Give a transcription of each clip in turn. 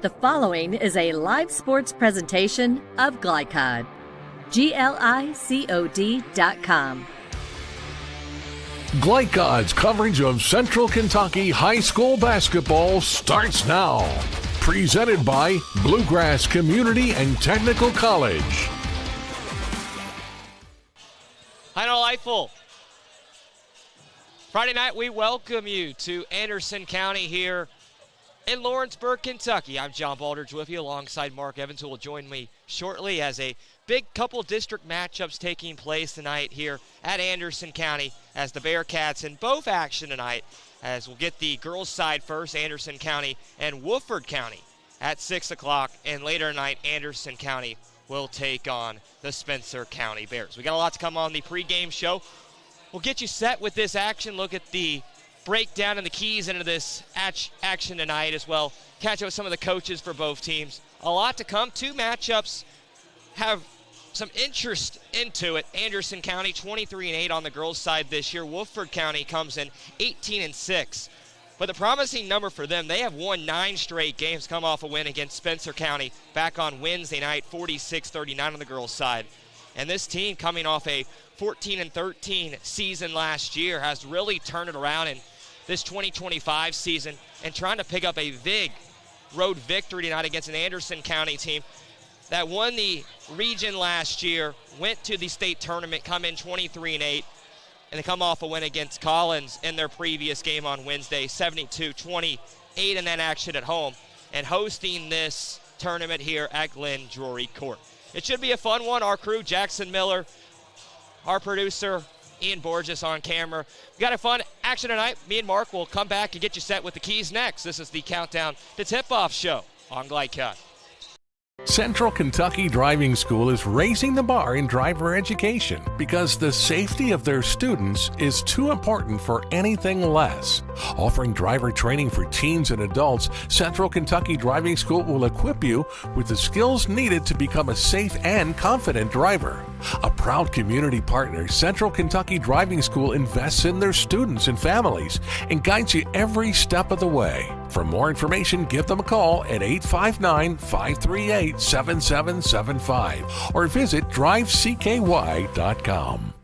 The following is a live sports presentation of Glycod. GLICOD.com. Glycod's coverage of Central Kentucky high school basketball starts now. Presented by Bluegrass Community and Technical College. Hi, delightful. Friday night, we welcome you to Anderson County here in Lawrenceburg, Kentucky. I'm John Baldridge with you alongside Mark Evans, who will join me shortly as a big couple district matchups taking place tonight here at Anderson County as the Bearcats in both action tonight, as we'll get the girls' side first, Anderson County and Woodford County at 6 o'clock, and later tonight, Anderson County will take on the Spencer County Bears. We got a lot to come on the pregame show. We'll get you set with this action, look at the breakdown and the keys into this action tonight as well. Catch up with some of the coaches for both teams. A lot to come. Two matchups have some interest into it. Anderson County 23-8 on the girls' side this year. Woodford County comes in 18-6. But the promising number for them, they have won 9 straight games, come off a win against Spencer County back on Wednesday night, 46-39 on the girls' side. And this team, coming off a 14-13 season last year, has really turned it around in this 2025 season and trying to pick up a big road victory tonight against an Anderson County team that won the region last year, went to the state tournament, come in 23-8, and they come off a win against Collins in their previous game on Wednesday, 72-28 in that action at home, and hosting this tournament here at Glenn Drury Court. It should be a fun one. Our crew, Jackson Miller, our producer, Ian Borges on camera. We got a fun action tonight. Me and Mark will come back and get you set with the keys next. This is the Countdown to Tip-Off show on Glycod. Central Kentucky Driving School is raising the bar in driver education because the safety of their students is too important for anything less. Offering driver training for teens and adults, Central Kentucky Driving School will equip you with the skills needed to become a safe and confident driver. A proud community partner, Central Kentucky Driving School invests in their students and families and guides you every step of the way. For more information, give them a call at 859-538-7775 or visit drivecky.com.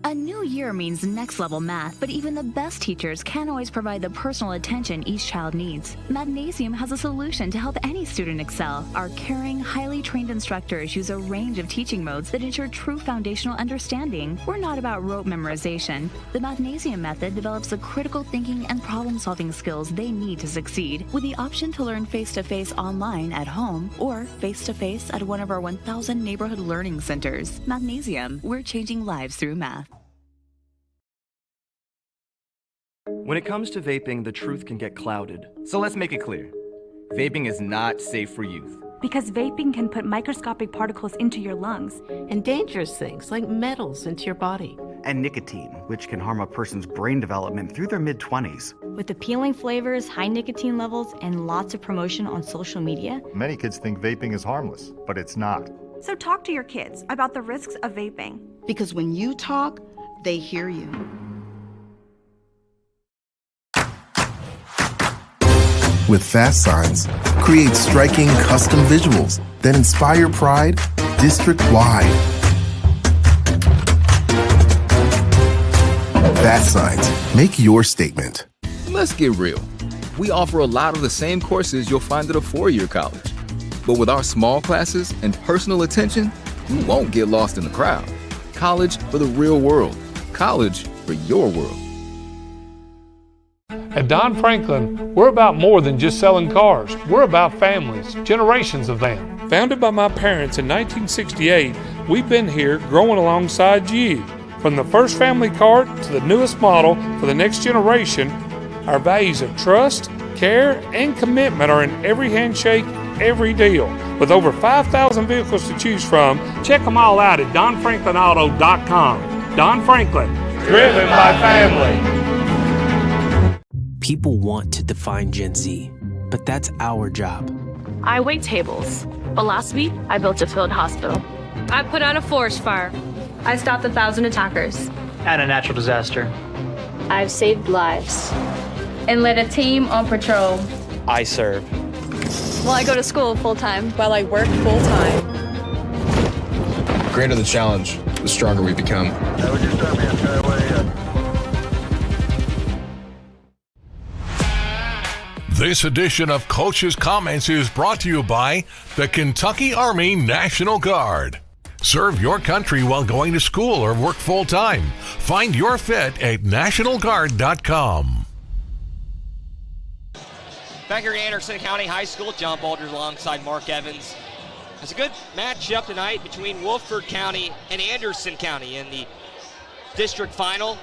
A new year means next level math, but even the best teachers can't always provide the personal attention each child needs. Magnesium has a solution to help any student excel. Our caring, highly trained instructors use a range of teaching modes that ensure true foundational understanding. We're not about rote memorization. The Magnesium method develops the critical thinking and problem-solving skills they need to succeed, with the option to learn face-to-face online at home or face-to-face at one of our 1,000 neighborhood learning centers. Magnesium, we're changing lives through math. When it comes to vaping, the truth can get clouded. So let's make it clear. Vaping is not safe for youth. Because vaping can put microscopic particles into your lungs. And dangerous things like metals into your body. And nicotine, which can harm a person's brain development through their mid-20s. With appealing flavors, high nicotine levels, and lots of promotion on social media, many kids think vaping is harmless, but it's not. So talk to your kids about the risks of vaping. Because when you talk, they hear you. With Fast Signs, create striking custom visuals that inspire pride district-wide. Fast Signs, make your statement. Let's get real. We offer a lot of the same courses you'll find at a four-year college. But with our small classes and personal attention, you won't get lost in the crowd. College for the real world. College for your world. At Don Franklin, we're about more than just selling cars. We're about families, generations of them. Founded by my parents in 1968, we've been here growing alongside you. From the first family car to the newest model for the next generation, our values of trust, care, and commitment are in every handshake, every deal. With over 5,000 vehicles to choose from, check them all out at DonFranklinAuto.com. Don Franklin, driven by family. People want to define Gen Z, but that's our job. I wait tables, but last week I built a field hospital. I put out a forest fire. I stopped 1,000 attackers. And a natural disaster. I've saved lives. And led a team on patrol. I serve. Well, I go to school full-time. While I work full-time. The greater the challenge, the stronger we become. This edition of Coach's Comments is brought to you by the Kentucky Army National Guard. Serve your country while going to school or work full-time. Find your fit at nationalguard.com. Back here at Anderson County High School, John Baldridge alongside Mark Evans. It's a good matchup tonight between Woodford County and Anderson County in the district final.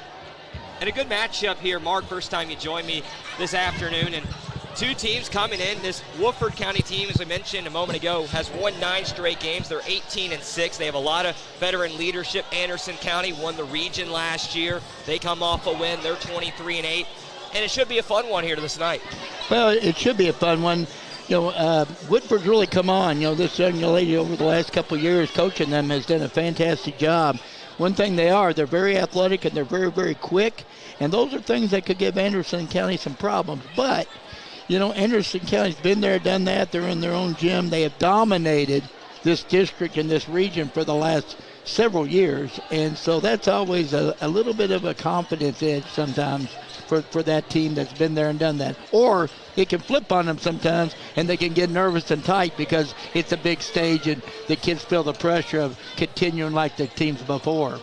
And a good matchup here, Mark, first time you joined me this afternoon. And two teams coming in. This Woodford County team, as I mentioned a moment ago, has won 9 straight games. They're 18-6. They have a lot of veteran leadership. Anderson County won the region last year. They come off a win. They're 23-8. And it should be a fun one here this night. Well, it should be a fun one. You know, Woodford's really come on. You know, this young lady over the last couple of years coaching them has done a fantastic job. One thing they're very athletic and they're very, very quick. And those are things that could give Anderson County some problems. But, you know, Anderson County's been there, done that. They're in their own gym. They have dominated this district and this region for the last several years. And so that's always a little bit of a confidence edge sometimes for that team that's been there and done that. Or it can flip on them sometimes and they can get nervous and tight because it's a big stage and the kids feel the pressure of continuing like the teams before.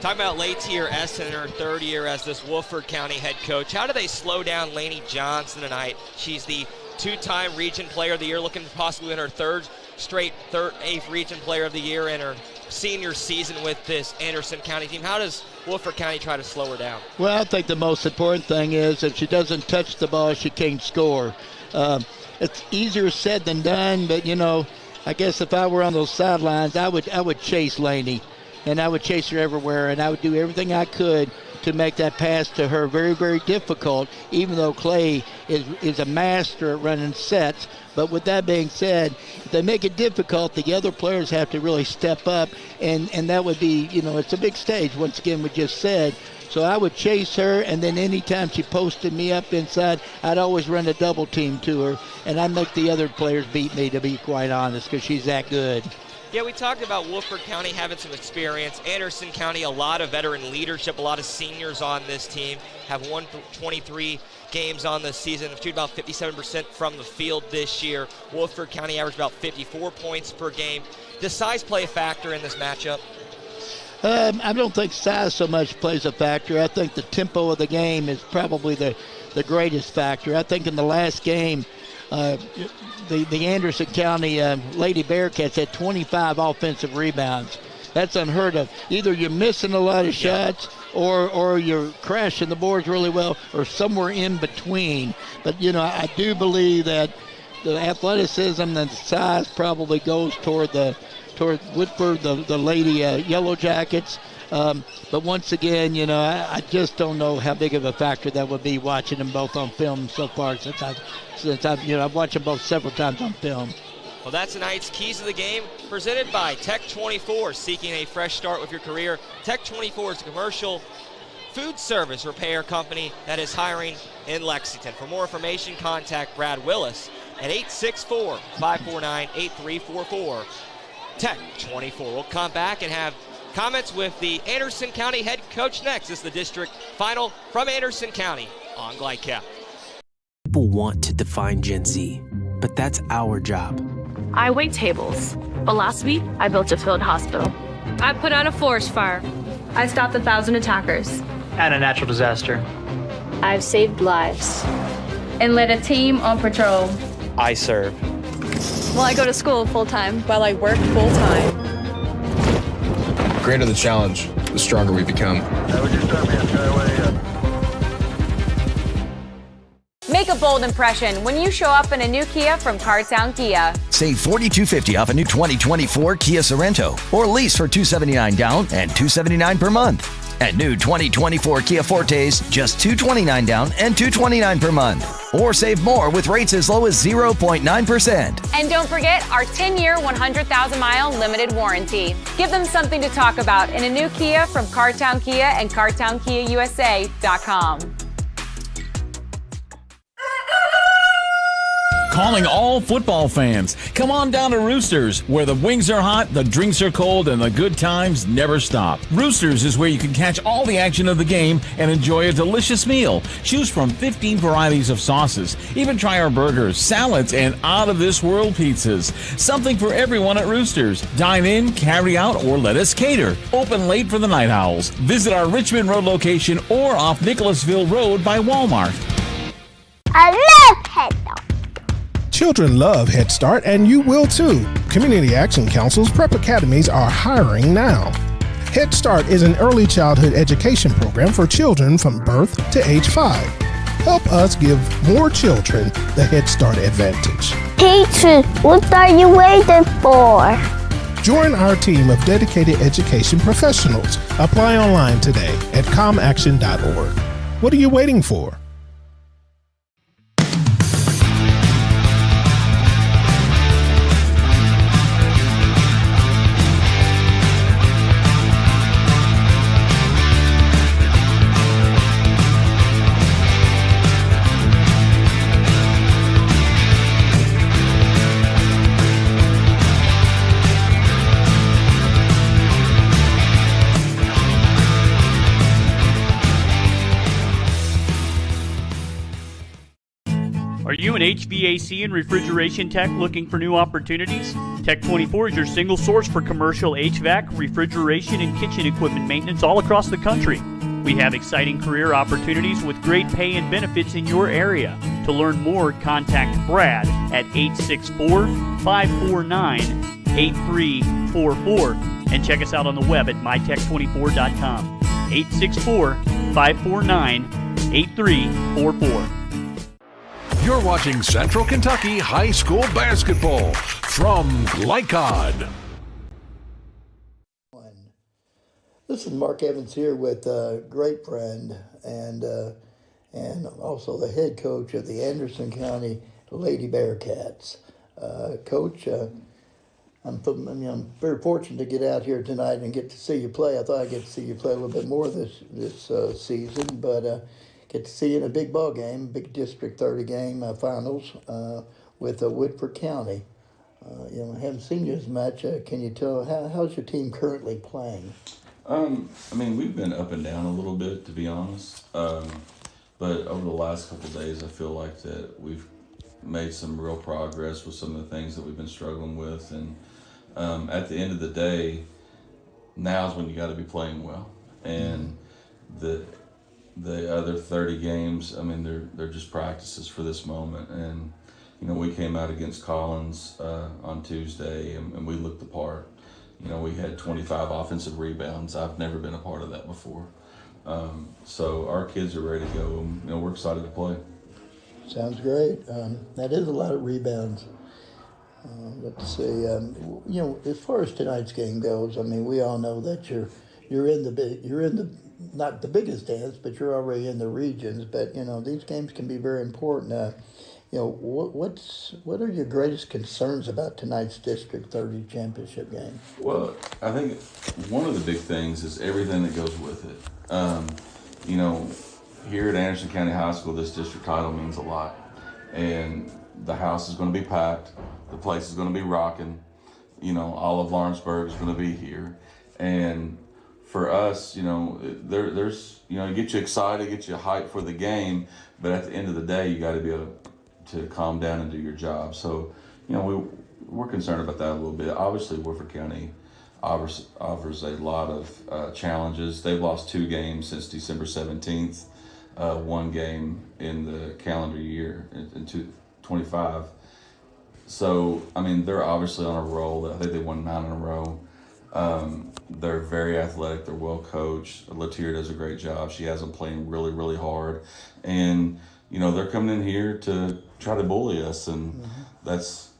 Talking about Latier Essen in her 3rd year as this Woodford County head coach. How do they slow down Lainey Johnson tonight? She's the 2-time region player of the year, looking to possibly win her 8th region player of the year in her senior season with this Anderson County team. How does Woodford County try to slow her down? Well, I think the most important thing is if she doesn't touch the ball, she can't score. It's easier said than done, but, you know, I guess if I were on those sidelines, I would chase Lainey, and I would chase her everywhere, and I would do everything I could to make that pass to her very, very difficult, even though Clay is a master at running sets. But with that being said, if they make it difficult, the other players have to really step up, and that would be, you know, it's a big stage, once again, we just said. So I would chase her, and then anytime she posted me up inside, I'd always run a double team to her, and I'd make the other players beat me, to be quite honest, because she's that good. Yeah, we talked about Woodford County having some experience. Anderson County, a lot of veteran leadership, a lot of seniors on this team, have won 23 games on the season, have shooted about 57% from the field this year. Woodford County averaged about 54 points per game. Does size play a factor in this matchup? I don't think size so much plays a factor. I think the tempo of the game is probably the greatest factor. I think in the last game, the Anderson County Lady Bearcats had 25 offensive rebounds. That's unheard of. Either you're missing a lot of shots or you're crashing the boards really well, or somewhere in between. But, you know, I do believe that the athleticism and the size probably goes toward Woodford, the Lady Yellow Jackets. But once again, you know, I just don't know how big of a factor that would be watching them both on film so far since I've watched them both several times on film. Well, that's tonight's Keys of the Game, presented by Tech 24. Seeking a fresh start with your career, Tech 24 is a commercial food service repair company that is hiring in Lexington. For more information, contact Brad Willis at 864-549-8344. Tech 24. We'll come back and have comments with the Anderson County head coach next. This is the district final from Anderson County on GlideCap. People want to define Gen Z, but that's our job. I wait tables, but last week I built a field hospital. I put out a forest fire. I stopped 1,000 attackers. At a natural disaster. I've saved lives. And led a team on patrol. I serve. Well, I go to school full-time. While I work full-time. The greater the challenge, the stronger we become. Make a bold impression when you show up in a new Kia from Cartown Kia. Save $4,250 off a new 2024 Kia Sorento, or lease for $279 down and $279 per month. And new 2024 Kia Fortes, just $229 down and $229 per month. Or save more with rates as low as 0.9%. And don't forget our 10-year, 100,000-mile limited warranty. Give them something to talk about in a new Kia from Cartown Kia and CartownKiaUSA.com. Calling all football fans. Come on down to Roosters, where the wings are hot, the drinks are cold, and the good times never stop. Roosters is where you can catch all the action of the game and enjoy a delicious meal. Choose from 15 varieties of sauces. Even try our burgers, salads, and out-of-this-world pizzas. Something for everyone at Roosters. Dine in, carry out, or let us cater. Open late for the Night Owls. Visit our Richmond Road location or off Nicholasville Road by Walmart. I love Head Start. Children love Head Start, and you will too. Community Action Council's prep academies are hiring now. Head Start is an early childhood education program for children from birth to age 5. Help us give more children the Head Start advantage. Teacher, what are you waiting for? Join our team of dedicated education professionals. Apply online today at comaction.org. What are you waiting for? Are you an HVAC and refrigeration tech looking for new opportunities? Tech 24 is your single source for commercial HVAC, refrigeration, and kitchen equipment maintenance all across the country. We have exciting career opportunities with great pay and benefits in your area. To learn more, contact Brad at 864-549-8344 and check us out on the web at mytech24.com. 864-549-8344. You're watching Central Kentucky High School Basketball from Glycod. This is Mark Evans here with a great friend and also the head coach of the Anderson County Lady Bearcats. Coach, I'm very fortunate to get out here tonight and get to see you play. I thought I'd get to see you play a little bit more this season, but get to see you in a big ball game, big District 30 game finals with Woodford County. I haven't seen you as much. Can you tell how's your team currently playing? We've been up and down a little bit, to be honest. But over the last couple of days, I feel like that we've made some real progress with some of the things that we've been struggling with. And at the end of the day, now's when you got to be playing well. And the other 30 games, they're just practices for this moment. And, we came out against Collins on Tuesday and we looked the part. We had 25 offensive rebounds. I've never been a part of that before. So our kids are ready to go. We're excited to play. Sounds great. That is a lot of rebounds. Let's see. As far as tonight's game goes, we all know that you're in the not the biggest dance, but you're already in the regions. But these games can be very important. What are your greatest concerns about tonight's District 30 championship game? Well, I think one of the big things is everything that goes with it. Here at Anderson County High School, this district title means a lot. And the house is going to be packed. The place is going to be rocking. All of Lawrenceburg is going to be here. And for us, there's get you excited, get you hyped for the game. But at the end of the day, you got to be able to calm down and do your job. So, we're concerned about that a little bit. Obviously, Woodford County offers a lot of challenges. They've lost 2 games since December 17th, 1 game in the calendar year in 25. So, they're obviously on a roll. I think they won 9 in a row. They're very athletic. They're well coached. Latier does a great job. She has them playing really, really hard. And, they're coming in here to try to bully us. And that's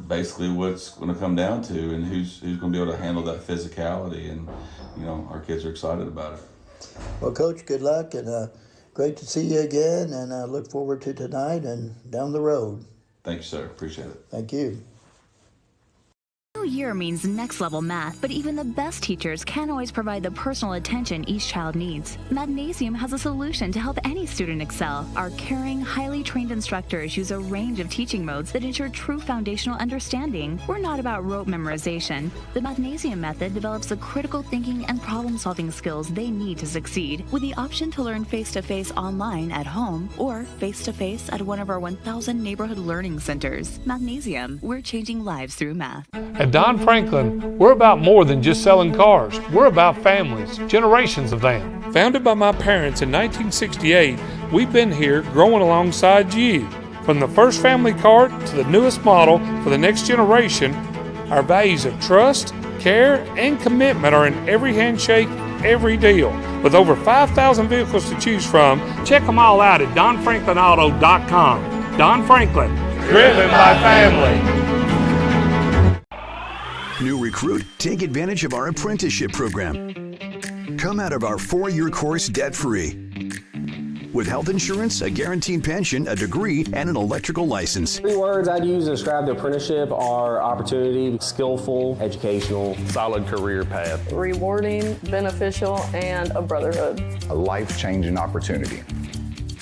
basically what it's going to come down to, and who's going to be able to handle that physicality. And, our kids are excited about it. Well, Coach, good luck, and great to see you again. And I look forward to tonight and down the road. Thank you, sir. Appreciate it. Thank you. New year means next level math, but even the best teachers can't always provide the personal attention each child needs. Magnesium has a solution to help any student excel. Our caring, highly trained instructors use a range of teaching modes that ensure true foundational understanding. We're not about rote memorization. The Magnesium method develops the critical thinking and problem-solving skills they need to succeed, with the option to learn face-to-face online at home or face-to-face at one of our 1,000 neighborhood learning centers. Magnesium, we're changing lives through math. At Don Franklin, we're about more than just selling cars. We're about families, generations of them. Founded by my parents in 1968, we've been here growing alongside you. From the first family car to the newest model for the next generation, our values of trust, care, and commitment are in every handshake, every deal. With over 5,000 vehicles to choose from, check them all out at DonFranklinAuto.com. Don Franklin, driven by family. New recruit, take advantage of our apprenticeship program. Come out of our 4-year course debt-free. With health insurance, a guaranteed pension, a degree, and an electrical license. 3 words I'd use to describe the apprenticeship are opportunity, skillful, educational, solid career path, rewarding, beneficial, and a brotherhood. A life-changing opportunity.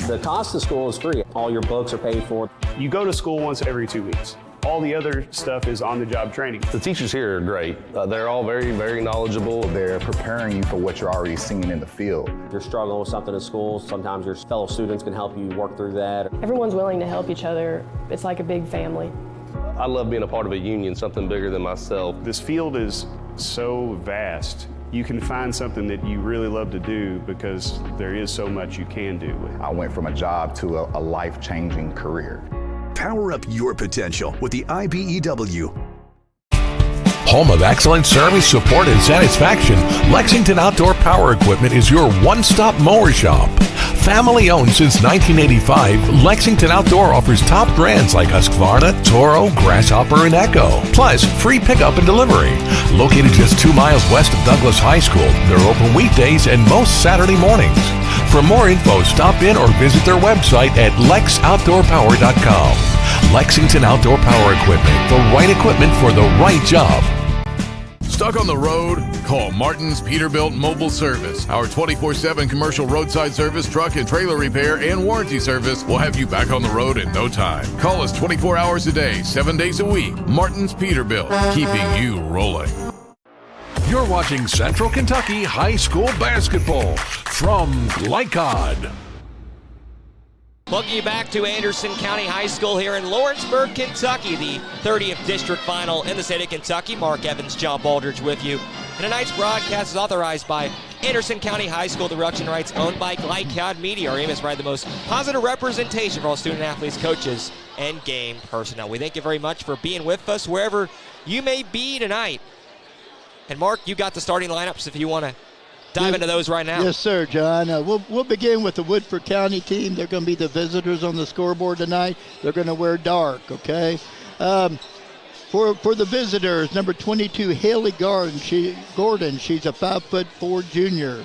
The cost of school is free. All your books are paid for. You go to school once every 2 weeks. All the other stuff is on-the-job training. The teachers here are great. They're all very, very knowledgeable. They're preparing you for what you're already seeing in the field. If you're struggling with something in school, sometimes your fellow students can help you work through that. Everyone's willing to help each other. It's like a big family. I love being a part of a union, something bigger than myself. This field is so vast. You can find something that you really love to do because there is so much you can do. I went from a job to a life-changing career. Power up your potential with the IBEW. Home of excellent service, support, and satisfaction, Lexington Outdoor Power Equipment is your one-stop mower shop. Family owned since 1985, Lexington Outdoor offers top brands like Husqvarna, Toro, Grasshopper, and Echo. Plus, free pickup and delivery. Located just 2 miles west of Douglas High School, they're open weekdays and most Saturday mornings. For more info, stop in or visit their website at lexoutdoorpower.com. Lexington Outdoor Power Equipment, the right equipment for the right job. Stuck on the road? Call Martin's Peterbilt Mobile Service. Our 24/7 commercial roadside service, truck and trailer repair, and warranty service will have you back on the road in no time. Call us 24 hours a day, 7 days a week. Martin's Peterbilt, keeping you rolling. You're watching Central Kentucky High School Basketball from Lycod. Welcome you back to Anderson County High School here in Lawrenceburg, Kentucky, the 30th district final in the state of Kentucky. Mark Evans, John Baldridge with you. And tonight's broadcast is authorized by Anderson County High School, the production rights owned by Lycod Media. Our aim is to provide the most positive representation for all student athletes, coaches, and game personnel. We thank you very much for being with us wherever you may be tonight. And Mark, you got the starting lineups if you want to dive into those right now. Yes, sir, John. We'll begin with the Woodford County team. They're going to be the visitors on the scoreboard tonight. They're going to wear dark, okay? For the visitors, number 22, Haley Gordon. She's a 5'4" junior.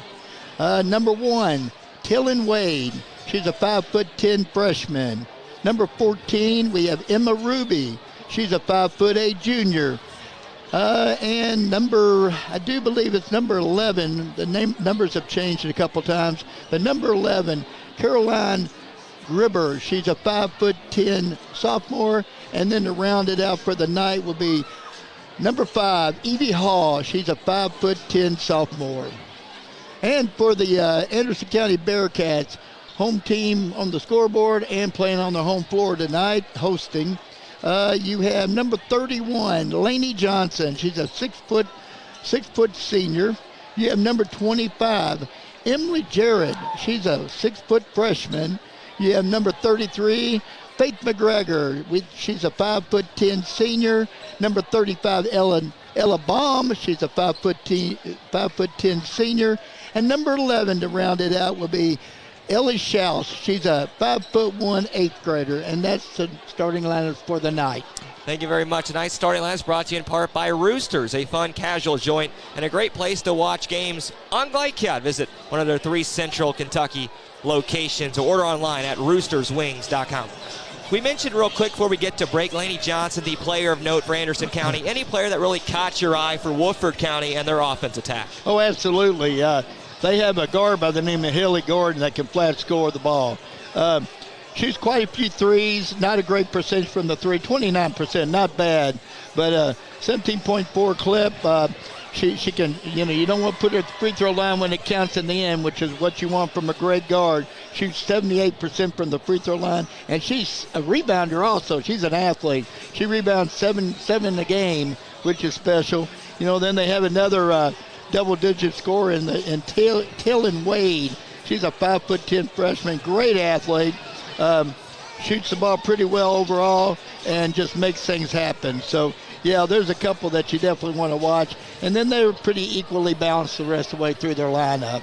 Number 1, Tillin Wade. She's a 5'10" freshman. Number 14, we have Emma Ruby. She's a 5'8" junior. And I do believe it's number 11. The numbers have changed a couple times. But number 11, Caroline Gribber. She's a 5'10" sophomore. And then to round it out for the night will be number 5, Evie Hall. She's a 5'10" sophomore. And for the Anderson County Bearcats, home team on the scoreboard and playing on the home floor tonight, hosting. You have number 31, Lainey Johnson. She's a 6 foot senior. You have number 25, Emily Jarrett. She's a 6 foot freshman. You have number 33, Faith McGregor. She's a 5'10" senior. Number 35, Ella Baum. She's a 5'10" senior. And number 11 to round it out will be Ellie Schaus. She's a 5'1" 8th grader, and that's the starting lineup for the night. Thank you very much. Tonight's starting lineup is brought to you in part by Roosters, a fun, casual joint and a great place to watch games on Lycod. Visit one of their 3 Central Kentucky locations or order online at roosterswings.com. We mentioned real quick before we get to break, Laney Johnson, the player of note for Anderson County. Any player that really caught your eye for Woodford County and their offense attack? Oh, absolutely. They have a guard by the name of Haley Gordon that can flat score the ball. Shoots quite a few threes, not a great percentage from the three, 29%, not bad, but 17.4 clip. She can, you don't want to put her at the free throw line when it counts in the end, which is what you want from a great guard. Shoots 78% from the free throw line, and she's a rebounder also. She's an athlete. She rebounds seven a game, which is special. Then they have another double-digit scorer in Tillin Wade. She's a 5'10" freshman, great athlete. Shoots the ball pretty well overall and just makes things happen. So, yeah, there's a couple that you definitely want to watch. And then they're pretty equally balanced the rest of the way through their lineup.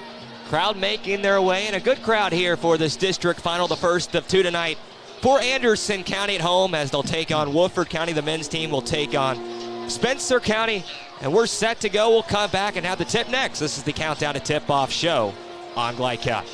Crowd making their way, and a good crowd here for this district final, the first of two tonight for Anderson County at home as they'll take on Woodford County. The men's team will take on Spencer County, and we're set to go. We'll come back and have the tip next. This is the Countdown to Tip-Off show on Glycat.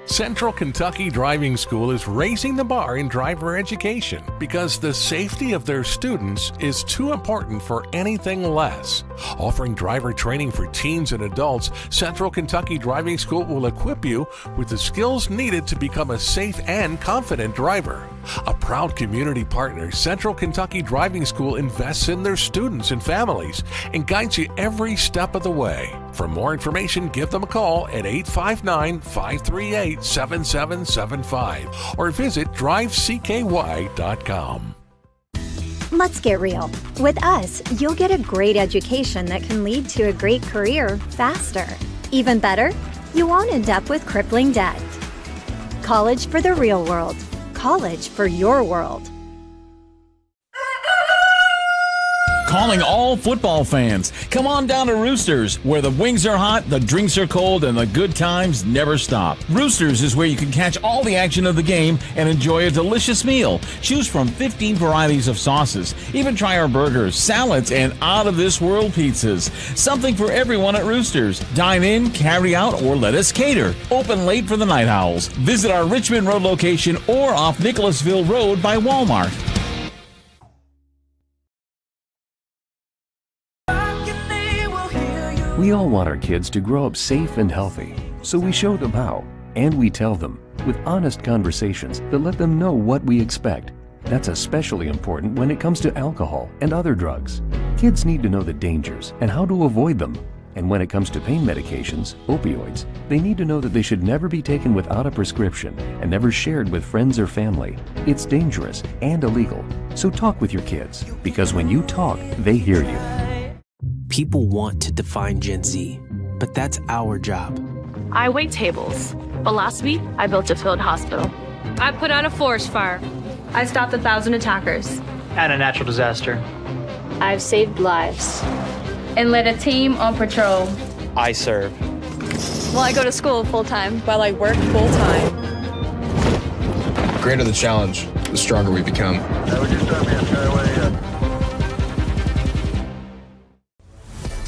Central Kentucky Driving School is raising the bar in driver education because the safety of their students is too important for anything less. Offering driver training for teens and adults, Central Kentucky Driving School will equip you with the skills needed to become a safe and confident driver. A proud community partner, Central Kentucky Driving School invests in their students and families and guides you every step of the way. For more information, give them a call at 859-538-7775 or visit drivecky.com. Let's get real. With us, you'll get a great education that can lead to a great career faster. Even better, you won't end up with crippling debt. College for the real world. College for your world. Calling all football fans. Come on down to Roosters, where the wings are hot, the drinks are cold, and the good times never stop. Roosters is where you can catch all the action of the game and enjoy a delicious meal. Choose from 15 varieties of sauces. Even try our burgers, salads, and out-of-this-world pizzas. Something for everyone at Roosters. Dine in, carry out, or let us cater. Open late for the Night Owls. Visit our Richmond Road location or off Nicholasville Road by Walmart. We all want our kids to grow up safe and healthy, so we show them how, and we tell them with honest conversations that let them know what we expect. That's especially important when it comes to alcohol and other drugs. Kids need to know the dangers and how to avoid them. And when it comes to pain medications, opioids, they need to know that they should never be taken without a prescription and never shared with friends or family. It's dangerous and illegal. So talk with your kids, because when you talk, they hear you. People want to define Gen Z, but that's our job. I wait tables, but last week I built a field hospital. I put out a forest fire. I stopped 1,000 attackers. And a natural disaster. I've saved lives and led a team on patrol. I serve. Well, I go to school full-time while I work full-time. The greater the challenge, the stronger we become.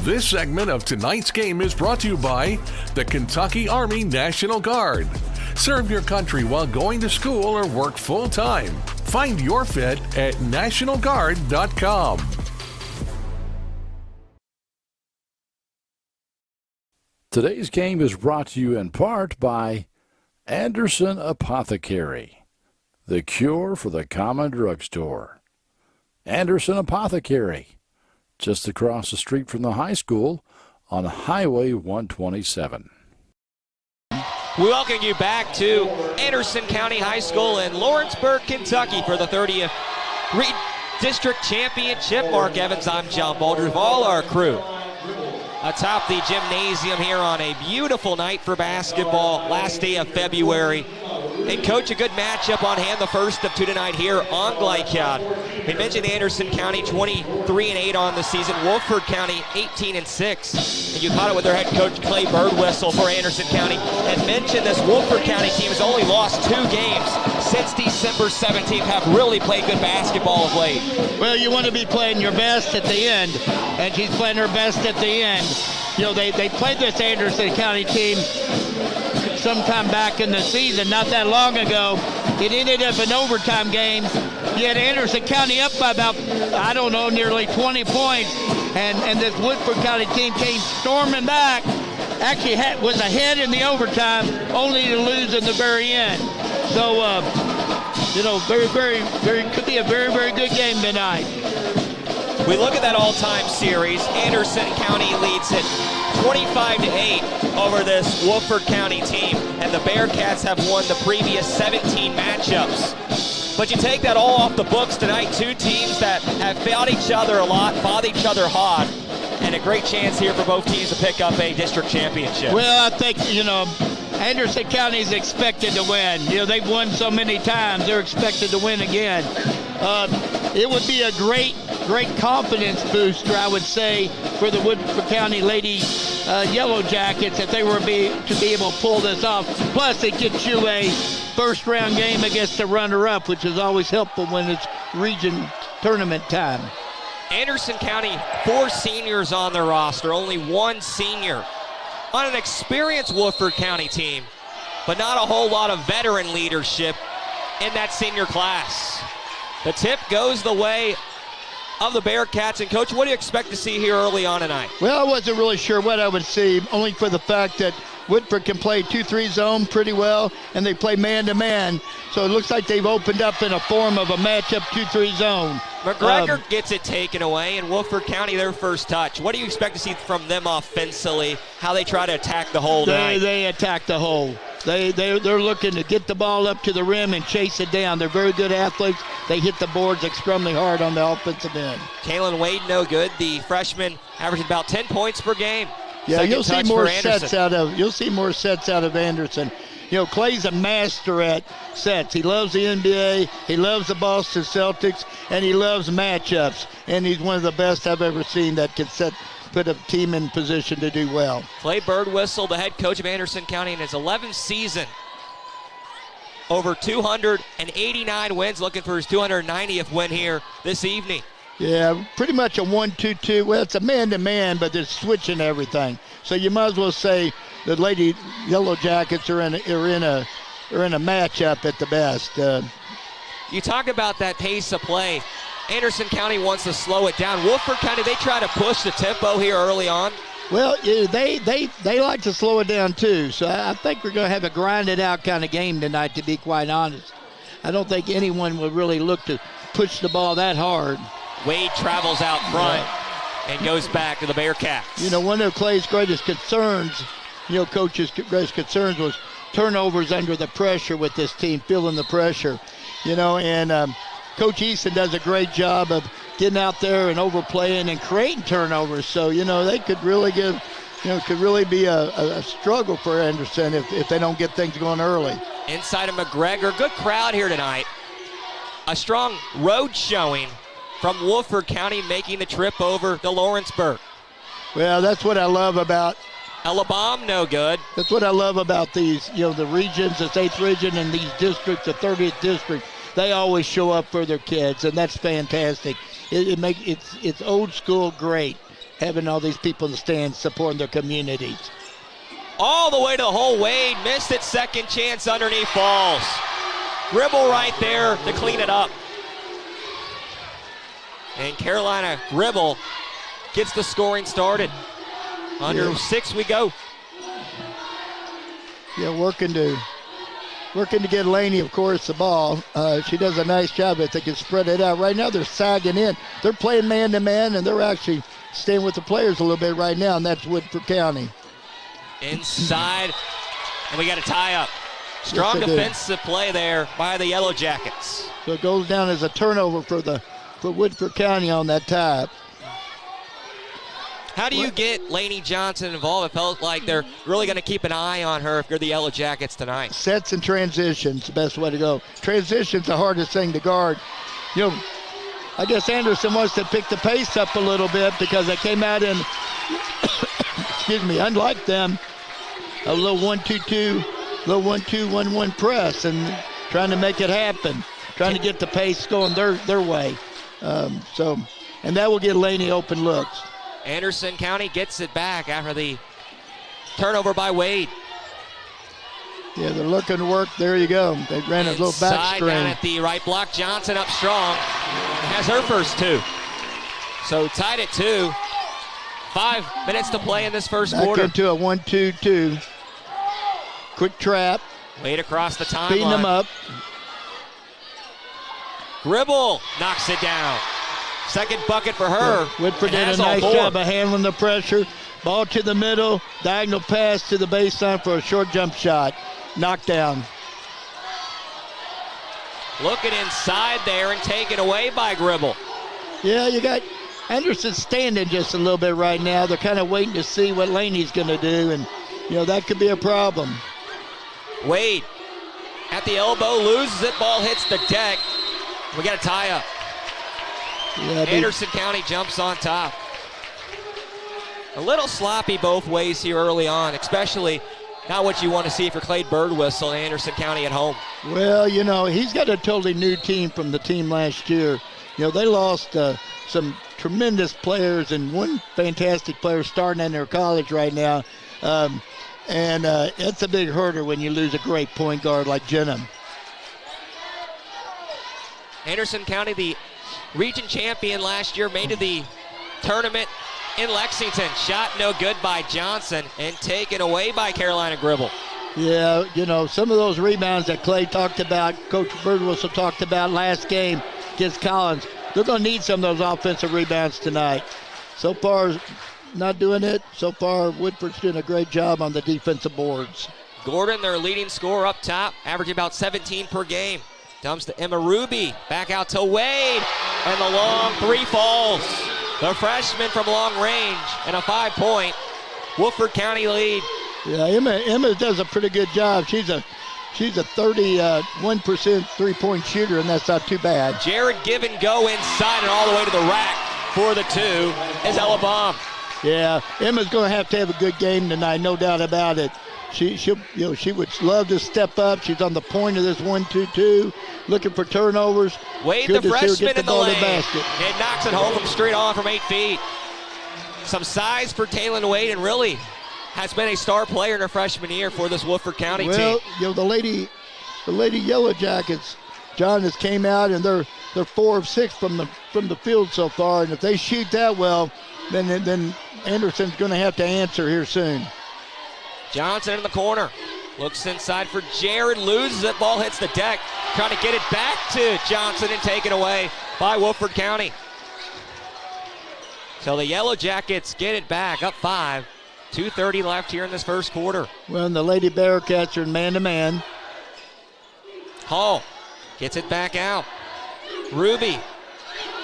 This segment of tonight's game is brought to you by the Kentucky Army National Guard. Serve your country while going to school or work full-time. Find your fit at nationalguard.com. Today's game is brought to you in part by Anderson Apothecary, the cure for the common drugstore. Anderson Apothecary, just across the street from the high school on Highway 127. We welcome you back to Anderson County High School in Lawrenceburg, Kentucky for the 30th District Championship. Mark Evans, I'm John Baldry with all our crew atop the gymnasium here on a beautiful night for basketball. Last day of February. And, Coach, a good matchup on hand, the first of two tonight here on Glycad. We mentioned Anderson County 23-8 on the season. Woodford County 18-6. And you caught it with their head coach, Clay Birdwhistle, for Anderson County. And mentioned this Woodford County team has only lost 2 games since December 17th, have really played good basketball of late. Well, you want to be playing your best at the end, and she's playing her best at the end. You know, they played this Anderson County team sometime back in the season, not that long ago. It ended up an overtime game. You had Anderson County up by about, I don't know, nearly 20 points, and this Woodford County team came storming back. Actually was ahead in the overtime, only to lose in the very end. So, you know, could be a very, very good game tonight. We look at that all-time series. Anderson County leads it 25-8 over this Woodford County team, and the Bearcats have won the previous 17 matchups. But you take that all off the books tonight, 2 teams that have fought each other a lot, fought each other hard, and a great chance here for both teams to pick up a district championship. Well, I think, you know, Anderson County is expected to win. You know, they've won so many times, they're expected to win again. It would be a great confidence booster, I would say, for the Woodford County Lady Yellow Jackets if they were to be able to pull this off. Plus, it gets you a first-round game against the runner-up, which is always helpful when it's region tournament time. Anderson County, 4 seniors on their roster, only 1 senior on an experienced Woodford County team, but not a whole lot of veteran leadership in that senior class. The tip goes the way of the Bearcats. And, Coach, what do you expect to see here early on tonight? Well, I wasn't really sure what I would see, only for the fact that Woodford can play 2-3 zone pretty well, and they play man-to-man. So it looks like they've opened up in a form of a matchup 2-3 zone. McGregor gets it taken away, and Woodford County their first touch. What do you expect to see from them offensively, how they try to attack the hole tonight? They attack the hole. They're looking to get the ball up to the rim and chase it down. They're very good athletes. They hit the boards extremely hard on the offensive end. Kaylin Wade, no good. The freshman averaging about 10 points per game. Yeah, you'll see more sets out of Anderson. You know, Clay's a master at sets. He loves the NBA, he loves the Boston Celtics, and he loves matchups. And he's one of the best I've ever seen that can put a team in position to do well. Clay Birdwhistle, the head coach of Anderson County in his 11th season. Over 289 wins, looking for his 290th win here this evening. Yeah, pretty much a 1-2-2. Well, it's a man-to-man, but they're switching everything. So you might as well say the Lady Yellow Jackets are in a matchup at the best. You talk about that pace of play. Anderson County wants to slow it down. Woodford County, they try to push the tempo here early on. Well, they like to slow it down too. So I think we're going to have a grinded-out kind of game tonight, to be quite honest. I don't think anyone will really look to push the ball that hard. Wade travels out front and goes back to the Bearcats. You know, one of Clay's greatest concerns, Coach's greatest concerns was turnovers under the pressure with this team, feeling the pressure. And Coach Easton does a great job of getting out there and overplaying and creating turnovers. So, they could really be a struggle for Anderson if they don't get things going early. Inside of McGregor, good crowd here tonight. A strong road showing from Woodford County making the trip over to Lawrenceburg. Well, that's what I love about Alabama, no good. That's what I love about these, the regions, the 8th region and these districts, the 30th district. They always show up for their kids, and that's fantastic. It's old school great, having all these people in the stands supporting their communities. All the way to the hole. Wade missed it. Second chance underneath, falls. Gribble right there to clean it up. And Carolina Gribble gets the scoring started. Under 6 we go. Yeah, working to get Laney, of course, the ball. She does a nice job if they can spread it out. Right now they're sagging in. They're playing man-to-man, and they're actually staying with the players a little bit right now, and that's Woodford County. Inside, and we got a tie-up. Strong defensive play there by the Yellow Jackets. So it goes down as a turnover for Woodford County on that tie-up. How do you get Lainey Johnson involved? It felt like they're really going to keep an eye on her if you're the Yellow Jackets tonight. Sets and transitions, the best way to go. Transitions the hardest thing to guard. I guess Anderson wants to pick the pace up a little bit because they came out in, unlike them, a little 1-2-2, little 1-2-1-1 press and trying to make it happen, trying to get the pace going their way. And that will get Laney open looks. Anderson County gets it back after the turnover by Wade. Yeah, they're looking to work. There you go. They ran a little back string. Down at the right block. Johnson up strong. Has her first 2. So tied at 2. 5 minutes to play in this first quarter. Back into a 1-2-2. Quick trap. Wade across the timeline. Speeding them up. Gribble knocks it down. Second bucket for her. Yeah, Woodford did a nice job of handling the pressure. Ball to the middle. Diagonal pass to the baseline for a short jump shot. Knocked down. Looking inside there and taken away by Gribble. Yeah, you got Anderson standing just a little bit right now. They're kind of waiting to see what Laney's going to do, and, that could be a problem. Wade at the elbow, loses it. Ball hits the deck. We got a tie-up. Yeah, Anderson County jumps on top. A little sloppy both ways here early on, especially not what you want to see if you're Clay Birdwhistle and Anderson County at home. Well, he's got a totally new team from the team last year. They lost some tremendous players and one fantastic player starting in their college right now. And it's a big hurter when you lose a great point guard like Jenham. Anderson County, the region champion last year, made to the tournament in Lexington. Shot no good by Johnson and taken away by Carolina Gribble. Yeah, some of those rebounds that Clay talked about, Coach Birdwhistle talked about last game against Collins, they're going to need some of those offensive rebounds tonight. So far, not doing it. So far, Woodford's doing a great job on the defensive boards. Gordon, their leading scorer up top, averaging about 17 per game. Dumps to Emma Ruby, back out to Wade, and the long 3 falls. The freshman from long range, and a 5-point Woodford County lead. Yeah, Emma does a pretty good job. She's a 31% three-point shooter, and that's not too bad. Jared give and go inside and all the way to the rack for the 2 is Ella Baum. Yeah, Emma's going to have a good game tonight, no doubt about it. She would love to step up. She's on the point of this 1-2-2, looking for turnovers. Wade, the freshman in the lane. It knocks it home from straight on from 8 feet. Some size for Taylor Wade, and really has been a star player in her freshman year for this Woodford County team. Well, the lady Yellow Jackets, John, has came out and they're 4 of 6 from the field so far, and if they shoot that well, then Anderson's going to have to answer here soon. Johnson in the corner. Looks inside for Jared. Loses it. Ball hits the deck. Trying to get it back to Johnson and taken away by Woodford County. So the Yellow Jackets get it back. Up 5. 2:30 left here in this first quarter. Well, and the Lady Bearcats are man-to-man. Hall gets it back out. Ruby.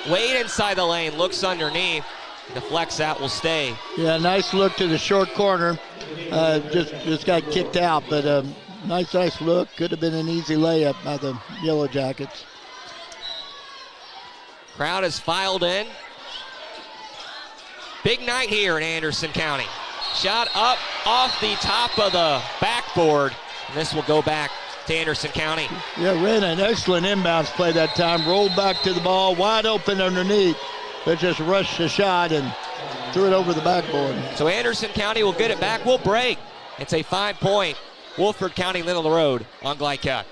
Wade inside the lane. Looks underneath. Deflects out, will stay. Yeah, nice look to the short corner. Just got kicked out, but nice look. Could have been an easy layup by the Yellow Jackets. Crowd has filed in. Big night here in Anderson County. Shot up off the top of the backboard. And this will go back to Anderson County. Yeah, ran an excellent inbounds play that time. Rolled back to the ball, wide open underneath. They just rushed the shot and threw it over the backboard. So Anderson County will get it back. We'll break. It's a 5-point Woodford County lead on the road on Glycat.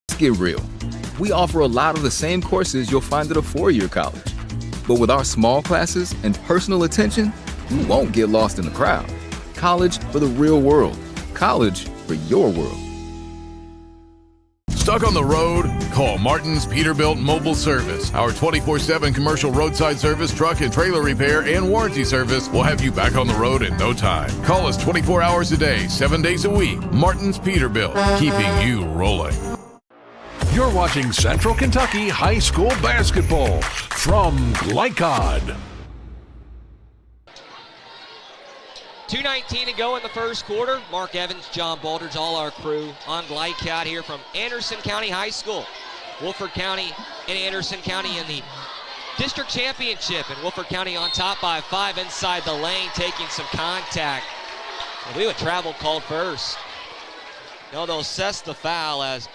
Let's get real. We offer a lot of the same courses you'll find at a 4-year college. But with our small classes and personal attention, you won't get lost in the crowd. College for the real world. College for your world. Stuck on the road? Call Martin's Peterbilt Mobile Service. Our 24/7 commercial roadside service, truck and trailer repair, and warranty service will have you back on the road in no time. Call us 24 hours a day, 7 days a week. Martin's Peterbilt, keeping you rolling. You're watching Central Kentucky High School Basketball from Glycod. 2:19 to go in the first quarter. Mark Evans, John Baldridge, all our crew on Glycod here from Anderson County High School. Woodford County and Anderson County in the district championship, and Woodford County on top by 5 inside the lane, taking some contact. And we would travel called first. No, they'll assess the foul as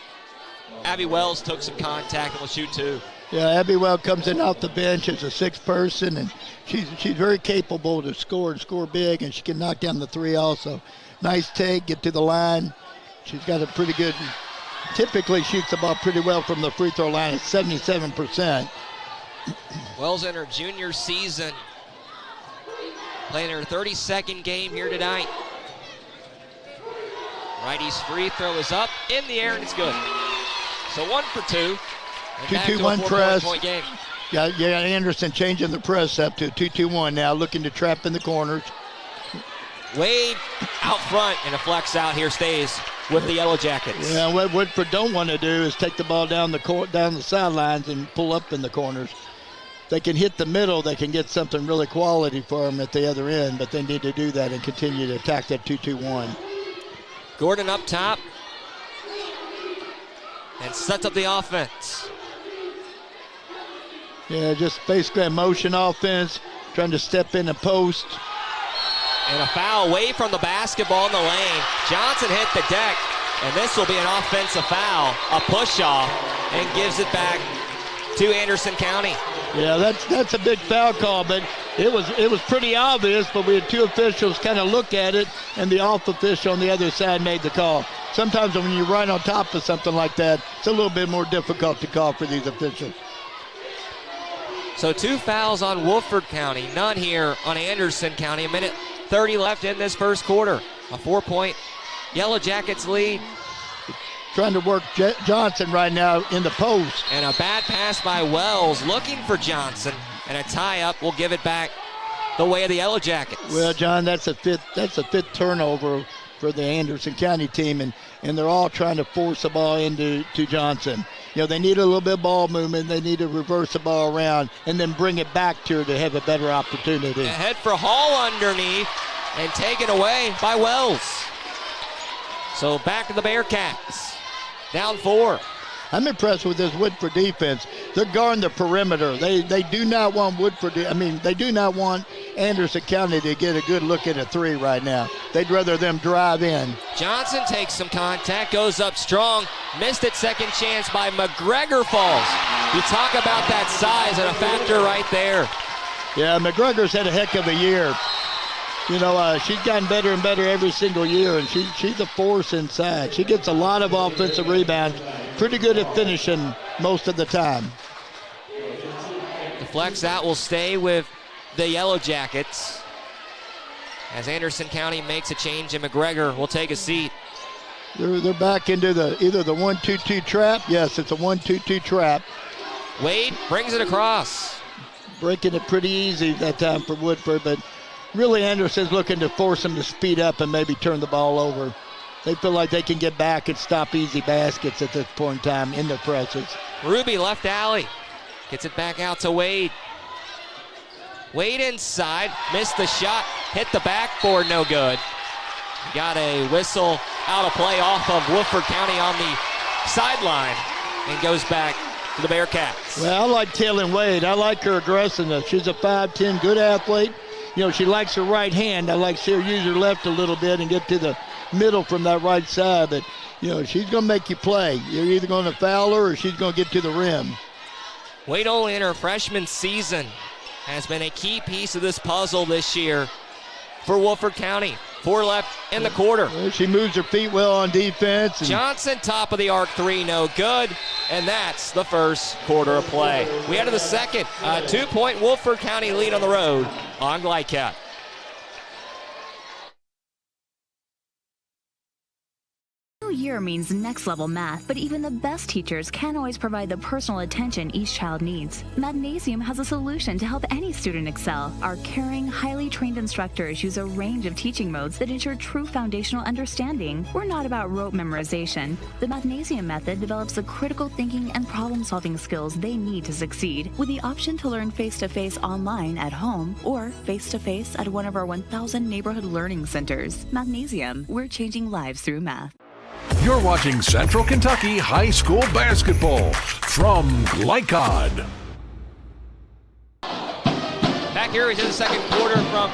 Abby Wells took some contact and will shoot 2. Yeah, Abby Wells comes in off the bench as a 6th person, and she's very capable to score and score big, and she can knock down the 3 also. Nice take, get to the line. She's got a pretty good, typically shoots the ball pretty well from the free throw line at 77%. Wells in her junior season, playing her 32nd game here tonight. Righty's free throw is up, in the air, and it's good. So 1 for 2. 2-2-1 press. Point game. Yeah, Anderson changing the press up to 2-2-1 now, looking to trap in the corners. Wade out front, and a flex out here stays with the Yellow Jackets. Yeah, what Woodford don't want to do is take the ball down the court, down the sidelines and pull up in the corners. They can hit the middle, they can get something really quality for them at the other end, but they need to do that and continue to attack that 2-2-1. Gordon up top and sets up the offense. Yeah, just basically a motion offense, trying to step in and post. And a foul away from the basketball in the lane. Johnson hit the deck, and this will be an offensive foul, a push-off, and gives it back to Anderson County. Yeah, that's a big foul call, but it was pretty obvious, but we had 2 officials kind of look at it, and the off official on the other side made the call. Sometimes when you're right on top of something like that, it's a little bit more difficult to call for these officials. So 2 fouls on Woodford County, none here on Anderson County. 1:30 left in this first quarter. A 4-point Yellow Jackets lead. Trying to work Johnson right now in the post. And a bad pass by Wells, looking for Johnson. And a tie-up will give it back the way of the Yellow Jackets. Well, John, that's a fifth turnover for the Anderson County team, and they're all trying to force the ball into Johnson. You know, they need a little bit of ball movement. They need to reverse the ball around and then bring it back to her to have a better opportunity. Ahead for Hall underneath and taken away by Wells. So back to the Bearcats. Down 4. I'm impressed with this Woodford defense. They're guarding the perimeter. They do not want they do not want Anderson County to get a good look at a 3 right now. They'd rather them drive in. Johnson takes some contact, goes up strong, missed it, second chance by McGregor falls. You talk about that size and a factor right there. Yeah, McGregor's had a heck of a year. You know, she's gotten better and better every single year, and she's a force inside. She gets a lot of offensive rebounds, pretty good at finishing most of the time. The flex out will stay with the Yellow Jackets as Anderson County makes a change, and McGregor will take a seat. They're back into either the 1-2-2 trap. Yes, it's a 1-2-2 trap. Wade brings it across. Breaking it pretty easy that time for Woodford, but really, Anderson's looking to force them to speed up and maybe turn the ball over. They feel like they can get back and stop easy baskets at this point in time in their presses. Ruby left alley. Gets it back out to Wade. Wade inside. Missed the shot. Hit the backboard. No good. Got a whistle out of play off of Woodford County on the sideline and goes back to the Bearcats. Well, I like Taylor Wade. I like her aggressiveness. She's a 5'10", good athlete. You know, she likes her right hand. I like to see her use her left a little bit and get to the middle from that right side. But, you know, she's going to make you play. You're either going to foul her or she's going to get to the rim. Wade only in her freshman season has been a key piece of this puzzle this year for Woodford County. 4 left in the quarter. Well, she moves her feet well on defense. Johnson, top of the arc 3, no good. And that's the first quarter of play. We head to the second. A 2-point Woodford County lead on the road on Glycod. New year year means next level math, but even the best teachers can't always provide the personal attention each child needs. Magnesium has a solution to help any student excel. Our caring, highly trained instructors use a range of teaching modes that ensure true foundational understanding. We're not about rote memorization. The Magnesium method develops the critical thinking and problem-solving skills they need to succeed, with the option to learn face-to-face online at home or face-to-face at one of our 1,000 neighborhood learning centers. Magnesium, we're changing lives through math. You're watching Central Kentucky High School Basketball from Glycod. Back here into the second quarter from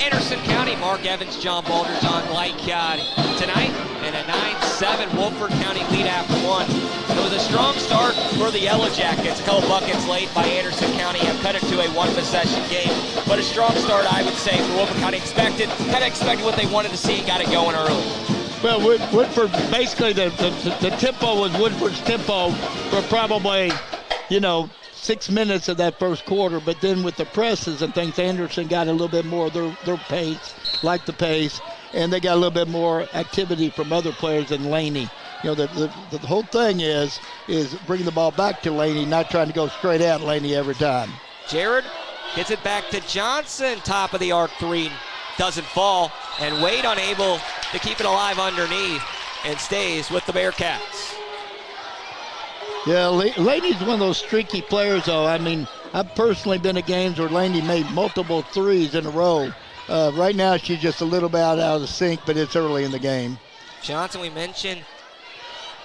Anderson County. Mark Evans, John Baldridge on Glycod tonight. And a 9-7 Woodford County lead after one. It was a strong start for the Yellow Jackets. A couple buckets late by Anderson County have cut it to a one-possession game. But a strong start, I would say, for Woodford County. Kind of expected what they wanted to see and got it going early. Well, Woodford, basically the tempo was Woodford's tempo for probably, 6 minutes of that first quarter. But then with the presses and things, Anderson got a little bit more of their pace, like the pace, and they got a little bit more activity from other players than Laney. The whole thing is bringing the ball back to Laney, not trying to go straight at Laney every time. Jared gets it back to Johnson, top of the arc three, doesn't fall, and Wade unable to keep it alive underneath and stays with the Bearcats. Yeah, Laney's one of those streaky players, though. I mean, I've personally been at games where Laney made multiple threes in a row. Right now, she's just a little bit out of the sync, but it's early in the game. Johnson, we mentioned,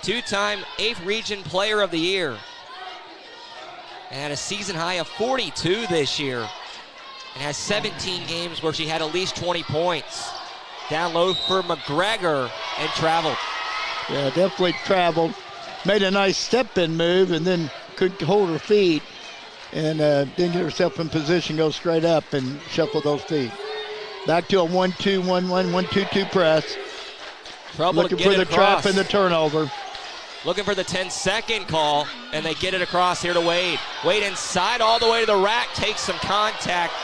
two-time 8th Region Player of the Year. And had a season high of 42 this year. And has 17 games where she had at least 20 points. Down low for McGregor and traveled. Yeah, definitely traveled. Made a nice step-in move and then couldn't hold her feet. And didn't get herself in position, go straight up and shuffle those feet. Back to a 1-2-1-1, 1-2-2 press. Trouble looking to get for it the across. trap and the turnover. Looking for the 10-second call, and they get it across here to Wade. Wade inside all the way to the rack, takes some contact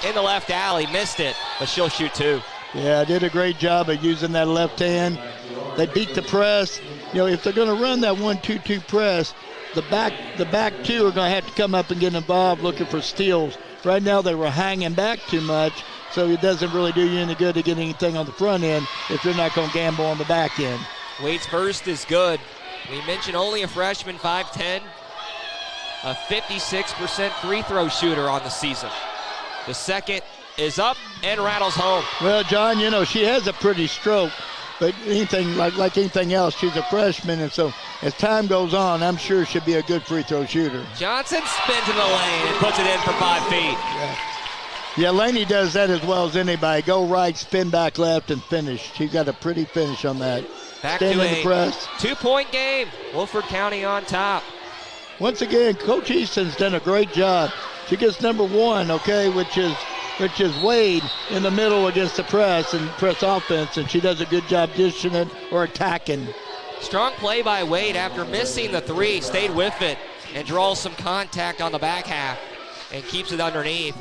in the left alley, missed it, but she'll shoot two. Yeah, did a great job of using that left hand. They beat the press. If they're going to run that 1-2-2 press, the back two are going to have to come up and get involved looking for steals. Right now they were hanging back too much, so it doesn't really do you any good to get anything on the front end if you're not going to gamble on the back end. Wade's first is good. We mentioned only a freshman, 5'10", a 56% free throw shooter on the season. The second is up and rattles home. Well, John, she has a pretty stroke, but anything like anything else, she's a freshman, and so as time goes on, I'm sure she'll be a good free throw shooter. Johnson spins in the lane and puts it in for 5 feet. Yeah, Laney does that as well as anybody. Go right, spin back left, and finish. She's got a pretty finish on that. Back Stand to in the a press. 2-point game. Woodford County on top. Once again, Coach Easton's done a great job. She gets number one, okay, which is Wade in the middle against the press and press offense, and she does a good job dishing it or attacking. Strong play by Wade after missing the three, stayed with it and draws some contact on the back half and keeps it underneath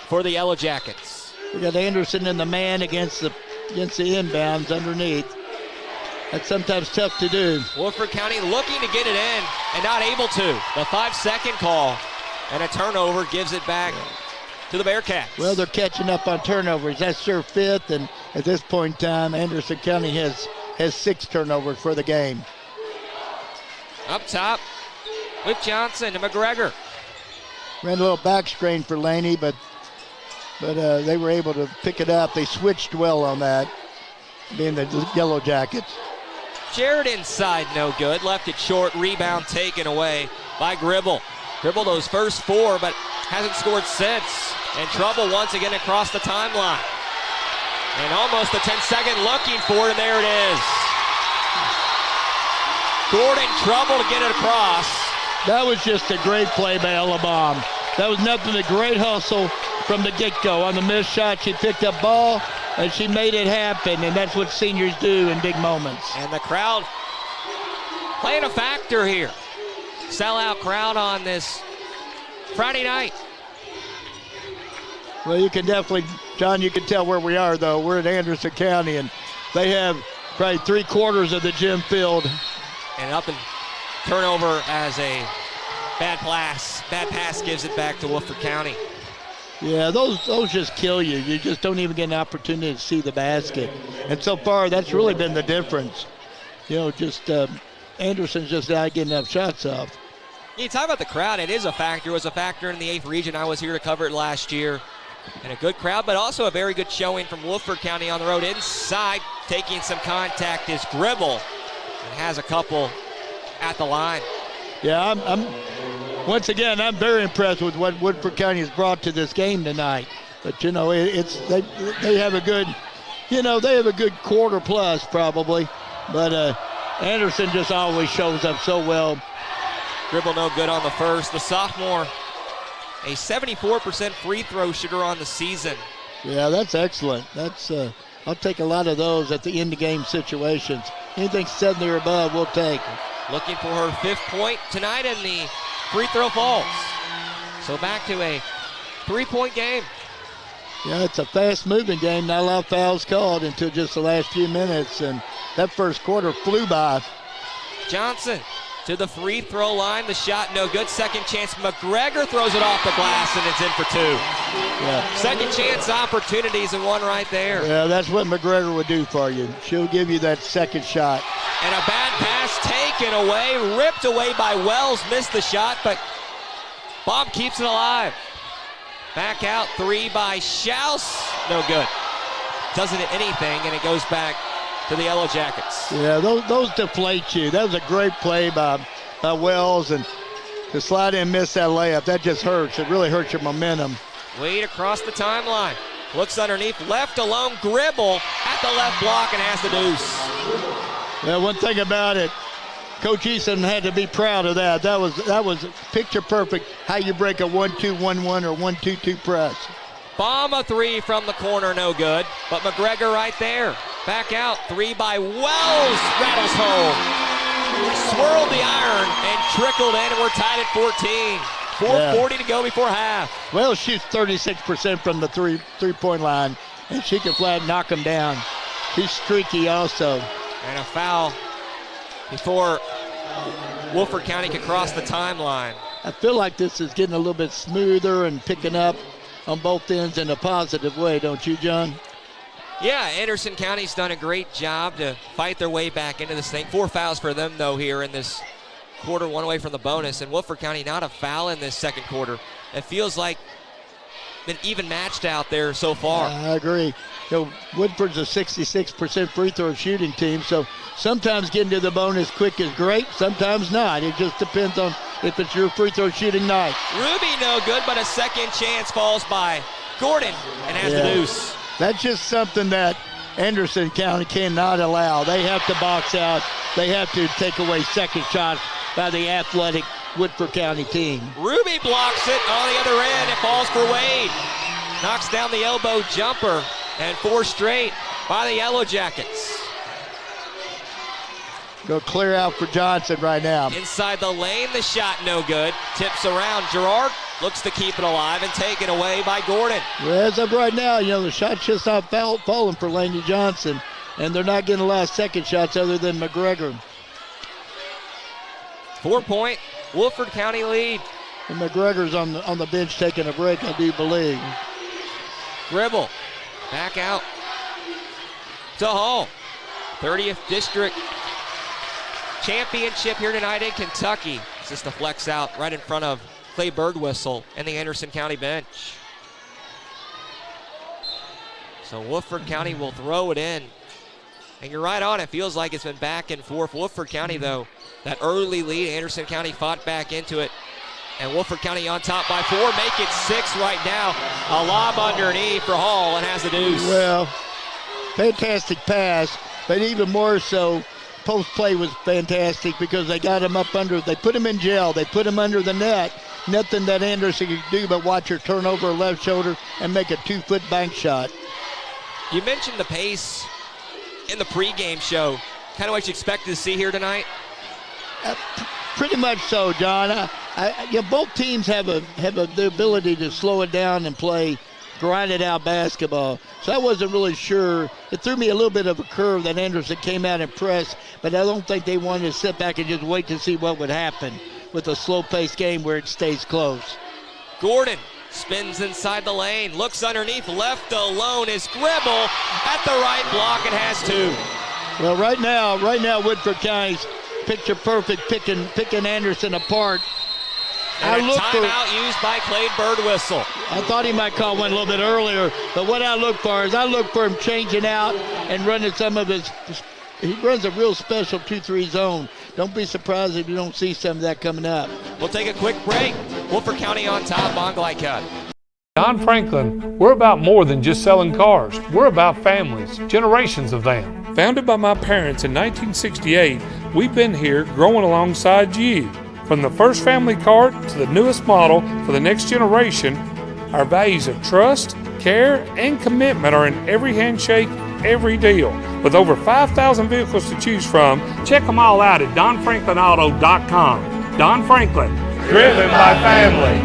for the Yellow Jackets. We got Anderson in the man against the inbounds underneath. That's sometimes tough to do. Woodford County looking to get it in and not able to. The 5-second call and a turnover gives it back to the Bearcats. Well, they're catching up on turnovers. That's their fifth, and at this point in time, Anderson County has 6 turnovers for the game. Up top with Johnson to McGregor. Ran a little back strain for Laney, but they were able to pick it up. They switched well on that, being the Yellow Jackets. Jared inside, no good. Left it short, rebound taken away by Gribble. Gribble those first 4, but hasn't scored since. And trouble once again across the timeline. And almost a 10-second looking for it, and there it is. Gordon trouble to get it across. That was just a great play by Ella Baum. That was nothing but great hustle from the get-go. On the missed shot, she picked up ball, and she made it happen, and that's what seniors do in big moments. And the crowd playing a factor here. Sellout crowd on this Friday night. Well, you can definitely, John, you can tell where we are, though. We're in Anderson County, and they have probably 3/4 of the gym field. And up and turnover as a bad pass gives it back to Woodford County. Yeah, those just kill you. You just don't even get an opportunity to see the basket. And so far, that's really been the difference. Just Anderson's just not getting enough shots off. You talk about the crowd. It is a factor. It was a factor in the 8th region. I was here to cover it last year. And a good crowd, but also a very good showing from Woodford County on the road. Inside, taking some contact is Gribble, and has a couple at the line. Yeah, once again, I'm very impressed with what Woodford County has brought to this game tonight. But they have a good, they have a good quarter plus probably. But Anderson just always shows up so well. Gribble no good on the first. The sophomore, a 74% free throw shooter on the season. Yeah, that's excellent. I'll take a lot of those at the end of game situations. Anything 70 or above, we'll take. Looking for her 5th point tonight, and the free throw falls. So back to a 3-point game. Yeah, it's a fast-moving game. Not a lot of fouls called until just the last few minutes, and that first quarter flew by. Johnson to the free throw line. The shot no good. Second chance. McGregor throws it off the glass, and it's in for 2. Yeah. Second chance opportunities, and one right there. Yeah, that's what McGregor would do for you. She'll give you that second shot. And a bad pass taken away, ripped away by Wells. Missed the shot, but Bob keeps it alive. Back out, 3 by Schaus. No good. Doesn't hit anything, and it goes back to the Yellow Jackets. Yeah, those deflate you. That was a great play by Wells, and to slide in and miss that layup, that just hurts. It really hurts your momentum. Wade across the timeline. Looks underneath, left alone. Gribble at the left block and has the deuce. Yeah, one thing about it, Coach Easton had to be proud of that. That was picture perfect how you break a 1-2-1-1 or 1-2-2 press. Bomb a 3 from the corner, no good. But McGregor right there. Back out, 3 by Wells. Rattles home. Swirled the iron and trickled in, and we're tied at 14. 4:40 to go before half. Wells shoots 36% from the three-point line, and she can flat knock them down. She's streaky also. And a foul before Woodford County could cross the timeline. I feel like this is getting a little bit smoother and picking up on both ends in a positive way, don't you, John? Yeah, Anderson County's done a great job to fight their way back into this thing. 4 fouls for them, though, here in this quarter, 1 away from the bonus. And Woodford County not a foul in this second quarter. It feels like been even matched out there so far. I agree. Woodford's a 66% free throw shooting team, so sometimes getting to the bonus quick is great, sometimes not. It just depends on if it's your free throw shooting night. Ruby no good, but a second chance falls by Gordon and has the deuce. That's just something that Anderson County cannot allow. They have to box out. They have to take away second shots by the athletic Woodford County team. Ruby blocks it on the other end. It falls for Wade. Knocks down the elbow jumper, and 4 straight by the Yellow Jackets. Go clear out for Johnson right now. Inside the lane, the shot no good. Tips around. Gerard looks to keep it alive and taken away by Gordon. Well, as of right now, the shot's just not falling for Laney Johnson, and they're not getting a lot of second shots other than McGregor. 4-point Woodford County lead. And McGregor's on the bench taking a break, I do believe. Gribble back out to Hall. 30th District Championship here tonight in Kentucky. It's just a flex out right in front of Clay Birdwhistle and the Anderson County bench. So Woodford County will throw it in. And you're right on, it feels like it's been back and forth. Woodford County, though, that early lead, Anderson County fought back into it. And Woodford County on top by 4, make it 6 right now. A lob underneath for Hall and has the deuce. Well, fantastic pass, but even more so, post play was fantastic because they got him up under, they put him in jail, they put him under the net. Nothing that Anderson could do but watch her turn over her left shoulder and make a 2-foot bank shot. You mentioned the pace in the pregame show. Kind of what you expected to see here tonight? Pretty much so, John. Both teams have the ability to slow it down and play grinded out basketball. So I wasn't really sure. It threw me a little bit of a curve that Anderson came out and pressed, but I don't think they wanted to sit back and just wait to see what would happen with a slow-paced game where it stays close. Gordon spins inside the lane, looks underneath, left alone is Gribble at the right block and has two. Well, right now, Woodford County's picture perfect, picking Anderson apart. And a timeout used by Clay Birdwhistle. I thought he might call one a little bit earlier, but what I look for him changing out and running some of his. He runs a real special 2-3 zone. Don't be surprised if you don't see some of that coming up. We'll take a quick break. Woodford County on top on Glide Cut. Don Franklin, we're about more than just selling cars. We're about families, generations of them. Founded by my parents in 1968, we've been here growing alongside you. From the first family car to the newest model for the next generation, our values of trust, care, and commitment are in every handshake, every deal. With over 5,000 vehicles to choose from, check them all out at DonFranklinAuto.com. Don Franklin, driven by family.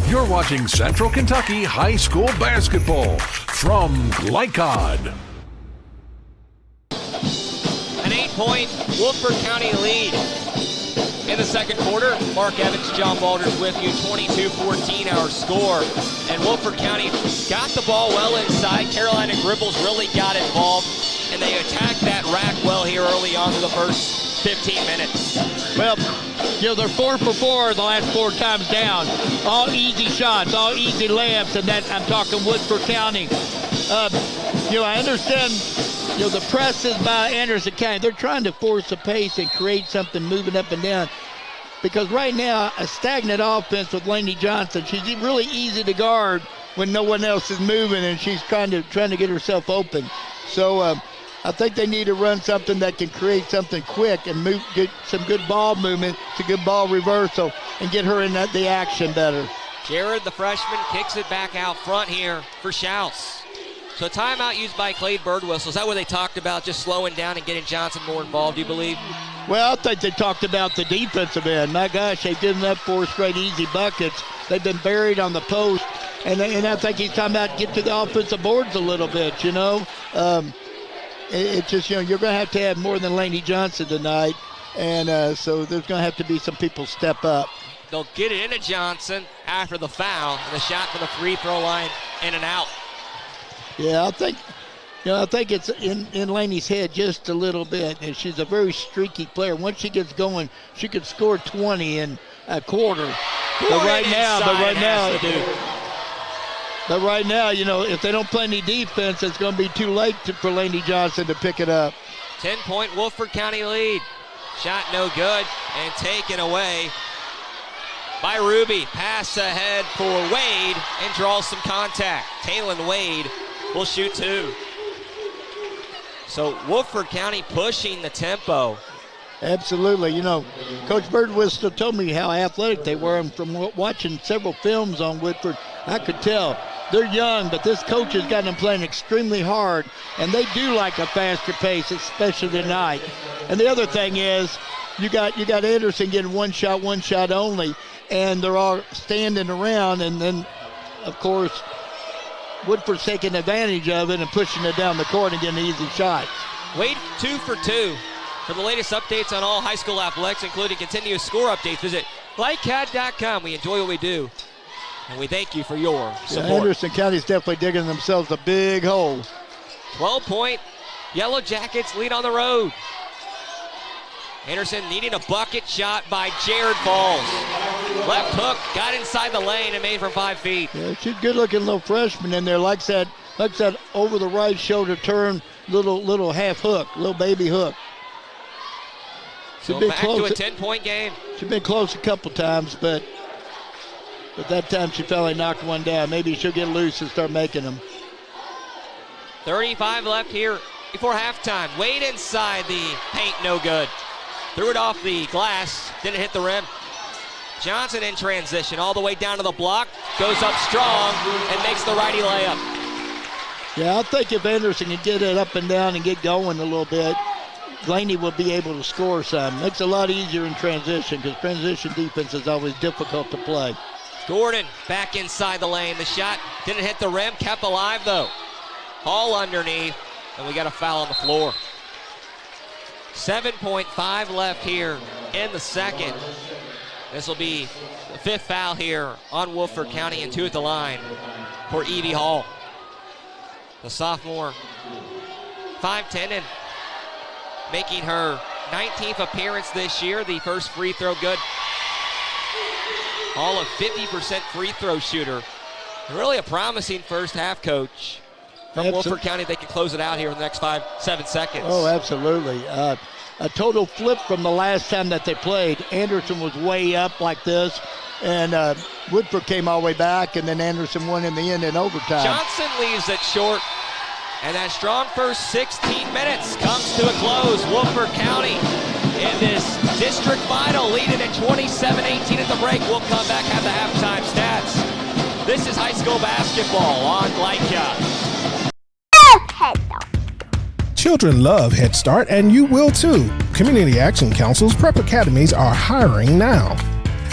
You're watching Central Kentucky High School Basketball from Glycod. An 8-point Woodford County lead in the second quarter. Mark Evans, John Balders with you, 22-14 our score. And Woodford County got the ball well inside. Carolina Gribbles really got involved, and they attacked that rack well here early on in the first 15 minutes. Well, they're 4 for 4 the last 4 times down. All easy shots, all easy layups, and that I'm talking Woodford County. I understand, the press is by Anderson County. They're trying to force the pace and create something moving up and down. Because right now, a stagnant offense with Lainey Johnson, she's really easy to guard when no one else is moving, and she's trying to get herself open. So I think they need to run something that can create something quick and get some good ball movement, some good ball reversal, and get her in the action better. Jared, the freshman, kicks it back out front here for Schaus. So timeout used by Clay Birdwhistle. Is that what they talked about, just slowing down and getting Johnson more involved, do you believe? Well, I think they talked about the defensive end. My gosh, they've given up 4 straight easy buckets. They've been buried on the post. And I think he's talking about get to the offensive boards a little bit, It's just, you're going to have more than Lainey Johnson tonight. And so there's going to have to be some people step up. They'll get it into Johnson after the foul. And the shot for the free throw line in and out. Yeah, I think it's in Lainey's head just a little bit. And she's a very streaky player. Once she gets going, she could score 20 in a quarter. But right now, if they don't play any defense, it's going to be too late for Lainey Johnson to pick it up. 10-point Woodford County lead. Shot no good and taken away by Ruby. Pass ahead for Wade and draws some contact. Taylon Wade will shoot 2. So Woodford County pushing the tempo. Absolutely. Coach Birdwhistle told me how athletic they were, and from watching several films on Woodford, I could tell. They're young, but this coach has got them playing extremely hard, and they do like a faster pace, especially tonight. And the other thing is, you got Anderson getting one shot only, and they're all standing around, and then, of course, Woodford's taking advantage of it and pushing it down the court and getting easy shots. Wade 2 for 2. For the latest updates on all high school athletics, including continuous score updates, visit GlideCat.com. We enjoy what we do, and we thank you for your support. Yeah, Anderson County's definitely digging themselves a big hole. 12-point Yellow Jackets lead on the road. Anderson needing a bucket shot by Jared Falls. Left hook, got inside the lane and made from 5 feet. Yeah, she's a good-looking little freshman in there, likes that over the right shoulder turn, little half hook, little baby hook. So back to a 10-point game. She's been close a couple times, but that time she finally knocked one down. Maybe she'll get loose and start making them. 35 left here before halftime. Wade inside the paint, no good. Threw it off the glass, didn't hit the rim. Johnson in transition all the way down to the block, goes up strong and makes the righty layup. Yeah, I think if Anderson can get it up and down and get going a little bit, Laney will be able to score some. Makes it a lot easier in transition because transition defense is always difficult to play. Gordon back inside the lane. The shot didn't hit the rim, kept alive though. Hall underneath, and we got a foul on the floor. 7.5 left here in the second. This will be the 5th foul here on Woodford County, and 2 at the line for Evie Hall. The sophomore, 5'10", and making her 19th appearance this year. The first free throw good. Hall a 50% free throw shooter. Really a promising first half, Coach. From Woodford County, they can close it out here in the next 5-7 seconds. Oh, absolutely. A total flip from the last time that they played. Anderson was way up like this, and Woodford came all the way back, and then Anderson won in the end in overtime. Johnson leaves it short, and that strong first 16 minutes comes to a close. Woodford County in this district final, leading at 27-18 at the break. We'll come back, have the halftime stats. This is high school basketball on Leica. Children love Head Start, and you will too. Community Action Council's prep academies are hiring now.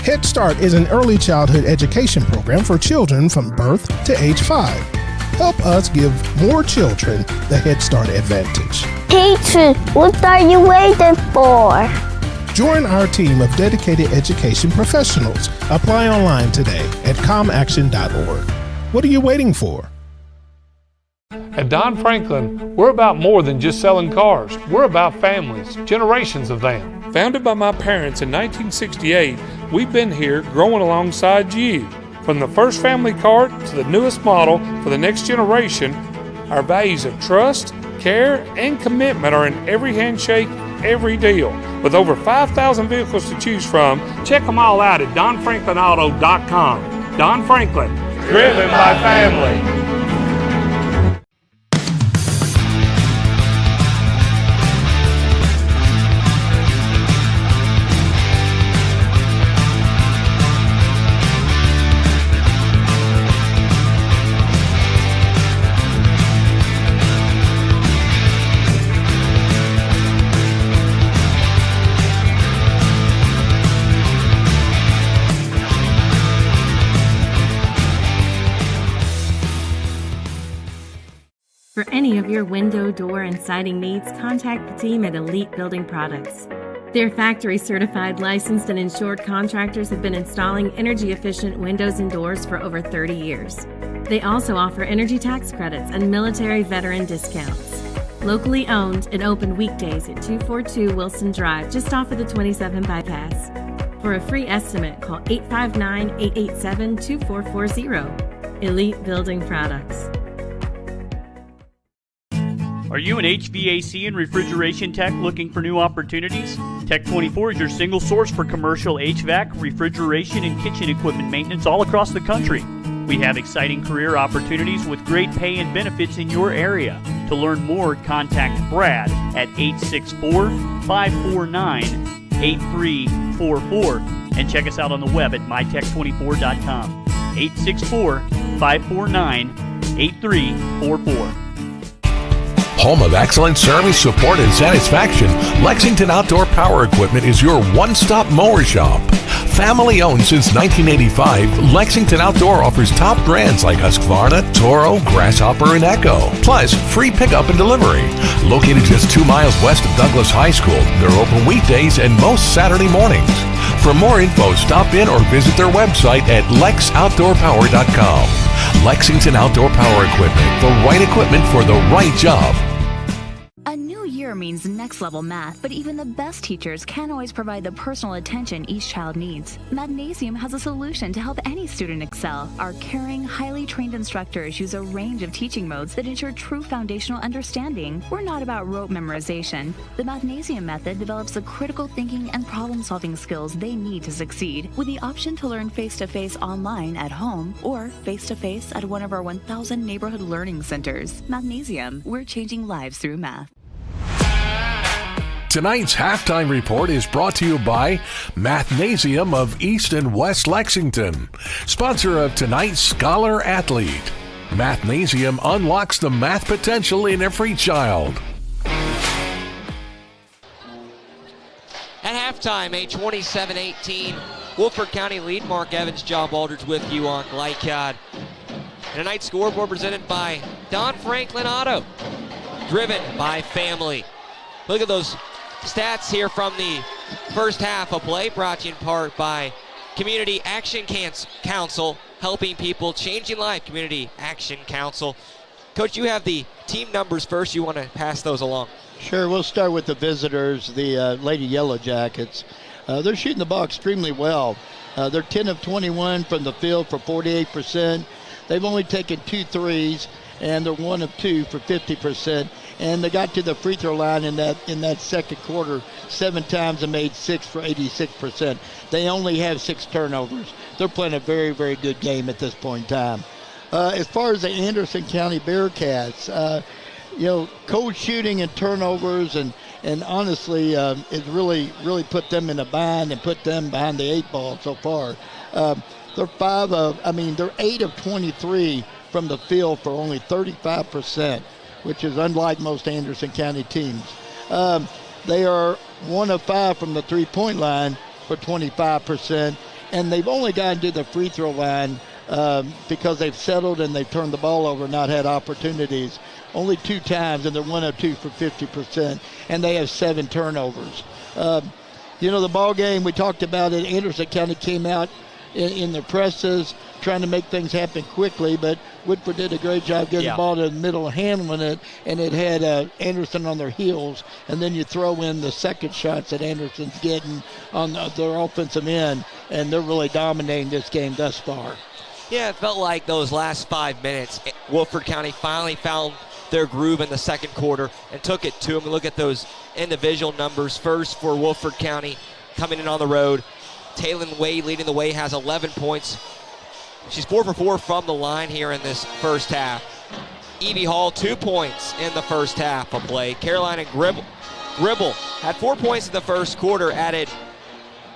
Head Start is an early childhood education program for children from birth to age 5. Help us give more children the Head Start advantage. Teacher, what are you waiting for? Join our team of dedicated education professionals. Apply online today at comaction.org. What are you waiting for? At Don Franklin, we're about more than just selling cars. We're about families, generations of them. Founded by my parents in 1968, we've been here growing alongside you. From the first family car to the newest model for the next generation, our values of trust, care, and commitment are in every handshake, every deal. With over 5,000 vehicles to choose from, check them all out at donfranklinauto.com. Don Franklin, driven by family. For any of your window, door, and siding needs, contact the team at Elite Building Products. Their factory-certified, licensed, and insured contractors have been installing energy-efficient windows and doors for over 30 years. They also offer energy tax credits and military veteran discounts. Locally owned and open weekdays at 242 Wilson Drive, just off of the 27 bypass. For a free estimate, call 859-887-2440. Elite Building Products. Are you an HVAC and refrigeration tech looking for new opportunities? Tech24 is your single source for commercial HVAC, refrigeration, and kitchen equipment maintenance all across the country. We have exciting career opportunities with great pay and benefits in your area. To learn more, contact Brad at 864-549-8344 and check us out on the web at mytech24.com. 864-549-8344. Home of excellent service, support, and satisfaction, Lexington Outdoor Power Equipment is your one-stop mower shop. Family owned since 1985, Lexington Outdoor offers top brands like Husqvarna, Toro, Grasshopper, and Echo. Plus, free pickup and delivery. Located just 2 miles west of Douglas High School, they're open weekdays and most Saturday mornings. For more info, stop in or visit their website at lexoutdoorpower.com. Lexington Outdoor Power Equipment, the right equipment for the right job. A new year means next level math, but even the best teachers can't always provide the personal attention each child needs. Magnesium has a solution to help any student excel. Our caring, highly trained instructors use a range of teaching modes that ensure true foundational understanding. We're not about rote memorization. The Magnesium method develops the critical thinking and problem-solving skills they need to succeed, with the option to learn face-to-face online at home or face-to-face at one of our 1,000 neighborhood learning centers. Magnesium, we're changing lives through math. Tonight's halftime report is brought to you by Mathnasium of East and West Lexington, sponsor of tonight's Scholar Athlete. Mathnasium unlocks the math potential in every child. At halftime, a 27-18 Woodford County lead. Mark Evans, John Baldridge with you on Glycod. And tonight's scoreboard presented by Don Franklin Auto. Driven by family. Look at those stats here from the first half of play, brought to you in part by Community Action Council, helping people, changing life. Community Action Council. Coach, you have the team numbers first. You want to pass those along? Sure. We'll start with the visitors, the Lady Yellow Jackets. They're shooting the ball extremely well. They're 10 of 21 from the field for 48%. They've only taken 2 threes, and they're 1 of 2 for 50%. And they got to the free throw line in that second quarter 7 times and made 6 for 86%. They only have 6 turnovers. They're playing a very, very good game at this point in time. As far as the Anderson County Bearcats, cold shooting and turnovers and honestly, it really put them in a bind and put them behind the 8 ball so far. They're 8 of 23 from the field for only 35%, which is unlike most Anderson County teams. They are 1 of 5 from the 3-point line for 25%, and they've only gotten to the free throw line because they've settled and they've turned the ball over and not had opportunities. Only 2 times, and they're 1 of 2 for 50%, and they have 7 turnovers. The ball game, we talked about it, Anderson County came out in the presses, trying to make things happen quickly, but Woodford did a great job getting the ball to the middle, handling it, and it had Anderson on their heels, and then you throw in the second shots that Anderson's getting on their offensive end, and they're really dominating this game thus far. Yeah, it felt like those last 5 minutes, Woodford County finally found their groove in the second quarter and took it to them. Look at those individual numbers. First for Woodford County coming in on the road. Taylin Wade leading the way, has 11 points. She's 4 for 4 from the line here in this first half. Evie Hall, 2 points in the first half of play. Carolina Gribble had 4 points in the first quarter, added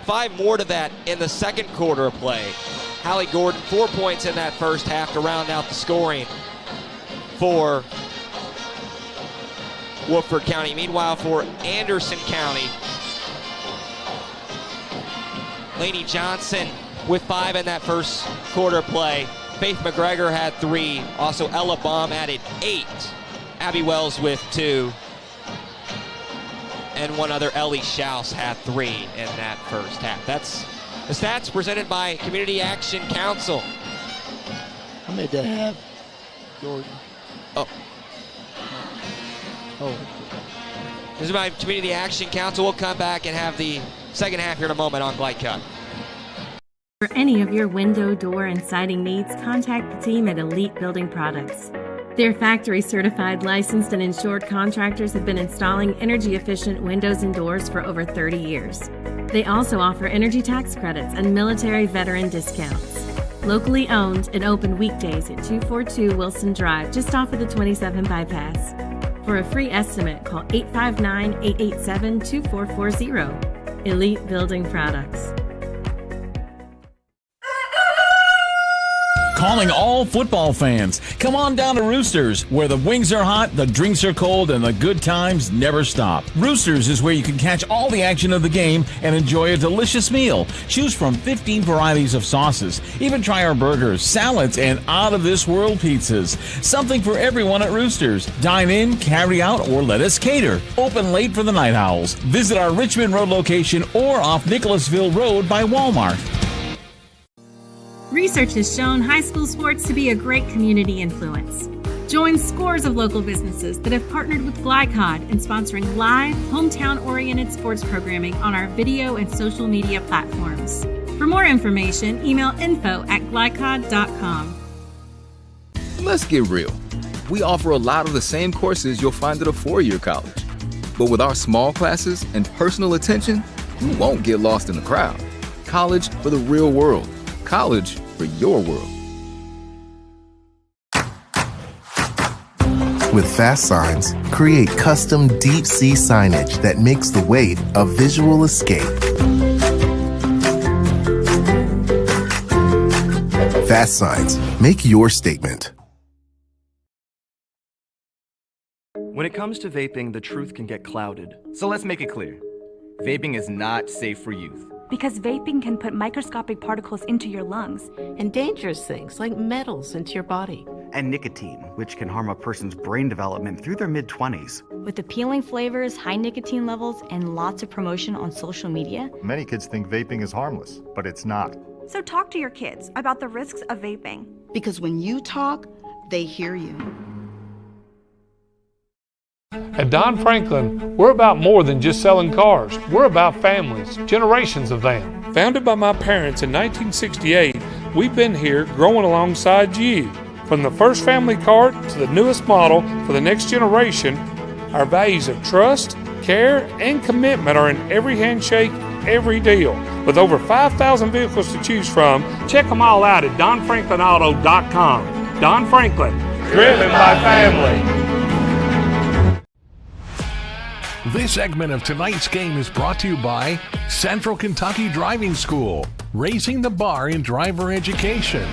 5 more to that in the second quarter of play. Hallie Gordon, 4 points in that first half to round out the scoring for Woodford County. Meanwhile, for Anderson County, Lainey Johnson with 5 in that first quarter play. Faith McGregor had 3. Also, Ella Baum added 8. Abby Wells with 2. And one other, Ellie Schaus, had 3 in that first half. That's the stats presented by Community Action Council. How many did I have, Jordan? This is my Community Action Council. We'll come back and have the second half here in a moment on Glycod. For any of your window, door, and siding needs, contact the team at Elite Building Products. Their factory-certified, licensed, and insured contractors have been installing energy-efficient windows and doors for over 30 years. They also offer energy tax credits and military veteran discounts. Locally owned and open weekdays at 242 Wilson Drive, just off of the 27 bypass. For a free estimate, call 859-887-2440. Elite Building Products. Calling all football fans. Come on down to Roosters, where the wings are hot, the drinks are cold, and the good times never stop. Roosters is where you can catch all the action of the game and enjoy a delicious meal. Choose from 15 varieties of sauces. Even try our burgers, salads, and out-of-this-world pizzas. Something for everyone at Roosters. Dine in, carry out, or let us cater. Open late for the Night Owls. Visit our Richmond Road location or off Nicholasville Road by Walmart. Research has shown high school sports to be a great community influence. Join scores of local businesses that have partnered with Glycod in sponsoring live, hometown-oriented sports programming on our video and social media platforms. For more information, email info@glycod.com. Let's get real. We offer a lot of the same courses you'll find at a four-year college. But with our small classes and personal attention, you won't get lost in the crowd. College for the real world. College for your world. With Fast Signs, create custom deep sea signage that makes the wait a visual escape. Fast Signs, make your statement. When it comes to vaping, the truth can get clouded. So let's make it clear. Vaping is not safe for youth. because vaping can put microscopic particles into your lungs. And dangerous things like metals into your body. And nicotine, which can harm a person's brain development through their mid-20s. With appealing flavors, high nicotine levels, and lots of promotion on social media, many kids think vaping is harmless, but it's not. So talk to your kids about the risks of vaping. Because when you talk, they hear you. At Don Franklin, we're about more than just selling cars. We're about families, generations of them. Founded by my parents in 1968, we've been here growing alongside you. From the first family car to the newest model for the next generation, our values of trust, care, and commitment are in every handshake, every deal. With over 5,000 vehicles to choose from, check them all out at DonFranklinAuto.com. Don Franklin, driven by family. This segment of tonight's game is brought to you by Central Kentucky Driving School, raising the bar in driver education.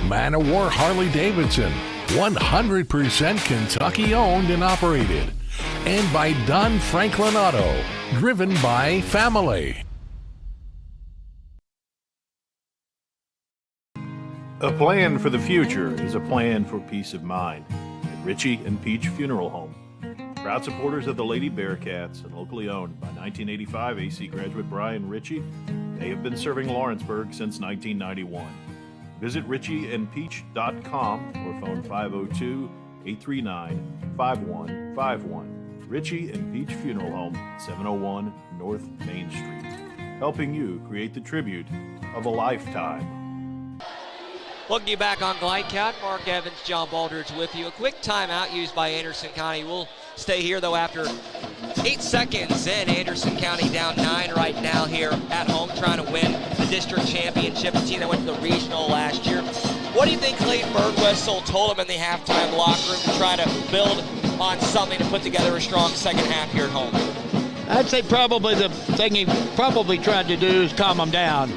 Man of War Harley-Davidson, 100% Kentucky owned and operated. And by Don Franklin Auto, driven by family. A plan for the future is a plan for peace of mind at Ritchie and Peach Funeral Home. Proud supporters of the Lady Bearcats and locally owned by 1985 AC graduate Brian Ritchie, they have been serving Lawrenceburg since 1991. Visit ritchieandpeach.com or phone 502-839-5151. Ritchie and Peach Funeral Home, 701 North Main Street, helping you create the tribute of a lifetime. Welcome you back on Glide Count. Mark Evans, John Baldridge with you. A quick timeout used by Anderson County. We'll stay here, though, after 8 seconds in. Anderson County down 9 right now here at home, trying to win the district championship. A team that went to the regional last year. What do you think Clayton Bergwessel told him in the halftime locker room to try to build on something to put together a strong second half here at home? I'd say probably the thing he probably tried to do is calm them down.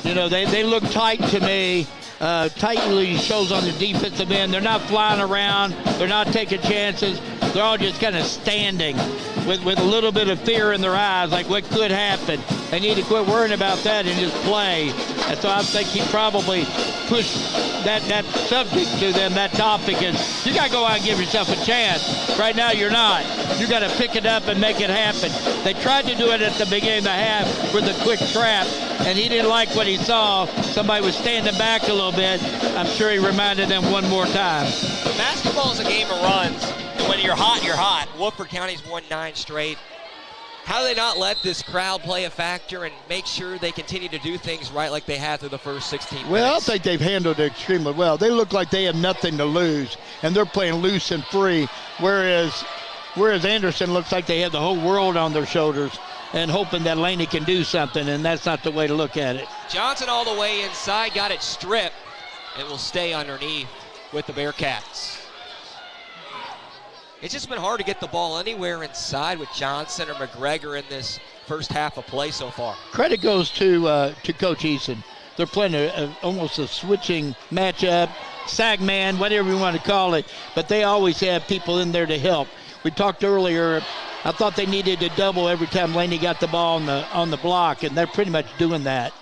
You know, they look tight to me. Tightly shows on the defensive end. They're not flying around. They're not taking chances. They're all just kind of standing with a little bit of fear in their eyes, like what could happen. They need to quit worrying about that and just play. And so I think he probably pushed that subject to them, that topic, and you got to go out and give yourself a chance. Right now you're not. You got to pick it up and make it happen. They tried to do it at the beginning of the half with a quick trap, and he didn't like what he saw. Somebody was standing back a little bit. I'm sure he reminded them one more time. Basketball is a game of runs. And when you're hot, you're hot. Woodford County's won 9 straight. How do they not let this crowd play a factor and make sure they continue to do things right like they have through the first 16 minutes? Well, I think they've handled it extremely well. They look like they have nothing to lose, and they're playing loose and free, whereas Anderson looks like they have the whole world on their shoulders and hoping that Laney can do something, and that's not the way to look at it. Johnson all the way inside, got it stripped. It will stay underneath with the Bearcats. It's just been hard to get the ball anywhere inside with Johnson or McGregor in this first half of play so far. Credit goes to Coach Eason. They're playing almost a switching matchup, sag man, whatever you want to call it, but they always have people in there to help. We talked earlier, I thought they needed to double every time Laney got the ball on the block, and they're pretty much doing that.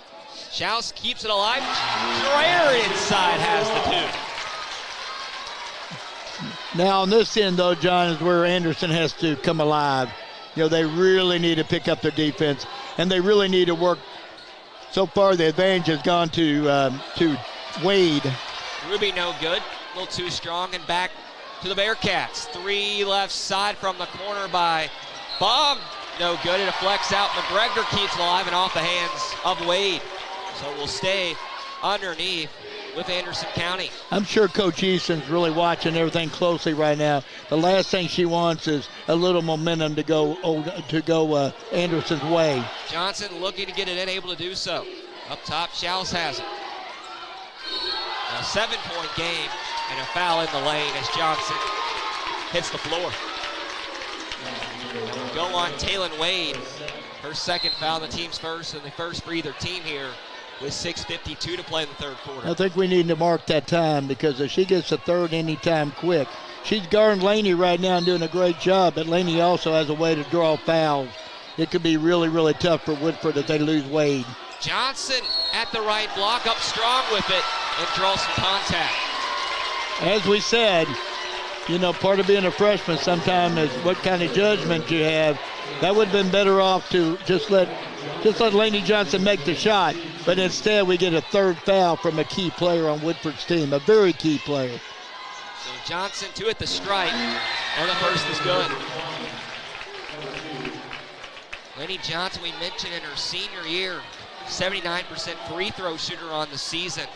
Schaus keeps it alive. Schreier inside has the 2. Now on this end, though, John, is where Anderson has to come alive. You know, they really need to pick up their defense, and they really need to work. So far, the advantage has gone to Wade. Ruby no good, a little too strong, and back to the Bearcats. 3 left side from the corner by Baum. No good, it deflects out. McGregor keeps it alive and off the hands of Wade. So we'll stay underneath with Anderson County. I'm sure Coach Easton's really watching everything closely right now. The last thing she wants is a little momentum to go Anderson's way. Johnson looking to get it in, able to do so. Up top, Schaus has it. A 7-point game and a foul in the lane as Johnson hits the floor. And we'll go on Taylon Wade. Her second foul, the team's first, and the first for either team here, with 6:52 to play in the third quarter. I think we need to mark that time, because if she gets the third anytime quick, she's guarding Laney right now and doing a great job, but Laney also has a way to draw fouls. It could be really, really tough for Woodford if they lose Wade. Johnson at the right block, up strong with it, and draws some contact. As we said, part of being a freshman sometimes is what kind of judgment you have. That would have been better off to just let Lainey Johnson make the shot, but instead we get a third foul from a key player on Woodford's team, a very key player. So Johnson 2 at the stripe, and the first is good. Lainey Johnson, we mentioned in her senior year, 79% free throw shooter on the season.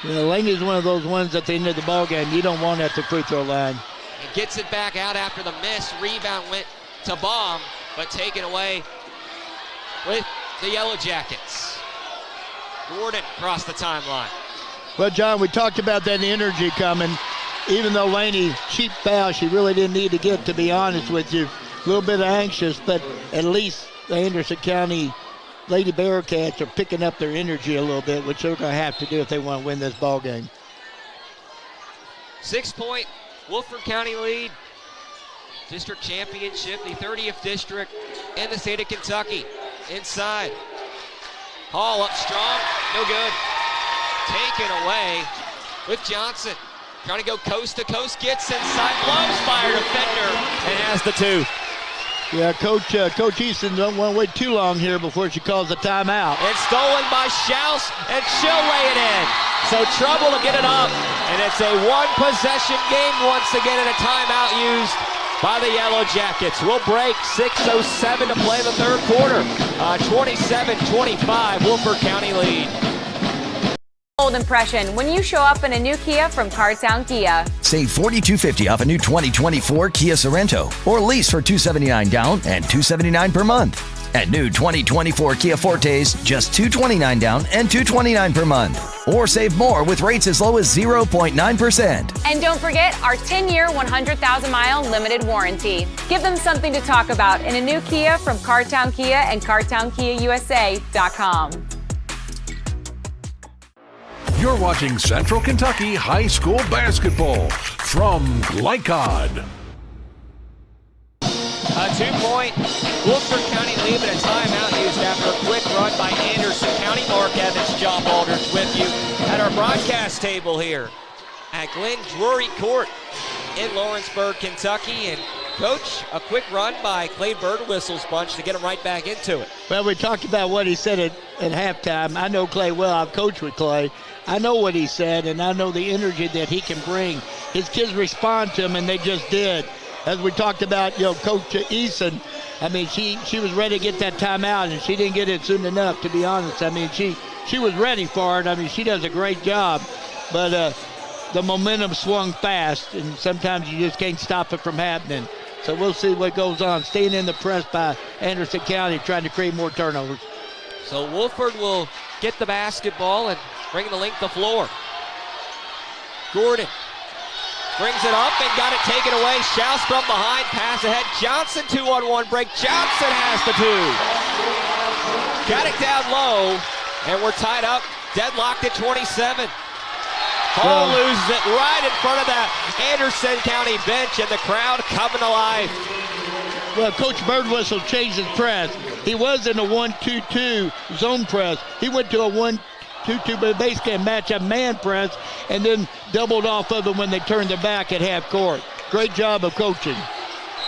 Lainey's one of those ones at the end of the ball game you don't want at the free throw line. And gets it back out after the miss. Rebound went to Baum, but taken away with the Yellow Jackets. Gordon across the timeline. Well, John, we talked about that energy coming. Even though Lainey, cheap foul, she really didn't need to get, to be honest with you. A little bit anxious, but at least the Anderson County Lady Bearcats are picking up their energy a little bit, which they're going to have to do if they want to win this ball game. 6-point Woodford County lead. District championship, the 30th district in the state of Kentucky. Inside. Hall up strong, no good. Taken away with Johnson. Trying to go coast to coast, gets inside, blows by her defender, and has the 2. Yeah, Coach Easton don't want to wait too long here before she calls the timeout. It's stolen by Schaus, and she'll lay it in. So trouble to get it up, and it's a one-possession game once again, and a timeout used by the Yellow Jackets. We'll break, 6:07 to play the third quarter. 27-25, Woodford County lead. Old impression when you show up in a new Kia from Cardtown Kia. Save $4,250 off a new 2024 Kia Sorento, or lease for $279 down and $279 per month. At new 2024 Kia Fortes, just $229 down and $229 per month. Or save more with rates as low as 0.9%. And don't forget our 10-year, 100,000-mile limited warranty. Give them something to talk about in a new Kia from Cardtown Kia and CardtownKiaUSA.com. You're watching Central Kentucky High School Basketball from Glycod. A 2-point Woodford County lead, but a timeout used after a quick run by Anderson County. Mark Evans, John Baldridge with you at our broadcast table here at Glenn Drury Court in Lawrenceburg, Kentucky. And Coach, a quick run by Clay Birdwhistle's bunch to get him right back into it. Well, we talked about what he said at halftime. I know Clay well. I've coached with Clay. I know what he said, and I know the energy that he can bring. His kids respond to him, and they just did. As we talked about, Coach Eason, I mean, she was ready to get that timeout, and she didn't get it soon enough, to be honest. I mean, she was ready for it. I mean, she does a great job. But the momentum swung fast, and sometimes you just can't stop it from happening. So we'll see what goes on. Staying in the press by Anderson County, trying to create more turnovers. So Woodford will get the basketball and bring the length of floor. Gordon brings it up and got it taken away. Schaus from behind, pass ahead. Johnson 2-on-1 break. Johnson has the 2. Got it down low, and we're tied up, deadlocked at 27. Hall loses it right in front of that Anderson County bench, and the crowd coming alive. Well, Coach Birdwhistle changed his press. He was in a 1-2-2 zone press. He went to a 1-2-2, but basically a match-up man press, and then doubled off of it when they turned their back at half court. Great job of coaching.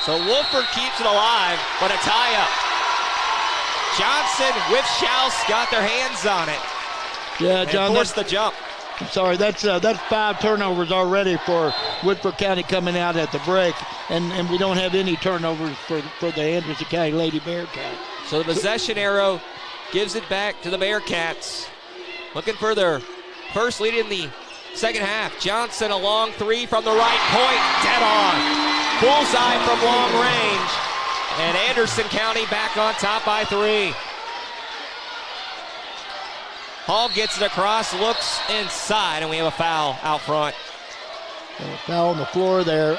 So Woodford keeps it alive, but a tie-up. Johnson with Schaus got their hands on it. Yeah, John. And forced the jump. I'm sorry, that's 5 turnovers already for Woodford County coming out at the break, and we don't have any turnovers for the Anderson County Lady Bearcats. So the possession arrow gives it back to the Bearcats. Looking for their first lead in the second half. Johnson a long 3 from the right point, dead on. Bullseye from long range, and Anderson County back on top by 3. Hall gets it across, looks inside, and we have a foul out front. Foul on the floor there.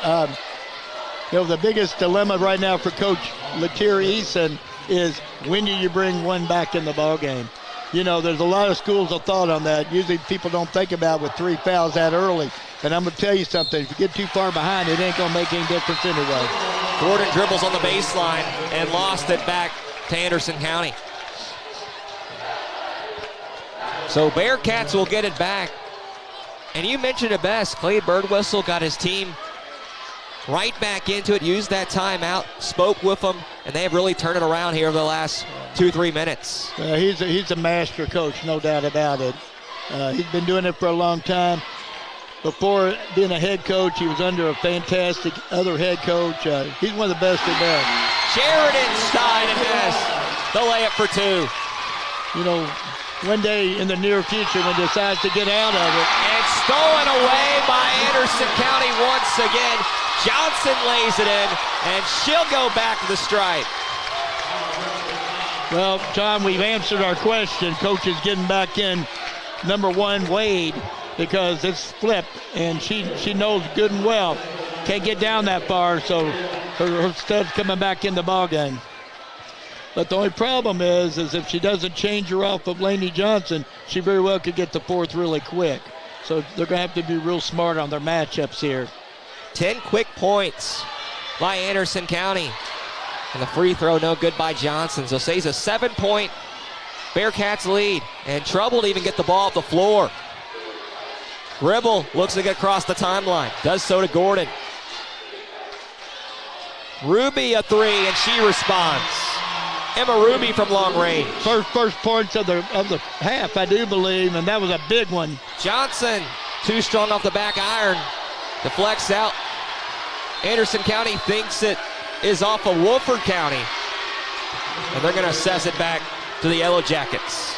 The biggest dilemma right now for Coach Latier Eason is when do you bring one back in the ballgame? There's a lot of schools of thought on that. Usually people don't think about with 3 fouls that early. And I'm going to tell you something. If you get too far behind, it ain't going to make any difference anyway. Gordon dribbles on the baseline and lost it back to Anderson County. So Bearcats will get it back. And you mentioned it best. Clay Birdwhistle got his team right back into it, used that timeout, spoke with them, and they have really turned it around here over the last 2-3 minutes. He's a master coach, no doubt about it. He's been doing it for a long time. Before being a head coach, he was under a fantastic other head coach. He's one of the best in there. Jared inside and has the layup for two. You know, one day in the near future when he decides to get out of it. And stolen away by Anderson County once again. Johnson lays it in, and she'll go back to the stripe. Well, John, we've answered our question. Coach is getting back in number one, Wade, because it's flipped, and she knows good and well. Can't get down that far, so her stud's coming back in the ballgame. But the only problem is if she doesn't change her off of Lainey Johnson, she very well could get the fourth really quick. So they're going to have to be real smart on their matchups here. 10 quick points by Anderson County. And the free throw no good by Johnson. So stays a 7-point Bearcats lead. And trouble to even get the ball off the floor. Gribble looks to get across the timeline. Does so to Gordon. Ruby a three, and she responds. Emma Ruby from long range. First points of the half, I do believe, and that was a big one. Johnson, too strong off the back iron. Deflects out. Anderson County thinks it is off of Woodford County. And they're going to assess it back to the Yellow Jackets.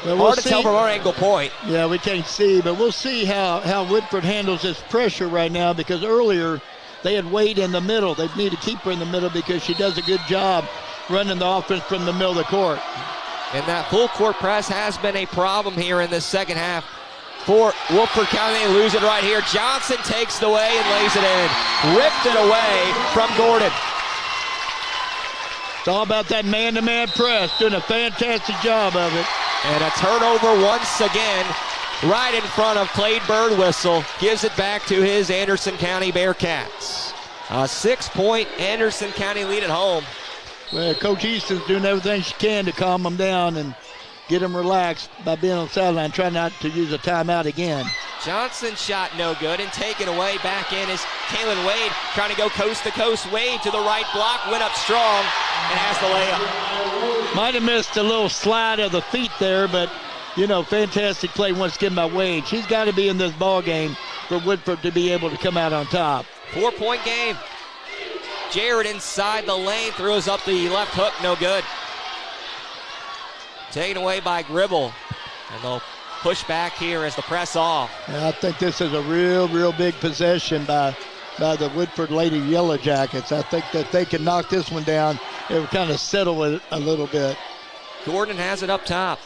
Well, hard to tell from our angle point. Yeah, we can't see, but we'll see how Woodford handles this pressure right now, because earlier they had Wade in the middle. They need to keep her in the middle because she does a good job running the offense from the middle of the court. And that full court press has been a problem here in this second half for Woodford County. They lose it right here. Johnson takes it away and lays it in. Ripped it away from Gordon. It's all about that man-to-man press, doing a fantastic job of it. And a turnover once again right in front of Clay Birdwhistle. Gives it back to his Anderson County Bearcats. A 6-point Anderson County lead at home. Well, Coach Easton's doing everything she can to calm them down and get them relaxed by being on the sideline, trying not to use a timeout again. Johnson's shot no good, and taken away back in is Kaylin Wade, trying to go coast to coast. Wade to the right block, went up strong, and has the layup. Might have missed a little slide of the feet there, but, you know, fantastic play once again by Wade. She's got to be in this ball game for Woodford to be able to come out on top. 4-point game. Jared inside the lane, throws up the left hook, no good. Taken away by Gribble, and they'll push back here as the press off. Yeah, I think this is a real big possession by the Woodford Lady Yellow Jackets. I think that they can knock this one down. It would kind of settle it a little bit. Gordon has it up top.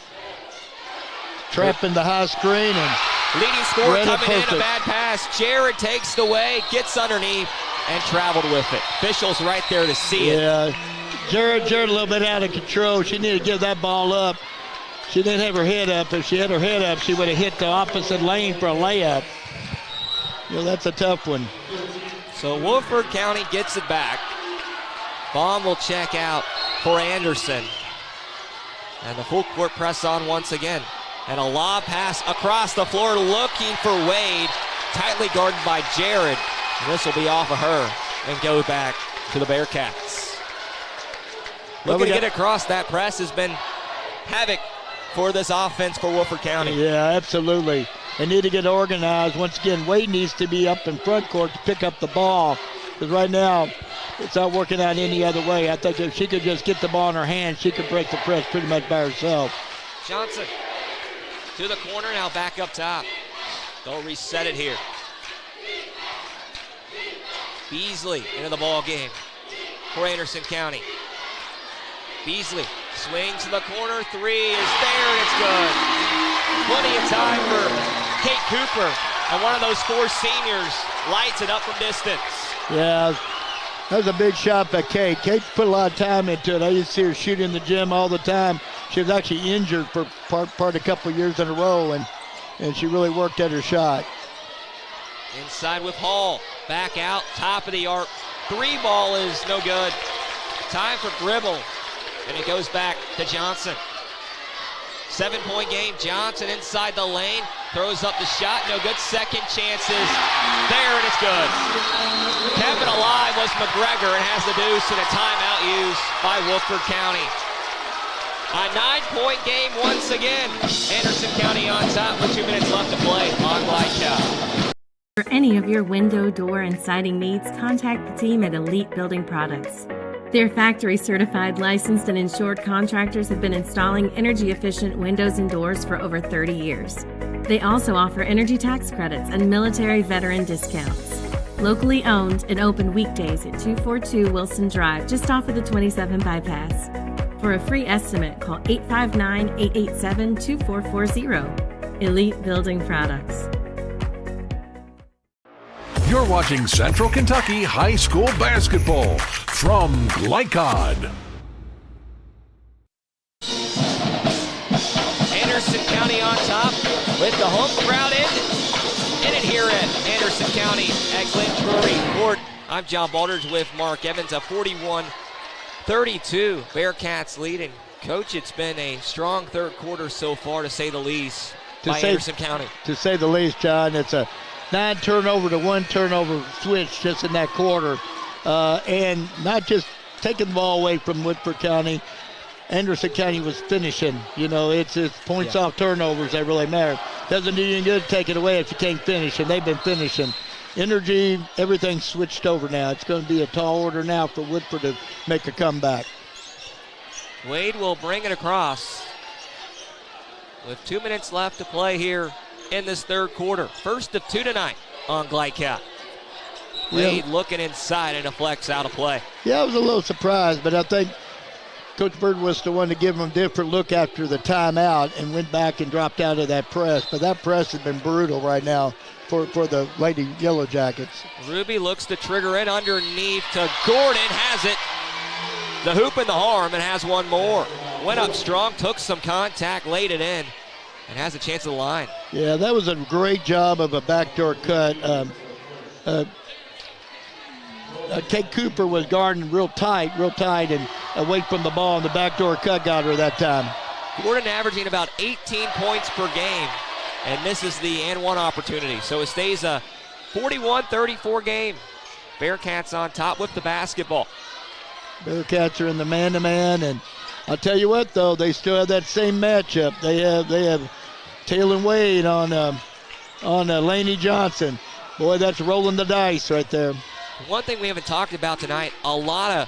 Trapping the high screen and leading scorer coming in, a bad pass. Jared takes it away, gets underneath, and traveled with it. Officials right there to see it. Yeah, Jared a little bit out of control. She needed to give that ball up. She didn't have her head up. If she had her head up, she would have hit the opposite lane for a layup. You know, that's a tough one. So Woodford County gets it back. Baum will check out for Anderson. And the full court press on once again. And a lob pass across the floor looking for Wade. Tightly guarded by Jared. And this will be off of her and go back to the Bearcats. Looking to get across that press has been havoc for this offense for Woodford County. Yeah, absolutely. They need to get organized. Once again, Wade needs to be up in front court to pick up the ball, because right now it's not working out any other way. I think if she could just get the ball in her hand, she could break the press pretty much by herself. Johnson to the corner, now back up top. They'll reset it here. Beasley into the ball game for Anderson County. Beasley swings to the corner, three is there, and it's good. Plenty of time for Kate Cooper, and one of those four seniors lights it up from distance. Yeah, that was a big shot by Kate. Kate put a lot of time into it. I used to see her shoot in the gym all the time. She was actually injured for part a couple of years in a row, and she really worked at her shot. Inside with Hall, back out, top of the arc. Three ball is no good. Time for Gribble. and it goes back to Johnson. 7-point game. Johnson inside the lane, throws up the shot, no good. Second chances there, and it's good. Kept it alive was McGregor, and has the deuce, and a timeout used by Woodford County. A 9-point game once again. Anderson County on top with 2 minutes left to play on Glide Cup. For any of your window, door, and siding needs, contact the team at Elite Building Products. Their factory-certified, licensed, and insured contractors have been installing energy-efficient windows and doors for over 30 years. They also offer energy tax credits and military veteran discounts. Locally owned and open weekdays at 242 Wilson Drive, just off of the 27 bypass. For a free estimate, call 859-887-2440. Elite Building Products. You're watching Central Kentucky High School Basketball from Glycod. Anderson County on top with the home crowd in it here at Anderson County at Glen Drury Court. I'm John Baldridge with Mark Evans. A 41-32 Bearcats lead. And Coach, it's been a strong third quarter so far, to say the least, Anderson County. To say the least, John. It's a 9 turnover to 1 turnover switch just in that quarter. And not just taking the ball away from Woodford County. Anderson County was finishing. You know, it's points off turnovers that really matter. Doesn't do you any good to take it away if you can't finish, and they've been finishing. Energy, everything's switched over now. It's going to be a tall order now for Woodford to make a comeback. Wade will bring it across with 2 minutes left to play here in this third quarter. First of 2 tonight on Glide Cup. Wade looking inside and deflects out of play. Yeah, I was a little surprised, but I think Coach Birdwhistle wanted to give him a different look after the timeout and went back and dropped out of that press. But that press has been brutal right now for the Lady Yellow Jackets. Ruby looks to trigger it underneath to Gordon. Has it. The hoop and the arm, and has one more. Went up strong, took some contact, laid it in, and has a chance at the line. Yeah, that was a great job of a backdoor cut. Kate Cooper was guarding real tight and away from the ball, and the backdoor cut got her that time. Gordon averaging about 18 points per game, and this is the and one opportunity. So it stays a 41-34 game. Bearcats on top with the basketball. Bearcats are in the man-to-man, and I'll tell you what, though, they still have that same matchup. They have Taylor Wade on Laney Johnson. Boy, that's rolling the dice right there. One thing we haven't talked about tonight, a lot of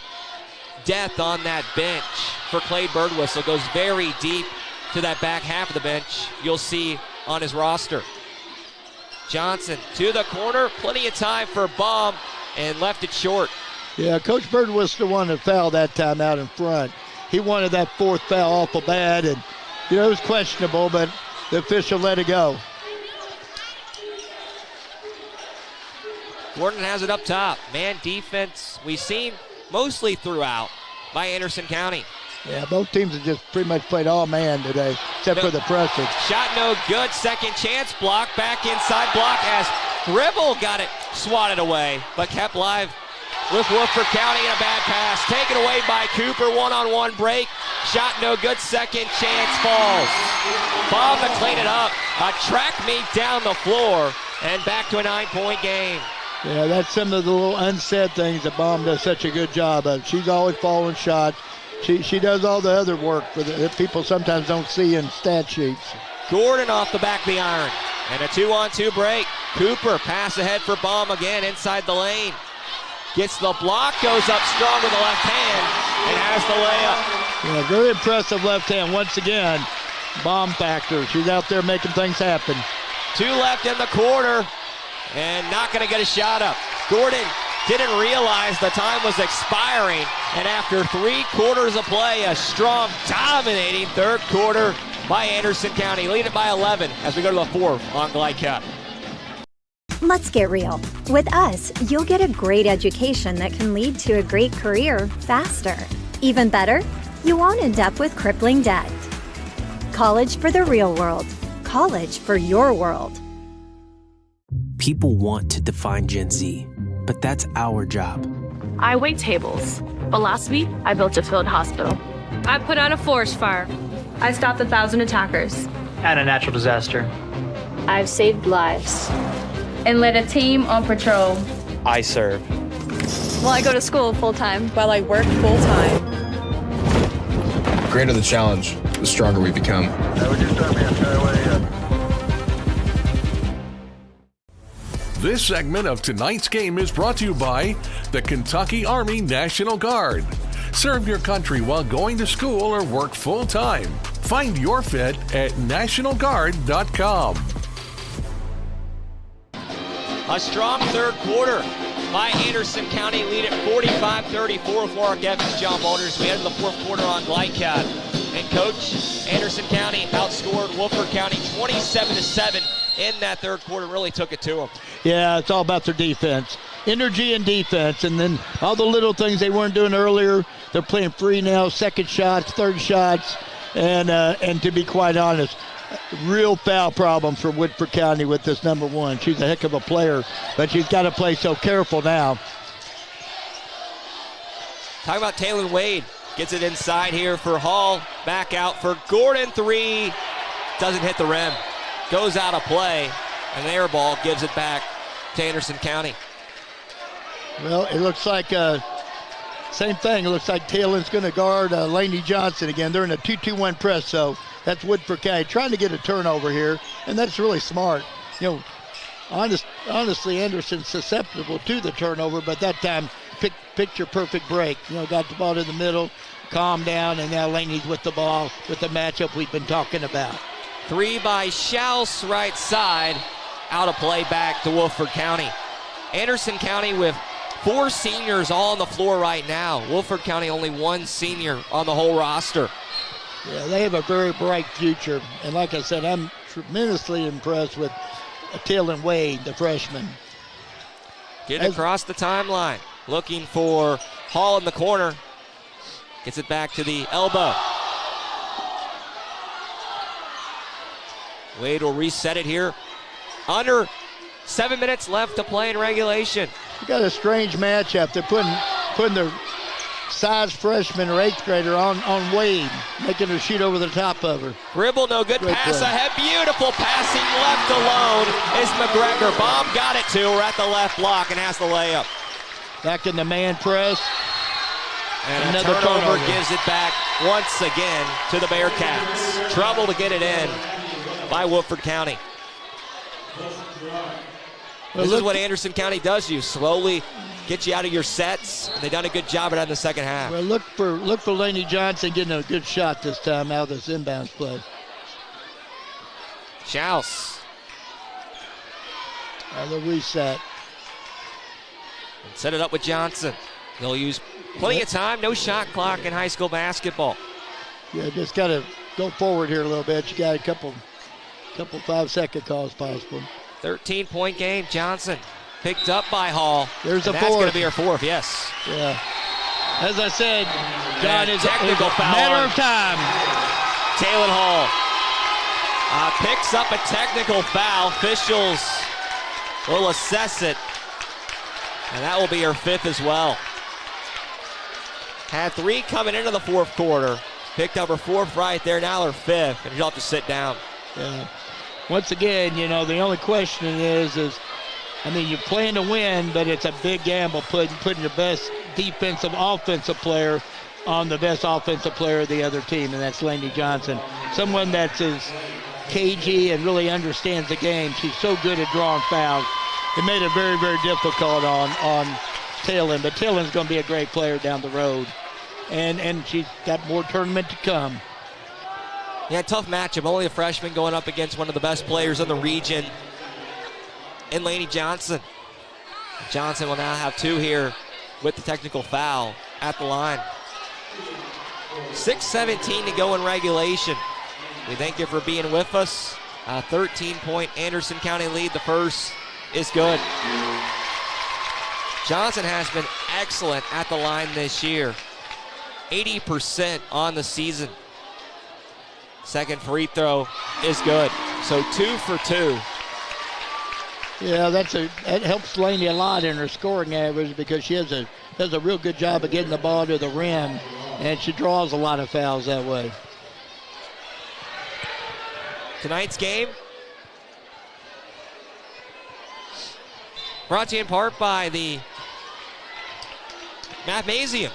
depth on that bench for Clay Birdwhistle. Goes very deep to that back half of the bench, you'll see on his roster. Johnson to the corner, plenty of time for Baum, and left it short. Yeah, Coach Birdwhistle wanted to foul that time out in front. He wanted that fourth foul awful bad, and it was questionable, but the official let it go. Gordon has it up top. Man defense we've seen mostly throughout by Anderson County. Yeah, both teams have just pretty much played all man today, except for the pressure. Shot no good. Second chance block. Back inside block as Gribble got it swatted away, but kept live with Woodford County in a bad pass. Taken away by Cooper. One-on-one break. Shot no good. Second chance falls. Bob to clean it up. A track meet down the floor, and back to a 9-point game. Yeah, that's some of the little unsaid things that Baum does such a good job of. She's always following shots. She does all the other work that people sometimes don't see in stat sheets. Gordon off the back of the iron. And a 2-on-2 break. Cooper pass ahead for Baum again inside the lane. Gets the block, goes up strong with the left hand, and has the layup. Yeah, very impressive left hand once again. Baum factor. She's out there making things happen. 2 left in the quarter. And not going to get a shot up. Gordon didn't realize the time was expiring. And after 3 quarters of play, a strong, dominating third quarter by Anderson County. Lead it by 11 as we go to the fourth on Glide Cup. Let's get real. With us, you'll get a great education that can lead to a great career faster. Even better, you won't end up with crippling debt. College for the real world. College for your world. People want to define Gen Z, but that's our job. I wait tables, but last week I built a field hospital. I put out a forest fire. I stopped 1,000 attackers. At a natural disaster. I've saved lives. And led a team on patrol. I serve. Well, I go to school full-time. While I work full-time. The greater the challenge, the stronger we become. This segment of tonight's game is brought to you by the Kentucky Army National Guard. Serve your country while going to school or work full-time. Find your fit at nationalguard.com. A strong third quarter by Anderson County, lead at 45-34 with Mark Evans, John Boulders. We enter the fourth quarter on Glycat. And Coach, Anderson County outscored Woodford County 27-7 in that third quarter. Really took it to them. Yeah, it's all about their defense. Energy and defense, and then all the little things they weren't doing earlier. They're playing free now, second shots, third shots, and to be quite honest, real foul problem for Woodford County with this number one. She's a heck of a player, but she's got to play so careful now. Talking about Taylor Wade. Gets it inside here for Hall. Back out for Gordon. Three. Doesn't hit the rim. Goes out of play. And the air ball gives it back to Anderson County. Well, it looks like same thing. It looks like Taylor's going to guard Laney Johnson again. They're in a 2-2-1 press, so that's Woodford County trying to get a turnover here, and that's really smart. You know, honestly, Anderson's susceptible to the turnover, but that time picture perfect break. You know, got the ball in the middle, calm down, and now Laney's with the ball with the matchup we've been talking about. Three by Schaus, right side. Out of play back to Woodford County. Anderson County with 4 seniors all on the floor right now. Woodford County only 1 senior on the whole roster. Yeah, they have a very bright future. And like I said, I'm tremendously impressed with Taylor Wade, the freshman. Getting across the timeline. Looking for Hall in the corner. Gets it back to the elbow. Wade will reset it here. Under 7 minutes left to play in regulation. You got a strange matchup. They're putting their size freshman or 8th grader on Wade, making her shoot over the top of her. Gribble, no good. Great pass play. Ahead. Beautiful passing left alone is McGregor. Bob got it to her at the left block and has the layup. Back in the man press. And another turnover gives it back once again to the Bearcats. Trouble to get it in by Woodford County. Well, this is what Anderson County does to you. Slowly get you out of your sets. And they've done a good job of that in the second half. Well, look for Laney Johnson getting a good shot this time out of this inbounds play. Schaus. The reset. And set it up with Johnson. He'll use plenty of time. No shot clock in high school basketball. Yeah, just got to go forward here a little bit. You got a couple 5-second calls possible. 13-point game. Johnson picked up by Hall. There's a fourth. That's going to be her fourth, yes. Yeah. As I said, John, is technical a foul. Matter of time. Taylor Hall picks up a technical foul. Officials will assess it. And that will be her 5th as well. Had 3 coming into the fourth quarter. Picked up her 4th right there. Now her 5th. And she'll have to sit down. Yeah. Once again, you know, the only question is I mean, you're playing to win, but it's a big gamble putting your best defensive, offensive player on the best offensive player of the other team, and that's Laney Johnson. Someone that's as cagey and really understands the game. She's so good at drawing fouls. It made it very, very difficult on Talon, but Talon's going to be a great player down the road, and she's got more tournament to come. Yeah, tough matchup. Only a freshman going up against one of the best players in the region in Laney Johnson. Johnson will now have 2 here with the technical foul at the line. 6:17 to go in regulation. We thank you for being with us. A 13-point Anderson County lead. The first is good. Johnson has been excellent at the line this year. 80% on the season. Second free throw is good. So 2 for 2. Yeah, that helps Laney a lot in her scoring average because she does a real good job of getting the ball to the rim and she draws a lot of fouls that way. Tonight's game brought to you in part by the Mathmasium.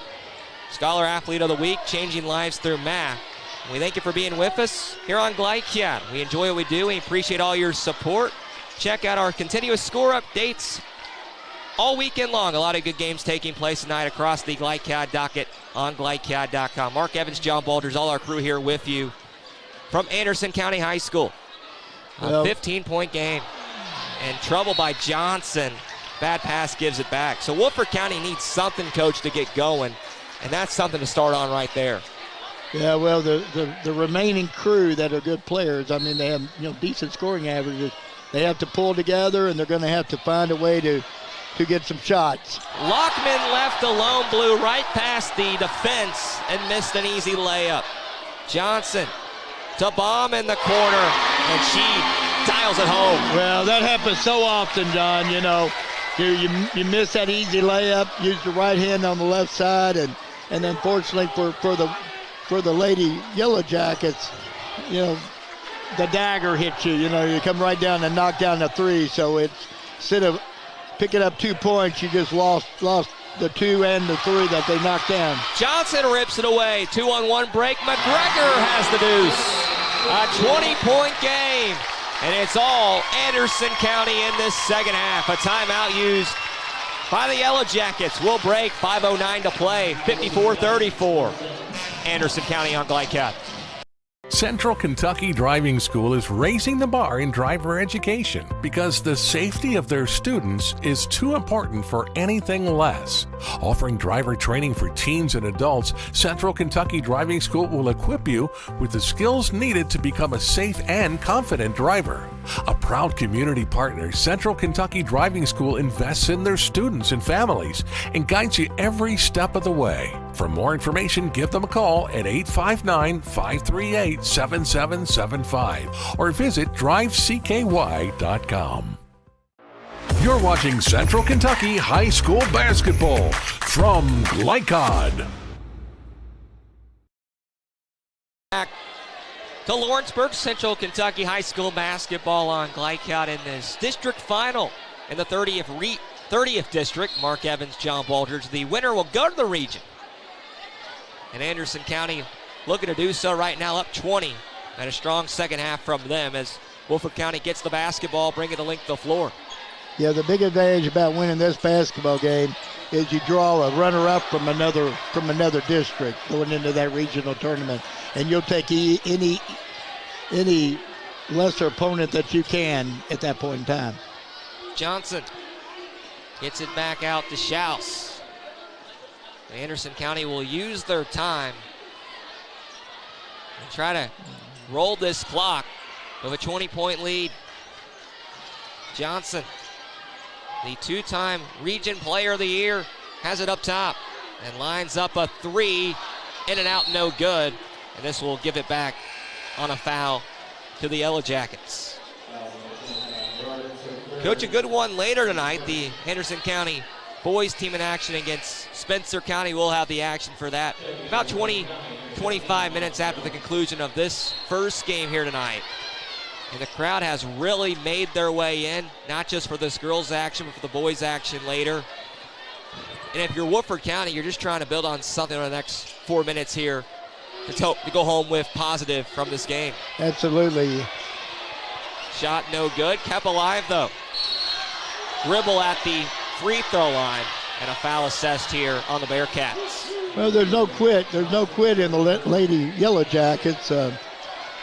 Scholar Athlete of the Week, changing lives through math. We thank you for being with us here on Glycad. We enjoy what we do. We appreciate all your support. Check out our continuous score updates all weekend long. A lot of good games taking place tonight across the Glycad docket on glycad.com. Mark Evans, John Balders, all our crew here with you from Anderson County High School. A 15-point game. And trouble by Johnson. Bad pass gives it back. So Woodford County needs something, Coach, to get going. And that's something to start on right there. Yeah, well, the remaining crew that are good players, I mean, they have decent scoring averages. They have to pull together, and they're going to have to find a way to get some shots. Lockman left alone, blew right past the defense and missed an easy layup. Johnson to bomb in the corner, and she dials it home. Well, that happens so often, John. You miss that easy layup, use the right hand on the left side, and unfortunately for the Lady Yellow Jackets, the dagger hits you. You come right down and knock down the three. So it's instead of picking up 2 points, you just lost the 2 and the 3 that they knocked down. Johnson rips it away. 2-on-1 break. McGregor has the deuce. A 20-point game. And it's all Anderson County in this second half. A timeout used by the Yellow Jackets. Will break. 5:09 to play. 54-34. Anderson County on Glycad. Central Kentucky Driving School is raising the bar in driver education because the safety of their students is too important for anything less. Offering driver training for teens and adults, Central Kentucky Driving School will equip you with the skills needed to become a safe and confident driver. A proud community partner, Central Kentucky Driving School invests in their students and families and guides you every step of the way. For more information, give them a call at 859-538-7775 or visit drivecky.com. You're watching Central Kentucky High School Basketball from Glycad. Back to Lawrenceburg, Central Kentucky High School Basketball on Glycad in this district final in the 30th district. Mark Evans, John Baldridge. The winner will go to the region. And Anderson County looking to do so right now, up 20. And a strong second half from them as Woodford County gets the basketball, bringing the length of the floor. Yeah, the big advantage about winning this basketball game is you draw a runner-up from another district going into that regional tournament, and you'll take any lesser opponent that you can at that point in time. Johnson gets it back out to Schaus. Anderson County will use their time and try to roll this clock with a 20-point lead. Johnson, the two-time Region Player of the Year, has it up top and lines up a 3, in and out, no good. And this will give it back on a foul to the Yellow Jackets. Coach, a good one later tonight. The Anderson County boys team in action against Spencer County. Will have the action for that about 20-25 minutes after the conclusion of this first game here tonight. And the crowd has really made their way in, not just for this girls action, but for the boys action later. And if you're Woodford County, you're just trying to build on something over the next 4 minutes here to go home with positive from this game. Absolutely. Shot no good, kept alive though. Dribble at the free throw line, and a foul assessed here on the Bearcats. Well, there's no quit. There's no quit in the Lady Yellow Jackets.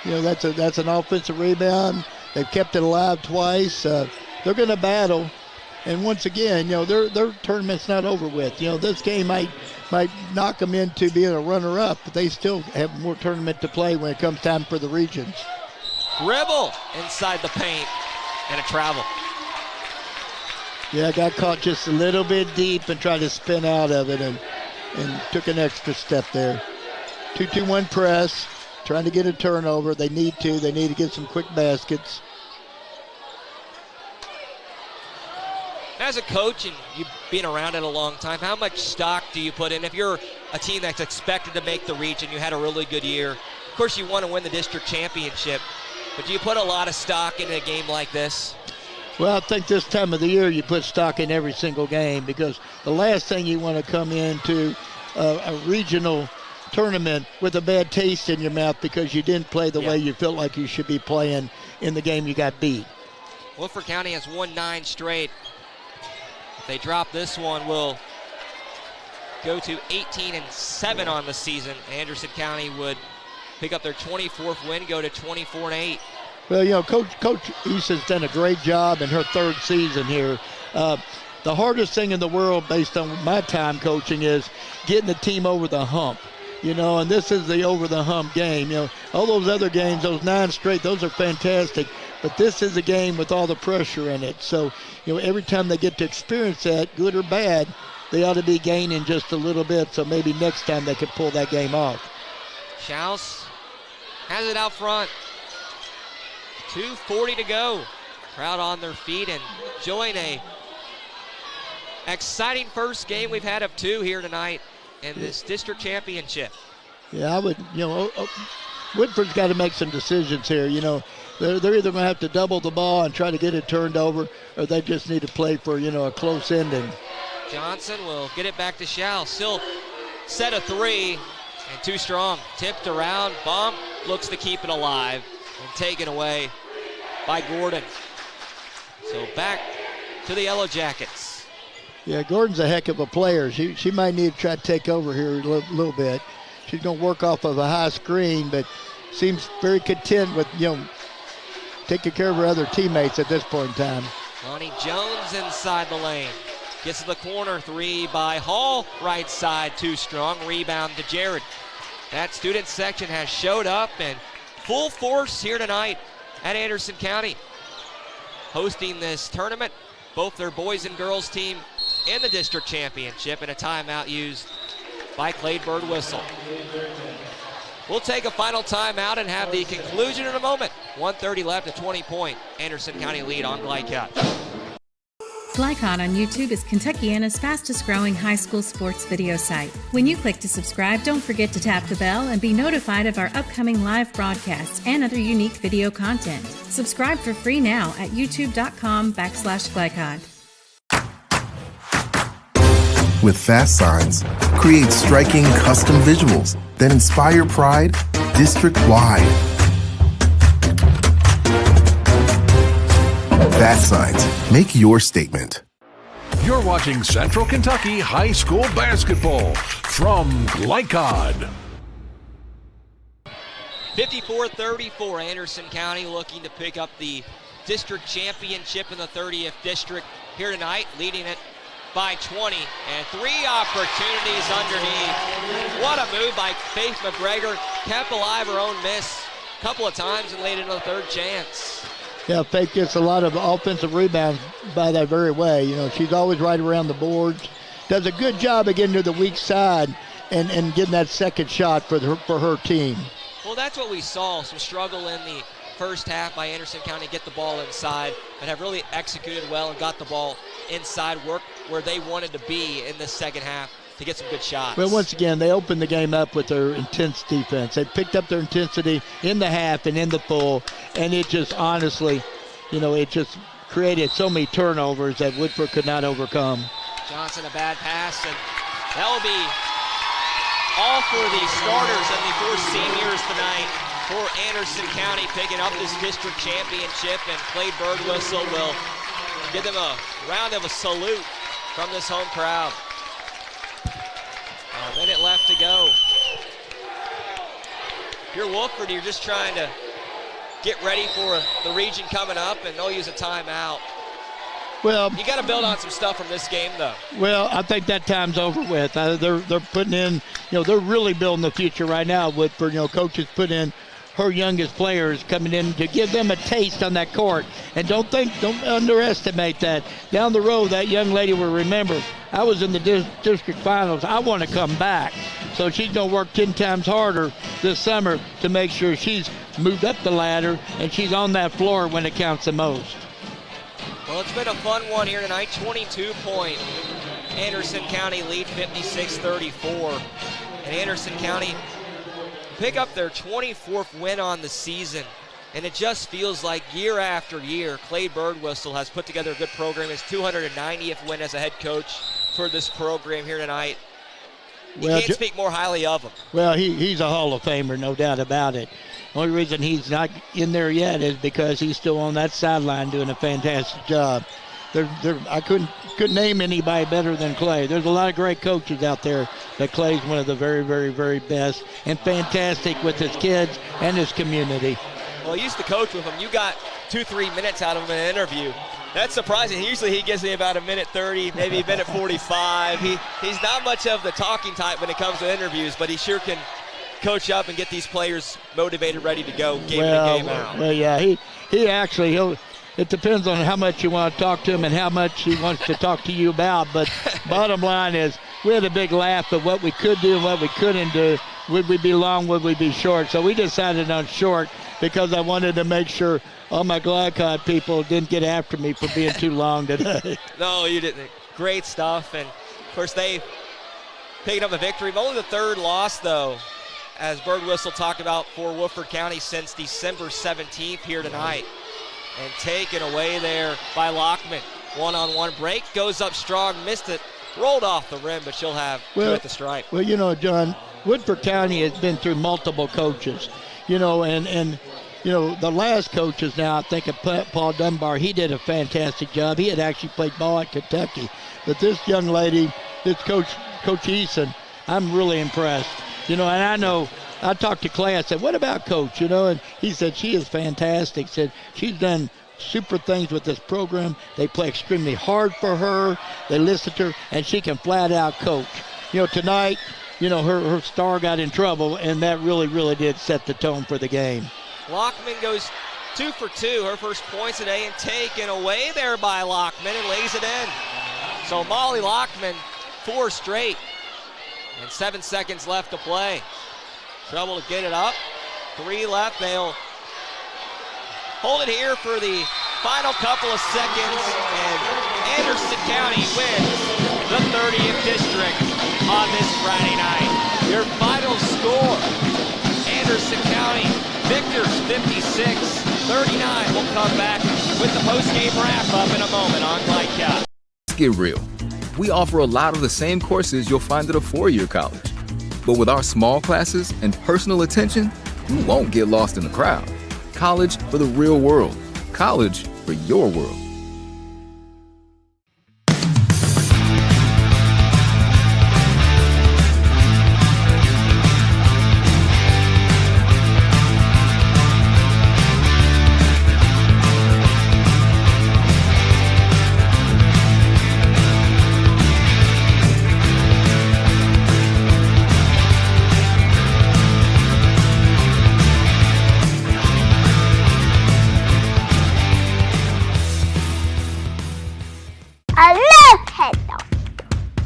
That's an offensive rebound. They've kept it alive twice. They're going to battle, and once again, their tournament's not over with. This game might knock them into being a runner-up, but they still have more tournament to play when it comes time for the regions. Dribble inside the paint and a travel. Yeah, got caught just a little bit deep and tried to spin out of it and took an extra step there. 2-2-1 press, trying to get a turnover. They need to get some quick baskets. As a coach, and you've been around it a long time, how much stock do you put in? If you're a team that's expected to make the region, you had a really good year, of course you want to win the district championship, but do you put a lot of stock in a game like this? Well, I think this time of the year you put stock in every single game, because the last thing you want to come into a regional tournament with a bad taste in your mouth because you didn't play the way you felt like you should be playing in the game you got beat. Woodford County has won 9 straight. If they drop this one, we'll go to 18-7 on the season. Anderson County would pick up their 24th win, go to 24-8. Well, you know, Coach Issa's done a great job in her 3rd season here. The hardest thing in the world, based on my time coaching, is getting the team over the hump. You know, and this is the over-the-hump game. You know, all those other games, those 9 straight, those are fantastic. But this is a game with all the pressure in it. So, you know, every time they get to experience that, good or bad, they ought to be gaining just a little bit. So maybe next time they could pull that game off. Schaus has it out front. 2:40 to go. Crowd on their feet and enjoying a exciting first game we've had of 2 here tonight in this district championship. Yeah, I would, you know, Woodford's got to make some decisions here. You know, they're either going to have to double the ball and try to get it turned over, or they just need to play for, you know, a close ending. Johnson will get it back to Schaus. Still set a 3 and too strong. Tipped around, bump, looks to keep it alive and taken away by Gordon. So back to the Yellow Jackets. Yeah, Gordon's a heck of a player. She might need to try to take over here a little bit. She's going to work off of a high screen, but seems very content with, you know, taking care of her other teammates at this point in time. Lonnie Jones inside the lane. Gets to the corner, 3 by Hall. Right side, too strong. Rebound to Jared. That student section has showed up in full force here tonight at Anderson County. Hosting this tournament, both their boys and girls team in the district championship, and a timeout used by Clay Birdwhistle. We'll take a final timeout and have the conclusion in a moment. 1:30 left, a 20-point Anderson County lead on Glycott. Glycott on YouTube is Kentuckiana's fastest growing high school sports video site. When you click to subscribe, don't forget to tap the bell and be notified of our upcoming live broadcasts and other unique video content. Subscribe for free now at youtube.com/Glycott. With Fast Signs, create striking custom visuals that inspire pride district-wide. Fast Signs, make your statement. You're watching Central Kentucky High School Basketball from Glycott. 54-34, Anderson County looking to pick up the district championship in the 30th district here tonight, leading it by 20, and 3 opportunities underneath. What a move by Faith McGregor. Kept alive her own miss a couple of times and laid in a 3rd chance. Yeah, Faith gets a lot of offensive rebounds by that very way. You know, she's always right around the boards. Does a good job of getting to the weak side and getting that second shot for her team. Well, that's what we saw, some struggle in the first half by Anderson County, get the ball inside, but have really executed well and got the ball inside, work where they wanted to be in the second half to get some good shots. Well, once again, they opened the game up with their intense defense. They picked up their intensity in the half and in the full, and it just honestly, you know, it just created so many turnovers that Woodford could not overcome. Johnson, a bad pass, and that will be all for the starters and the 4 seniors tonight for Anderson County, picking up this district championship, and Clay Birdwhistle will give them a round of a salute from this home crowd. A minute left to go. If you're Woodford, you're just trying to get ready for the region coming up, and they'll use a timeout. Well, you got to build on some stuff from this game, though. Well, I think that time's over with. They're putting in, you know, they're really building the future right now. Woodford, you know, coach has put in her youngest players coming in to give them a taste on that court. And don't underestimate that. Down the road, that young lady will remember, I was in the district finals. I want to come back. So she's going to work 10 times harder this summer to make sure she's moved up the ladder and she's on that floor when it counts the most. Well, it's been a fun one here tonight. 22-point Anderson County lead, 56-34. And Anderson County pick up their 24th win on the season. And it just feels like year after year, Clay Birdwhistle has put together a good program. His 290th win as a head coach for this program here tonight. You can't speak more highly of him. Well, he's a Hall of Famer, no doubt about it. Only reason he's not in there yet is because he's still on that sideline doing a fantastic job. I couldn't name anybody better than Clay. There's a lot of great coaches out there, but Clay's one of the very, very, very best and fantastic with his kids and his community. Well, I used to coach with him. You got 2-3 minutes out of him in an interview. That's surprising. Usually he gives me about a minute 30, maybe a minute 45. He's not much of the talking type when it comes to interviews, but he sure can coach up and get these players motivated, ready to go game in and game out. Well, yeah, he actually, it depends on how much you want to talk to him and how much he wants to talk to you about. But bottom line is we had a big laugh at what we could do and what we couldn't do. Would we be long? Would we be short? So we decided on short because I wanted to make sure all my Glycod people didn't get after me for being too long today. No, you didn't. Great stuff. And, of course, they picked up a victory. Only the third loss, though, as Birdwhistle talked about, for Woodford County since December 17th here tonight. And taken away there by Lockman. One-on-one break, goes up strong, missed it, rolled off the rim, but she'll have two at the stripe. Well, you know, John, Woodford County has been through multiple coaches, you know, and you know, the last coaches now, I think of Paul Dunbar, he did a fantastic job. He had actually played ball at Kentucky. But this young lady, this Coach Eason, I'm really impressed. You know, and I know, I talked to Clay, I said, what about Coach? You know, and he said, she is fantastic. Said, she's done super things with this program. They play extremely hard for her. They listen to her, and she can flat out coach. You know, tonight, you know, her star got in trouble, and that really, really did set the tone for the game. Lockman goes 2 for 2, her first points today, and taken away there by Lockman and lays it in. So Molly Lockman, 4 straight, and 7 seconds left to play. Trouble to get it up. 3 left. They'll hold it here for the final couple of seconds, and Anderson County wins the 30th district on this Friday night. Your final score, Anderson County victors 56-39. We'll come back with the post-game wrap-up in a moment on Glycod. Let's get real. We offer a lot of the same courses you'll find at a four-year college. But with our small classes and personal attention, you won't get lost in the crowd. College for the real world. College for your world.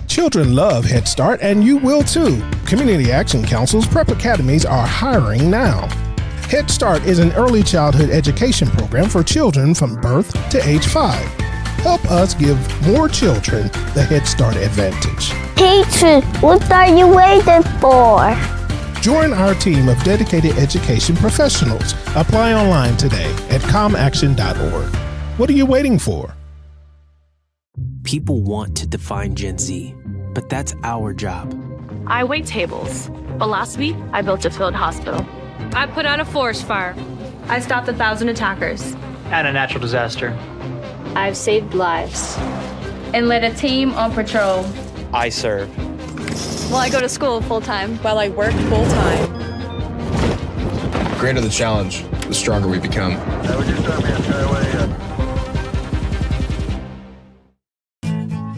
Children love Head Start, and you will too. Community Action Council's prep academies are hiring now. Head Start is an early childhood education program for children from birth to age 5. Help us give more children the Head Start advantage. Teacher, what are you waiting for? Join our team of dedicated education professionals. Apply online today at comaction.org. What are you waiting for? People want to define Gen Z, but that's our job. I wait tables, but last week I built a field hospital. I put out a forest fire. I stopped 1,000 attackers. And a natural disaster. I've saved lives. And led a team on patrol. I serve. Well, I go to school full-time. While I work full-time. The greater the challenge, the stronger we become.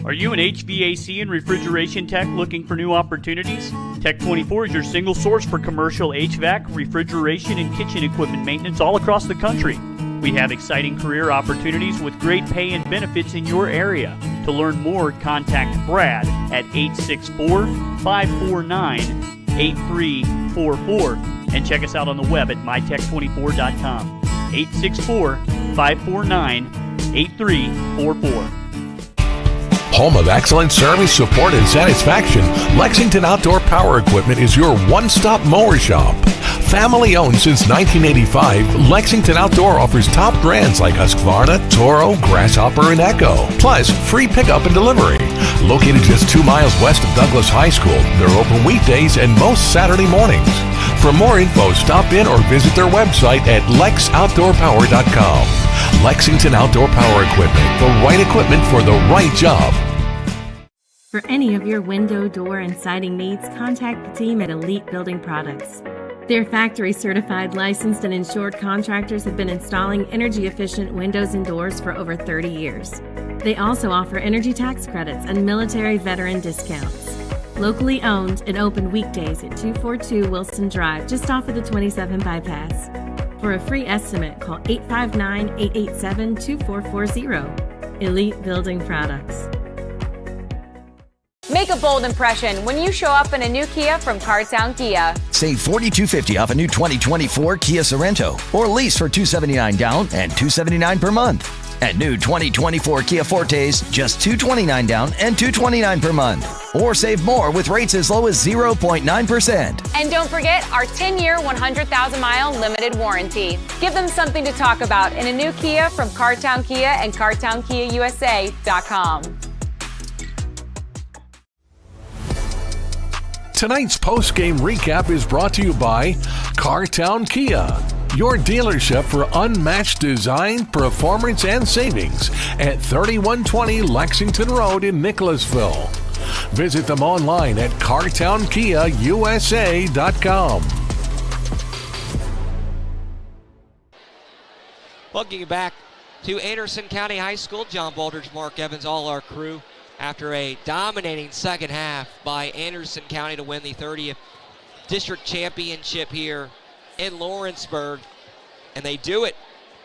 Are you an HVAC and refrigeration tech looking for new opportunities? Tech24 is your single source for commercial HVAC, refrigeration, and kitchen equipment maintenance all across the country. We have exciting career opportunities with great pay and benefits in your area. To learn more, contact Brad at 864-549-8344 and check us out on the web at mytech24.com. 864-549-8344. 8344. Home of excellent service, support, and satisfaction, Lexington Outdoor Power Equipment is your one-stop mower shop. Family owned since 1985, Lexington Outdoor offers top brands like Husqvarna, Toro, Grasshopper, and Echo. Plus, free pickup and delivery. Located just 2 miles west of Douglas High School, they're open weekdays and most Saturday mornings. For more info, stop in or visit their website at lexoutdoorpower.com. Lexington Outdoor Power Equipment, the right equipment for the right job. For any of your window, door, and siding needs, contact the team at Elite Building Products. Their factory-certified, licensed, and insured contractors have been installing energy-efficient windows and doors for over 30 years. They also offer energy tax credits and military veteran discounts. Locally owned and open weekdays at 242 Wilson Drive, just off of the 27 bypass. For a free estimate, call 859-887-2440. Elite Building Products. Make a bold impression when you show up in a new Kia from Cartown Kia. Save $4,250 off a new 2024 Kia Sorento, or lease for $279 down and $279 per month. At new 2024 Kia Fortes, just $229 down and $229 per month. Or save more with rates as low as 0.9%. And don't forget our 10-year, 100,000-mile limited warranty. Give them something to talk about in a new Kia from Cartown Kia and CartownKiaUSA.com. Tonight's post-game recap is brought to you by Cartown Kia, your dealership for unmatched design, performance, and savings at 3120 Lexington Road in Nicholasville. Visit them online at CartownKiaUSA.com. Welcome you back to Anderson County High School. John Baldridge, Mark Evans, all our crew. After a dominating second half by Anderson County to win the 30th district championship here in Lawrenceburg. And they do it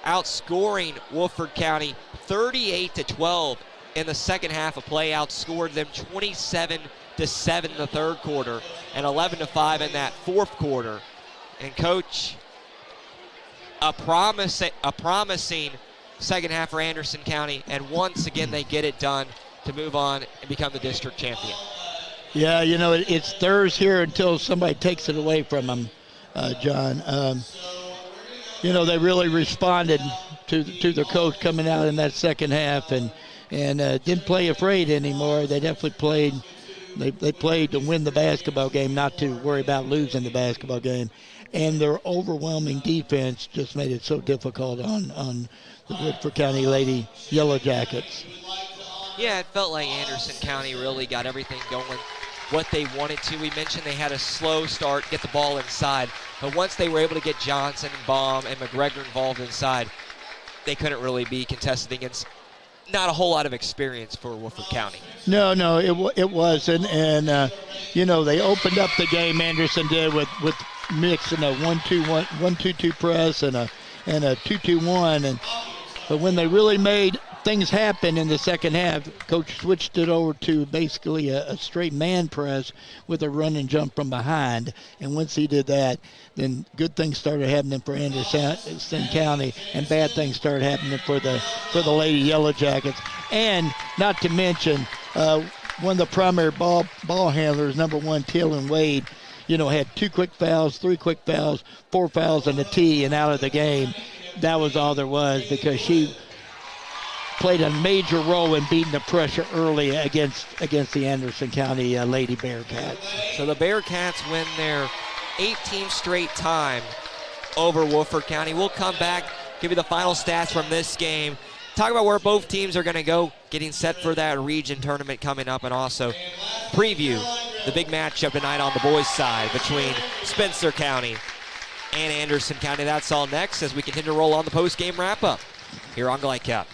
outscoring Woodford County 38-12 in the second half of play. Outscored them 27-7 in the third quarter and 11-5 in that fourth quarter. And Coach, a promising second half for Anderson County, and once again they get it done to move on and become the district champion. Yeah, you know, it's theirs here until somebody takes it away from them, John. You know, they really responded to their coach coming out in that second half and didn't play afraid anymore. They definitely played. They played to win the basketball game, not to worry about losing the basketball game. And their overwhelming defense just made it so difficult on the Woodford County Lady Yellow Jackets. Yeah, it felt like Anderson County really got everything going what they wanted to. We mentioned they had a slow start, get the ball inside, but once they were able to get Johnson, Baum, and McGregor involved inside, they couldn't really be contested against not a whole lot of experience for Woodford County. No, it wasn't, and you know, they opened up the game. Anderson did with mixing a 1-2-2 press and a 2-2-1, but when they really made things happen in the second half, Coach switched it over to basically a straight man press with a run and jump from behind. And once he did that, then good things started happening for Anderson County, and bad things started happening for the Lady Yellow Jackets. And not to mention, one of the primary ball handlers, number 1, Taylor Wade, you know, had 2 quick fouls, 3 quick fouls, 4 fouls and a tee, and out of the game. That was all there was, because she played a major role in beating the pressure early against the Anderson County Lady Bearcats. So the Bearcats win their 18th straight time over Woodford County. We'll come back, give you the final stats from this game, talk about where both teams are going to go, getting set for that region tournament coming up, and also preview the big matchup tonight on the boys' side between Spencer County and Anderson County. That's all next as we continue to roll on the post-game wrap-up here on Glide Cap.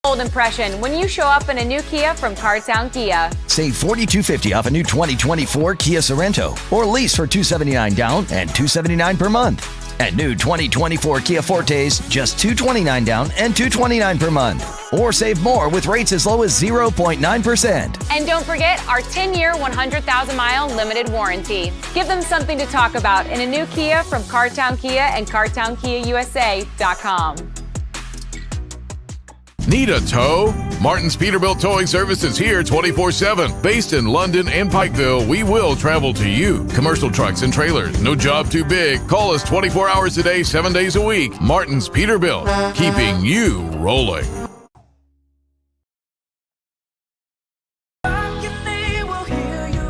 Bold impression when you show up in a new Kia from Cartown Kia. Save $4,250 off a new 2024 Kia Sorento, or lease for $279 down and $279 per month. At new 2024 Kia Fortes, just $229 down and $229 per month. Or save more with rates as low as 0.9%. And don't forget our 10-year, 100,000-mile limited warranty. Give them something to talk about in a new Kia from Cartown Kia and CartownKiaUSA.com. Need a tow? Martin's Peterbilt Towing Service is here 24/7. Based in London and Pikeville, we will travel to you. Commercial trucks and trailers, no job too big. Call us 24 hours a day, 7 days a week. Martin's Peterbilt, keeping you rolling.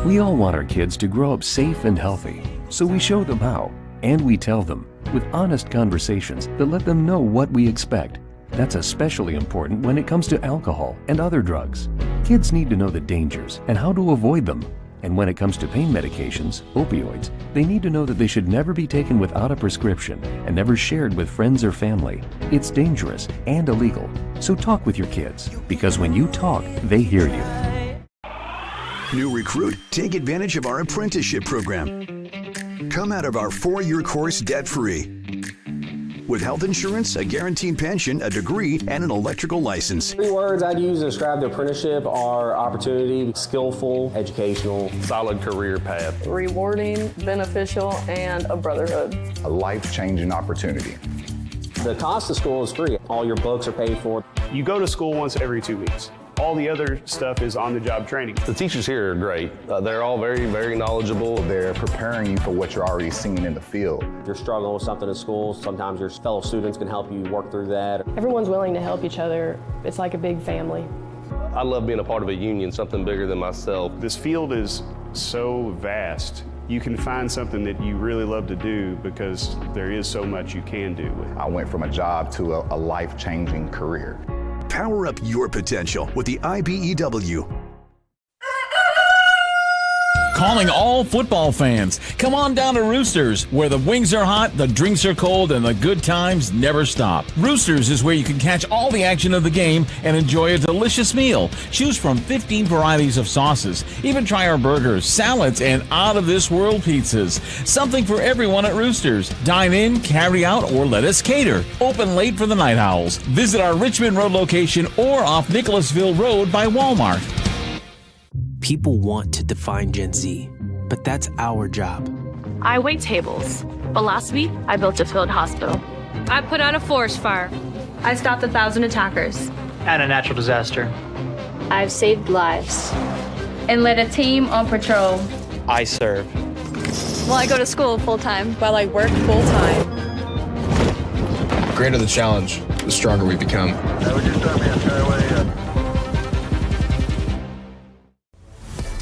We all want our kids to grow up safe and healthy, so we show them how, and we tell them with honest conversations that let them know what we expect. That's especially important when it comes to alcohol and other drugs. Kids need to know the dangers and how to avoid them. And when it comes to pain medications, opioids, they need to know that they should never be taken without a prescription and never shared with friends or family. It's dangerous and illegal. So talk with your kids, because when you talk, they hear you. New recruit, take advantage of our apprenticeship program. Come out of our 4-year course debt-free. With health insurance, a guaranteed pension, a degree, and an electrical license. 3 words I'd use to describe the apprenticeship are opportunity, skillful, educational, solid career path, rewarding, beneficial, and a brotherhood. A life-changing opportunity. The cost of school is free. All your books are paid for. You go to school once every 2 weeks. All the other stuff is on-the-job training. The teachers here are great. They're all very, very knowledgeable. They're preparing you for what you're already seeing in the field. If you're struggling with something at school, sometimes your fellow students can help you work through that. Everyone's willing to help each other. It's like a big family. I love being a part of a union, something bigger than myself. This field is so vast. You can find something that you really love to do because there is so much you can do. I went from a job to a life-changing career. Power up your potential with the IBEW. Calling all football fans. Come on down to Roosters, where the wings are hot, the drinks are cold, and the good times never stop. Roosters is where you can catch all the action of the game and enjoy a delicious meal. Choose from 15 varieties of sauces. Even try our burgers, salads, and out-of-this-world pizzas. Something for everyone at Roosters. Dine in, carry out, or let us cater. Open late for the Night Owls. Visit our Richmond Road location or off Nicholasville Road by Walmart. People want to define Gen Z, but that's our job. I wait tables, but last week I built a field hospital. I put out a forest fire. I stopped 1,000 attackers. And a natural disaster. I've saved lives. And led a team on patrol. I serve. Well, I go to school full-time. While I work full-time. The greater the challenge, the stronger we become.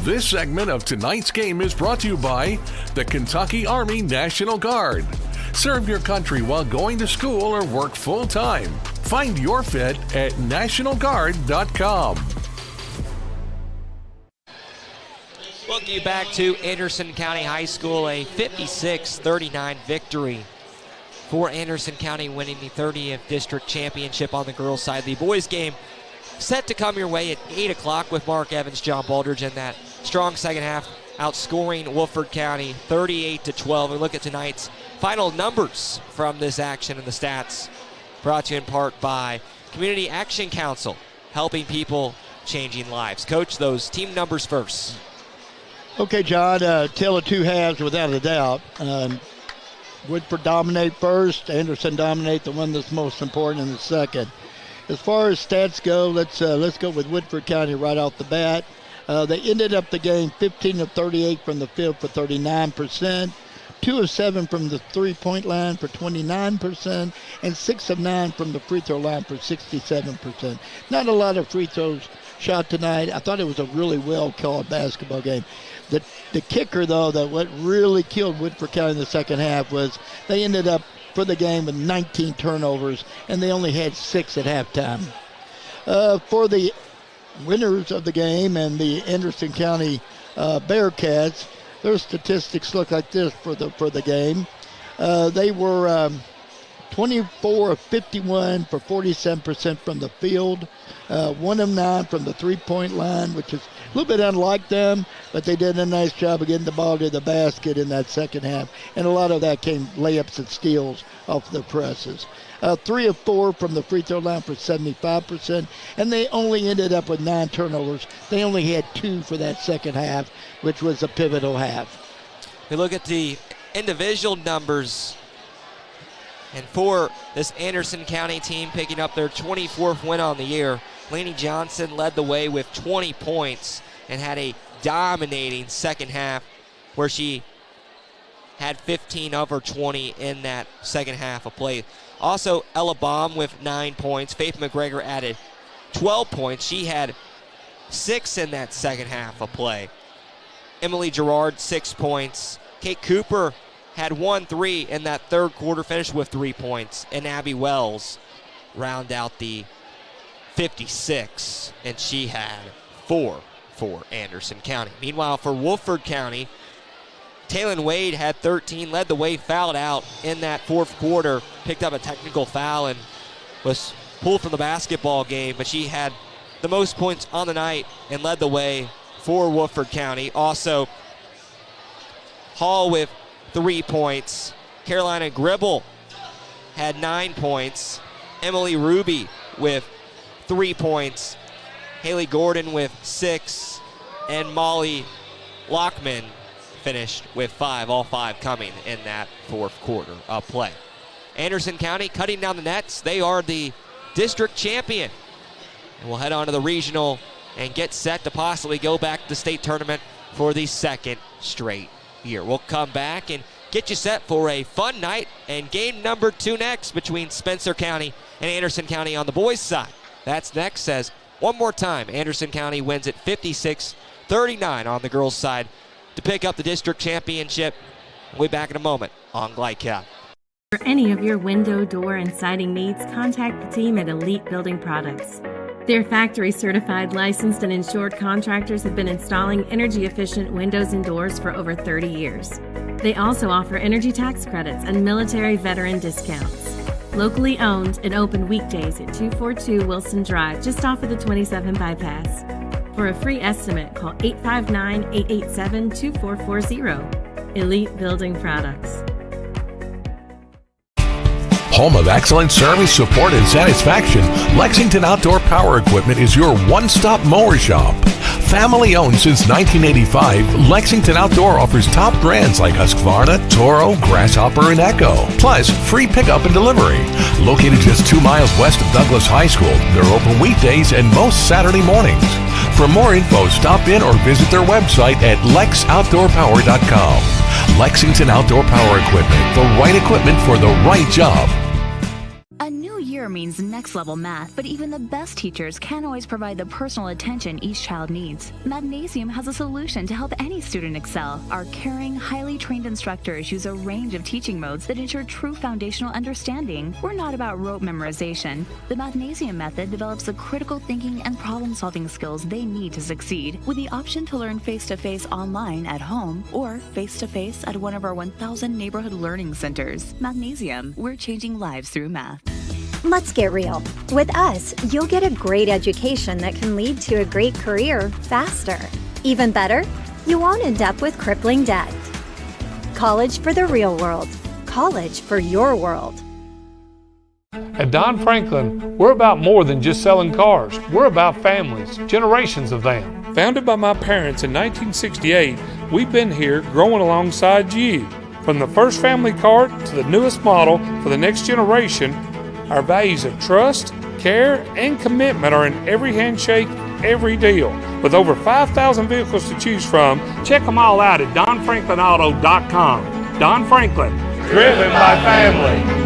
This segment of tonight's game is brought to you by the Kentucky Army National Guard. Serve your country while going to school or work full-time. Find your fit at nationalguard.com. Welcome you back to Anderson County High School, a 56-39 victory for Anderson County, winning the 30th District Championship on the girls' side. The boys' game set to come your way at 8 o'clock with Mark Evans, John Baldridge in that strong second half, outscoring Woodford County 38-12. We look at tonight's final numbers from this action and the stats, brought to you in part by Community Action Council, helping people, changing lives. Coach, those team numbers first. Okay, John, tale of two halves without a doubt. Woodford dominate first, Anderson dominate the one that's most important in the second. As far as stats go, let's go with Woodford County right off the bat. They ended up the game 15 of 38 from the field for 39%, 2 of 7 from the three-point line for 29%, and 6 of 9 from the free throw line for 67%. Not a lot of free throws shot tonight. I thought it was a really well-called basketball game. The kicker, though, that what really killed Woodford County in the second half was they ended up for the game with 19 turnovers, and they only had 6 at halftime. For the winners of the game and the Anderson County Bearcats, their statistics look like this for the game. They were 24 of 51 for 47% from the field, 1 of 9 from the three-point line, which is a little bit unlike them, but they did a nice job of getting the ball to the basket in that second half, and a lot of that came layups and steals off the presses. 3 of 4 from the free throw line for 75%, and they only ended up with 9 turnovers. They only had 2 for that second half, which was a pivotal half. We look at the individual numbers And for this Anderson County team picking up their 24th win on the year, Lainey Johnson led the way with 20 points and had a dominating second half where she had 15 of her 20 in that second half of play. Also, Ella Baum with 9 points. Faith McGregor added 12 points. She had 6 in that second half of play. Emily Gerard, 6 points. Kate Cooper had 1-3 in that third quarter, finished with 3 points. And Abby Wells round out the 56, and she had 4 for Anderson County. Meanwhile, for Woodford County, Taylon Wade had 13, led the way, fouled out in that fourth quarter, picked up a technical foul and was pulled from the basketball game, but she had the most points on the night and led the way for Woodford County. Also, Hall with 3 points. Carolina Gribble had 9 points. Emily Ruby with 3 points. Haley Gordon with 6. And Molly Lockman finished with 5, all 5 coming in that fourth quarter of play. Anderson County cutting down the nets. They are the district champion. And we'll head on to the regional and get set to possibly go back to the state tournament for the second straight year. We'll come back and get you set for a fun night and game number 2 next between Spencer County and Anderson County on the boys' side. That's next. Says one more time, Anderson County wins at 56-39 on the girls' side to pick up the district championship. We'll be back in a moment on GlideCap. For any of your window, door, and siding needs, contact the team at Elite Building Products. Their factory-certified, licensed, and insured contractors have been installing energy-efficient windows and doors for over 30 years. They also offer energy tax credits and military veteran discounts. Locally owned and open weekdays at 242 Wilson Drive, just off of the 27 bypass. For a free estimate, call 859-887-2440. Elite Building Products. Home of excellent service, support, and satisfaction, Lexington Outdoor Power Equipment is your one-stop mower shop. Family owned since 1985, Lexington Outdoor offers top brands like Husqvarna, Toro, Grasshopper, and Echo. Plus, free pickup and delivery. Located just 2 miles west of Douglas High School, they're open weekdays and most Saturday mornings. For more info, stop in or visit their website at lexoutdoorpower.com. Lexington Outdoor Power Equipment, the right equipment for the right job. A new year means next level math, but even the best teachers can't always provide the personal attention each child needs. Mathnasium has a solution to help any student excel. Our caring, highly trained instructors use a range of teaching modes that ensure true foundational understanding. We're not about rote memorization. The Mathnasium method develops the critical thinking and problem-solving skills they need to succeed, with the option to learn face-to-face online at home or face-to-face at one of our 1,000 neighborhood learning centers. Mathnasium, we're changing lives through math. Let's get real. With us, you'll get a great education that can lead to a great career faster. Even better, you won't end up with crippling debt. College for the real world. College for your world. At Don Franklin, we're about more than just selling cars. We're about families, generations of them. Founded by my parents in 1968, we've been here growing alongside you. From the first family car to the newest model for the next generation, our values of trust, care, and commitment are in every handshake, every deal. With over 5,000 vehicles to choose from, check them all out at DonFranklinAuto.com. Don Franklin, driven by family.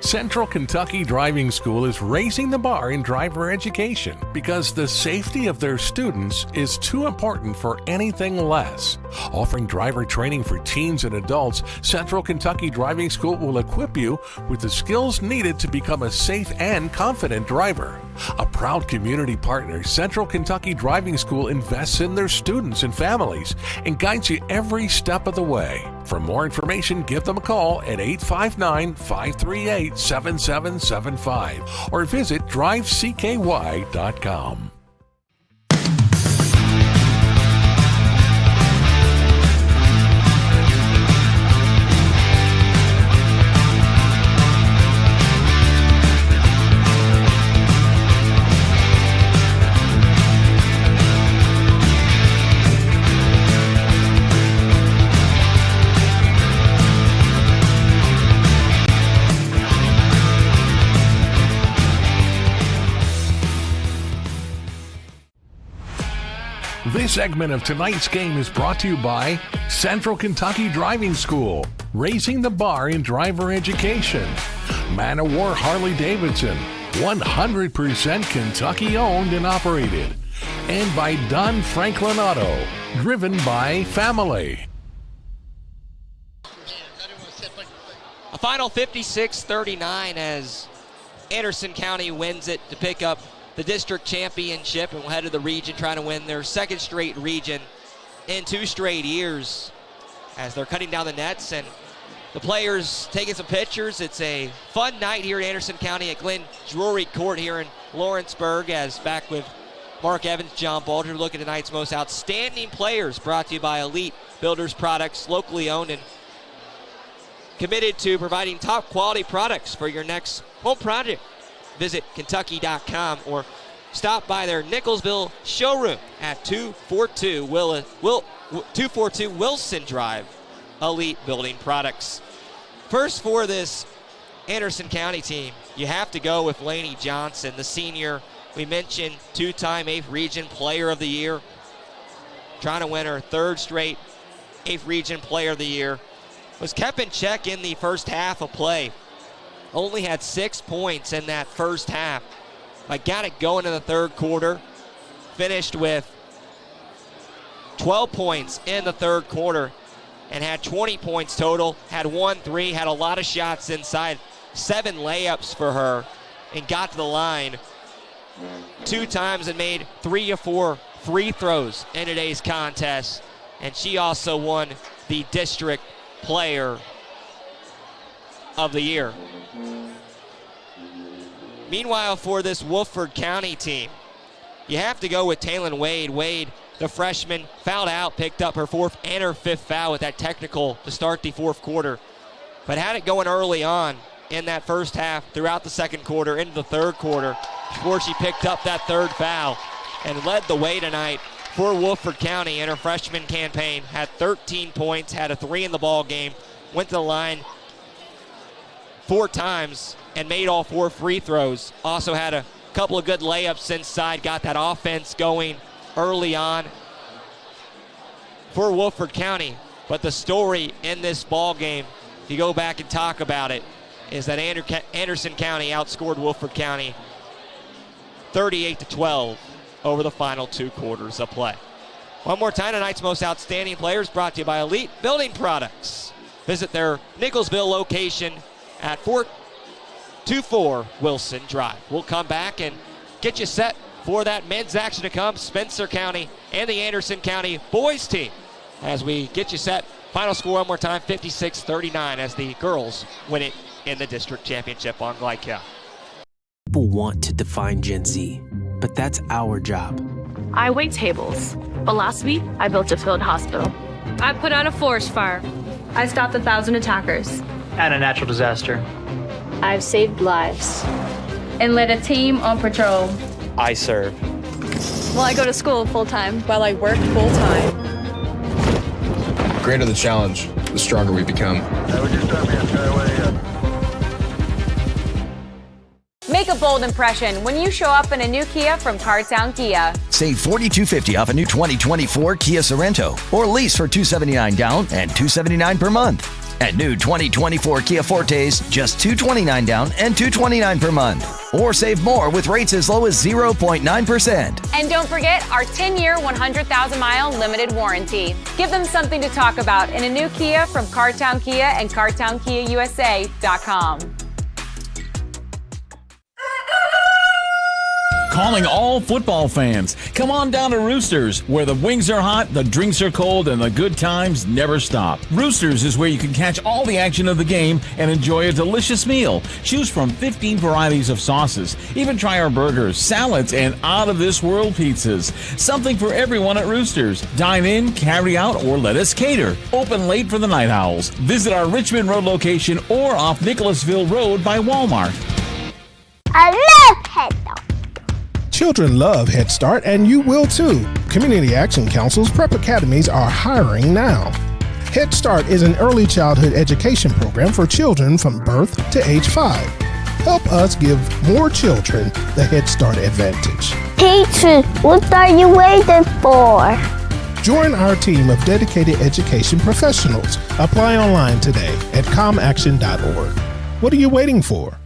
Central Kentucky Driving School is raising the bar in driver education because the safety of their students is too important for anything less. Offering driver training for teens and adults, Central Kentucky Driving School will equip you with the skills needed to become a safe and confident driver. A proud community partner, Central Kentucky Driving School invests in their students and families and guides you every step of the way. For more information, give them a call at 859-538-7775 or visit drivecky.com. This segment of tonight's game is brought to you by Central Kentucky Driving School, raising the bar in driver education. Man of War Harley-Davidson, 100% Kentucky owned and operated. And by Dunn Franklin Auto, driven by family. A final 56-39 as Anderson County wins it to pick up the district championship and will head to the region trying to win their second straight region in 2 straight years as they're cutting down the nets and the players taking some pictures. It's a fun night here at Anderson County at Glenn Drury Court here in Lawrenceburg, as back with Mark Evans, John Balder, look at tonight's most outstanding players, brought to you by Elite Builders Products, locally owned and committed to providing top quality products for your next home project. Visit Kentucky.com or stop by their Nicholsville showroom at 242 Wilson Drive, Elite Building Products. First for this Anderson County team, you have to go with Lainey Johnson, the senior. We mentioned 2-time 8th Region Player of the Year, trying to win her 3rd straight 8th Region Player of the Year. Was kept in check in the first half of play. Only had 6 points in that first half. But got it going in the 3rd quarter. Finished with 12 points in the 3rd quarter and had 20 points total. Had 1 3, had a lot of shots inside. 7 layups for her and got to the line 2 times and made 3 of 4 free throws in today's contest. And she also won the district Player of the Year. Meanwhile, for this Woodford County team, you have to go with Taylon Wade. Wade, the freshman, fouled out, picked up her 4th and her 5th foul with that technical to start the 4th quarter, but had it going early on in that first half, throughout the 2nd quarter, into the 3rd quarter, before she picked up that 3rd foul and led the way tonight for Woodford County in her freshman campaign. Had 13 points, had a 3 in the ball game, went to the line 4 times and made all 4 free throws. Also had a couple of good layups inside, got that offense going early on for Woodford County. But the story in this ball game, if you go back and talk about it, is that Anderson County outscored Woodford County 38-12 over the final 2 quarters of play. One more time, tonight's most outstanding players brought to you by Elite Building Products. Visit their Nicholsville location at 424 Wilson Drive. We'll come back and get you set for that men's action to come. Spencer County and the Anderson County boys team as we get you set. Final score one more time, 56-39 as the girls win it in the district championship on Glyca. People want to define Gen Z, but that's our job. I wait tables, but last week I built a field hospital. I put out a forest fire. I stopped 1,000 attackers. And a natural disaster. I've saved lives. And led a team on patrol. I serve. Well, I go to school full-time while I work full-time. The greater the challenge, the stronger we become. Make a bold impression when you show up in a new Kia from Cartown Kia. Save $4,250 off a new 2024 Kia Sorento or lease for $279 down and $279 per month. And new 2024 Kia Fortes, just $229 down and $229 per month. Or save more with rates as low as 0.9%. And don't forget our 10-year, 100,000-mile limited warranty. Give them something to talk about in a new Kia from Cartown Kia and CartownKiaUSA.com. Calling all football fans. Come on down to Roosters, where the wings are hot, the drinks are cold, and the good times never stop. Roosters is where you can catch all the action of the game and enjoy a delicious meal. Choose from 15 varieties of sauces. Even try our burgers, salads, and out-of-this-world pizzas. Something for everyone at Roosters. Dine in, carry out, or let us cater. Open late for the Night Owls. Visit our Richmond Road location or off Nicholasville Road by Walmart. I love Head Start. Children love Head Start, and you will too. Community Action Council's prep academies are hiring now. Head Start is an early childhood education program for children from birth to age 5. Help us give more children the Head Start advantage. Teachers, what are you waiting for? Join our team of dedicated education professionals. Apply online today at comaction.org. What are you waiting for?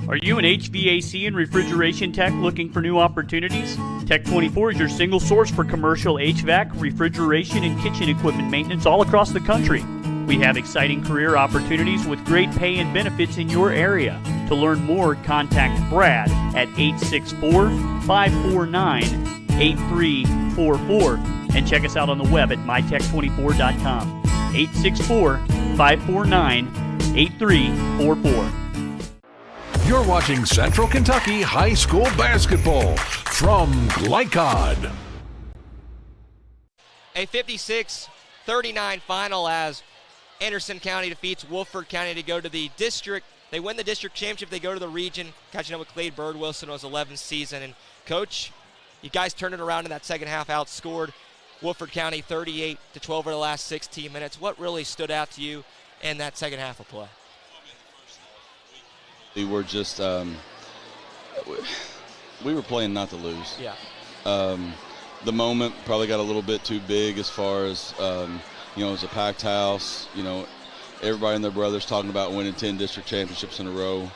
Are you an HVAC and refrigeration tech looking for new opportunities? Tech 24 is your single source for commercial HVAC, refrigeration, and kitchen equipment maintenance all across the country. We have exciting career opportunities with great pay and benefits in your area. To learn more, contact Brad at 864-549-8344 and check us out on the web at mytech24.com. 864-549-8344. You're watching Central Kentucky High School Basketball from Glycod. A 56-39 final as Anderson County defeats Woodford County to go to the district. They win the district championship. They go to the region, catching up with Clade Bird Wilson. It was 11th season. And, Coach, you guys turned it around in that second half, outscored Woodford County 38-12 over the last 16 minutes. What really stood out to you in that second half of play? We were just we were playing not to lose. Yeah. The moment probably got a little bit too big as far as it was a packed house. Everybody and their brothers talking about winning 10 district championships in a row.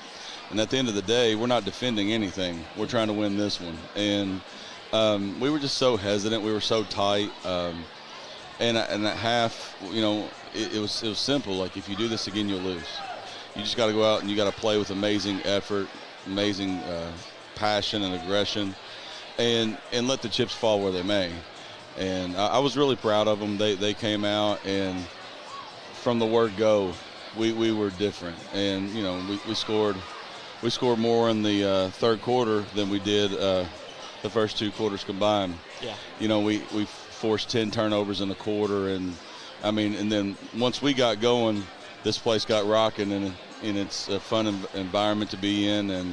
And at the end of the day, we're not defending anything. We're trying to win this one. And we were just so hesitant. We were so tight. And at half, it was simple. Like, if you do this again, you'll lose. You just got to go out and you got to play with amazing effort, amazing passion and aggression, and let the chips fall where they may. And I was really proud of them. They came out, and from the word go, we were different. And we scored more in the third quarter than we did the first two quarters combined. Yeah. We forced 10 turnovers in the quarter, and then once we got going, this place got rocking, and it's a fun environment to be in. And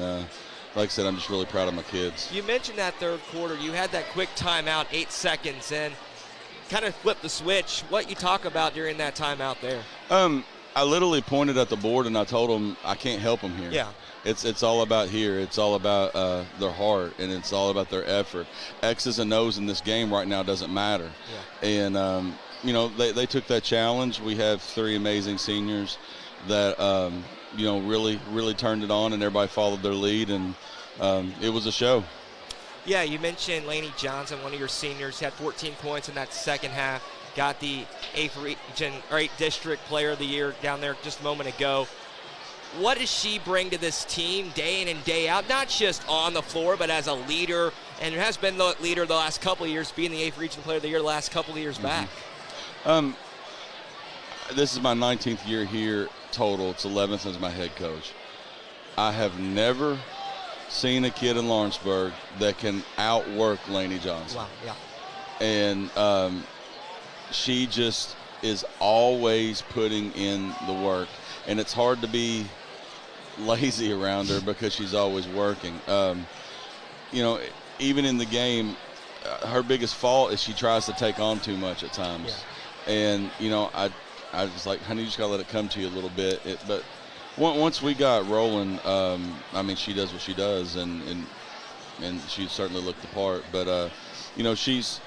like I said, I'm just really proud of my kids. You mentioned that third quarter. You had that quick timeout, 8 seconds, and kind of flipped the switch. What you talk about during that timeout there? I literally pointed at the board, and I told them I can't help them here. Yeah. It's all about here. It's all about their heart, and it's all about their effort. X's and O's in this game right now doesn't matter. Yeah. And they took that challenge. We have 3 amazing seniors that, really turned it on, and everybody followed their lead, and it was a show. Yeah, you mentioned Laney Johnson, one of your seniors, had 14 points in that second half, got the 8th District Player of the Year down there just a moment ago. What does she bring to this team day in and day out, not just on the floor, but as a leader, and has been the leader the last couple of years, being the 8th Region Player of the Year the last couple of years back? This is my 19th year here total. It's 11th as my head coach. I have never seen a kid in Lawrenceburg that can outwork Laney Johnson. Wow, yeah. And she just is always putting in the work. And it's hard to be lazy around her because she's always working. Even in the game, her biggest fault is she tries to take on too much at times. Yeah. And, I was like, honey, you just got to let it come to you a little bit. But once we got rolling, she does what she does, and she certainly looked the part. But, she's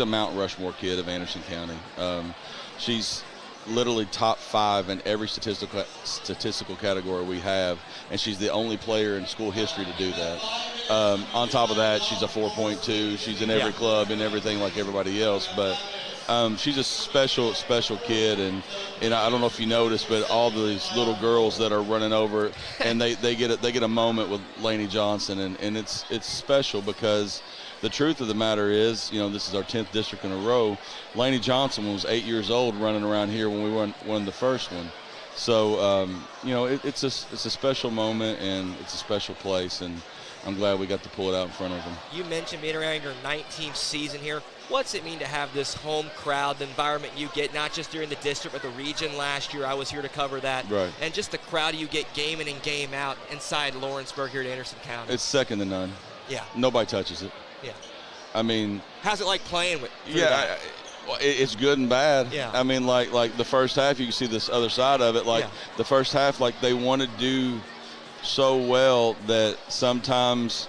a Mount Rushmore kid of Anderson County. She's literally top 5 in every statistical category we have, and she's the only player in school history to do that. On top of that, she's a 4.2. She's in every club and everything like everybody else, but she's a special kid, and I don't know if you noticed, but all these little girls that are running over, and they get a moment with Laney Johnson, and it's special because the truth of the matter is, this is our 10th district in a row. Laney Johnson was 8 years old running around here when we won the first one. So, it's a special moment, and it's a special place, and I'm glad we got to pull it out in front of them. You mentioned being around your 19th season here. What's it mean to have this home crowd, the environment you get, not just during the district, but the region last year? I was here to cover that. Right. And just the crowd you get game in and game out inside Lawrenceburg here at Anderson County. It's second to none. Yeah. Nobody touches it. Yeah. I mean. How's it like playing with? Yeah. It's good and bad. Yeah. I mean, like the first half, you can see this other side of it. The first half, they want to do so well that sometimes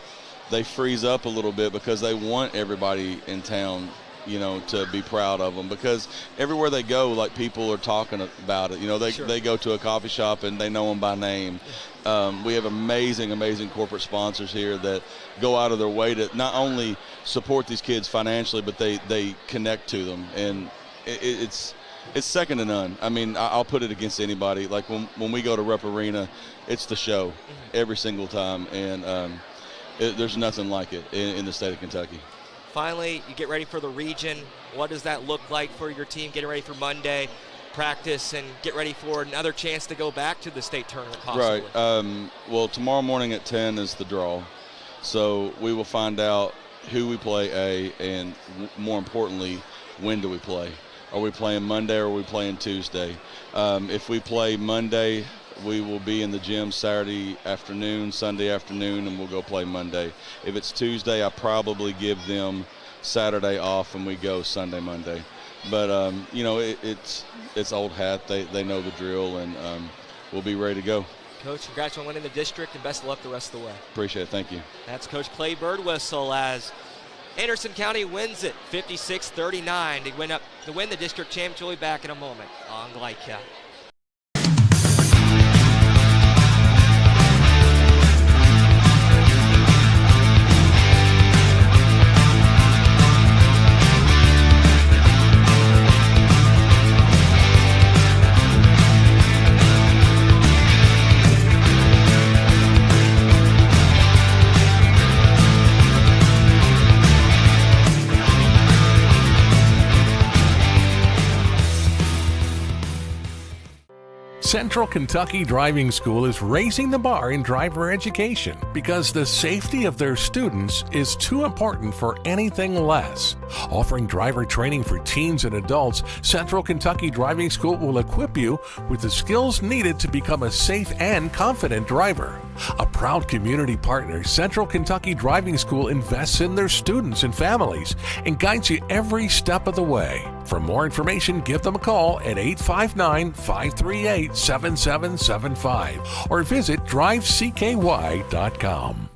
they freeze up a little bit because they want everybody in town, to be proud of them, because everywhere they go, people are talking about it. They go to a coffee shop and they know them by name. We have amazing corporate sponsors here that go out of their way to not only support these kids financially, but they connect to them, and it's second to none. I mean, I'll put it against anybody. Like when we go to Rep Arena, it's the show every single time, and there's nothing like it in the state of Kentucky. Finally, you get ready for the region. What does that look like for your team getting ready for Monday? Practice and get ready for another chance to go back to the state tournament possibly. Right. Well, tomorrow morning at 10 is the draw. So we will find out who we play, and more importantly, when do we play? Are we playing Monday or are we playing Tuesday? If we play Monday, we will be in the gym Saturday afternoon, Sunday afternoon, and we'll go play Monday. If it's Tuesday, I probably give them Saturday off and we go Sunday, Monday. But, it's old hat. They know the drill, and we'll be ready to go. Coach, congrats on winning the district, and best of luck the rest of the way. Appreciate it. Thank you. That's Coach Clay Birdwhistle as Anderson County wins it 56-39 to win the district championship. We'll be back in a moment on Glidecast. Central Kentucky Driving School is raising the bar in driver education because the safety of their students is too important for anything less. Offering driver training for teens and adults, Central Kentucky Driving School will equip you with the skills needed to become a safe and confident driver. A proud community partner, Central Kentucky Driving School invests in their students and families and guides you every step of the way. For more information, give them a call at 859-538-7775 or visit drivecky.com.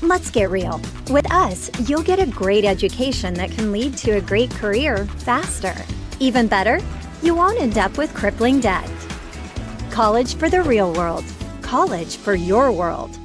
Let's get real. With us, you'll get a great education that can lead to a great career faster. Even better, you won't end up with crippling debt. College for the real world. College for your world.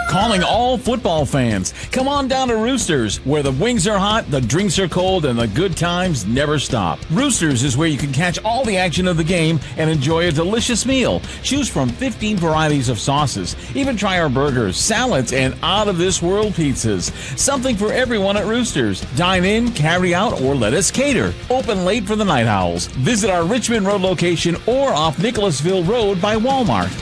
Calling all football fans. Come on down to Roosters, where the wings are hot, the drinks are cold, and the good times never stop. Roosters is where you can catch all the action of the game and enjoy a delicious meal. Choose from 15 varieties of sauces. Even try our burgers, salads, and out-of-this-world pizzas. Something for everyone at Roosters. Dine in, carry out, or let us cater. Open late for the Night Owls. Visit our Richmond Road location or off Nicholasville Road by Walmart.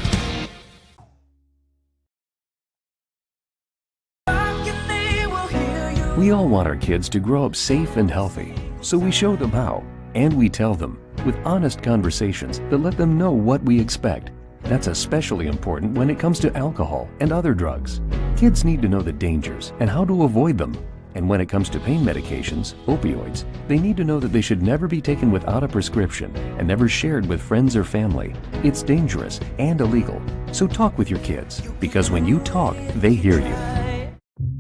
We all want our kids to grow up safe and healthy, so we show them how, and we tell them with honest conversations that let them know what we expect. That's especially important when it comes to alcohol and other drugs. Kids need to know the dangers and how to avoid them. And when it comes to pain medications, opioids, they need to know that they should never be taken without a prescription and never shared with friends or family. It's dangerous and illegal. So talk with your kids, because when you talk, they hear you.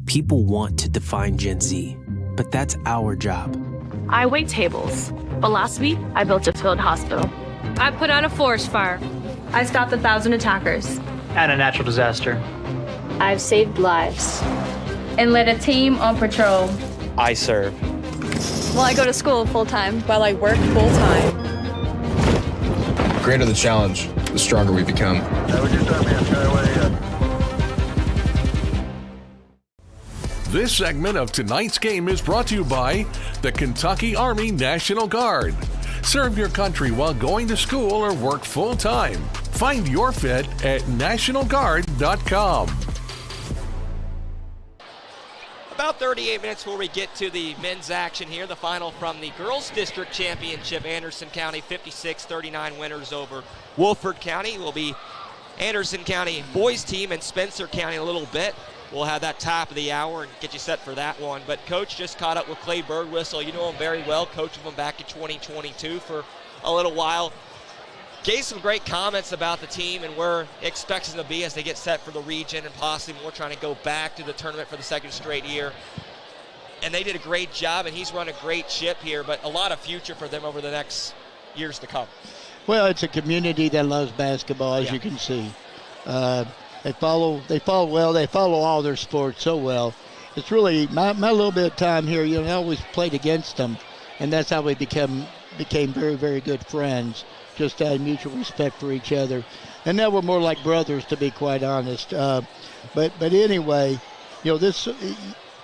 People want to define Gen Z, but that's our job. I wait tables, but last week I built a field hospital. I put out a forest fire. I stopped 1,000 attackers. And a natural disaster. I've saved lives. And led a team on patrol. I serve. Well, I go to school full-time while I work full-time. The greater the challenge, the stronger we become. This segment of tonight's game is brought to you by the Kentucky Army National Guard. Serve your country while going to school or work full-time. Find your fit at NationalGuard.com. About 38 minutes before we get to the men's action here. The final from the girls district championship. Anderson County 56-39 winners over Woodford County. Will be Anderson County boys team and Spencer County in a little bit. We'll have that top of the hour and get you set for that one. But Coach just caught up with Clay Birdwhistle. You know him very well. Coached with him back in 2022 for a little while. Gave some great comments about the team and where he expects them to be as they get set for the region and possibly more trying to go back to the tournament for the second straight year. And they did a great job, and he's run a great ship here, but a lot of future for them over the next years to come. Well, it's a community that loves basketball, as you can see. They follow well. They follow all their sports so well. It's really my little bit of time here. You know, I always played against them, and that's how we became very, very good friends. Just had mutual respect for each other, and now we're more like brothers, to be quite honest. But anyway, you know,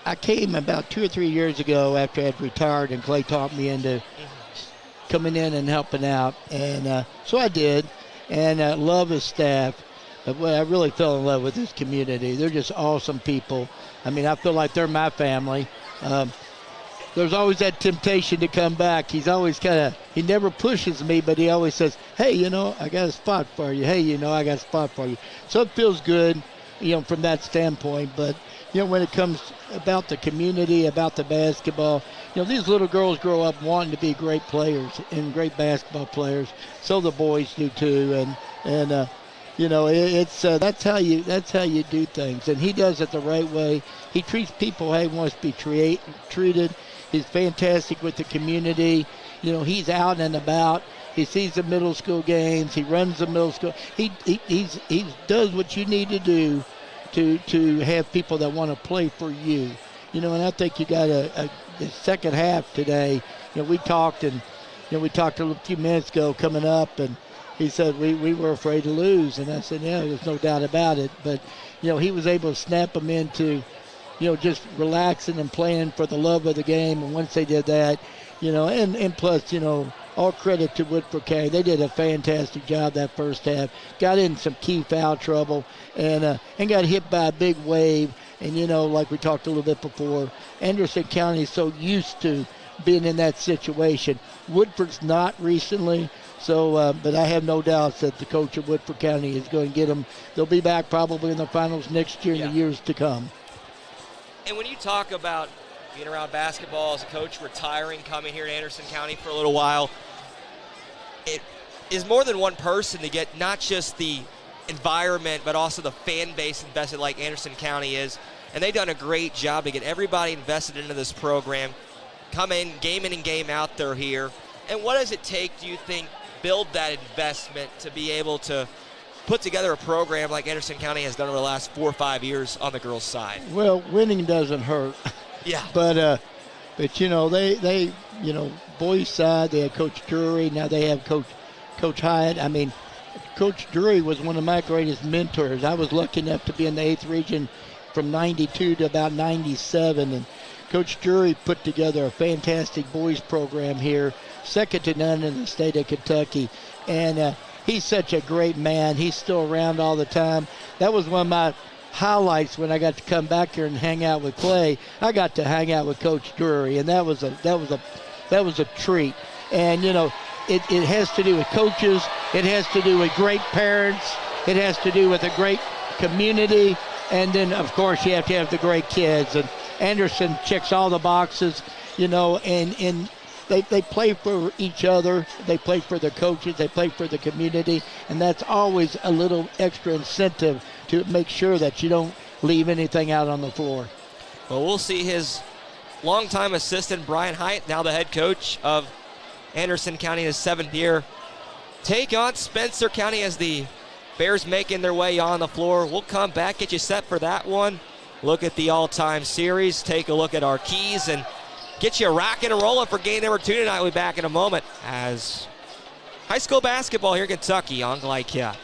I came about 2 or 3 years ago after I had retired, and Clay taught me into coming in and helping out, and so I did, and love his staff. But I really fell in love with this community. They're just awesome people. I mean, I feel like they're my family. There's always that temptation to come back. He's always he never pushes me, but he always says, hey, you know, I got a spot for you. Hey, you know, I got a spot for you. So it feels good, you know, from that standpoint. But, you know, when it comes about the community, about the basketball, you know, these little girls grow up wanting to be great players and great basketball players. So the boys do too. And you know, it's that's how you do things. And he does it the right way. He treats people how he wants to be treated. He's fantastic with the community. You know, he's out and about. He sees the middle school games. He runs the middle school. He does what you need to do to have people that want to play for you. You know, and I think you got the second half today. You know, we talked a few minutes ago coming up, and he said we were afraid to lose, and I said, yeah, there's no doubt about it. But, you know, he was able to snap them into, you know, just relaxing and playing for the love of the game. And once they did that, you know, and plus, you know, all credit to Woodford County. They did a fantastic job that first half. Got in some key foul trouble and got hit by a big wave. And, you know, like we talked a little bit before, Anderson County is so used to being in that situation. Woodford's not recently. So, but I have no doubts that the coach of Woodford County is going to get them. They'll be back probably in the finals next year and the years to come. And when you talk about being around basketball as a coach, retiring, coming here to Anderson County for a little while, it is more than one person to get not just the environment, but also the fan base invested like Anderson County is. And they've done a great job to get everybody invested into this program. Come in, game in and game out, they're here. And what does it take, do you think, build that investment to be able to put together a program like Anderson County has done over the last 4 or 5 years on the girls' side? Well, winning doesn't hurt. Yeah. But you know, they you know, boys' side, they had Coach Drury. Now they have Coach Hyatt. I mean, Coach Drury was one of my greatest mentors. I was lucky enough to be in the 8th region from 92 to about 97. And Coach Drury put together a fantastic boys program here, second to none in the state of Kentucky. And he's such a great man. He's still around all the time. That was one of my highlights when I got to come back here and hang out with Clay. I got to hang out with Coach Drury, and that was a treat. And you know, it has to do with coaches. It has to do with great parents. It has to do with a great community. And then, of course, you have to have the great kids. And Anderson checks all the boxes, you know, and they play for each other. They play for their coaches. They play for the community. And that's always a little extra incentive to make sure that you don't leave anything out on the floor. Well, we'll see his longtime assistant, Brian Hyatt, now the head coach of Anderson County in his 7th year, take on Spencer County as the Bears making their way on the floor. We'll come back, get you set for that one. Look at the all-time series, take a look at our keys, and get you rocking and rolling for game number 2 tonight. We'll be back in a moment as high school basketball here in Kentucky on Glide Cat.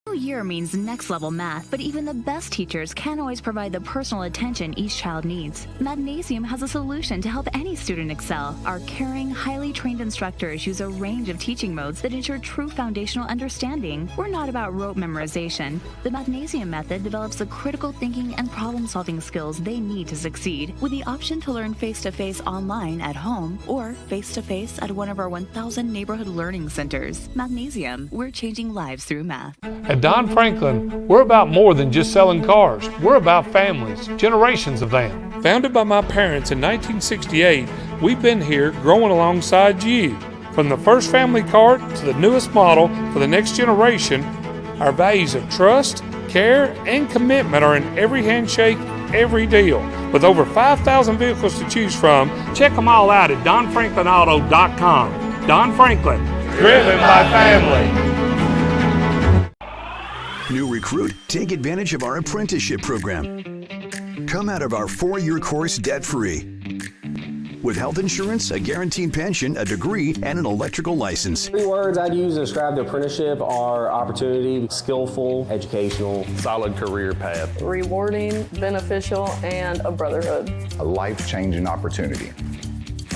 New year means next level math, but even the best teachers can't always provide the personal attention each child needs. Magnesium has a solution to help any student excel. Our caring, highly trained instructors use a range of teaching modes that ensure true foundational understanding. We're not about rote memorization. The Magnesium method develops the critical thinking and problem-solving skills they need to succeed, with the option to learn face-to-face online at home or face-to-face at one of our 1,000 neighborhood learning centers. Magnesium, we're changing lives through math. At Don Franklin, we're about more than just selling cars. We're about families, generations of them. Founded by my parents in 1968, we've been here growing alongside you. From the first family car to the newest model for the next generation, our values of trust, care, and commitment are in every handshake, every deal. With over 5,000 vehicles to choose from, check them all out at DonFranklinAuto.com. Don Franklin, driven by family. New recruit, take advantage of our apprenticeship program. Come out of our 4-year course debt-free. With health insurance, a guaranteed pension, a degree, and an electrical license. 3 words I'd use to describe the apprenticeship are opportunity, skillful, educational, solid career path, rewarding, beneficial, and a brotherhood. A life-changing opportunity.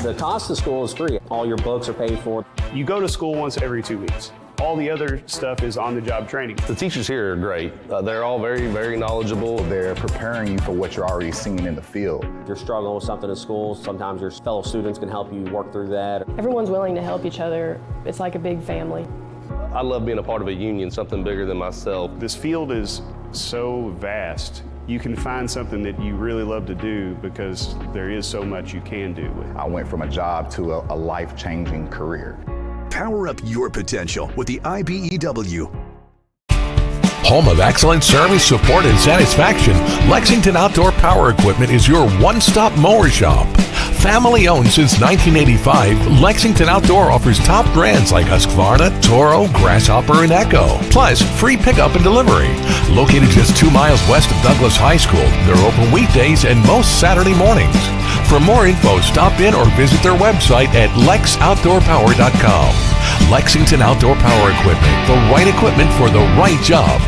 The cost of school is free. All your books are paid for. You go to school once every 2 weeks. All the other stuff is on-the-job training. The teachers here are great. They're all very, very knowledgeable. They're preparing you for what you're already seeing in the field. If you're struggling with something at school, sometimes your fellow students can help you work through that. Everyone's willing to help each other. It's like a big family. I love being a part of a union, something bigger than myself. This field is so vast. You can find something that you really love to do because there is so much you can do with it. I went from a job to a life-changing career. Power up your potential with the IBEW. Home of excellent service, support, and satisfaction, Lexington Outdoor Power Equipment is your one-stop mower shop. Family owned since 1985, Lexington Outdoor offers top brands like Husqvarna, Toro, Grasshopper, and Echo. Plus, free pickup and delivery. Located just 2 miles west of Douglas High School, they're open weekdays and most Saturday mornings. For more info, stop in or visit their website at lexoutdoorpower.com. Lexington Outdoor Power Equipment, the right equipment for the right job.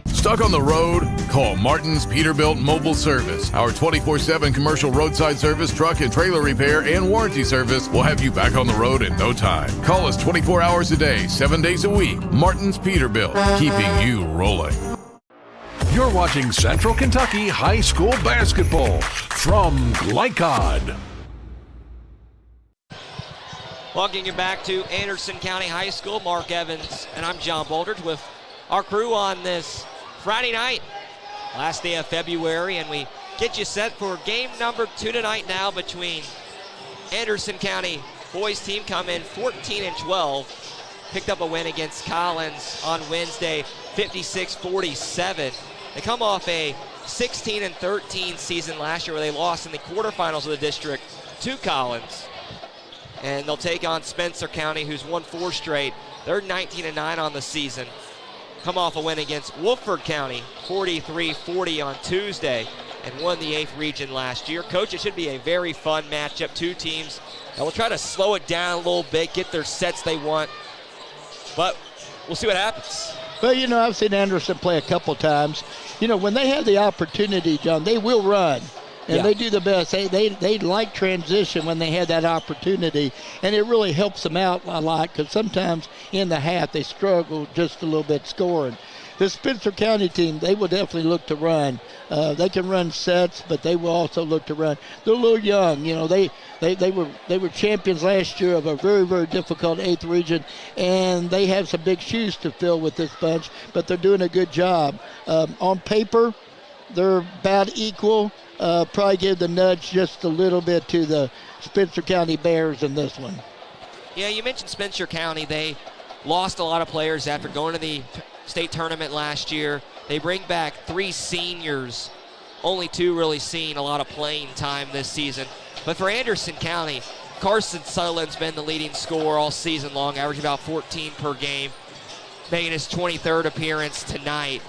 Stuck on the road? Call Martin's Peterbilt Mobile Service. Our 24/7 commercial roadside service, truck and trailer repair, and warranty service will have you back on the road in no time. Call us 24 hours a day, 7 days a week. Martin's Peterbilt, keeping you rolling. You're watching Central Kentucky High School Basketball from Glycod. Welcoming you back to Anderson County High School. Mark Evans and I'm John Bouldridge with our crew on this Friday night, last day of February, and we get you set for game number 2 tonight now between Anderson County boys team come in 14-12, picked up a win against Collins on Wednesday, 56-47. They come off a 16-13 season last year where they lost in the quarterfinals of the district to Collins. And they'll take on Spencer County, who's won 4 straight. They're 19-9 on the season. Come off a win against Woodford County, 43-40 on Tuesday, and won the 8th region last year. Coach, it should be a very fun matchup. 2 teams that will try to slow it down a little bit, get their sets they want, but we'll see what happens. Well, you know, I've seen Anderson play a couple times. You know, when they have the opportunity, John, they will run. And they do the best. They like transition when they have that opportunity, and it really helps them out a lot because sometimes in the half they struggle just a little bit scoring. This Spencer County team, they will definitely look to run. They can run sets, but they will also look to run. They're a little young. You know, they were champions last year of a very, very difficult 8th region, and they have some big shoes to fill with this bunch, but they're doing a good job. On paper, they're about equal. Probably give the nudge just a little bit to the Spencer County Bears in this one. Yeah, you mentioned Spencer County. They lost a lot of players after going to the state tournament last year. They bring back 3 seniors, only 2 really seeing a lot of playing time this season. But for Anderson County, Carson Sutherland's been the leading scorer all season long, averaging about 14 per game, making his 23rd appearance tonight.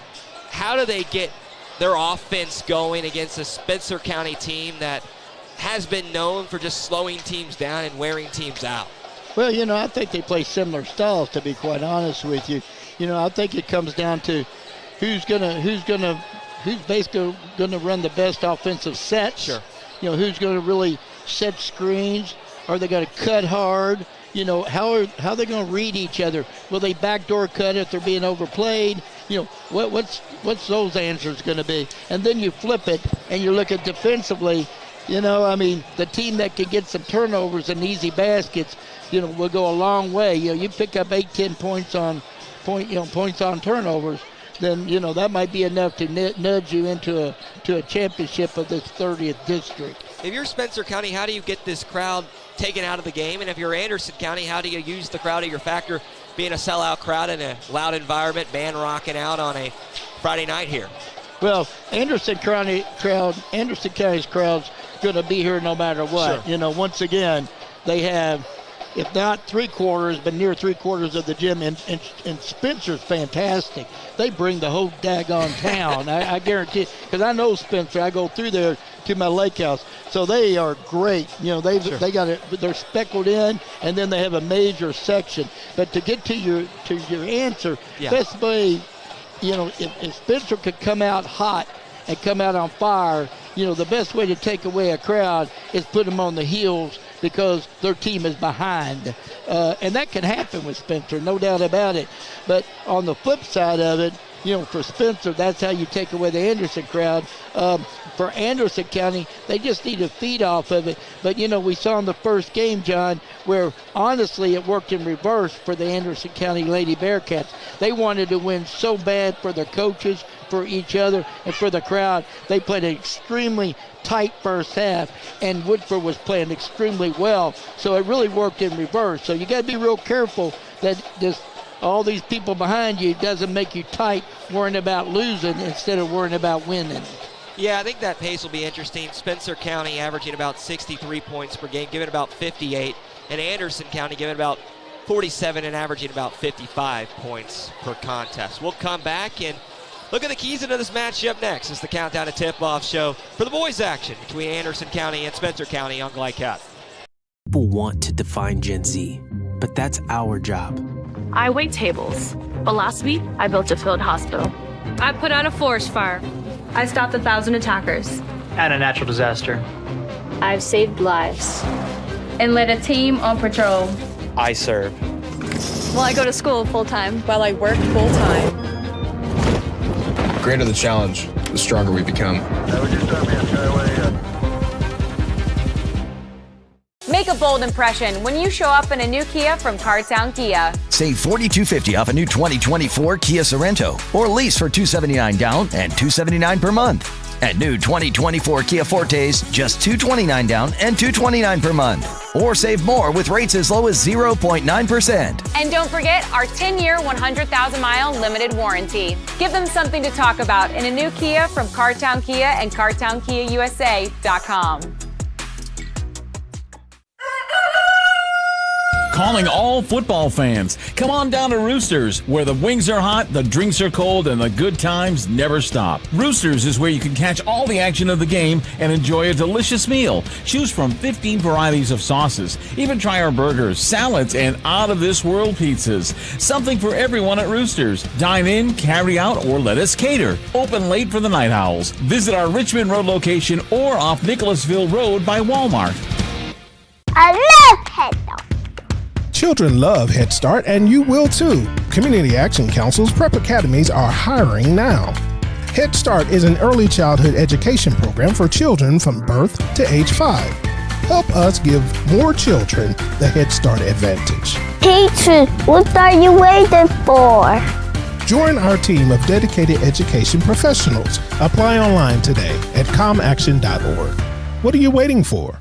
How do they get their offense going against a Spencer County team that has been known for just slowing teams down and wearing teams out? Well, you know, I think they play similar styles, to be quite honest with you. I think it comes down to who's basically gonna run the best offensive sets. Sure. Who's gonna really set screens? Are they gonna cut hard? How are they gonna read each other? Will they backdoor cut if they're being overplayed? What's those answers gonna be? And then you flip it and you look at defensively. The team that can get some turnovers and easy baskets, will go a long way. You pick up 8-10 points on points on turnovers, then that might be enough to nudge you into a championship of this 30th district. If you're Spencer County, how do you get this crowd taken out of the game? And if you're Anderson County, how do you use the crowd to your factor, being a sellout crowd in a loud environment, band rocking out on a Friday night here? Well, Anderson County's crowd's going to be here no matter what. Sure. Once again, they have, if not 3/4, but near 3/4 of the gym, and Spencer's fantastic. They bring the whole daggone town. I guarantee it, because I know Spencer. I go through there to my lake house, so they are great. They got it. They're speckled in, and then they have a major section. But to get to your answer, best way, if Spencer could come out hot and come out on fire, the best way to take away a crowd is put them on the heels, because their team is behind. And that can happen with Spencer, no doubt about it. But on the flip side of it, for Spencer, that's how you take away the Anderson crowd. For Anderson County, they just need to feed off of it. But, we saw in the first game, John, where honestly it worked in reverse for the Anderson County Lady Bearcats. They wanted to win so bad for their coaches, for each other, and for the crowd. They played an extremely tight first half, and Woodford was playing extremely well. So it really worked in reverse. So you got to be real careful that all these people behind you doesn't make you tight, worrying about losing instead of worrying about winning. Yeah, I think that pace will be interesting. Spencer County averaging about 63 points per game, giving about 58, and Anderson County giving about 47 and averaging about 55 points per contest. We'll come back and look at the keys into this matchup next as the Countdown to Tip-Off show for the boys' action between Anderson County and Spencer County on Glycat. People want to define Gen Z, but that's our job. I wait tables, but last week I built a field hospital. I put out a forest fire. I stopped 1,000 attackers. And a natural disaster. I've saved lives. And led a team on patrol. I serve. Well, I go to school full-time. While I work full-time. The greater the challenge, the stronger we become. Make a bold impression when you show up in a new Kia from Cartown Kia. Save $4,250 off a new 2024 Kia Sorento, or lease for $279 down and $279 per month. At new 2024 Kia Fortes, just $229 down and $229 per month. Or save more with rates as low as 0.9%. And don't forget our 10-year, 100,000-mile limited warranty. Give them something to talk about in a new Kia from Cartown Kia and CartownKiaUSA.com. Calling all football fans. Come on down to Roosters, where the wings are hot, the drinks are cold, and the good times never stop. Roosters is where you can catch all the action of the game and enjoy a delicious meal. Choose from 15 varieties of sauces. Even try our burgers, salads, and out-of-this-world pizzas. Something for everyone at Roosters. Dine in, carry out, or let us cater. Open late for the Night Owls. Visit our Richmond Road location or off Nicholasville Road by Walmart. I love Head Start. Children love Head Start, and you will too. Community Action Council's prep academies are hiring now. Head Start is an early childhood education program for children from birth to age 5. Help us give more children the Head Start advantage. Teacher, what are you waiting for? Join our team of dedicated education professionals. Apply online today at comaction.org. What are you waiting for?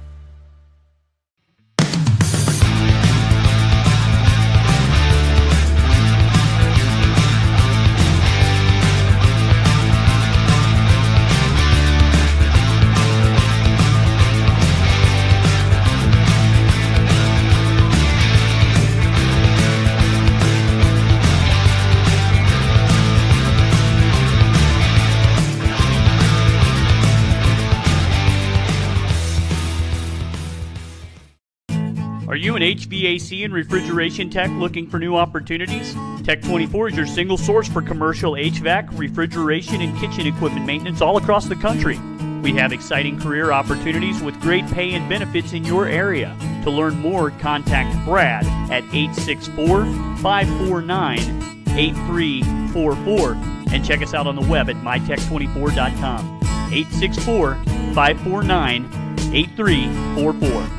an HVAC and refrigeration tech looking for new opportunities? Tech24 is your single source for commercial HVAC, refrigeration, and kitchen equipment maintenance all across the country. We have exciting career opportunities with great pay and benefits in your area. To learn more, contact Brad at 864-549-8344 and check us out on the web at mytech24.com. 864-549-8344.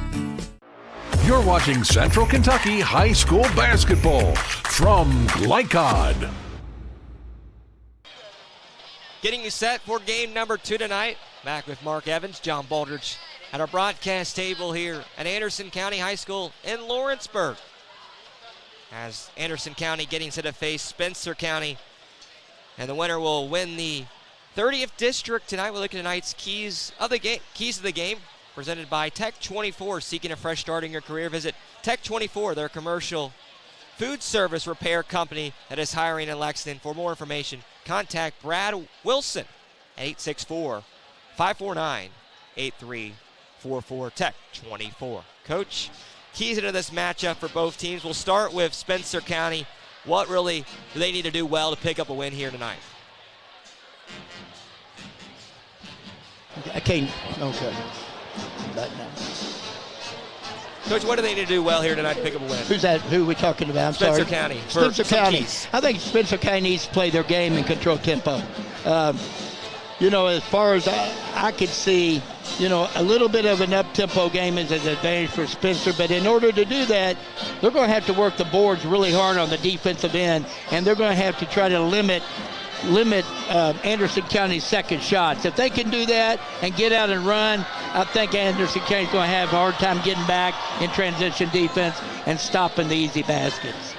You're watching Central Kentucky High School Basketball from Glycod. Getting you set for game number 2 tonight. Back with Mark Evans, John Baldridge at our broadcast table here at Anderson County High School in Lawrenceburg. As Anderson County getting set to face Spencer County. And the winner will win the 30th district tonight. We'll look at tonight's keys of the game, presented by Tech24. Seeking a fresh start in your career, visit Tech24, their commercial food service repair company that is hiring in Lexington. For more information, contact Brad Wilson at 864-549-8344. Tech24. Coach, keys into this matchup for both teams. We'll start with Spencer County. What really do they need to do well to pick up a win here tonight? Okay. Coach, what do they need to do well here tonight to pick up a win? Who's that? Who are we talking about? I'm Spencer sorry. County. Spencer County. I think Spencer County needs to play their game and control tempo. As far as I could see, a little bit of an up-tempo game is an advantage for Spencer, but in order to do that, they're going to have to work the boards really hard on the defensive end, and they're going to have to try to limit Anderson County's second shots. If they can do that and get out and run, I think Anderson County's going to have a hard time getting back in transition defense and stopping the easy baskets.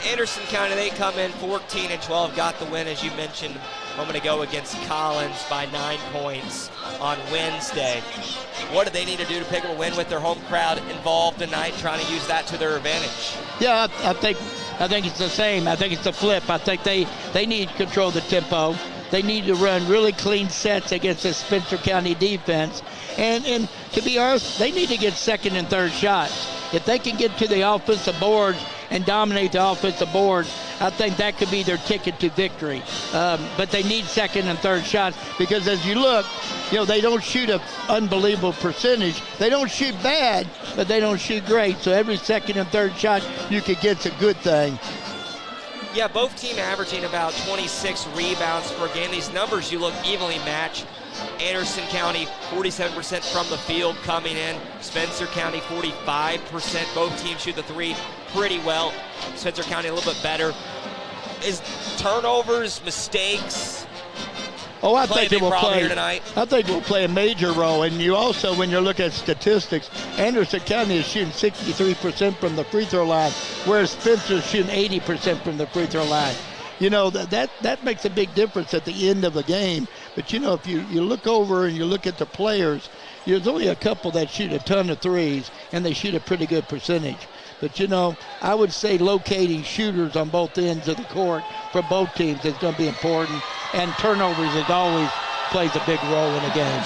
Anderson County, they come in 14-12, got the win, as you mentioned a moment ago, against Collins by 9 points on Wednesday. What do they need to do to pick up a win with their home crowd involved tonight, trying to use that to their advantage? Yeah, I think it's the same. I think it's a flip. I think they need to control the tempo. They need to run really clean sets against the Spencer County defense. And to be honest, they need to get second and third shots. If they can get to the offensive boards and dominate the offensive boards, I think that could be their ticket to victory. But they need second and third shots because as you look, they don't shoot an unbelievable percentage. They don't shoot bad, but they don't shoot great. So every second and third shot you could get's a good thing. Yeah, both teams averaging about 26 rebounds per game. These numbers you look evenly matched. Anderson County 47% from the field coming in. Spencer County 45%. Both teams shoot the three pretty well. Spencer County a little bit better. Is turnovers, mistakes, I think it will play here tonight? I think it will play a major role. And you also, when you look at statistics, Anderson County is shooting 63% from the free throw line, whereas Spencer is shooting 80% from the free throw line. That makes a big difference at the end of the game. But if you look over and you look at the players, there's only a couple that shoot a ton of threes, and they shoot a pretty good percentage. But, I would say locating shooters on both ends of the court for both teams is going to be important. And turnovers, as always, plays a big role in a game.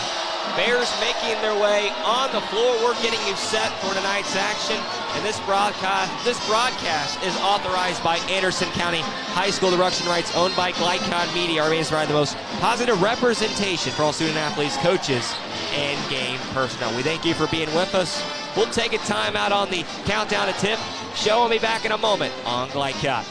Bears making their way on the floor. We're getting you set for tonight's action. And this broadcast is authorized by Anderson County High School. The Ruction Rights owned by Glycod Media. Our aim is to provide the most positive representation for all student athletes, coaches, and game personnel. We thank you for being with us. We'll take a time out on the countdown to tip. Show will be back in a moment on Glycod.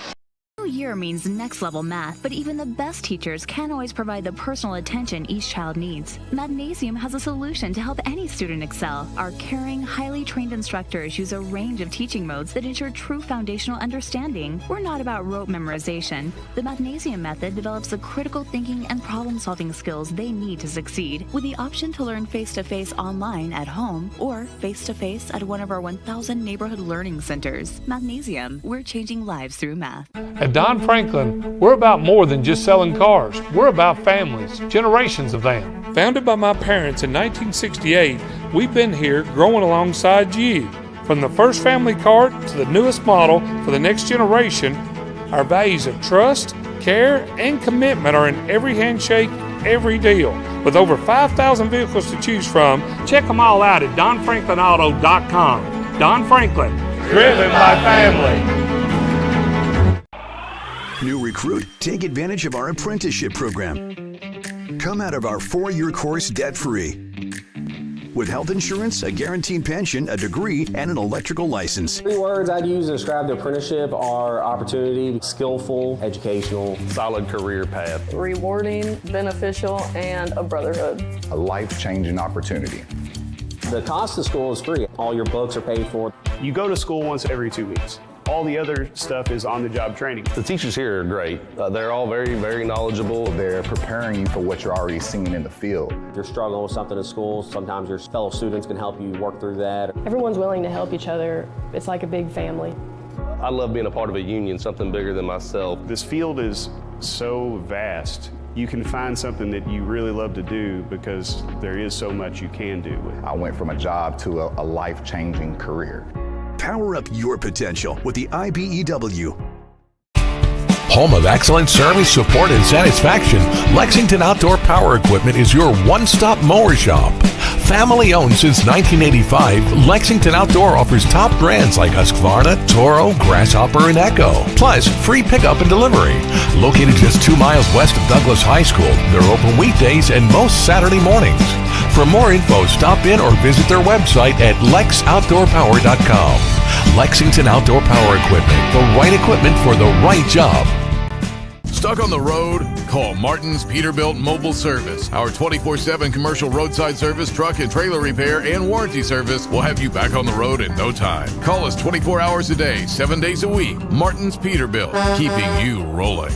New year means next level math, but even the best teachers can't always provide the personal attention each child needs. Mathnasium has a solution to help any student excel. Our caring, highly trained instructors use a range of teaching modes that ensure true foundational understanding. We're not about rote memorization. The Mathnasium method develops the critical thinking and problem-solving skills they need to succeed, with the option to learn face-to-face online at home or face-to-face at one of our 1,000 neighborhood learning centers. Mathnasium, we're changing lives through math. At Don Franklin, we're about more than just selling cars. We're about families, generations of them. Founded by my parents in 1968, we've been here growing alongside you. From the first family car to the newest model for the next generation, our values of trust, care, and commitment are in every handshake, every deal. With over 5,000 vehicles to choose from, check them all out at DonFranklinAuto.com. Don Franklin, driven by family. New recruit, take advantage of our apprenticeship program. Come out of our 4-year course debt-free. With health insurance, a guaranteed pension, a degree, and an electrical license. 3 words I'd use to describe the apprenticeship are opportunity, skillful, educational, solid career path, rewarding, beneficial, and a brotherhood. A life-changing opportunity. The cost of school is free. All your books are paid for. You go to school once every 2 weeks. All the other stuff is on-the-job training. The teachers here are great. They're all very, very knowledgeable. They're preparing you for what you're already seeing in the field. If you're struggling with something in school, sometimes your fellow students can help you work through that. Everyone's willing to help each other. It's like a big family. I love being a part of a union, something bigger than myself. This field is so vast. You can find something that you really love to do because there is so much you can do with it. I went from a job to a life-changing career. Power up your potential with the IBEW. Home of excellent service, support, and satisfaction, Lexington Outdoor Power Equipment is your one-stop mower shop. Family owned since 1985, Lexington Outdoor offers top brands like Husqvarna, Toro, Grasshopper, and Echo. Plus, free pickup and delivery. Located just 2 miles west of Douglas High School, they're open weekdays and most Saturday mornings. For more info, stop in or visit their website at lexoutdoorpower.com. Lexington Outdoor Power Equipment, the right equipment for the right job. Stuck on the road? Call Martin's Peterbilt Mobile Service. Our 24/7 commercial roadside service, truck and trailer repair, and warranty service will have you back on the road in no time. Call us 24 hours a day, 7 days a week. Martin's Peterbilt, keeping you rolling.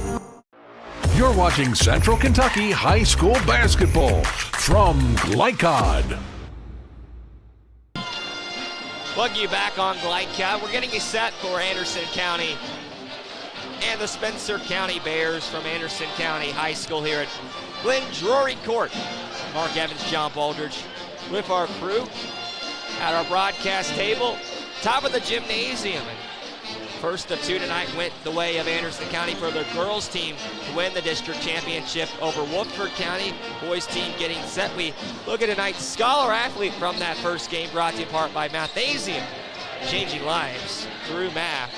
You're watching Central Kentucky High School Basketball from Glycod. Welcome you back on Glycod. We're getting you set for Anderson County and the Spencer County Bears from Anderson County High School here at Glen Drury Court. Mark Evans, John Baldridge with our crew at our broadcast table, top of the gymnasium. And first of 2 tonight went the way of Anderson County for the girls team to win the district championship over Woodford County. Boys team getting set. We look at tonight's scholar athlete from that first game, brought to you in part by Mathnasium, changing lives through math.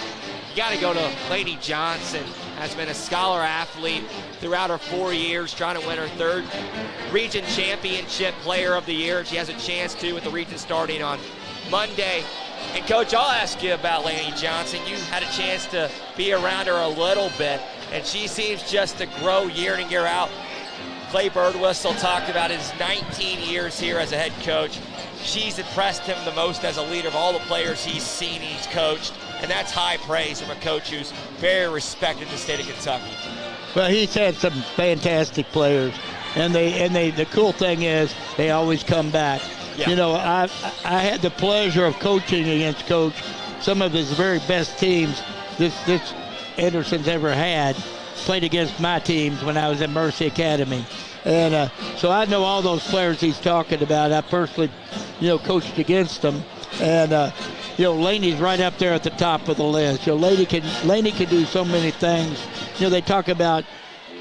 You got to go to Lady Johnson, has been a scholar athlete throughout her 4 years, trying to win her 3rd region championship player of the year. She has a chance to with the region starting on Monday. And Coach, I'll ask you about Lady Johnson. You had a chance to be around her a little bit, and she seems just to grow year in and year out. Clay Birdwhistle talked about his 19 years here as a head coach. She's impressed him the most as a leader of all the players he's seen and he's coached, and that's high praise from a coach who's very respected in the state of Kentucky. Well, he's had some fantastic players, and the cool thing is they always come back. Yeah. You know, I had the pleasure of coaching against Coach some of his very best teams this Anderson's ever had. Played against my teams when I was at Mercy Academy. And so I know all those players he's talking about. I personally, coached against them. And, Laney's right up there at the top of the list. Laney can do so many things. They talk about,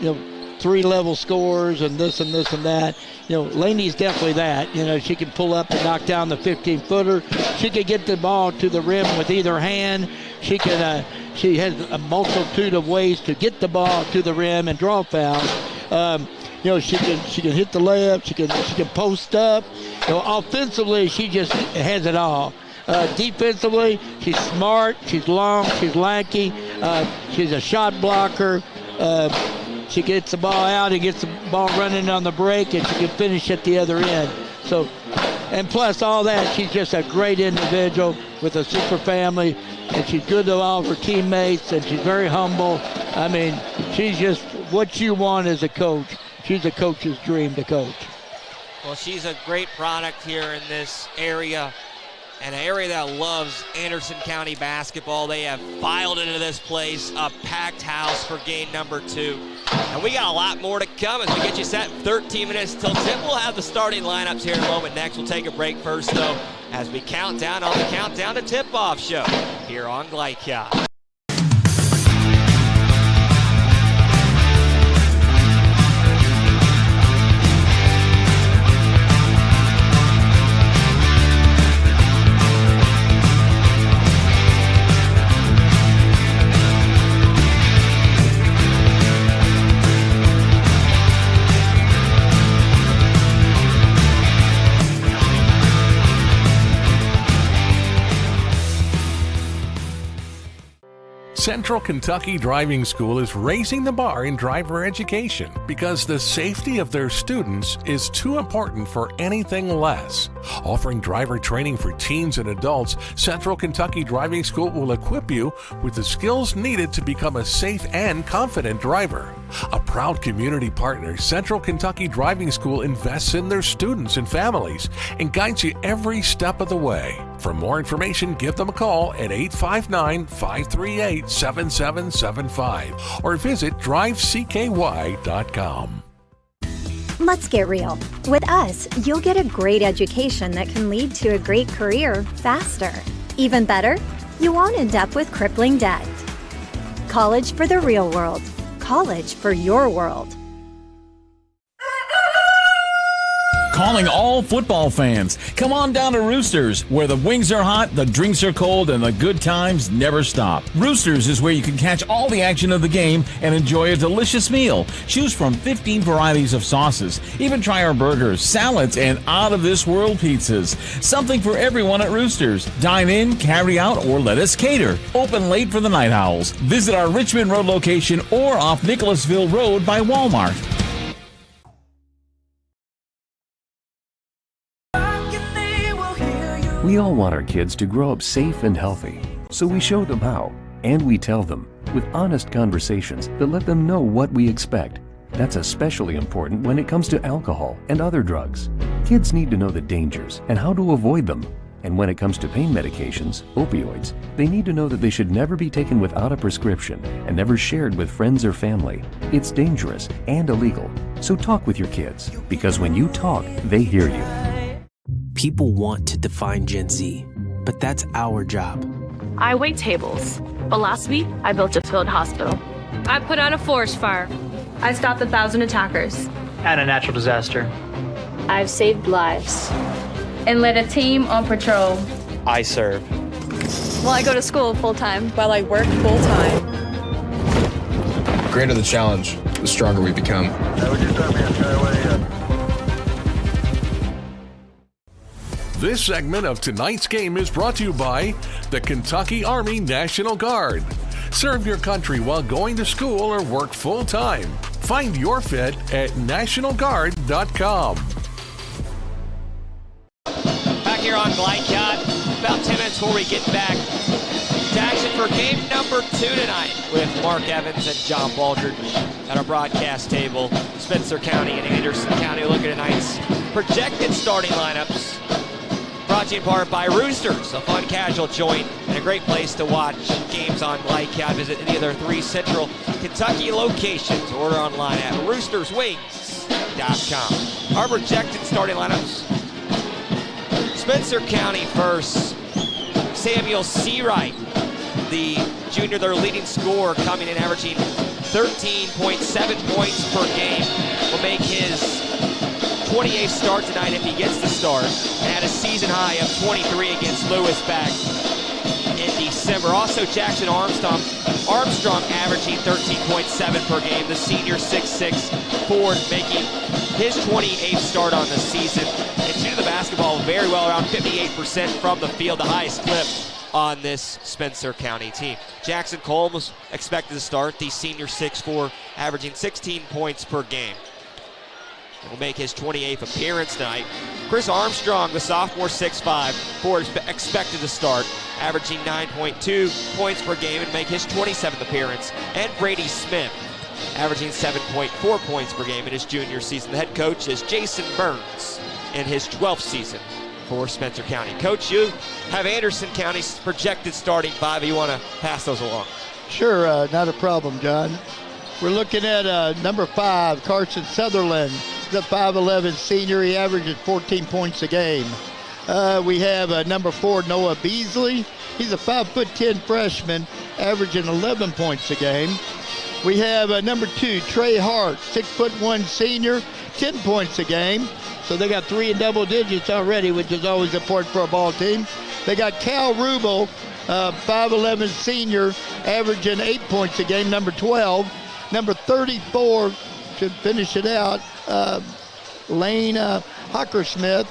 3-level scores and this and this and that. Laney's definitely that. She can pull up and knock down the 15-footer. She can get the ball to the rim with either hand. She has a multitude of ways to get the ball to the rim and draw fouls. She can hit the layup. She can post up. Offensively, she just has it all. Defensively, she's smart. She's long. She's lanky. She's a shot blocker. She gets the ball out and gets the ball running on the break, and she can finish at the other end. So, and plus all that, she's just a great individual with a super family, and she's good to all of her teammates, and she's very humble. I mean, she's just what you want as a coach. She's a coach's dream to coach. Well, she's a great product here in this area, an area that loves Anderson County basketball. They have filed into this place, a packed house for game number 2. And we got a lot more to come as we get you set. 13 minutes till tip. We'll have the starting lineups here in a moment. Next, we'll take a break first, though, as we count down on the Countdown to Tip-Off show here on Glycod. Central Kentucky Driving School is raising the bar in driver education because the safety of their students is too important for anything less. Offering driver training for teens and adults, Central Kentucky Driving School will equip you with the skills needed to become a safe and confident driver. A proud community partner, Central Kentucky Driving School invests in their students and families and guides you every step of the way. For more information, give them a call at 859-538-7775 or visit drivecky.com. Let's get real. With us, you'll get a great education that can lead to a great career faster. Even better, you won't end up with crippling debt. College for the real world. College for your world. Calling all football fans. Come on down to Roosters, where the wings are hot, the drinks are cold, and the good times never stop. Roosters is where you can catch all the action of the game and enjoy a delicious meal. Choose from 15 varieties of sauces. Even try our burgers, salads, and out-of-this-world pizzas. Something for everyone at Roosters. Dine in, carry out, or let us cater. Open late for the Night Owls. Visit our Richmond Road location or off Nicholasville Road by Walmart. We all want our kids to grow up safe and healthy, so we show them how, and we tell them with honest conversations that let them know what we expect. That's especially important when it comes to alcohol and other drugs. Kids need to know the dangers and how to avoid them. And when it comes to pain medications, opioids, they need to know that they should never be taken without a prescription and never shared with friends or family. It's dangerous and illegal. So talk with your kids, because when you talk, they hear you. People want to define Gen Z, but that's our job. I wait tables, but last week I built a field hospital. I put out a forest fire. I stopped 1,000 attackers. And a natural disaster. I've saved lives. And led a team on patrol. I serve. Well, I go to school full-time while I work full-time. The greater the challenge, the stronger we become. This segment of tonight's game is brought to you by the Kentucky Army National Guard. Serve your country while going to school or work full-time. Find your fit at nationalguard.com. Back here on Glycott, about 10 minutes before we get back to action for game number 2 tonight with Mark Evans and John Baldridge at our broadcast table. Spencer County and Anderson County look at tonight's projected starting lineups. Brought to you in part by Roosters, a fun casual joint and a great place to watch games on Glycott. Visit any of their 3 Central Kentucky locations. Order online at roosterswings.com. Our projected starting lineups. Spencer County first. Samuel Seawright, the junior, their leading scorer, coming in averaging 13.7 points per game. Will make his 28th start tonight if he gets the start, and had a season high of 23 against Lewis back in December. Also, Jackson Armstrong averaging 13.7 per game. The senior 6'6" forward making his 28th start on the season. And shooting the basketball very well, around 58% from the field, the highest clip on this Spencer County team. Jackson Combs expected to start, the senior 6'4", averaging 16 points per game. Will make his 28th appearance tonight. Chris Armstrong, the sophomore 6'5", forward expected to start, averaging 9.2 points per game and make his 27th appearance. And Brady Smith, averaging 7.4 points per game in his junior season. The head coach is Jason Burns in his 12th season for Spencer County. Coach, you have Anderson County's projected starting 5. You want to pass those along? Sure, not a problem, John. We're looking at number 5, Carson Sutherland, the 5'11" senior. He averages 14 points a game. We have number 4, Noah Beasley. He's a 5'10" freshman, averaging 11 points a game. We have number 2, Trey Hart, 6'1" senior, 10 points a game. So they got 3 in double digits already, which is always important for a ball team. They got Cal Rubel, 5'11" senior, averaging 8 points a game, number 12. Number 34, should finish it out, Lane Hawkinsmith,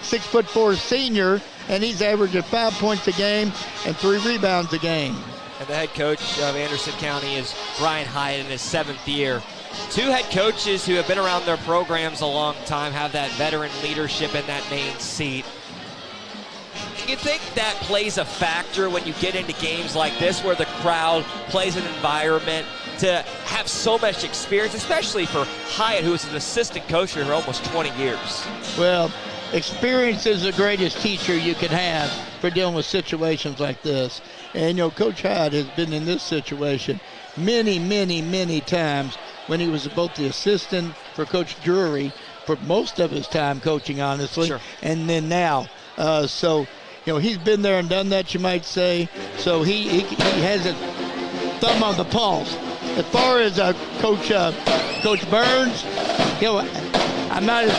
6'4" senior, and he's averaging 5 points a game and 3 rebounds a game. and the head coach of Anderson County is Brian Hyatt in his 7th year. 2 head coaches who have been around their programs a long time, have that veteran leadership in that main seat. You think that plays a factor when you get into games like this where the crowd plays an environment to have so much experience, especially for Hyatt, who was an assistant coach here for almost 20 years? Well, experience is the greatest teacher you can have for dealing with situations like this. And, Coach Hyatt has been in this situation many, many, many times when he was both the assistant for Coach Drury for most of his time coaching, honestly, sure. And then now. He's been there and done that, you might say. So he has a thumb on the pulse. As far as Coach Burns, I'm not as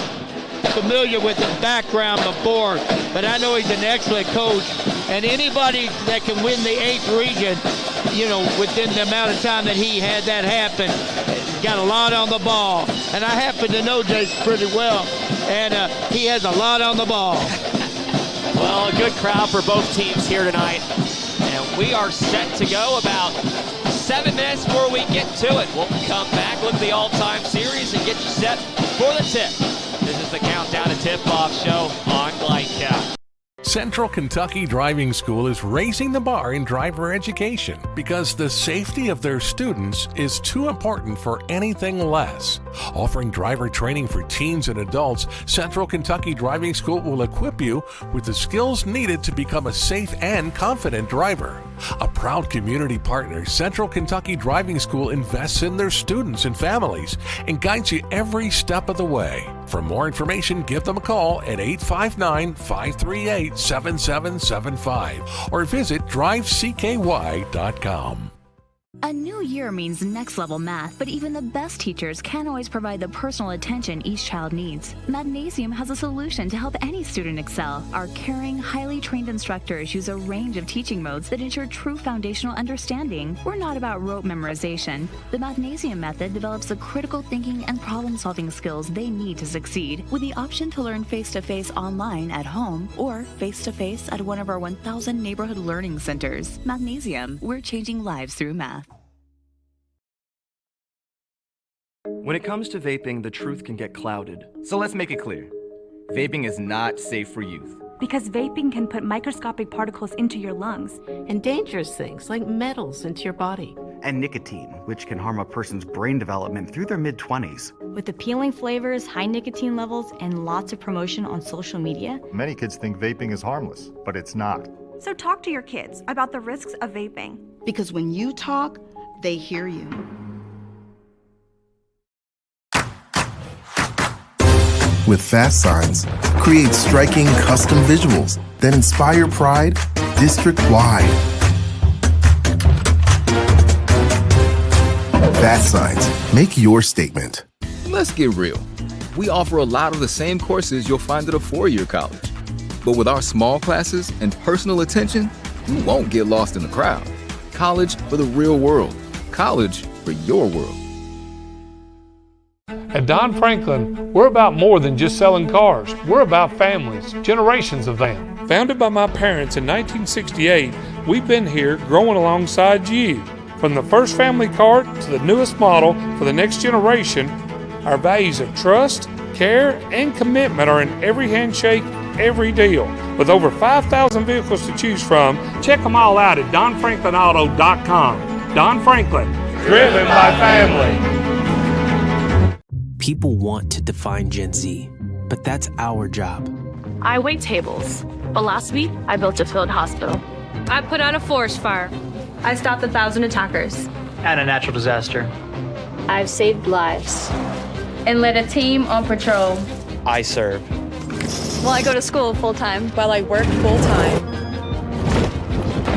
familiar with his background before, but I know he's an excellent coach. And anybody that can win the 8th region, within the amount of time that he had that happen, got a lot on the ball. And I happen to know Jason pretty well, and he has a lot on the ball. Well, a good crowd for both teams here tonight. And we are set to go about 7 minutes before we get to it. We'll come back, look at the all-time series, and get you set for the tip. This is the Countdown to Tip-Off show on GlideCat. Central Kentucky Driving School is raising the bar in driver education because the safety of their students is too important for anything less. Offering driver training for teens and adults, Central Kentucky Driving School will equip you with the skills needed to become a safe and confident driver. A proud community partner, Central Kentucky Driving School invests in their students and families and guides you every step of the way. For more information, give them a call at 859-538-7775 or visit drivecky.com. A new year means next level math, but even the best teachers can't always provide the personal attention each child needs. Magnesium has a solution to help any student excel. Our caring, highly trained instructors use a range of teaching modes that ensure true foundational understanding. We're not about rote memorization. The Magnesium method develops the critical thinking and problem-solving skills they need to succeed, with the option to learn face-to-face online at home or face-to-face at one of our 1,000 neighborhood learning centers. Magnesium, we're changing lives through math. When it comes to vaping, the truth can get clouded. So let's make it clear. Vaping is not safe for youth. Because vaping can put microscopic particles into your lungs. And dangerous things like metals into your body. And nicotine, which can harm a person's brain development through their mid-20s. With appealing flavors, high nicotine levels, and lots of promotion on social media. Many kids think vaping is harmless, but it's not. So talk to your kids about the risks of vaping. Because when you talk, they hear you. With Fast Signs, create striking custom visuals that inspire pride district-wide. Fast Signs, make your statement. Let's get real. We offer a lot of the same courses you'll find at a four-year college. But with our small classes and personal attention, you won't get lost in the crowd. College for the real world. College for your world. At Don Franklin, we're about more than just selling cars. We're about families, generations of them. Founded by my parents in 1968, we've been here growing alongside you. From the first family car to the newest model for the next generation, our values of trust, care, and commitment are in every handshake, every deal. With over 5,000 vehicles to choose from, check them all out at DonFranklinAuto.com. Don Franklin, driven by family. People want to define Gen Z, but that's our job. I wait tables, but last week I built a field hospital. I put out a forest fire. I stopped 1,000 attackers. And a natural disaster. I've saved lives. And led a team on patrol. I serve. While I go to school full-time. While I work full-time.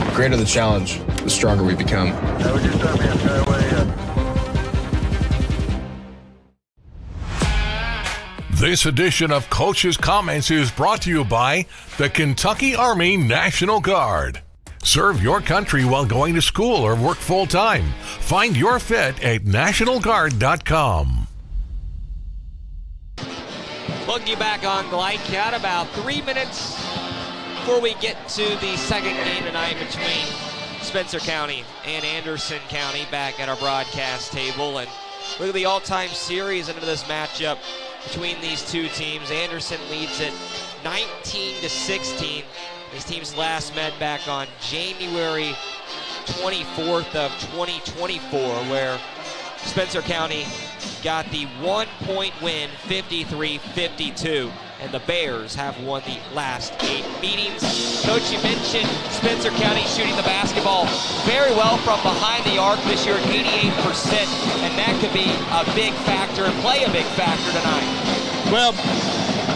The greater the challenge, the stronger we become. This edition of Coach's Comments is brought to you by the Kentucky Army National Guard. Serve your country while going to school or work full-time. Find your fit at nationalguard.com. Welcome you back on GlideCat. About 3 minutes before we get to the second game tonight between Spencer County and Anderson County back at our broadcast table. And look at the all-time series into this matchup between these two teams. Anderson leads it 19-16. These teams last met back on January 24th of 2024, where Spencer County got the 1-point win, 53-52, and the Bears have won the last 8 meetings. Coach, you mentioned Spencer County shooting the basketball very well from behind the arc this year at 88%, and that could be a big factor and play a big factor tonight. Well,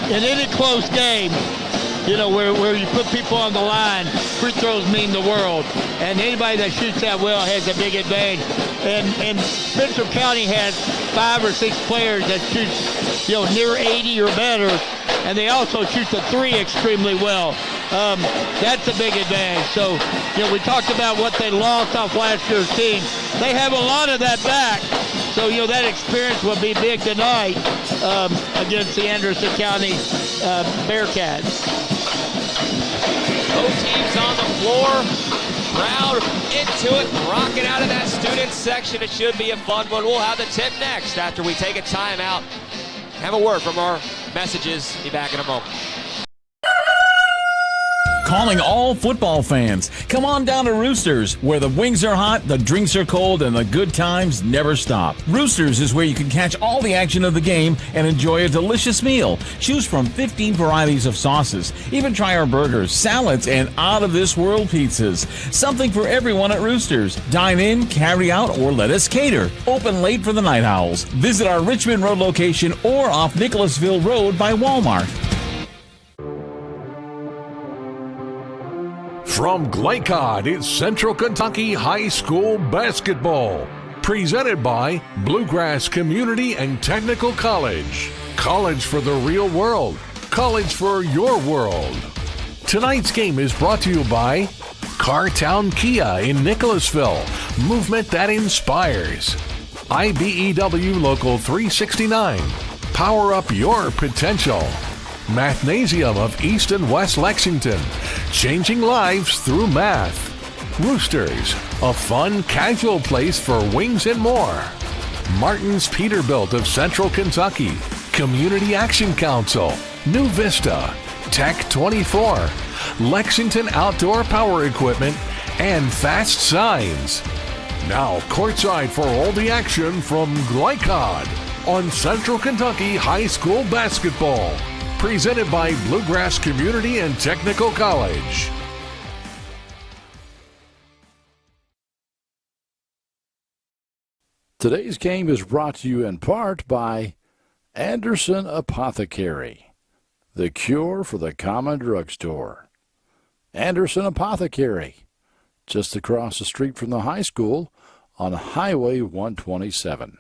in any close game, you know, where you put people on the line, free throws mean the world. And anybody that shoots that well has a big advantage. And Spencer County has 5 or 6 players that shoot, you know, near 80 or better. And they also shoot the 3 extremely well. That's a big advantage. So, you know, we talked about what they lost off last year's team. They have a lot of that back. So, you know, that experience will be big tonight against the Anderson County Bearcats. Both teams on the floor, crowd into it, rocking out of that student section. It should be a fun one. We'll have the tip next after we take a timeout. Have a word from our messages. Be back in a moment. Calling all football fans. Come on down to Roosters, where the wings are hot, the drinks are cold, and the good times never stop. Roosters is where you can catch all the action of the game and enjoy a delicious meal. Choose from 15 varieties of sauces. Even try our burgers, salads, and out-of-this-world pizzas. Something for everyone at Roosters. Dine in, carry out, or let us cater. Open late for the Night Owls. Visit our Richmond Road location or off Nicholasville Road by Walmart. From Glycod, it's Central Kentucky High School basketball. Presented by Bluegrass Community and Technical College. College for the real world. College for your world. Tonight's game is brought to you by Cartown Kia in Nicholasville. Movement that inspires. IBEW Local 369. Power up your potential. Mathnasium of East and West Lexington, changing lives through math. Roosters, a fun, casual place for wings and more. Martin's Peterbilt of Central Kentucky, Community Action Council, New Vista, Tech 24, Lexington Outdoor Power Equipment, and Fast Signs. Now courtside for all the action from Glycod on Central Kentucky High School basketball. Presented by Bluegrass Community and Technical College. Today's game is brought to you in part by Anderson Apothecary, the cure for the common drugstore. Anderson Apothecary, just across the street from the high school on Highway 127.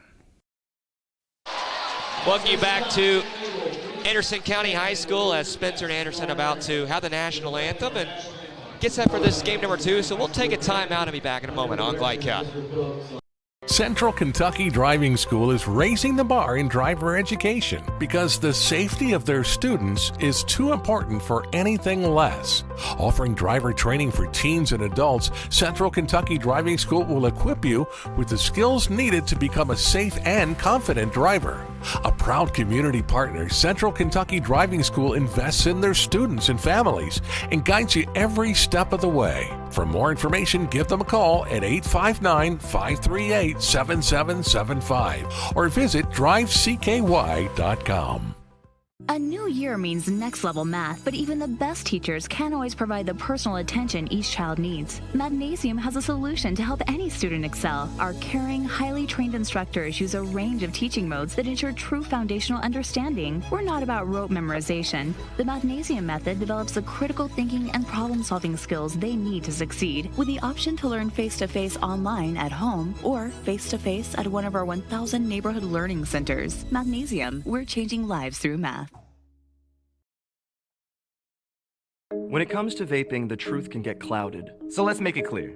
Welcome you back to Anderson County High School as Spencer and Anderson about to have the national anthem and get set for this game number 2. So we'll take a timeout and be back in a moment on Glycod. Central Kentucky Driving School is raising the bar in driver education because the safety of their students is too important for anything less. Offering driver training for teens and adults, Central Kentucky Driving School will equip you with the skills needed to become a safe and confident driver. A proud community partner, Central Kentucky Driving School invests in their students and families and guides you every step of the way. For more information, give them a call at 859-538-7775 or visit drivecky.com. A new year means next level math, but even the best teachers can't always provide the personal attention each child needs. Mathnasium has a solution to help any student excel. Our caring, highly trained instructors use a range of teaching modes that ensure true foundational understanding. We're not about rote memorization. The Mathnasium method develops the critical thinking and problem-solving skills they need to succeed, with the option to learn face-to-face online at home or face-to-face at one of our 1,000 neighborhood learning centers. Mathnasium, we're changing lives through math. When it comes to vaping, the truth can get clouded. So let's make it clear.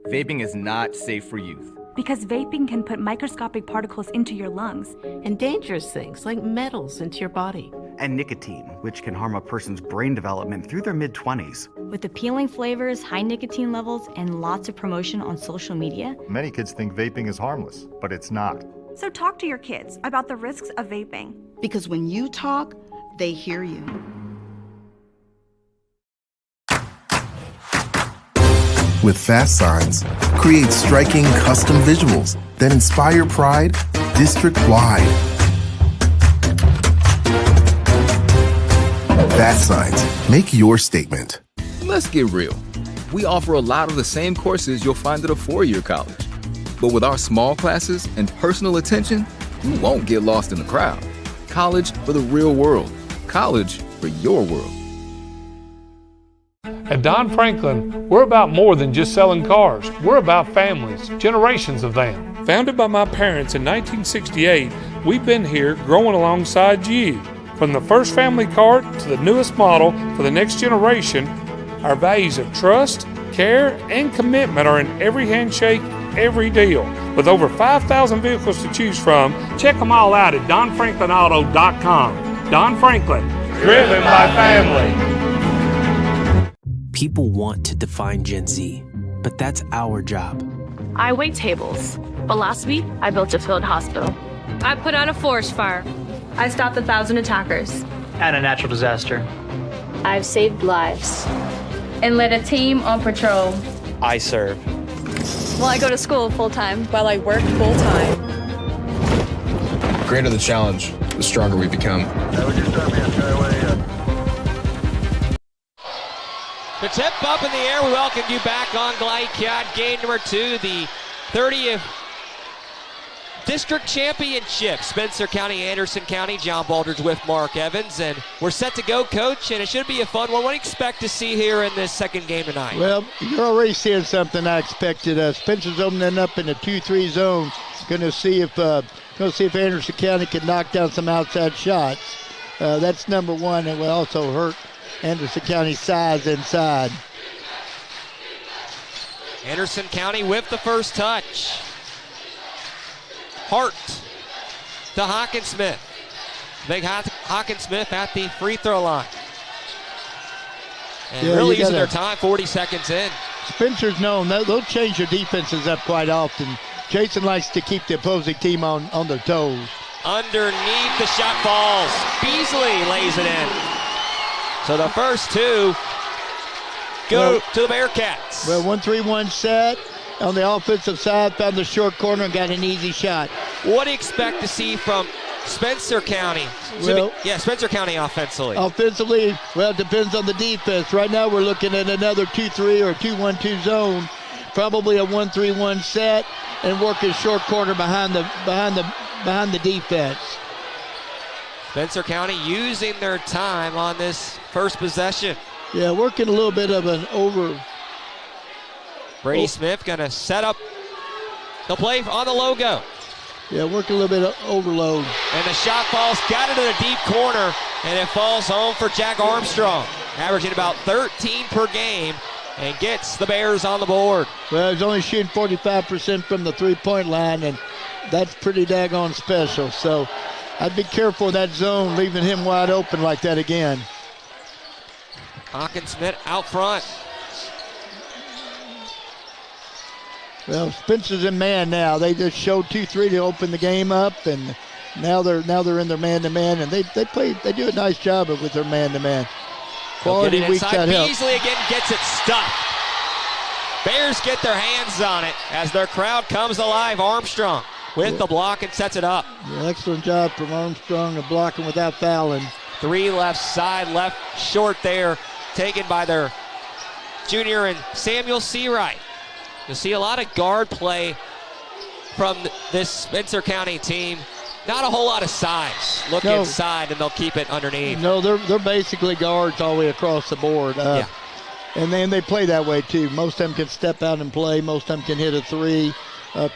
Vaping is not safe for youth. Because vaping can put microscopic particles into your lungs. And dangerous things like metals into your body. And nicotine, which can harm a person's brain development through their mid-20s. With appealing flavors, high nicotine levels, and lots of promotion on social media, Many kids think vaping is harmless, but it's not. So talk to your kids about the risks of vaping. Because when you talk, they hear you. With fast signs, create striking custom visuals that inspire pride district-wide. Fast signs, make your statement. Let's get real. We offer a lot of the same courses you'll find at a four-year college. But with our small classes and personal attention, you won't get lost in the crowd. College for the real world. College for your world. At Don Franklin, we're about more than just selling cars. We're about families, generations of them. Founded by my parents in 1968, we've been here growing alongside you. From the first family car to the newest model for the next generation, our values of trust, care, and commitment are in every handshake, every deal. With over 5,000 vehicles to choose from, check them all out at DonFranklinAuto.com. Don Franklin, driven by family. People want to define Gen Z, but that's our job. I wait tables, but last week I built a field hospital. I put out a forest fire. I stopped 1,000 attackers. And a natural disaster. I've saved lives. And led a team on patrol. I serve. Well, I go to school full-time. While I work full-time. The greater the challenge, the stronger we become. The tip up in the air. We welcome you back on Glycad. Game number 2, the 30th District Championship. Spencer County, Anderson County. John Baldridge with Mark Evans. And we're set to go, Coach, and it should be a fun one. What do you expect to see here in this second game tonight? Well, you're already seeing something I expected. Spencer's opening up in a 2-3 zone. Going to see if Anderson County can knock down some outside shots. That's number one. It will also hurt Anderson County's size inside. Anderson County with the first touch. Hart to Hawkinsmith. Big Hawkinsmith at the free throw line. And really using their time, 40 seconds in. Spencer's known, they'll change their defenses up quite often. Jason likes to keep the opposing team on their toes. Underneath, the shot falls. Beasley lays it in. So the first two go to the Bearcats. Well, 1-3-1 set. On the offensive side, found the short corner and got an easy shot. What do you expect to see from Spencer County? Spencer County offensively. Offensively, well, it depends on the defense. Right now we're looking at another 2-3 or 2-1-2 zone. Probably a 1-3-1 set and work his short corner behind the defense. Spencer County using their time on this first possession. Yeah, working a little bit of an over. Brady Smith going to set up the play on the logo. Yeah, working a little bit of overload. And the shot falls, got it in the deep corner, and it falls home for Jack Armstrong. Averaging about 13 per game and gets the Bears on the board. Well, he's only shooting 45% from the three-point line, and that's pretty daggone special. So I'd be careful in that zone, leaving him wide open like that again. Hawkinsmith out front. Well, Spencer's in man now. They just showed 2-3 to open the game up, and now they're in their man-to-man, and they do a nice job with their man-to-man. Quality weeks that help. Beasley again gets it stuffed. Bears get their hands on it as their crowd comes alive. Armstrong with the block and sets it up. Yeah, excellent job from Armstrong of blocking without fouling. 3 left side, left short there, taken by their junior and Samuel Seawright. You'll see a lot of guard play from this Spencer County team. Not a whole lot of size. Look inside and they'll keep it underneath. No, they're basically guards all the way across the board. And then they play that way too. Most of them can step out and play. Most of them can hit a 3.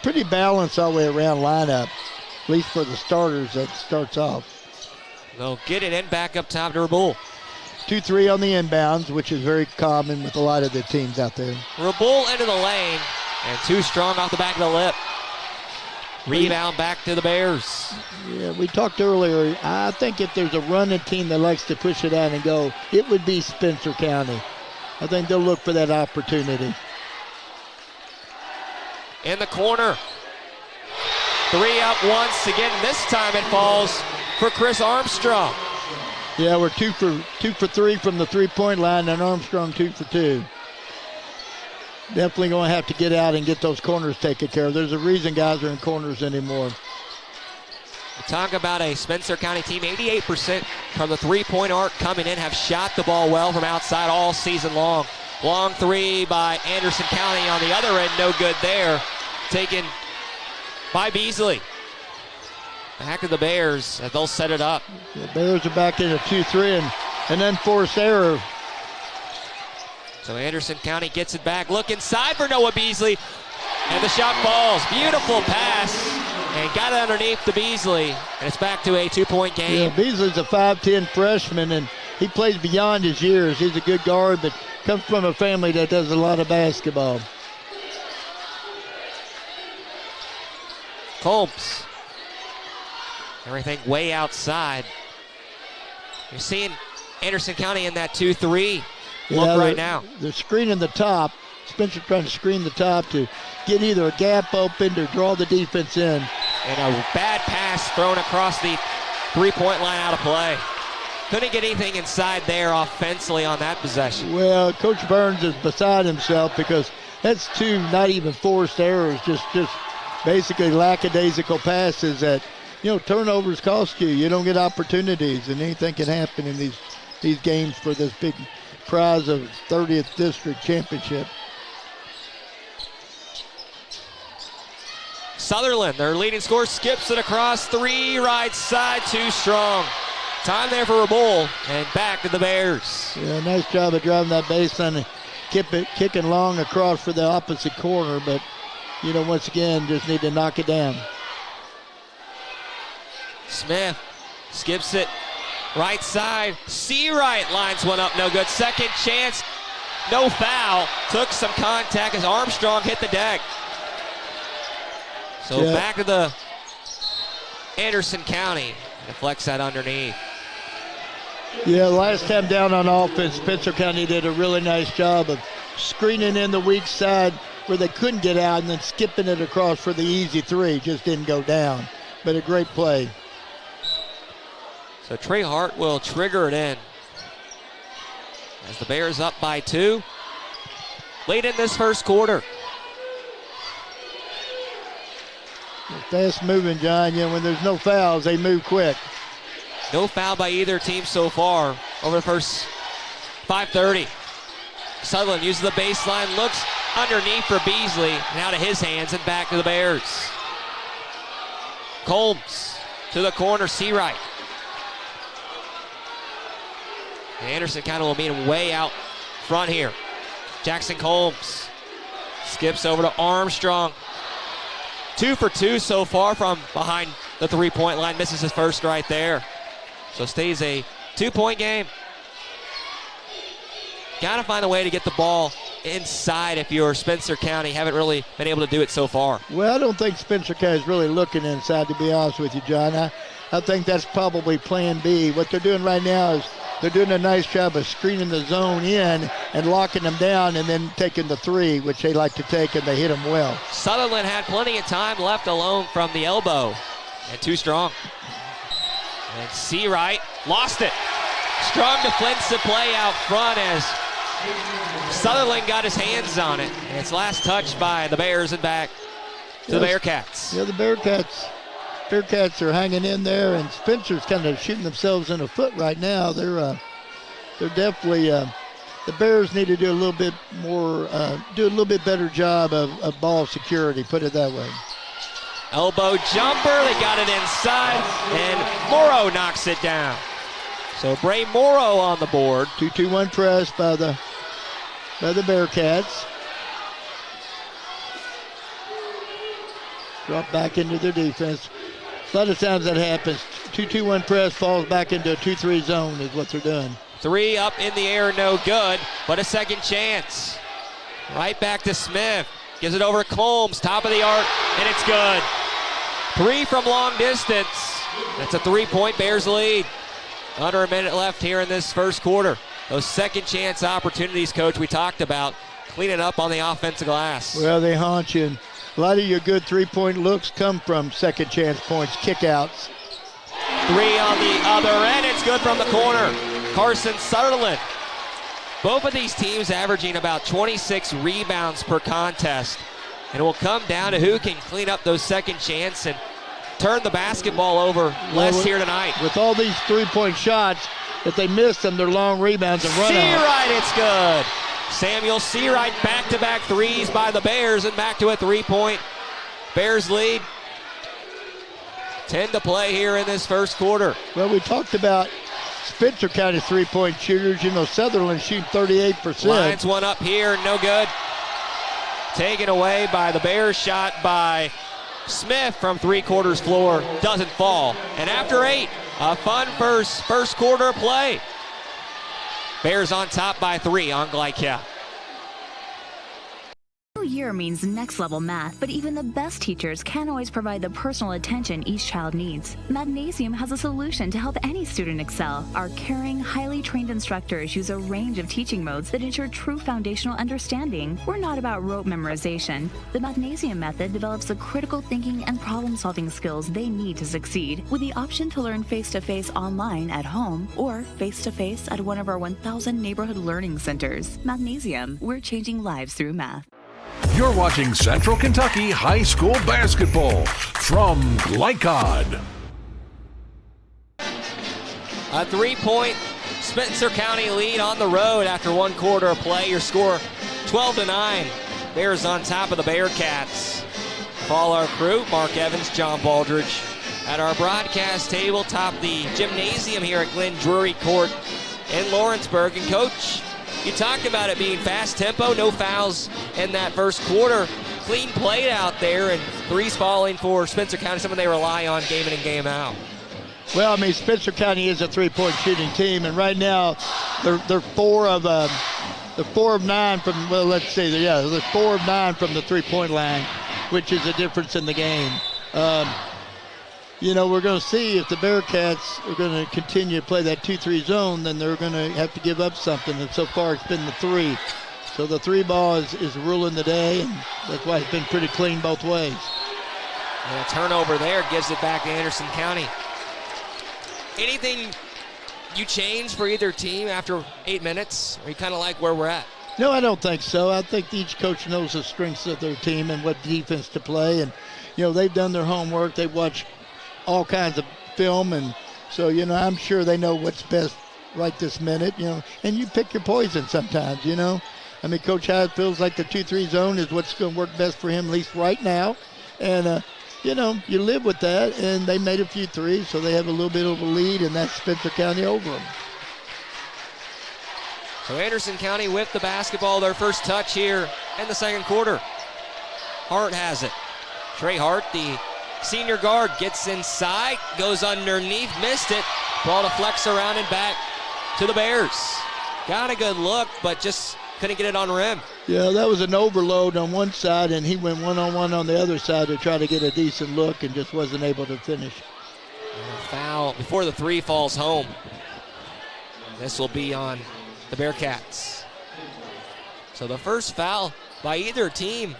Pretty balanced all the way around lineup, at least for the starters that starts off. They'll get it in back up top to Raboul. 2-3 on the inbounds, which is very common with a lot of the teams out there. Raboul into the lane, and too strong off the back of the lip. Rebound back to the Bears. Yeah, we talked earlier. I think if there's a running team that likes to push it out and go, it would be Spencer County. I think they'll look for that opportunity. In the corner. 3 up once again. This time it falls for Chris Armstrong. Yeah, we're 2 for 3 from the three-point line, and Armstrong 2 for 2. Definitely going to have to get out and get those corners taken care of. There's a reason guys are in corners anymore. We talk about a Spencer County team, 88% from the three-point arc coming in, have shot the ball well from outside all season long. Long three by Anderson County on the other end, no good there. Taken by Beasley. Back to the Bears as they'll set it up. The Bears are back in a 2-3 and unforced error. So Anderson County gets it back. Look inside for Noah Beasley. And the shot falls. Beautiful pass. And got it underneath to Beasley. And it's back to a 2-point game. Yeah, Beasley's a 5'10 freshman, and he plays beyond his years. He's a good guard, but comes from a family that does a lot of basketball. Combs. Everything way outside. You're seeing Anderson County in that 2-3 look right now. They're screening the top. Spencer trying to screen the top to get either a gap open or draw the defense in. And a bad pass thrown across the three-point line out of play. Couldn't get anything inside there offensively on that possession. Well, Coach Burns is beside himself because that's 2 not even forced errors, just basically lackadaisical passes that, turnovers cost you. You don't get opportunities, and anything can happen in these games for this big prize of 30th District Championship. Sutherland, their leading scorer, skips it across 3, right side, too strong. Time there for a bull, and back to the Bears. Yeah, nice job of driving that baseline and kicking long across for the opposite corner, but, once again, just need to knock it down. Smith skips it right side. Seawright lines one up, no good. Second chance, no foul. Took some contact as Armstrong hit the deck. So back to the Anderson County. Deflects that underneath. Yeah, last time down on offense, Spencer County did a really nice job of screening in the weak side where they couldn't get out and then skipping it across for the easy 3. Just didn't go down, but a great play. So Trey Hart will trigger it in as the Bears up by 2 late in this first quarter. Fast moving, John. When there's no fouls, they move quick. No foul by either team so far over the first 5:30. Sutherland uses the baseline, looks underneath for Beasley, and out of his hands and back to the Bears. Combs to the corner, Seawright. Anderson kind of will meet him way out front here. Jackson Combs skips over to Armstrong. 2 for 2 so far from behind the 3-point line. Misses his first right there. So stays a 2-point game. Got to find a way to get the ball inside if you're Spencer County. Haven't really been able to do it so far. Well, I don't think Spencer County is really looking inside, to be honest with you, John. I think that's probably plan B. What they're doing right now is they're doing a nice job of screening the zone in and locking them down and then taking the 3, which they like to take, and they hit them well. Sutherland had plenty of time left alone from the elbow, and too strong. And Seawright lost it. Strong defensive play out front as Sutherland got his hands on it. And it's last touched by the Bears and back to the Bearcats. Yeah, the Bearcats are hanging in there, and Spencer's kind of shooting themselves in the foot right now. They're definitely the Bears need to do a little bit more, do a little bit better job of ball security. Put it that way. Elbow jumper, they got it inside, and Morrow knocks it down. So Bray Morrow on the board. 2-2-1 press by the Bearcats. Drop back into their defense. A lot of times that happens. 2-2-1 press falls back into a 2-3 zone is what they're doing. 3 up in the air, no good, but a second chance. Right back to Smith. Gives it over to Combs, top of the arc, and it's good. 3 from long distance. That's a 3-point Bears lead. Under a minute left here in this first quarter. Those second chance opportunities, Coach, we talked about, cleaning up on the offensive glass. Well, they haunt you. And a lot of your good three-point looks come from second chance points, kickouts. 3 on the other end. It's good from the corner. Carson Sutherland. Both of these teams averaging about 26 rebounds per contest. And it will come down to who can clean up those second chance and turn the basketball over less here tonight. With all these three-point shots, if they miss them, they're long rebounds and run out. Seawright, it's good. Samuel Seawright, back-to-back threes by the Bears, and back to a 3-point Bears lead. 10 to play here in this first quarter. Well, we talked about Spencer County three-point shooters. You know, Sutherland shooting 38%. Lines one up here, no good. Taken away by the Bears, shot by Smith from three-quarters floor, doesn't fall. And after 8, a fun first quarter of play. Bears on top by 3 on Glykia. New year means next level math, but even the best teachers can't always provide the personal attention each child needs. Magnesium has a solution to help any student excel. Our caring, highly trained instructors use a range of teaching modes that ensure true foundational understanding. We're not about rote memorization. The Magnesium method develops the critical thinking and problem-solving skills they need to succeed, with the option to learn face-to-face online at home or face-to-face at one of our 1,000 neighborhood learning centers. Magnesium, we're changing lives through math. You're watching Central Kentucky High School Basketball from Glycod. A 3-point Spencer County lead on the road after 1 quarter of play. Your score 12-9. Bears on top of the Bearcats. Call our crew, Mark Evans, John Baldridge, at our broadcast table, top the gymnasium here at Glenn Drury Court in Lawrenceburg. And Coach, you talked about it being fast tempo, no fouls in that first quarter. Clean play out there, and threes falling for Spencer County, something they rely on game in and game out. Well, I mean, Spencer County is a three-point shooting team, and right now they're 4 of 9 from, well, let's say, they're 4 of 9 from the three-point line, which is a difference in the game. You know, we're going to see if the Bearcats are going to continue to play that 2-3 zone, then they're going to have to give up something. And so far it's been the 3. So the 3 ball is ruling the day, and that's why it's been pretty clean both ways. And a turnover there gives it back to Anderson County. Anything you change for either team after 8 minutes? Or you kind of like where we're at? No, I don't think so. I think each coach knows the strengths of their team and what defense to play. And, you know, they've done their homework. They've watched all kinds of film, and so, you know, I'm sure they know what's best right this minute, you know, and you pick your poison sometimes, you know. I mean, Coach Hyde feels like the 2-3 zone is what's going to work best for him, at least right now, and, you know, you live with that, and they made a few threes, so they have a little bit of a lead, and that's Spencer County over them. So Anderson County with the basketball, their first touch here in the second quarter. Hart has it. Trey Hart, the senior guard, gets inside, goes underneath, missed it. Ball deflects around and back to the Bears. Got a good look, but just couldn't get it on rim. Yeah, that was an overload on one side, and he went one-on-one on the other side to try to get a decent look and just wasn't able to finish. Foul before the 3 falls home. This will be on the Bearcats. So the first foul by either team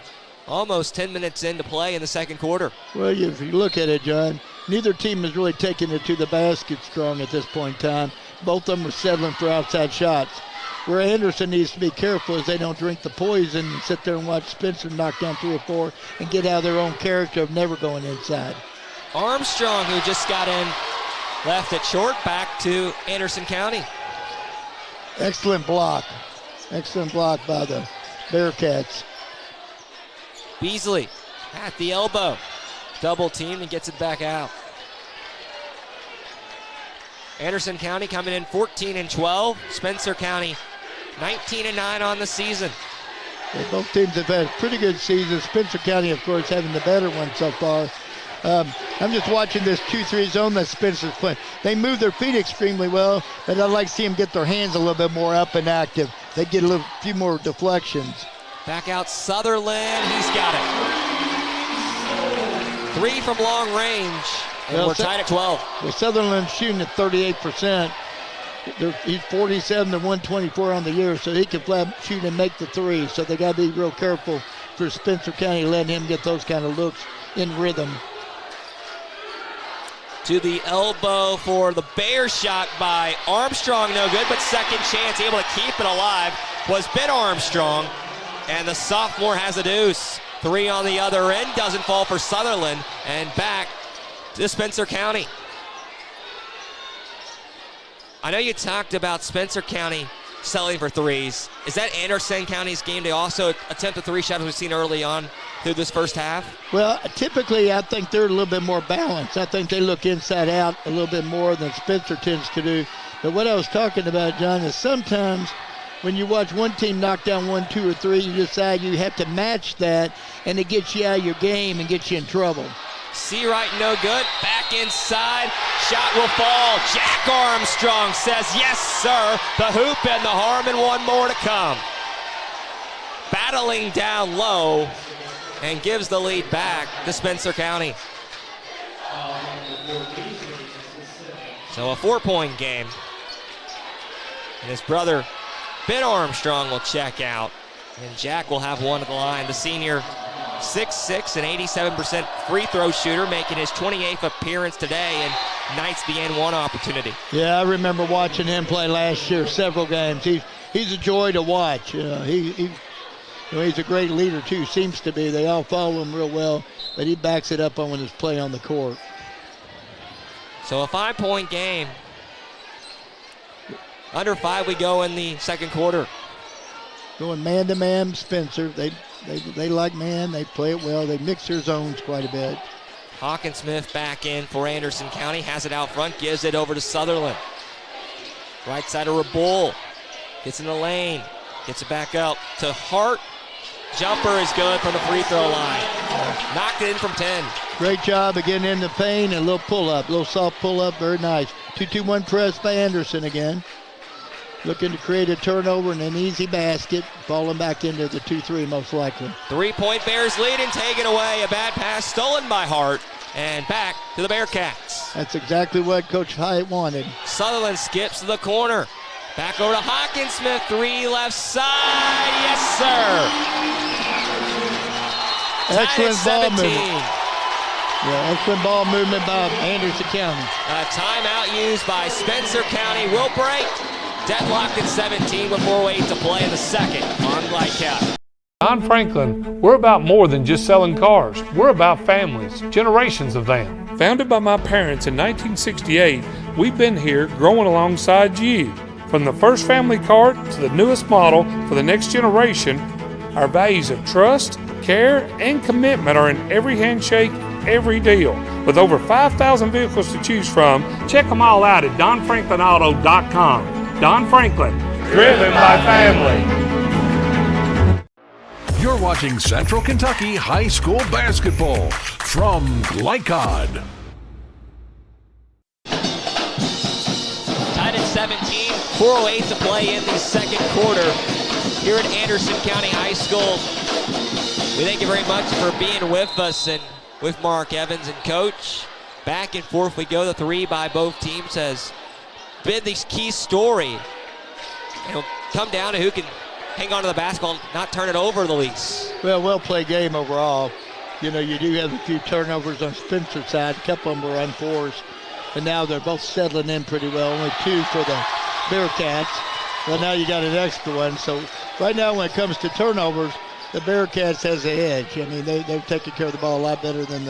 almost 10 minutes into play in the second quarter. Well, if you look at it, John, neither team is really taking it to the basket strong at this point in time. Both of them are settling for outside shots. Where Anderson needs to be careful is they don't drink the poison and sit there and watch Spencer knock down 3 or 4 and get out of their own character of never going inside. Armstrong, who just got in, left it short, back to Anderson County. Excellent block. Excellent block by the Bearcats. Beasley at the elbow. Double team and gets it back out. Anderson County coming in 14-12. Spencer County 19-9 on the season. Yeah, both teams have had pretty good seasons. Spencer County, of course, having the better one so far. I'm just watching this 2-3 zone that Spencer's playing. They move their feet extremely well, but I'd like to see them get their hands a little bit more up and active. They get a few more deflections. Back out Sutherland, he's got it. 3 from long range, and we're tied at 12. Well, Sutherland's shooting at 38%. He's 47 to 124 on the year, so he can flat shoot and make the three. So they got to be real careful for Spencer County letting him get those kind of looks in rhythm. To the elbow for the Bear shot by Armstrong, no good, but second chance, able to keep it alive was Ben Armstrong, and the sophomore has a deuce. Three on the other end, doesn't fall for Sutherland, and back to Spencer County. I know you talked about Spencer County selling for threes. Is that Anderson County's game? They also attempt the three shots we've seen early on through this first half? Well, typically I think they're a little bit more balanced. I think they look inside out a little bit more than Spencer tends to do. But what I was talking about, John, is sometimes when you watch one team knock down 1, 2, or 3, you decide you have to match that, and it gets you out of your game and gets you in trouble. Seawright, no good. Back inside. Shot will fall. Jack Armstrong says, yes, sir. The hoop and the harm, and one more to come. Battling down low and gives the lead back to Spencer County. So a 4-point game. And his brother, Ben Armstrong, will check out. And Jack will have one at the line. The senior, 6'6", an 87% free throw shooter, making his 28th appearance today, and Knights the N1 opportunity. Yeah, I remember watching him play last year, several games. He's a joy to watch. He's a great leader too, seems to be. They all follow him real well, but he backs it up on his play on the court. So a 5-point game. Under 5 we go in the second quarter. Going man-to-man, Spencer. They like man. They play it well. They mix their zones quite a bit. Hawkinsmith back in for Anderson County. Has it out front. Gives it over to Sutherland. Right side of Rabull. Gets in the lane. Gets it back up to Hart. Jumper is good from the free throw line. Knocked it in from 10. Great job of getting in the paint and a little pull-up. A little soft pull-up. Very nice. 2-2-1 press by Anderson again. Looking to create a turnover and an easy basket. Falling back into the 2-3 most likely. 3-point Bears lead and taken away. A bad pass stolen by Hart. And back to the Bearcats. That's exactly what Coach Hyatt wanted. Sutherland skips to the corner. Back over to Hawkinsmith. 3 left side. Yes, sir. Excellent ball movement. Yeah, excellent ball movement by Anderson County. A timeout used by Spencer County will break. Deadlocked at 17 with 4:08 to play in the second on Glidecast. Don Franklin, we're about more than just selling cars. We're about families, generations of them. Founded by my parents in 1968, we've been here growing alongside you. From the first family car to the newest model for the next generation, our values of trust, care, and commitment are in every handshake, every deal. With over 5,000 vehicles to choose from, check them all out at DonFranklinAuto.com. Don Franklin, driven by family. You're watching Central Kentucky High School Basketball from Glycod. Tied at 17, 4:08 to play in the second quarter here at Anderson County High School. We thank you very much for being with us and with Mark Evans and Coach. Back and forth we go. The 3 by both teams has been the key story. It'll come down to who can hang on to the basketball, not turn it over the least. Well played game overall. You do have a few turnovers on Spencer's side. A couple of them were unforced. And now they're both settling in pretty well. Only 2 for the Bearcats. Well, now you got an extra one. So right now when it comes to turnovers, the Bearcats has the edge. I mean, they're taking care of the ball a lot better than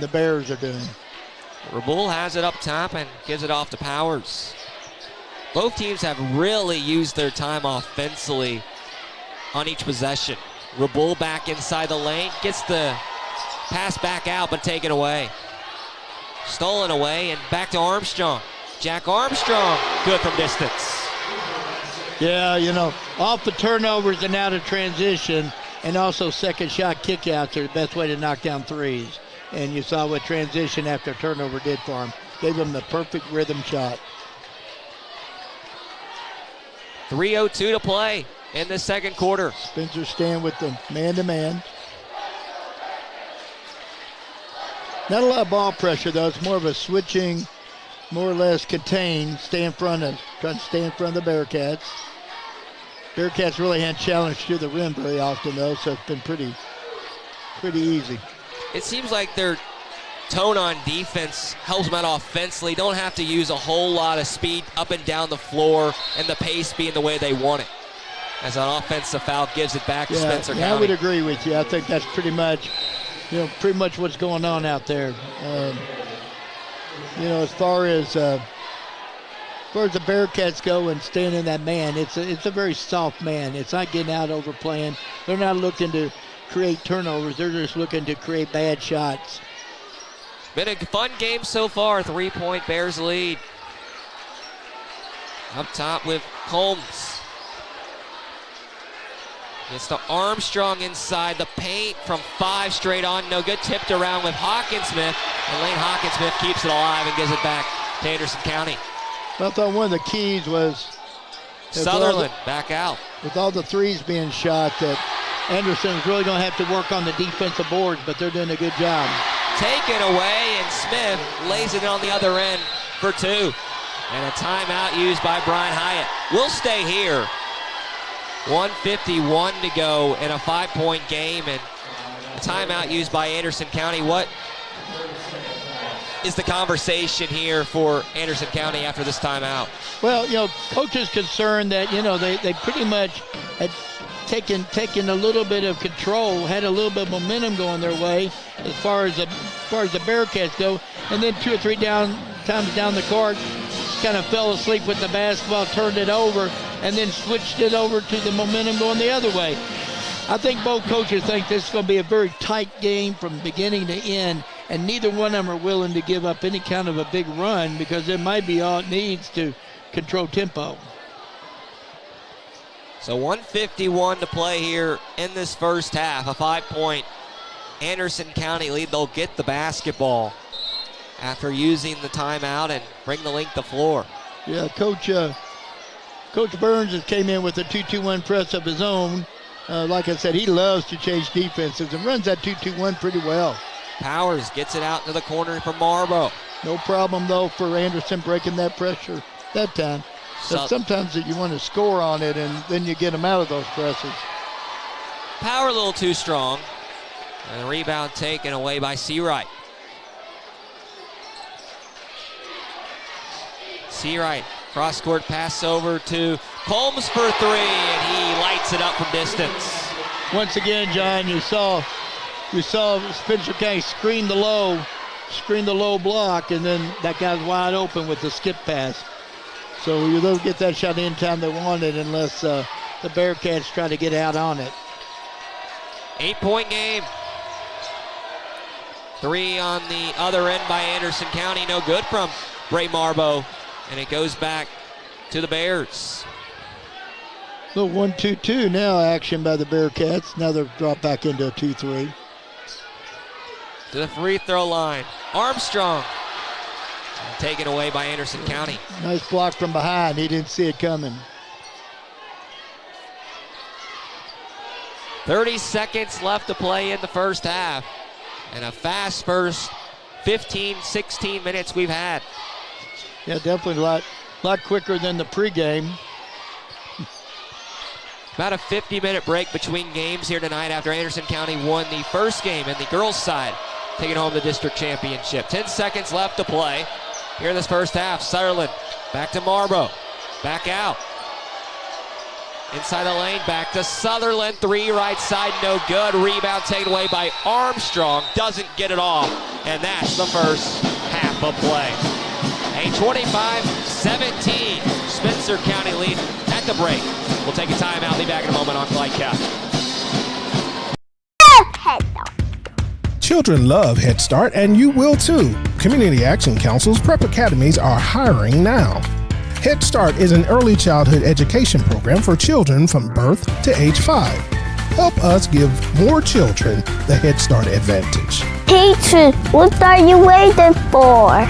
the Bears are doing. Rabull has it up top and gives it off to Powers. Both teams have really used their time offensively on each possession. Rabull back inside the lane, gets the pass back out, but taken away. Stolen away and back to Armstrong. Jack Armstrong, good from distance. Yeah, off the turnovers and out of transition, and also second shot kickouts are the best way to knock down threes. And you saw what transition after turnover did for him. Gave him the perfect rhythm shot. 3:02 to play in the second quarter. Spencer staying with the man-to-man. Not a lot of ball pressure, though. It's more of a switching more or less contained, trying to stay in front of the Bearcats. Bearcats really hadn't challenged to the rim very often, though, so it's been pretty easy. It seems like their tone on defense helps them out offensively. Don't have to use a whole lot of speed up and down the floor and the pace being the way they want it. As an offensive foul gives it back to Spencer County. I would agree with you. I think that's pretty much what's going on out there. As far as the Bearcats go and staying in that man, it's a very soft man. It's not getting out overplaying. They're not looking to create turnovers. They're just looking to create bad shots. Been a fun game so far. 3-point Bears lead. Up top with Combs. It's to Armstrong inside the paint from 5 straight on. No good. Tipped around with Hawkinsmith. And Lane Hawkinsmith keeps it alive and gives it back to Anderson County. I thought one of the keys was Sutherland back out. With all the threes being shot, that Anderson's really going to have to work on the defensive boards, but they're doing a good job. Taken away, and Smith lays it on the other end for 2. And a timeout used by Brian Hyatt. We'll stay here. 1:51 to go in a 5-point game, and a timeout used by Anderson County. What is the conversation here for Anderson County after this timeout? Well, coach is concerned that, they pretty much had taken a little bit of control, had a little bit of momentum going their way as far as the Bearcats go, and then 2 or 3 times down the court, kind of fell asleep with the basketball, turned it over, and then switched it over to the momentum going the other way. I think both coaches think this is going to be a very tight game from beginning to end, and neither one of them are willing to give up any kind of a big run because it might be all it needs to control tempo. So 1:51 to play here in this first half. A 5-point Anderson County lead. They'll get the basketball after using the timeout and bring the length of floor. Yeah, Coach Burns has came in with a 2-2-1 press of his own. Like I said, he loves to change defenses and runs that 2-2-1 pretty well. Powers gets it out to the corner for Marbo. No problem, though, for Anderson breaking that pressure that time. But sometimes you want to score on it, and then you get them out of those presses. Power a little too strong. And the rebound taken away by Seawright. Seawright, cross-court pass over to Combs for 3, and he lights it up from distance. Once again, John, you saw Spencer County screen the low block, and then that guy's wide open with the skip pass. So they'll get that shot anytime they want it unless the Bearcats try to get out on it. 8-point game. 3 on the other end by Anderson County. No good from Bray Marbo. And it goes back to the Bears. Little 1-2-2 now action by the Bearcats. Now they've dropped back into a 2-3. To the free throw line. Armstrong. Taken away by Anderson County. Nice block from behind. He didn't see it coming. 30 seconds left to play in the first half. And a fast first 15, 16 minutes we've had. Yeah, definitely a lot quicker than the pregame. About a 50-minute break between games here tonight after Anderson County won the first game in the girls' side, taking home the district championship. 10 seconds left to play here in this first half. Sutherland back to Marbo. Back out. Inside the lane, back to Sutherland. 3 right side, no good. Rebound taken away by Armstrong. Doesn't get it off. And that's the first half of play. A 25-17 Spencer County lead at the break. We'll take a timeout. Be back in a moment on Clyde Cup. Children love Head Start, and you will too. Community Action Council's prep academies are hiring now. Head Start is an early childhood education program for children from birth to age 5. Help us give more children the Head Start advantage. Teacher, what are you waiting for?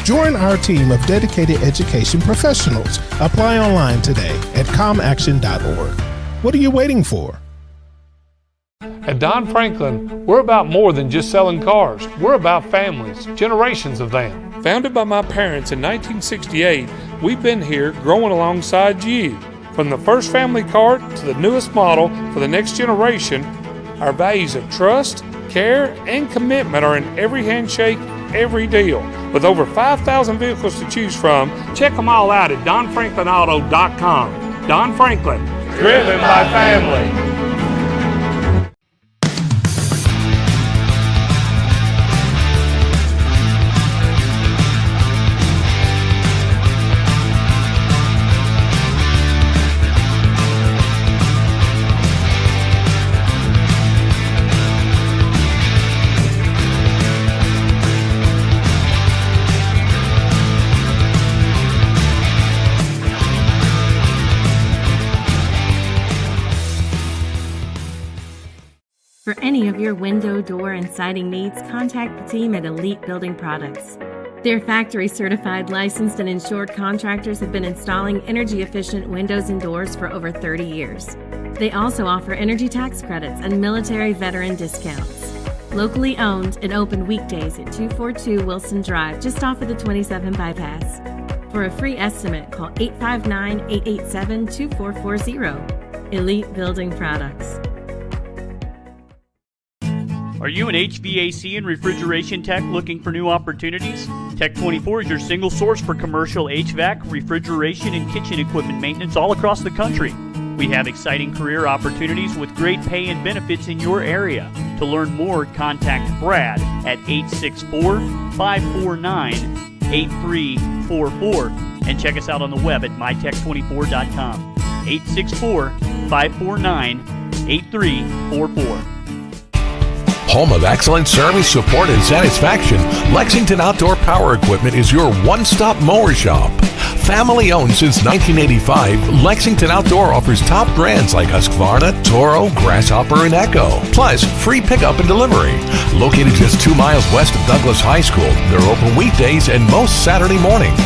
Join our team of dedicated education professionals. Apply online today at comaction.org. What are you waiting for? At Don Franklin, we're about more than just selling cars. We're about families, generations of them. Founded by my parents in 1968, we've been here growing alongside you. From the first family cart to the newest model for the next generation, our values of trust, care, and commitment are in every handshake, every deal. With over 5,000 vehicles to choose from, check them all out at DonFranklinAuto.com. Don Franklin, driven by family. For any of your window, door, and siding needs, contact the team at Elite Building Products. Their factory-certified, licensed, and insured contractors have been installing energy-efficient windows and doors for over 30 years. They also offer energy tax credits and military veteran discounts. Locally owned and open weekdays at 242 Wilson Drive, just off of the 27 bypass. For a free estimate, call 859-887-2440. Elite Building Products. Are you an HVAC and refrigeration tech looking for new opportunities? Tech24 is your single source for commercial HVAC, refrigeration, and kitchen equipment maintenance all across the country. We have exciting career opportunities with great pay and benefits in your area. To learn more, contact Brad at 864-549-8344 and check us out on the web at mytech24.com. 864-549-8344. Home of excellent service, support, and satisfaction, Lexington Outdoor Power Equipment is your one-stop mower shop. Family owned since 1985, Lexington Outdoor offers top brands like Husqvarna, Toro, Grasshopper, and Echo. Plus, free pickup and delivery. Located just 2 miles west of Douglas High School, they're open weekdays and most Saturday mornings.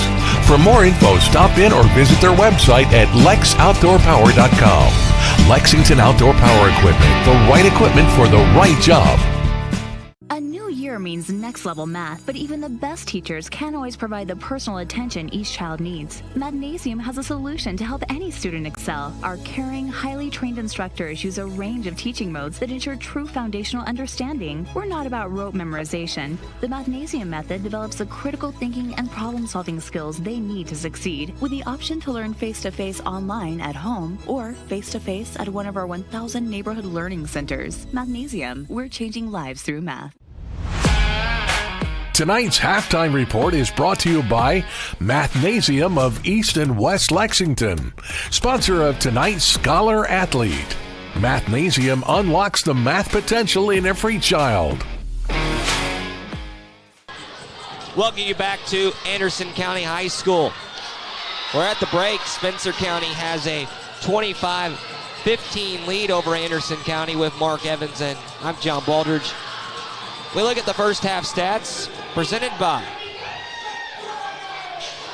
For more info, stop in or visit their website at lexoutdoorpower.com. Lexington Outdoor Power Equipment, the right equipment for the right job. A new year means next level math, but even the best teachers can't always provide the personal attention each child needs. Magnesium has a solution to help any student excel. Our caring, highly trained instructors use a range of teaching modes that ensure true foundational understanding. We're not about rote memorization. The Magnesium method develops the critical thinking and problem-solving skills they need to succeed, with the option to learn face-to-face online at home or face-to-face at one of our 1,000 neighborhood learning centers. Magnesium, we're changing lives through math. Tonight's halftime report is brought to you by Mathnasium of East and West Lexington, sponsor of tonight's Scholar Athlete. Mathnasium unlocks the math potential in every child. Welcome you back to Anderson County High School. We're at the break. Spencer County has a 25-15 lead over Anderson County with Mark Evans, and I'm John Baldridge. We look at the first half stats presented by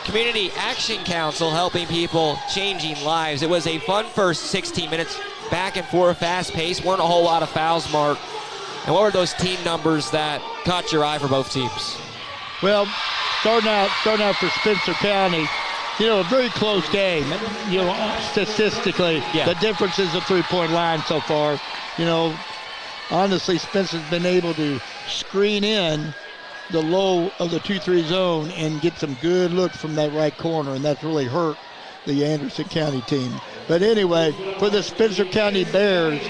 Community Action Council, helping people, changing lives. It was a fun first 16 minutes, back and forth, fast pace, weren't a whole lot of fouls, Mark. And what were those team numbers that caught your eye for both teams? Well, starting out for Spencer County, a very close game. Statistically, the difference is the three-point line so far. Honestly, Spencer's been able to screen in the low of the 2-3 zone and get some good looks from that right corner, and that's really hurt the Anderson County team. But anyway, for the Spencer County Bears,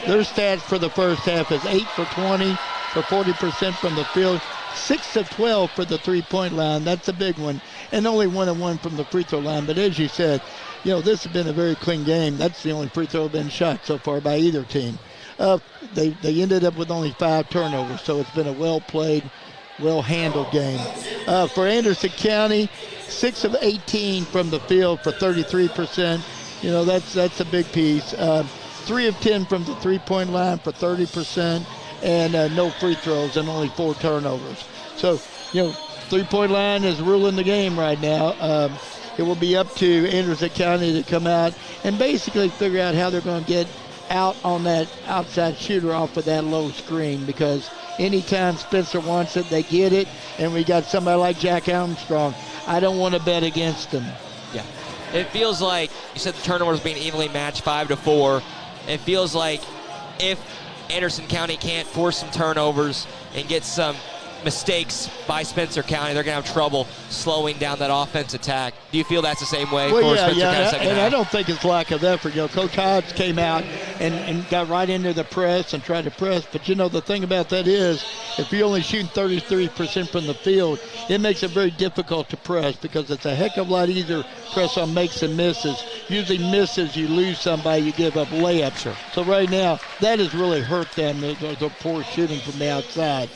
their stats for the first half is 8 for 20 for 40% from the field, 6 of 12 for the three-point line. That's a big one, and only 1 of 1 from the free throw line. But as you said, this has been a very clean game. That's the only free throw been shot so far by either team. They ended up with only 5 turnovers, so it's been a well-played, well-handled game. For Anderson County, 6 of 18 from the field for 33%. That's a big piece. 3 of 10 from the three-point line for 30%, and no free throws and only 4 turnovers. So, three-point line is ruling the game right now. It will be up to Anderson County to come out and basically figure out how they're going to get out on that outside shooter off of that low screen, because Anytime Spencer wants it, they get it. And we got somebody like Jack Armstrong. I don't want to bet against them. Yeah. It feels like, you said the turnovers being evenly matched 5-4. It feels like if Anderson County can't force some turnovers and get some mistakes by Spencer County, they're going to have trouble slowing down that offense attack. Do you feel that's the same way for Spencer County second half? I don't think it's lack of effort. Coach Hodge came out and got right into the press and tried to press. But, the thing about that is if you're only shooting 33% from the field, it makes it very difficult to press because it's a heck of a lot easier to press on makes and misses. Usually misses, you lose somebody, you give up layups. Sure. So right now, that has really hurt them, the poor shooting from the outside.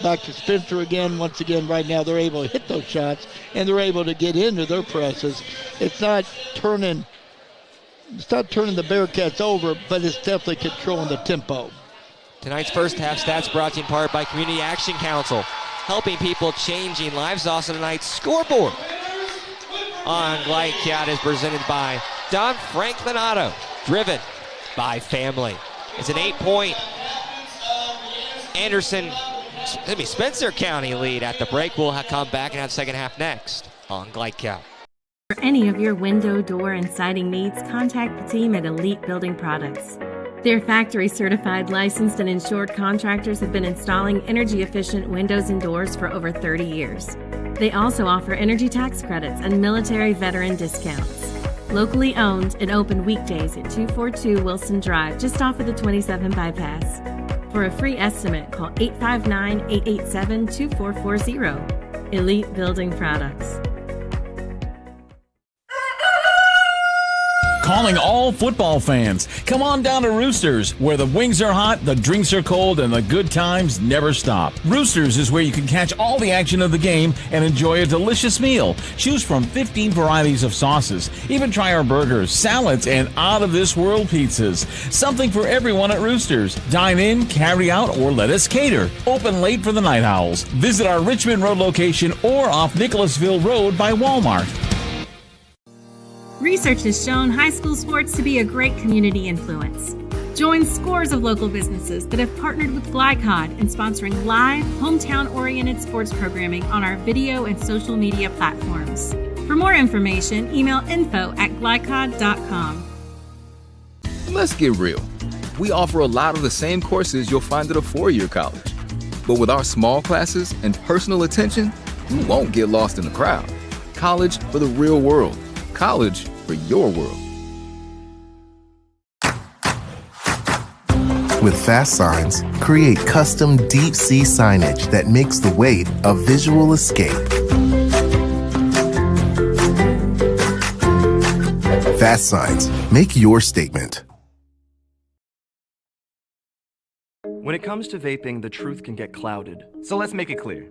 Back to Spencer again. Once again, right now they're able to hit those shots and they're able to get into their presses. It's not turning the Bearcats over, but it's definitely controlling the tempo. Tonight's first half stats brought to you in part by Community Action Council, helping people, changing lives. Also tonight's scoreboard on Glycat is presented by Don Franklin Auto, driven by family. It's an 8-point Spencer County lead at the break. We'll come back and have second half next on Glycat. For any of your window, door, and siding needs, contact the team at Elite Building Products. Their factory-certified, licensed, and insured contractors have been installing energy-efficient windows and doors for over 30 years. They also offer energy tax credits and military veteran discounts. Locally owned and open weekdays at 242 Wilson Drive, just off of the 27 bypass. For a free estimate, call 859-887-2440. Elite Building Products. Calling all football fans. Come on down to Roosters, where the wings are hot, the drinks are cold, and the good times never stop. Roosters is where you can catch all the action of the game and enjoy a delicious meal. Choose from 15 varieties of sauces. Even try our burgers, salads, and out-of-this-world pizzas. Something for everyone at Roosters. Dine in, carry out, or let us cater. Open late for the Night Owls. Visit our Richmond Road location or off Nicholasville Road by Walmart. Research has shown high school sports to be a great community influence. Join scores of local businesses that have partnered with Glycod in sponsoring live, hometown-oriented sports programming on our video and social media platforms. For more information, email info@glycod.com. Let's get real. We offer a lot of the same courses you'll find at a four-year college. But with our small classes and personal attention, you won't get lost in the crowd. College for the real world. College for your world. With Fast Signs, create custom deep sea signage that makes the wait a visual escape. Fast Signs, make your statement. When it comes to vaping, the truth can get clouded. So let's make it clear.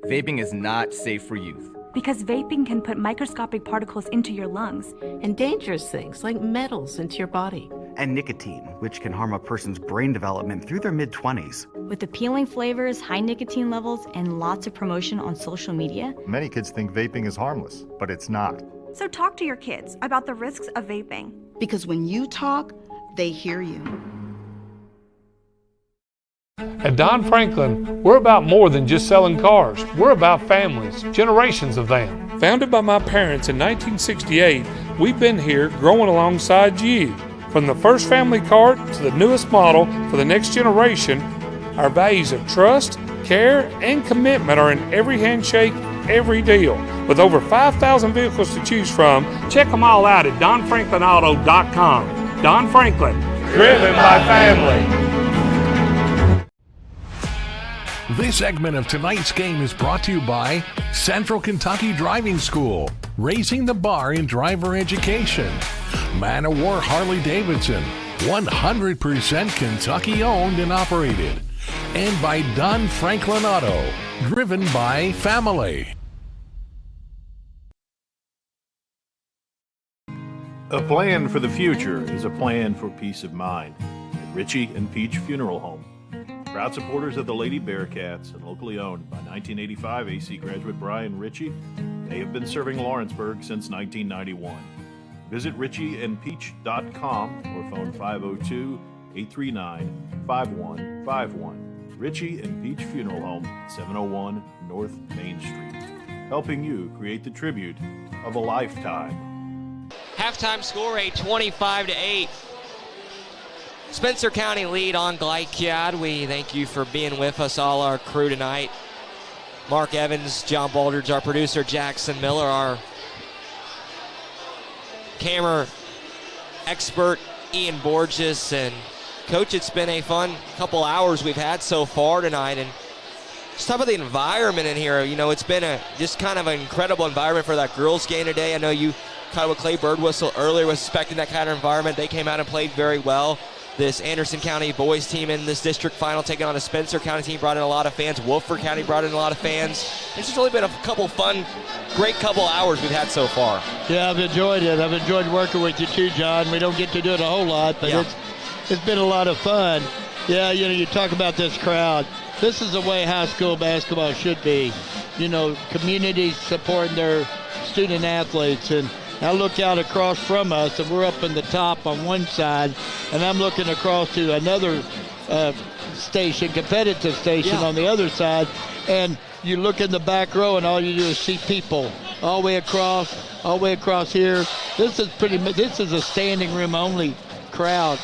Vaping is not safe for youth. Because vaping can put microscopic particles into your lungs. And dangerous things like metals into your body. And nicotine, which can harm a person's brain development through their mid-20s. With appealing flavors, high nicotine levels, and lots of promotion on social media, Many kids think vaping is harmless, but it's not. So talk to your kids about the risks of vaping. Because when you talk, they hear you. At Don Franklin, we're about more than just selling cars. We're about families, generations of them. Founded by my parents in 1968, we've been here growing alongside you. From the first family car to the newest model for the next generation, our values of trust, care, and commitment are in every handshake, every deal. With over 5,000 vehicles to choose from, check them all out at donfranklinauto.com. Don Franklin, driven by family. This segment of tonight's game is brought to you by Central Kentucky Driving School, raising the bar in driver education. Man of War Harley-Davidson, 100% Kentucky owned and operated. And by Don Franklin Auto, driven by family. A plan for the future is a plan for peace of mind at Ritchie and Peach Funeral Home. Proud supporters of the Lady Bearcats and locally owned by 1985 AC graduate Brian Ritchie, they have been serving Lawrenceburg since 1991. Visit ritchieandpeach.com or phone 502-839-5151. Richie and Peach Funeral Home, 701 North Main Street, helping you create the tribute of a lifetime. Halftime score, a 25-8 Spencer County lead on Glycad. We thank you for being with us, all our crew tonight. Mark Evans, John Baldridge, our producer, Jackson Miller, our camera expert, Ian Borges, and Coach, it's been a fun couple hours we've had so far tonight, and just talk about the environment in here. You know, it's been just kind of an incredible environment for that girls game today. I know you kind of with Clay Birdwhistle earlier was expecting that kind of environment. They came out and played very well. This Anderson County boys team in this district final taking on a Spencer County team brought in a lot of fans. Woodford County brought in a lot of fans. It's just really been a couple fun, great couple hours we've had so far. Yeah, I've enjoyed it. I've enjoyed working with you too, John. We don't get to do it a whole lot, but it's been a lot of fun. Yeah, you know, you talk about this crowd. This is the way high school basketball should be. You know, communities supporting their student athletes. And I look out across from us, and we're up in the top on one side, and I'm looking across to another station, competitive station on the other side, and you look in the back row, and all you do is see people all the way across here. This is a standing room only crowd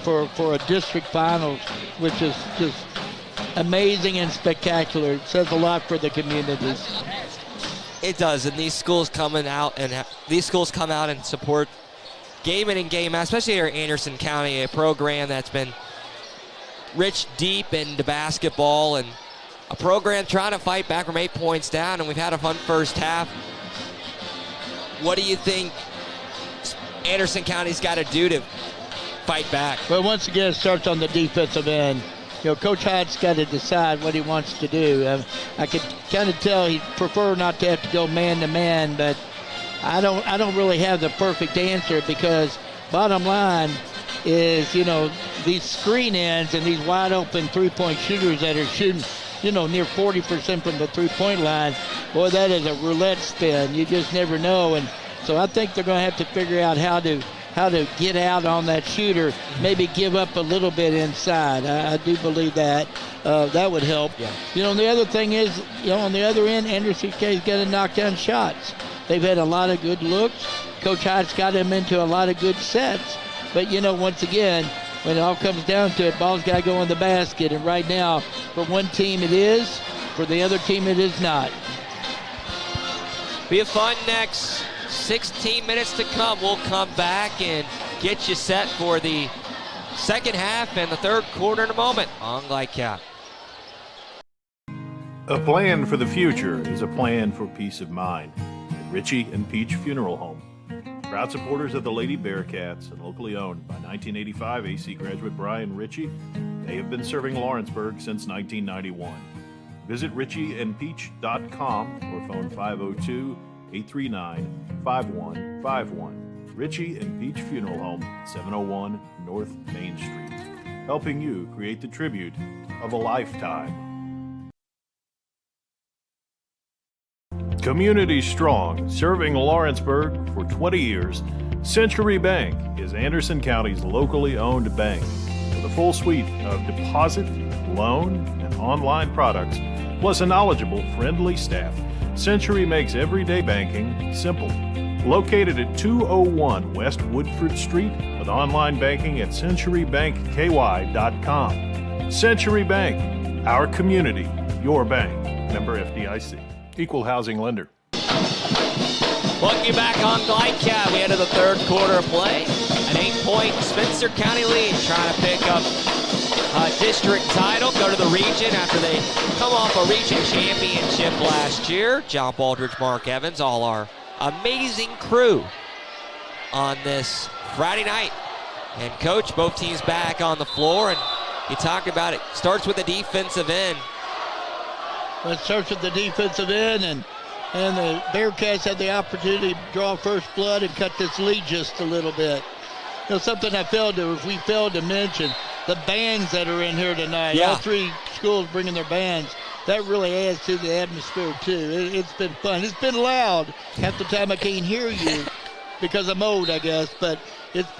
for a district finals, which is just amazing and spectacular. It says a lot for the communities. It does, and these schools come out and support game in and game out, especially here in Anderson County, a program that's been rich deep into basketball and a program trying to fight back from 8 points down, and we've had a fun first half. What do you think Anderson County's got to do to fight back? Well, once again, it starts on the defensive end. You know, Coach Hyde's got to decide what he wants to do. I could kind of tell he'd prefer not to have to go man-to-man, but I don't really have the perfect answer, because bottom line is, you know, these screen ends and these wide-open three-point shooters that are shooting, you know, near 40% from the three-point line, boy, that is a roulette spin. You just never know. And so I think they're going to have to figure out how to get out on that shooter, maybe give up a little bit inside. I do believe that. That would help. Yeah. You know, the other thing is, you know, on the other end, Anderson K's got to knock down shots. They've had a lot of good looks. Coach Hyde's got them into a lot of good sets. But, you know, once again, when it all comes down to it, ball's got to go in the basket. And right now, for one team it is, for the other team it is not. Be a fun next 16 minutes to come. We'll come back and get you set for the second half and the third quarter in a moment on Glycad. A plan for the future is a plan for peace of mind. At Richie and Peach Funeral Home, proud supporters of the Lady Bearcats and locally owned by 1985 AC graduate Brian Ritchie, they have been serving Lawrenceburg since 1991. Visit richieandpeach.com or phone 502-839-5151. Richie and Peach Funeral Home, 701 North Main Street, helping you create the tribute of a lifetime. Community strong, serving Lawrenceburg for 20 years, Century Bank is Anderson County's locally owned bank. With a full suite of deposit, loan, and online products, plus a knowledgeable, friendly staff, Century makes everyday banking simple. Located at 201 West Woodford Street with online banking at centurybankky.com. Century Bank, our community, your bank. Member FDIC. Equal housing lender. Welcome you back on Glycad. We enter the third quarter of play. An 8-point Spencer County lead, trying to pick up a district title, go to the region after they come off a region championship last year. John Baldridge, Mark Evans, all our amazing crew on this Friday night. And Coach, both teams back on the floor, and you talked about it. Starts with the defensive end. Well, it starts with the defensive end, and the Bearcats had the opportunity to draw first blood and cut this lead just a little bit. You know, something we failed to mention, the bands that are in here tonight. Yeah. All three schools bringing their bands. That really adds to the atmosphere, too. It's been fun. It's been loud. Half the time I can't hear you because I'm old, I guess. But it's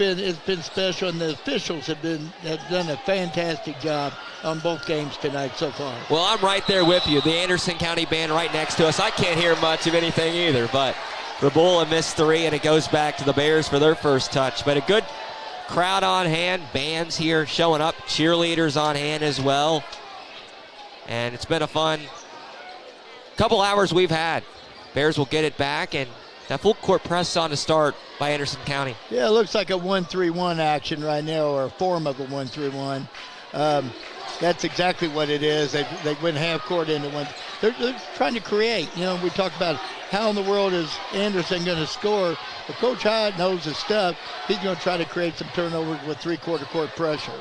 been special, and the officials have done a fantastic job on both games tonight so far. Well, I'm right there with you. The Anderson County band right next to us. I can't hear much of anything either, but Rabola missed 3, and it goes back to the Bears for their first touch. But a good crowd on hand, bands here showing up, cheerleaders on hand as well. And it's been a fun couple hours we've had. Bears will get it back, and that full court press on to start by Anderson County. Yeah, it looks like a 1-3-1 action right now, or a form of a 1-3-1. That's exactly what it is. They went half court into one. They're trying to create. You know, we talk about how in the world is Anderson going to score. But Coach Hyde knows his stuff. He's going to try to create some turnovers with three-quarter court pressure.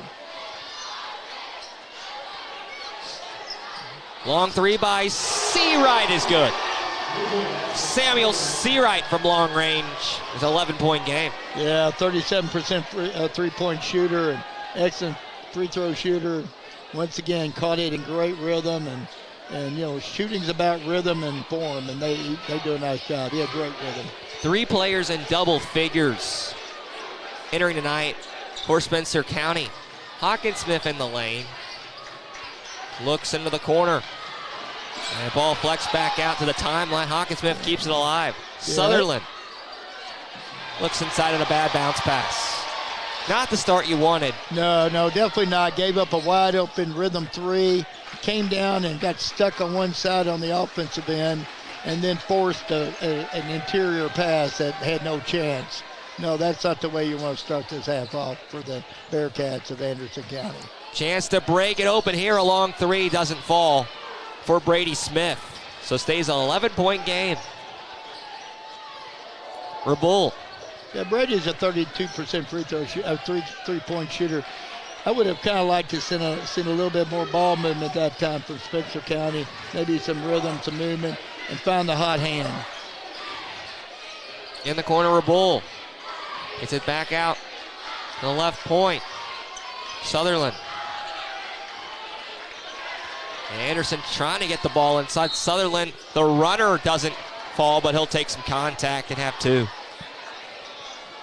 Long 3 by Seawright is good. Samuel Seawright from long range. It's an 11-point game. Yeah, 37% three-point shooter and excellent free throw shooter. Once again, caught it in great rhythm, and you know, shooting's about rhythm and form, and they do a nice job. Yeah, great rhythm. 3 players in double figures Entering tonight for Spencer County. Hawkinsmith in the lane. Looks into the corner. And the ball flex back out to the timeline. Hawkinsmith keeps it alive. Yeah. Sutherland looks inside on a bad bounce pass. Not the start you wanted. No, definitely not. Gave up a wide open rhythm 3. Came down and got stuck on one side on the offensive end, and then forced an interior pass that had no chance. No, that's not the way you want to start this half off for the Bearcats of Anderson County. Chance to break it open here. A long 3 doesn't fall for Brady Smith. So stays an 11-point game. Raboul. Yeah, Brady's a 32% free throw three-point shooter. I would have kind of liked to seen a little bit more ball movement that time from Spencer County. Maybe some rhythm, some movement, and found the hot hand. In the corner, Raboul. Gets it back out to the left point. Sutherland. And Anderson trying to get the ball inside. Sutherland, the runner, doesn't fall, but he'll take some contact and have 2.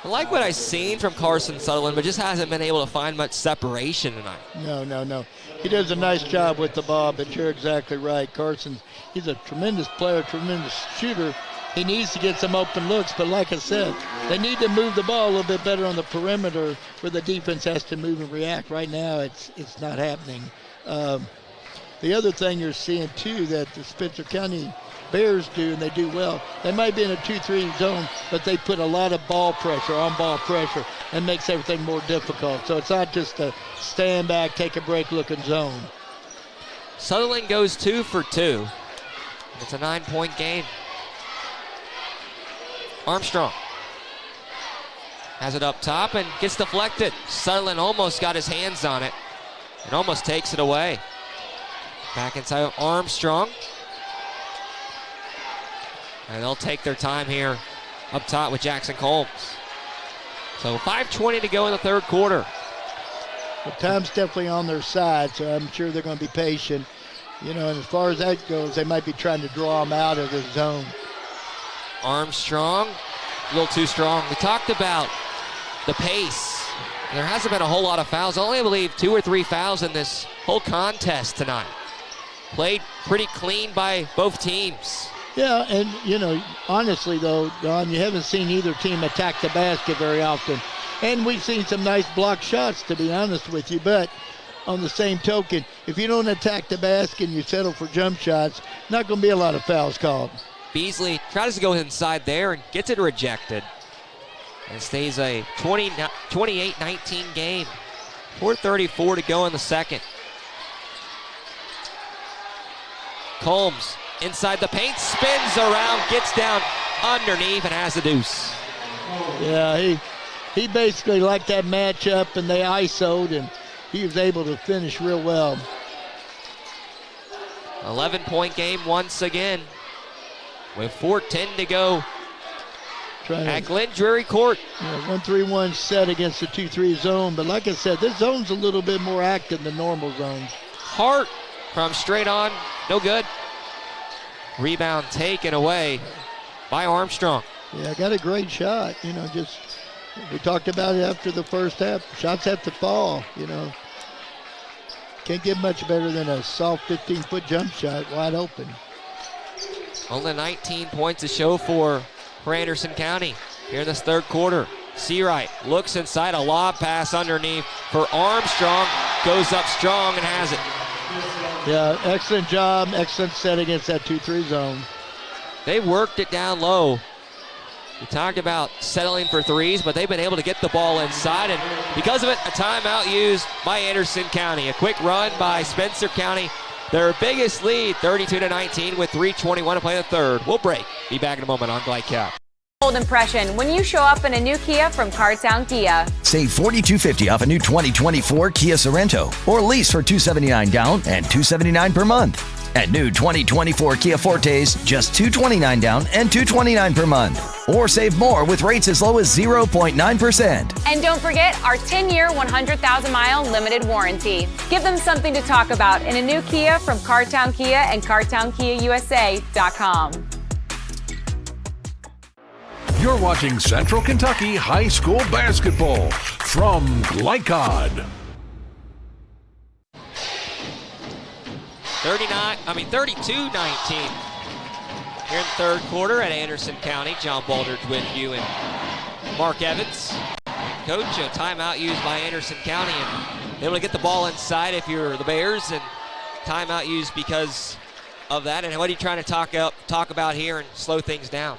I like what I've seen from Carson Sutherland, but just hasn't been able to find much separation tonight. No. He does a nice job with the ball, but you're exactly right. Carson, he's a tremendous player, tremendous shooter. He needs to get some open looks, but like I said, they need to move the ball a little bit better on the perimeter where the defense has to move and react. Right now, it's not happening. The other thing you're seeing, too, that the Spencer County Bears do, and they do well, they might be in a 2-3 zone, but they put a lot of ball pressure, on-ball pressure, and makes everything more difficult. So it's not just a stand back, take a break looking zone. Sutherland goes 2 for 2. It's a 9-point game. Armstrong has it up top and gets deflected. Sutherland almost got his hands on it and almost takes it away. Back inside Armstrong. And they'll take their time here up top with Jackson Combs. So 5:20 to go in the third quarter. The time's definitely on their side, so I'm sure they're going to be patient. You know, and as far as that goes, they might be trying to draw them out of the zone. Armstrong, a little too strong. We talked about the pace. There hasn't been a whole lot of fouls. Only, I believe, 2 or 3 fouls in this whole contest tonight. Played pretty clean by both teams. Yeah, and, you know, honestly, though, Don, you haven't seen either team attack the basket very often. And we've seen some nice block shots, to be honest with you. But on the same token, if you don't attack the basket and you settle for jump shots, not going to be a lot of fouls called. Beasley tries to go inside there and gets it rejected. And it stays a 28-19 game. 4:34 to go in the second. Combs inside the paint, spins around, gets down underneath, and has a deuce. Yeah, he basically liked that matchup, and they ISO'd, and he was able to finish real well. 11-point game once again, with 4:10 to go at Glen Drury Court. Yeah, 1-3-1 set against the 2-3 zone, but like I said, this zone's a little bit more active than normal zones. Hart from straight on, no good. Rebound taken away by Armstrong. Yeah, got a great shot. You know, just We talked about it after the first half. Shots have to fall, Can't get much better than a soft 15-foot jump shot wide open. Only 19 points to show for Anderson County here in this third quarter. Seawright looks inside, a lob pass underneath for Armstrong. Goes up strong and has it. Yeah, excellent job. Excellent set against that 2-3 zone. They worked it down low. We talked about settling for threes, but they've been able to get the ball inside, and because of it, a timeout used by Anderson County. A quick run by Spencer County. Their biggest lead, 32-19, with 3:21 to play the third. We'll break. Be back in a moment on GlideCap. Bold impression when you show up in a new Kia from Cartown Kia. Save $4,250 off a new 2024 Kia Sorento, or lease for $279 down and $279 per month. And new 2024 Kia Fortes, just $229 down and $229 per month. Or save more with rates as low as 0.9%. And don't forget our 10-year, 100,000-mile limited warranty. Give them something to talk about in a new Kia from Cartown Kia and CartownKiaUSA.com. You're watching Central Kentucky High School Basketball from Glycod. 32-19 here in the third quarter at Anderson County. John Baldridge with you and Mark Evans. Coach, a timeout used by Anderson County, and able to get the ball inside if you're the Bears, and timeout used because of that. And what are you trying to talk about here and slow things down?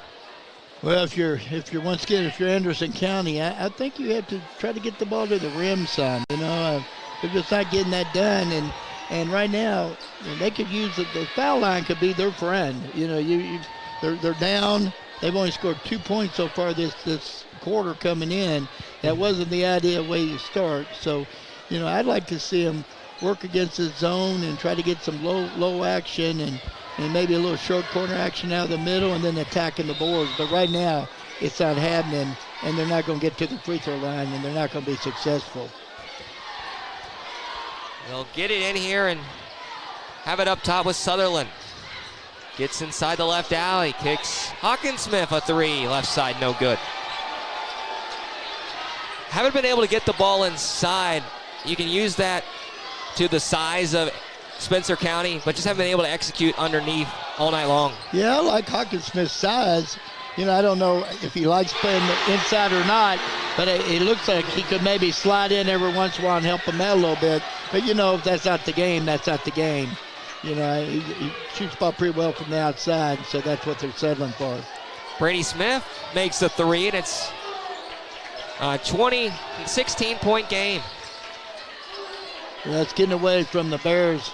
Well, if you're Anderson County, I think you have to try to get the ball to the rim some. They're just not getting that done, and right now they could use the foul line could be their friend. They're down. They've only scored 2 points so far this quarter coming in. That wasn't the ideal way you start. So, I'd like to see them work against the zone and try to get some low action and maybe a little short corner action out of the middle and then attacking the boards. But right now, it's not happening, and they're not going to get to the free throw line, and they're not going to be successful. They'll get it in here and have it up top with Sutherland. Gets inside the left alley, kicks Hawkinsmith a three, left side, no good. Haven't been able to get the ball inside. You can use that to the size of Spencer County, but just haven't been able to execute underneath all night long. Yeah, I like Hawkinsmith's size. I don't know if he likes playing the inside or not, but it looks like he could maybe slide in every once in a while and help him out a little bit. But, if that's not the game, that's not the game. He shoots the ball pretty well from the outside, so that's what they're settling for. Brady Smith makes a three, and it's a 16-point game. It's getting away from the Bears.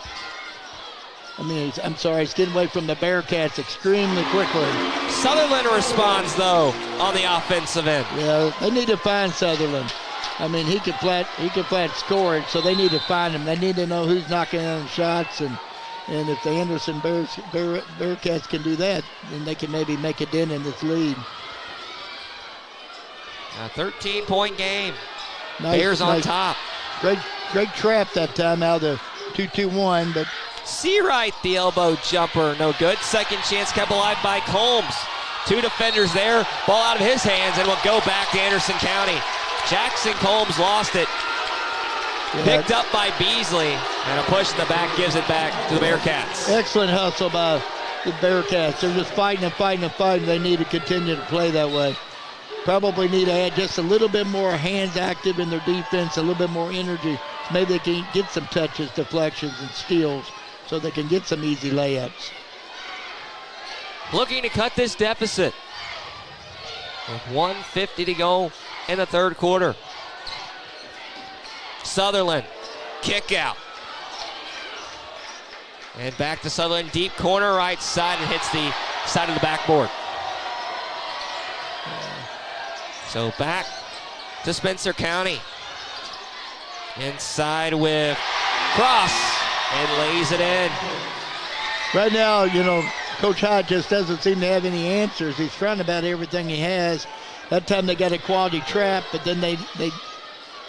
It's getting away from the Bearcats extremely quickly. Sutherland responds, though, on the offensive end. Yeah, they need to find Sutherland. He can flat score it, so they need to find him. They need to know who's knocking down shots, and if the Anderson Bearcats can do that, then they can maybe make a dent in this lead. A 13-point game. Bears on top. Great trap that time out of the 2-2-1, but Seawright, the elbow jumper, no good. Second chance kept alive by Combs. Two defenders there, ball out of his hands, and will go back to Anderson County. Jackson Combs lost it. Picked up by Beasley, and a push in the back gives it back to the Bearcats. Excellent hustle by the Bearcats. They're just fighting and fighting and fighting. They need to continue to play that way. Probably need to add just a little bit more hands active in their defense, a little bit more energy. Maybe they can get some touches, deflections, and steals so they can get some easy layups. Looking to cut this deficit with 1:50 to go in the third quarter. Sutherland, kick out. And back to Sutherland, deep corner, right side, and hits the side of the backboard. So back to Spencer County. Inside with Cross, and lays it in. Right now, Coach Hyde just doesn't seem to have any answers. He's trying about everything he has. That time they got a quality trap, but then they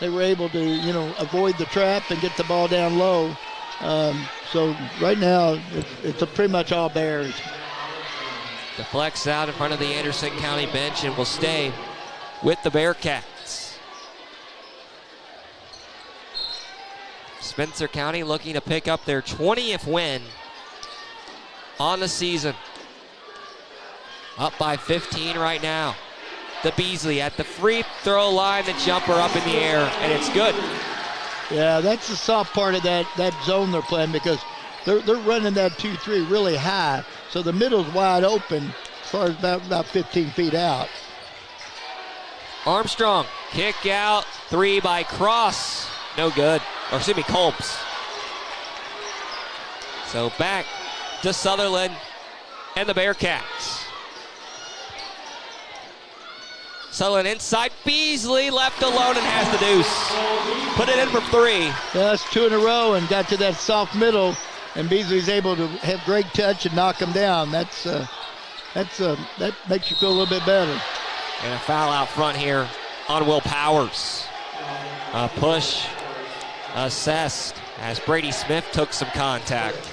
were able to, avoid the trap and get the ball down low. So right now, it's pretty much all Bears. Deflects out in front of the Anderson County bench and will stay with the Bearcats. Spencer County looking to pick up their 20th win on the season. Up by 15 right now. The Beasley at the free throw line, the jumper up in the air, and it's good. Yeah, that's the soft part of that zone they're playing, because they're running that 2-3 really high, so the middle's wide open as far as about 15 feet out. Armstrong, kick out, 3 by Cross, no good. Or excuse me, Combs. So back to Sutherland and the Bearcats. Sutherland inside, Beasley left alone and has the deuce. Put it in for 3. Yeah, that's 2 in a row and got to that soft middle, and Beasley's able to have great touch and knock him down. That makes you feel a little bit better. And a foul out front here on Will Powers. A push assessed as Brady Smith took some contact.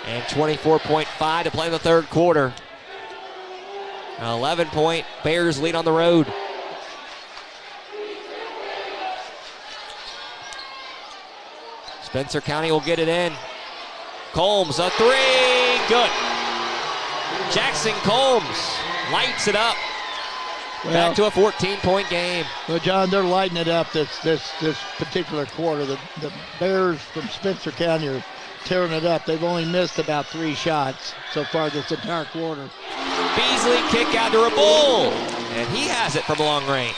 And 24.5 to play in the third quarter. An 11-point Bears lead on the road. Spencer County will get it in. Combs, a 3, good. Jackson Combs lights it up. Well, back to a 14-point game. Well, John, they're lighting it up this particular quarter. The Bears from Spencer County are tearing it up. They've only missed about 3 shots so far this entire quarter. Beasley kick out to Rabull, and he has it from long range.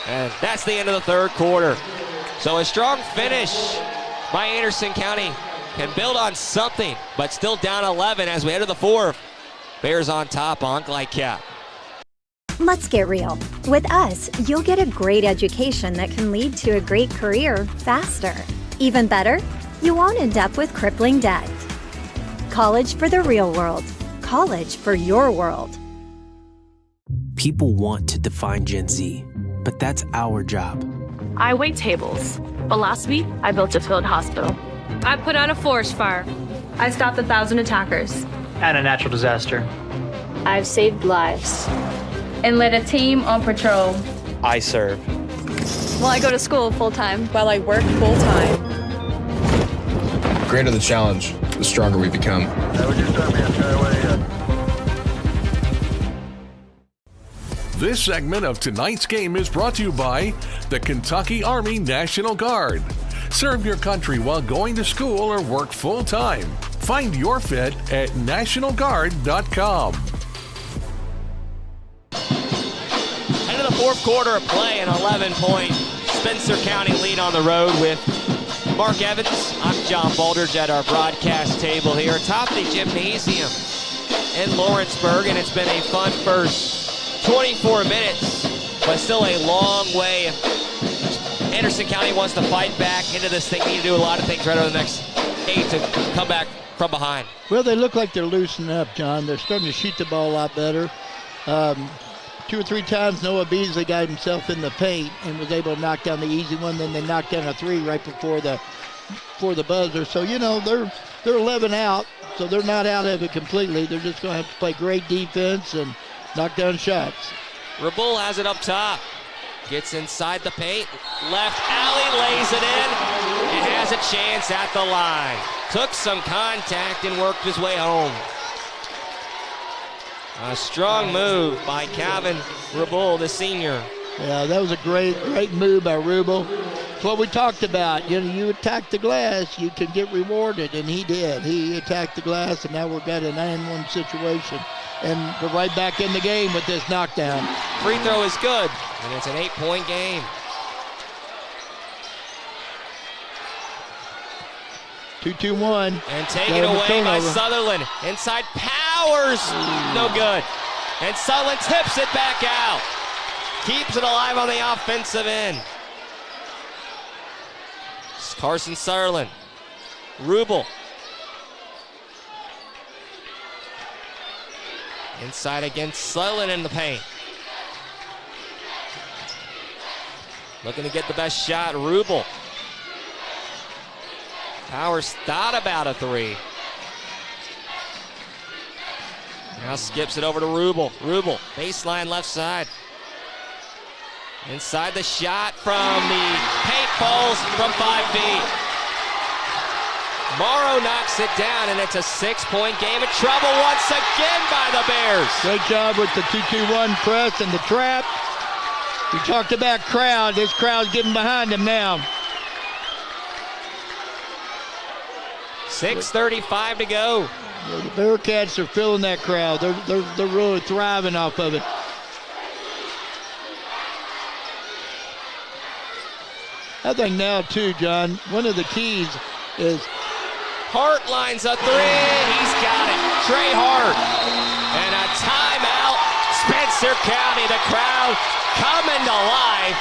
And that's the end of the third quarter. So a strong finish by Anderson County. Can build on something, but still down 11 as we head to the fourth. Bears on top on Glycap. Let's get real. With us, you'll get a great education that can lead to a great career faster. Even better, you won't end up with crippling debt. College for the real world. College for your world. People want to define Gen Z, but that's our job. I wait tables, but last week I built a field hospital. I put out a forest fire. I stopped 1,000 attackers. And a natural disaster. I've saved lives. And led a team on patrol. I serve. Well, I go to school full-time while I work full-time. The greater the challenge, the stronger we become. This segment of tonight's game is brought to you by the Kentucky Army National Guard. Serve your country while going to school or work full-time. Find your fit at nationalguard.com. Into the fourth quarter of play, an 11-point Spencer County lead on the road with Mark Evans. I'm John Baldridge at our broadcast table here atop the gymnasium in Lawrenceburg, and it's been a fun first 24 minutes, but still a long way. Anderson County wants to fight back into this thing. Need to do a lot of things right over the next 8 to come back from behind. Well, they look like they're loosening up, John. They're starting to shoot the ball a lot better. 2 or 3 times Noah Beasley got himself in the paint and was able to knock down the easy one. Then they knocked down a 3 right before the buzzer. So, you know, they're 11 out, so they're not out of it completely. They're just going to have to play great defense and knock down shots. Rabull has it up top. Gets inside the paint. Left alley, lays it in, and has a chance at the line. Took some contact and worked his way home. A strong move by Calvin Rabull, the senior. Yeah, that was a great move by Rabull. It's what we talked about. You know, you attack the glass, you can get rewarded, and he did. He attacked the glass, and now we've got a 9-1 situation. And we're right back in the game with this knockdown. Free throw is good, and it's an 8-point game. 2-2-1. And taken away by Sutherland. Inside Powers. No good. And Sutherland tips it back out. Keeps it alive on the offensive end. Carson Sutherland. Rabull. Inside against Sutherland in the paint. Looking to get the best shot, Rabull. Powers thought about a 3. Now skips it over to Rabull. Rabull, baseline left side. Inside the shot from the paint, falls from 5 feet. Morrow knocks it down, and it's a 6-point game. In trouble once again by the Bears. Great job with the 2-2-1 press and the trap. We talked about crowd. This crowd's getting behind them now. 6:35 to go. Yeah, the Bearcats are feeling that crowd. They're really thriving off of it. I think now, too, John, one of the keys is Hart lines a 3. He's got it. Trey Hart. And a timeout. Spencer County, the crowd coming to life.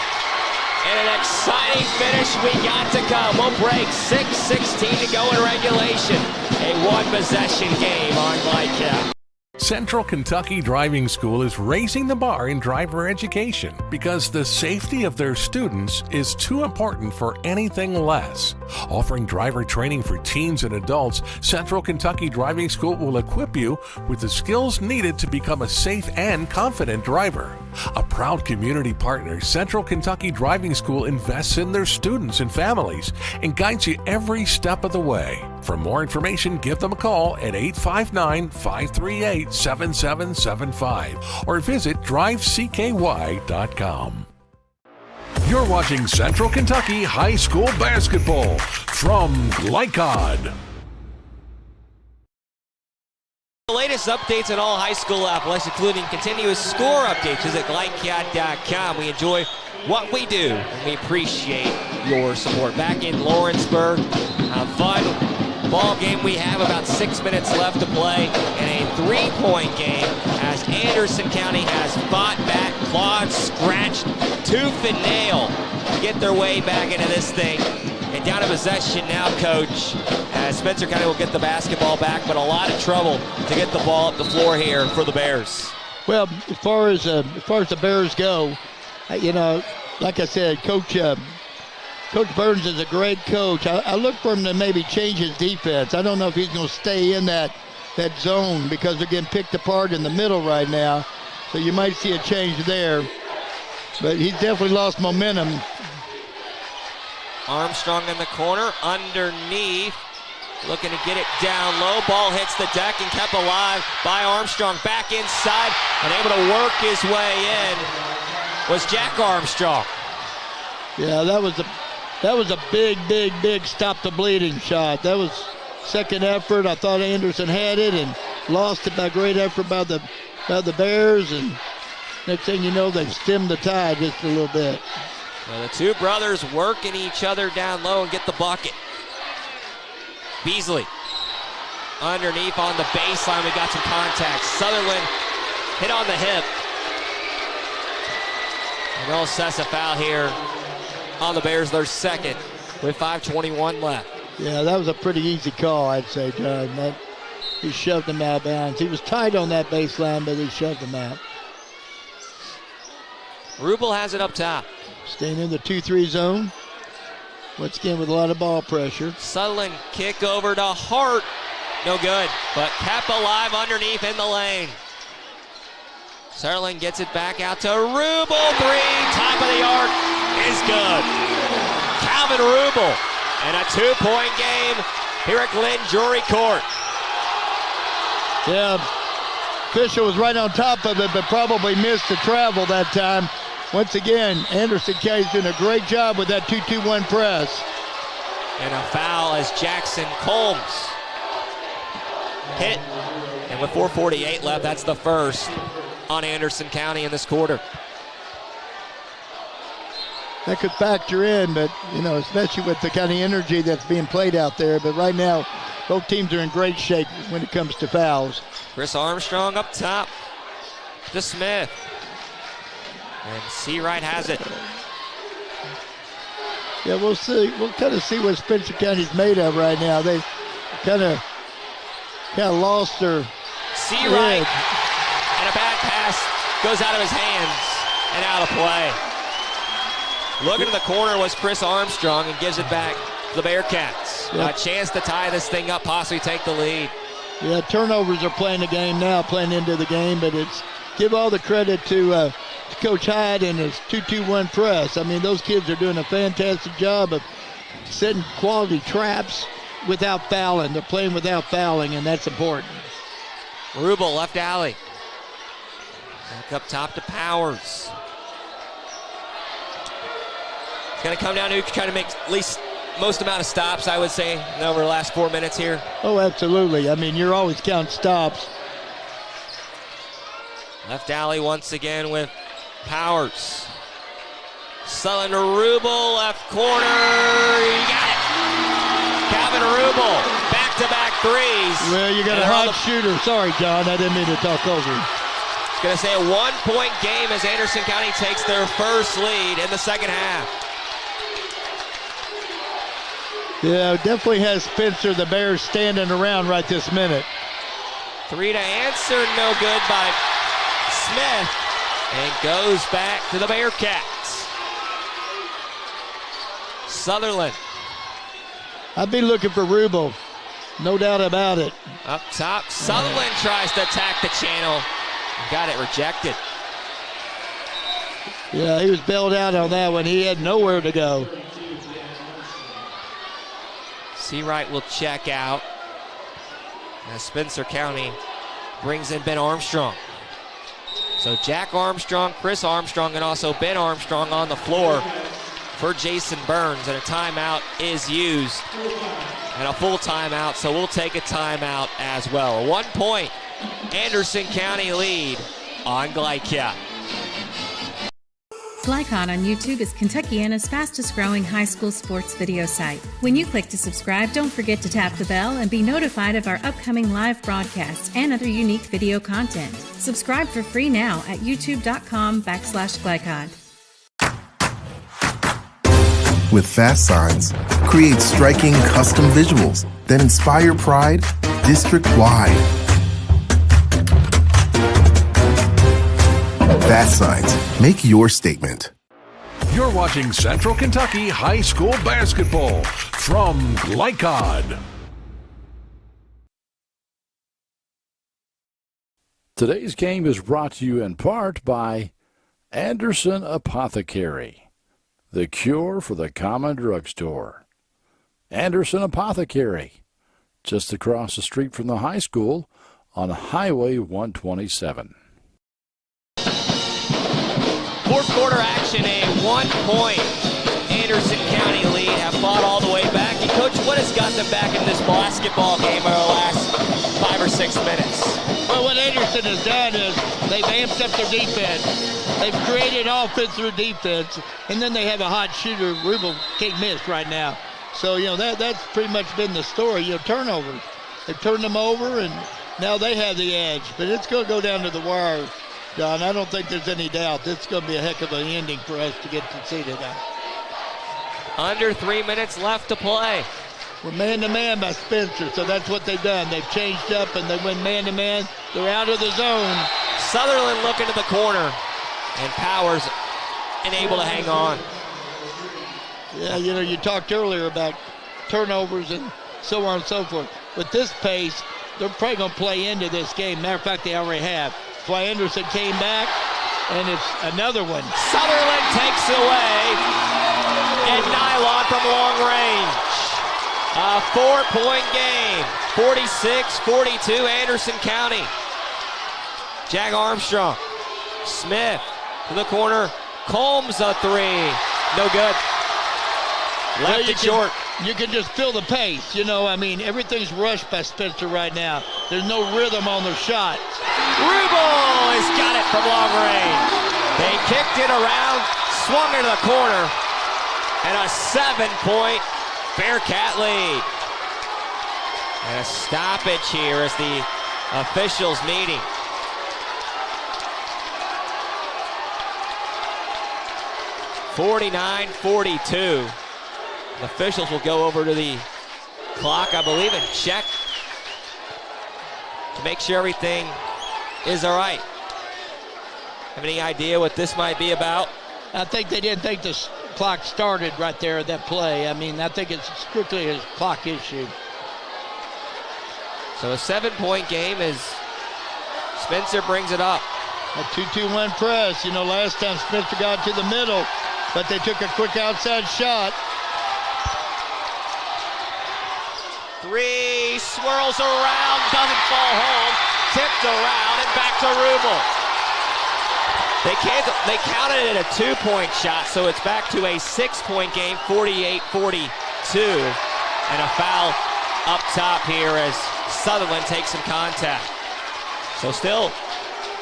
And an exciting finish we got to come. We'll break 6:16 to go in regulation. A one-possession game on Lightcap. Central Kentucky Driving School is raising the bar in driver education because the safety of their students is too important for anything less. Offering driver training for teens and adults, Central Kentucky Driving School will equip you with the skills needed to become a safe and confident driver. A proud community partner, Central Kentucky Driving School invests in their students and families and guides you every step of the way. For more information, give them a call at 859-538-7775 or visit drivecky.com. You're watching Central Kentucky High School Basketball from Glycod. The latest updates on all high school athletics, including continuous score updates, visit glycad.com. We enjoy what we do, and we appreciate your support. Back in Lawrenceburg, a fun ball game. We have about 6 minutes left to play, and a 3-point game as Anderson County has fought back, clawed, scratched, tooth and nail to get their way back into this thing. And down to possession now, Coach, as Spencer County will get the basketball back, but a lot of trouble to get the ball up the floor here for the Bears. Well, as far as the Bears go, you know, like I said, Coach Burns is a great coach. I look for him to maybe change his defense. I don't know if he's going to stay in that zone because they're getting picked apart in the middle right now. So you might see a change there. But he's definitely lost momentum. Armstrong in the corner, underneath, looking to get it down low. Ball hits the deck and kept alive by Armstrong. Back inside and able to work his way in was Jack Armstrong. Yeah, that was a big stop the bleeding shot. That was second effort. I thought Anderson had it and lost it by great effort by the Bears. And next thing you know, they stemmed the tide just a little bit. Well, the two brothers working each other down low and get the bucket. Beasley underneath on the baseline. We got some contact. Sutherland hit on the hip. And they'll assess a foul here on the Bears, their second, with 5:21 left. Yeah, that was a pretty easy call, I'd say, John. He shoved him out of bounds. He was tight on that baseline, but he shoved him out. Rubel has it up top. Staying in the 2-3 zone. Once again with a lot of ball pressure. Sutherland kick over to Hart. No good, but kept alive underneath in the lane. Sutherland gets it back out to Rubel. 3, top of the arc is good. Calvin Rubel, and a 2-point game here at Glenn Jury Court. Yeah, Fisher was right on top of it, but probably missed the travel that time. Once again, Anderson County's doing a great job with that 2-2-1 press. And a foul as Jackson Combs hit. And with 4:48 left, that's the first on Anderson County in this quarter. That could factor in, but, you know, especially with the kind of energy that's being played out there. But right now, both teams are in great shape when it comes to fouls. Chris Armstrong up top to Smith. And Seawright has it. Yeah, we'll see. We'll kind of see what Spencer County's made of right now. They kind of lost their Seawright, and a bad pass goes out of his hands and out of play. Looking in the corner was Chris Armstrong and gives it back to the Bearcats. Yep. A chance to tie this thing up, possibly take the lead. Yeah, turnovers are playing the game now, playing into the game, but it's give all the credit to Coach Hyde and his 2-2-1 press. I mean, those kids are doing a fantastic job of setting quality traps without fouling. They're playing without fouling, and that's important. Rubel, left alley. Back up top to Powers. It's going to come down to who can try to make at least most amount of stops, I would say, over the last 4 minutes here. Oh, absolutely. I mean, you're always counting stops. Left alley once again with Powers. Sullivan to Rubel, left corner. You got it. Calvin Rubel, back-to-back threes. Well, you got a hot shooter. Sorry, John, I didn't mean to talk over you. It's going to say a 1-point game as Anderson County takes their first lead in the second half. Yeah, definitely has Spencer, the Bears, standing around right this minute. 3 to answer, no good by Smith, and goes back to the Bearcats. Sutherland. I'd be looking for Rubel, no doubt about it. Up top, Sutherland tries to attack the channel. Got it rejected. Yeah, he was bailed out on that one. He had nowhere to go. Seawright will check out as Spencer County brings in Ben Armstrong. So Jack Armstrong, Chris Armstrong, and also Ben Armstrong on the floor for Jason Burns, and a timeout is used, and a full timeout, so we'll take a timeout as well. 1 point, Anderson County lead on Glycia. Glycon on YouTube is Kentuckiana's fastest growing high school sports video site. When you click to subscribe, don't forget to tap the bell and be notified of our upcoming live broadcasts and other unique video content. Subscribe for free now at youtube.com/Glycon. With Fast Signs, create striking custom visuals that inspire pride district-wide. Fast Signs, make your statement. You're watching Central Kentucky High School Basketball from Glycod. Today's game is brought to you in part by Anderson Apothecary, the cure for the common drugstore. Anderson Apothecary, just across the street from the high school on Highway 127. Fourth quarter action, a 1-point Anderson County lead. Have fought all the way back. And Coach, what has got them back in this basketball game over the last 5 or 6 minutes? Well, what Anderson has done is they've amped up their defense. They've created offense through defense, and then they have a hot shooter. Rubel can't miss right now. So, that's pretty much been the story. Turnovers. They've turned them over, and now they have the edge. But it's going to go down to the wire, John. I don't think there's any doubt. This is going to be a heck of an ending for us to get conceded out. Under 3 minutes left to play. We're man-to-man by Spencer, so that's what they've done. They've changed up, and they went man-to-man. They're out of the zone. Sutherland looking to the corner, and Powers unable to hang on. Yeah, you talked earlier about turnovers and so on and so forth. With this pace, they're probably going to play into this game. Matter of fact, they already have. That's why Anderson came back, and it's another one. Sutherland takes away, and Nylon from long range. A 4-point game, 46-42, Anderson County. Jack Armstrong, Smith to the corner, Combs a three, no good. Left it short. You can just feel the pace, everything's rushed by Spencer right now. There's no rhythm on their shots. Rubel has got it from long range. They kicked it around, swung into the corner, and a 7-point Bearcat lead. And a stoppage here as the officials meeting. (49-42). The officials will go over to the clock, I believe, and check to make sure everything is all right. Have any idea what this might be about? I think they didn't think the clock started right there at that play. I think it's strictly a clock issue. So a 7-point game as Spencer brings it up. A 2-2-1 press. You know, last time Spencer got to the middle, but they took a quick outside shot. Three, swirls around, doesn't fall home, tipped around and back to Rubel. They counted it a 2-point shot, so it's back to a 6-point game, 48-42. And a foul up top here as Sutherland takes some contact. So still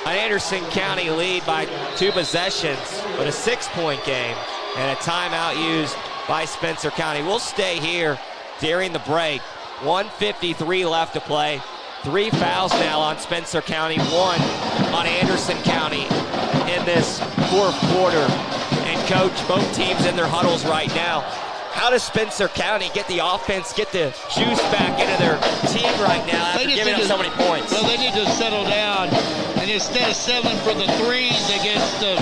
an Anderson County lead by 2 possessions, but a 6-point game and a timeout used by Spencer County. We'll stay here during the break. 1:53 left to play. 3 fouls now on Spencer County, 1 on Anderson County in this 4th quarter. And coach, both teams in their huddles right now. How does Spencer County get the offense, get the juice back into their team right now after giving up so many points? Well, they need to settle down. And instead of settling for the threes against the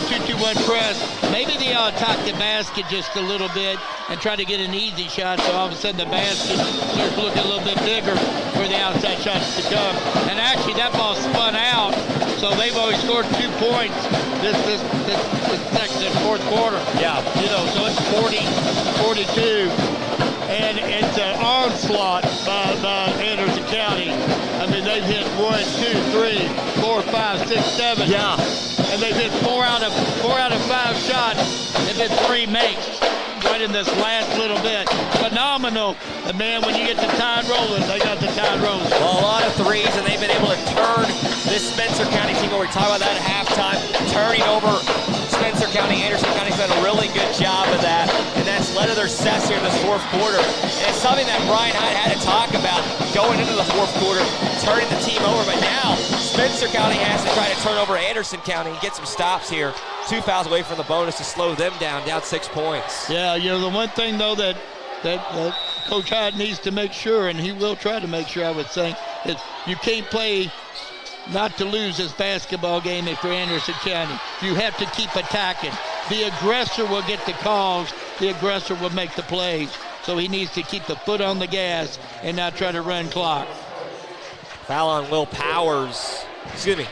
2-2-1 press, maybe they ought to top the basket just a little bit and try to get an easy shot, so all of a sudden the basket starts looking a little bit bigger for the outside shots to come. And actually that ball spun out, so they've always scored 2 points this second and 4th quarter. Yeah. You know, so it's 40-42. And it's an onslaught by Anderson County. I mean, they've hit 1, 2, 3, 4, 5, 6, 7. Yeah. And they've hit 4 out of 5 shots. They've hit 3 makes right in this last little bit. Phenomenal. And man, when you get the tide rolling, they got the tide rolling. Well, a lot of threes, and they've been able to turn this Spencer County team over. We talked about that at halftime, turning over Spencer County. Anderson County's done a really good job of that, and that's led to their success here in this 4th quarter. And it's something that Brian Hyde had to talk about going into the 4th quarter, turning the team over. But now Spencer County has to try to turn over Anderson County and get some stops here. 2 fouls away from the bonus to slow them down 6 points. Yeah, you know, the one thing, though, that Coach Hyde needs to make sure, and he will try to make sure, I would think, is you can't play not to lose this basketball game if you're Anderson County. You have to keep attacking. The aggressor will get the calls. The aggressor will make the plays. So he needs to keep the foot on the gas and not try to run clock. Foul on Will Powers. Excuse me.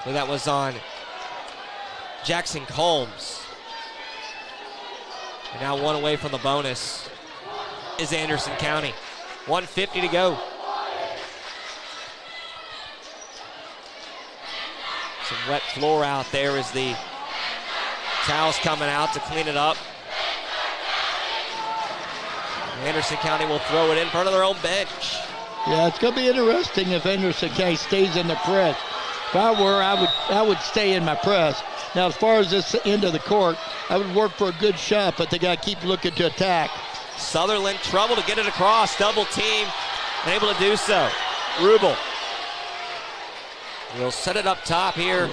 So that was on Jackson Combs. And now 1 away from the bonus is Anderson County. 1:50 to go. Some wet floor out there as the towels coming out to clean it up. Anderson County will throw it in front of their own bench. Yeah, it's going to be interesting if Anderson County stays in the press. If I were, I would stay in my press. Now, as far as this end of the court, I would work for a good shot, but they got to keep looking to attack. Sutherland trouble to get it across, double team, and able to do so. Rubel will set it up top here.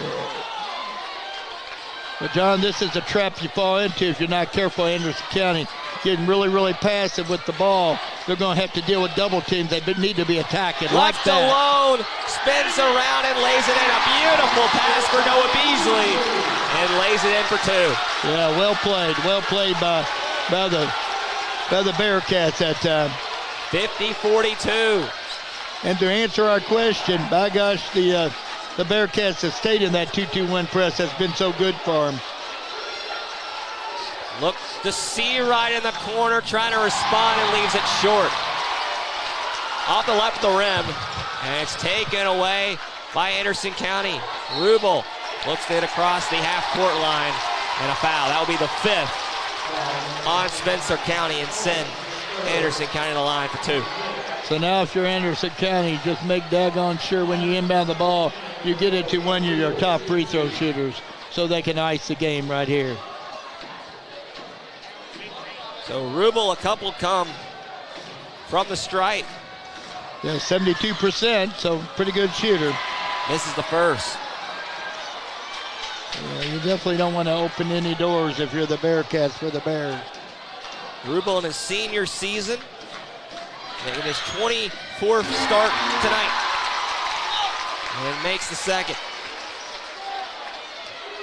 Well, John, this is a trap you fall into if you're not careful. Anderson County getting really, really passive with the ball. They're going to have to deal with double teams. They need to be attacking like Left that. alone, spins around and lays it in. A beautiful pass for Noah Beasley, and lays it in for 2. Yeah, well played by the Bearcats that time. 50-42. And to answer our question, by gosh, the Bearcats have stayed in that 2-2-1 press. That's been so good for them. Look to see right in the corner, trying to respond and leaves it short. Off the left of the rim, and it's taken away by Anderson County. Rubel looks to it across the half-court line, and a foul. That will be the 5th on Spencer County and send Anderson County to the line for 2. So now if you're Anderson County, just make daggone sure when you inbound the ball, you get it to one of your top free throw shooters so they can ice the game right here. So Rubel, a couple come from the stripe. Yeah, 72%, so pretty good shooter. This is the first. Yeah, you definitely don't want to open any doors if you're the Bearcats for the Bears. Rubel in his senior season, making his 24th start tonight. And makes the second.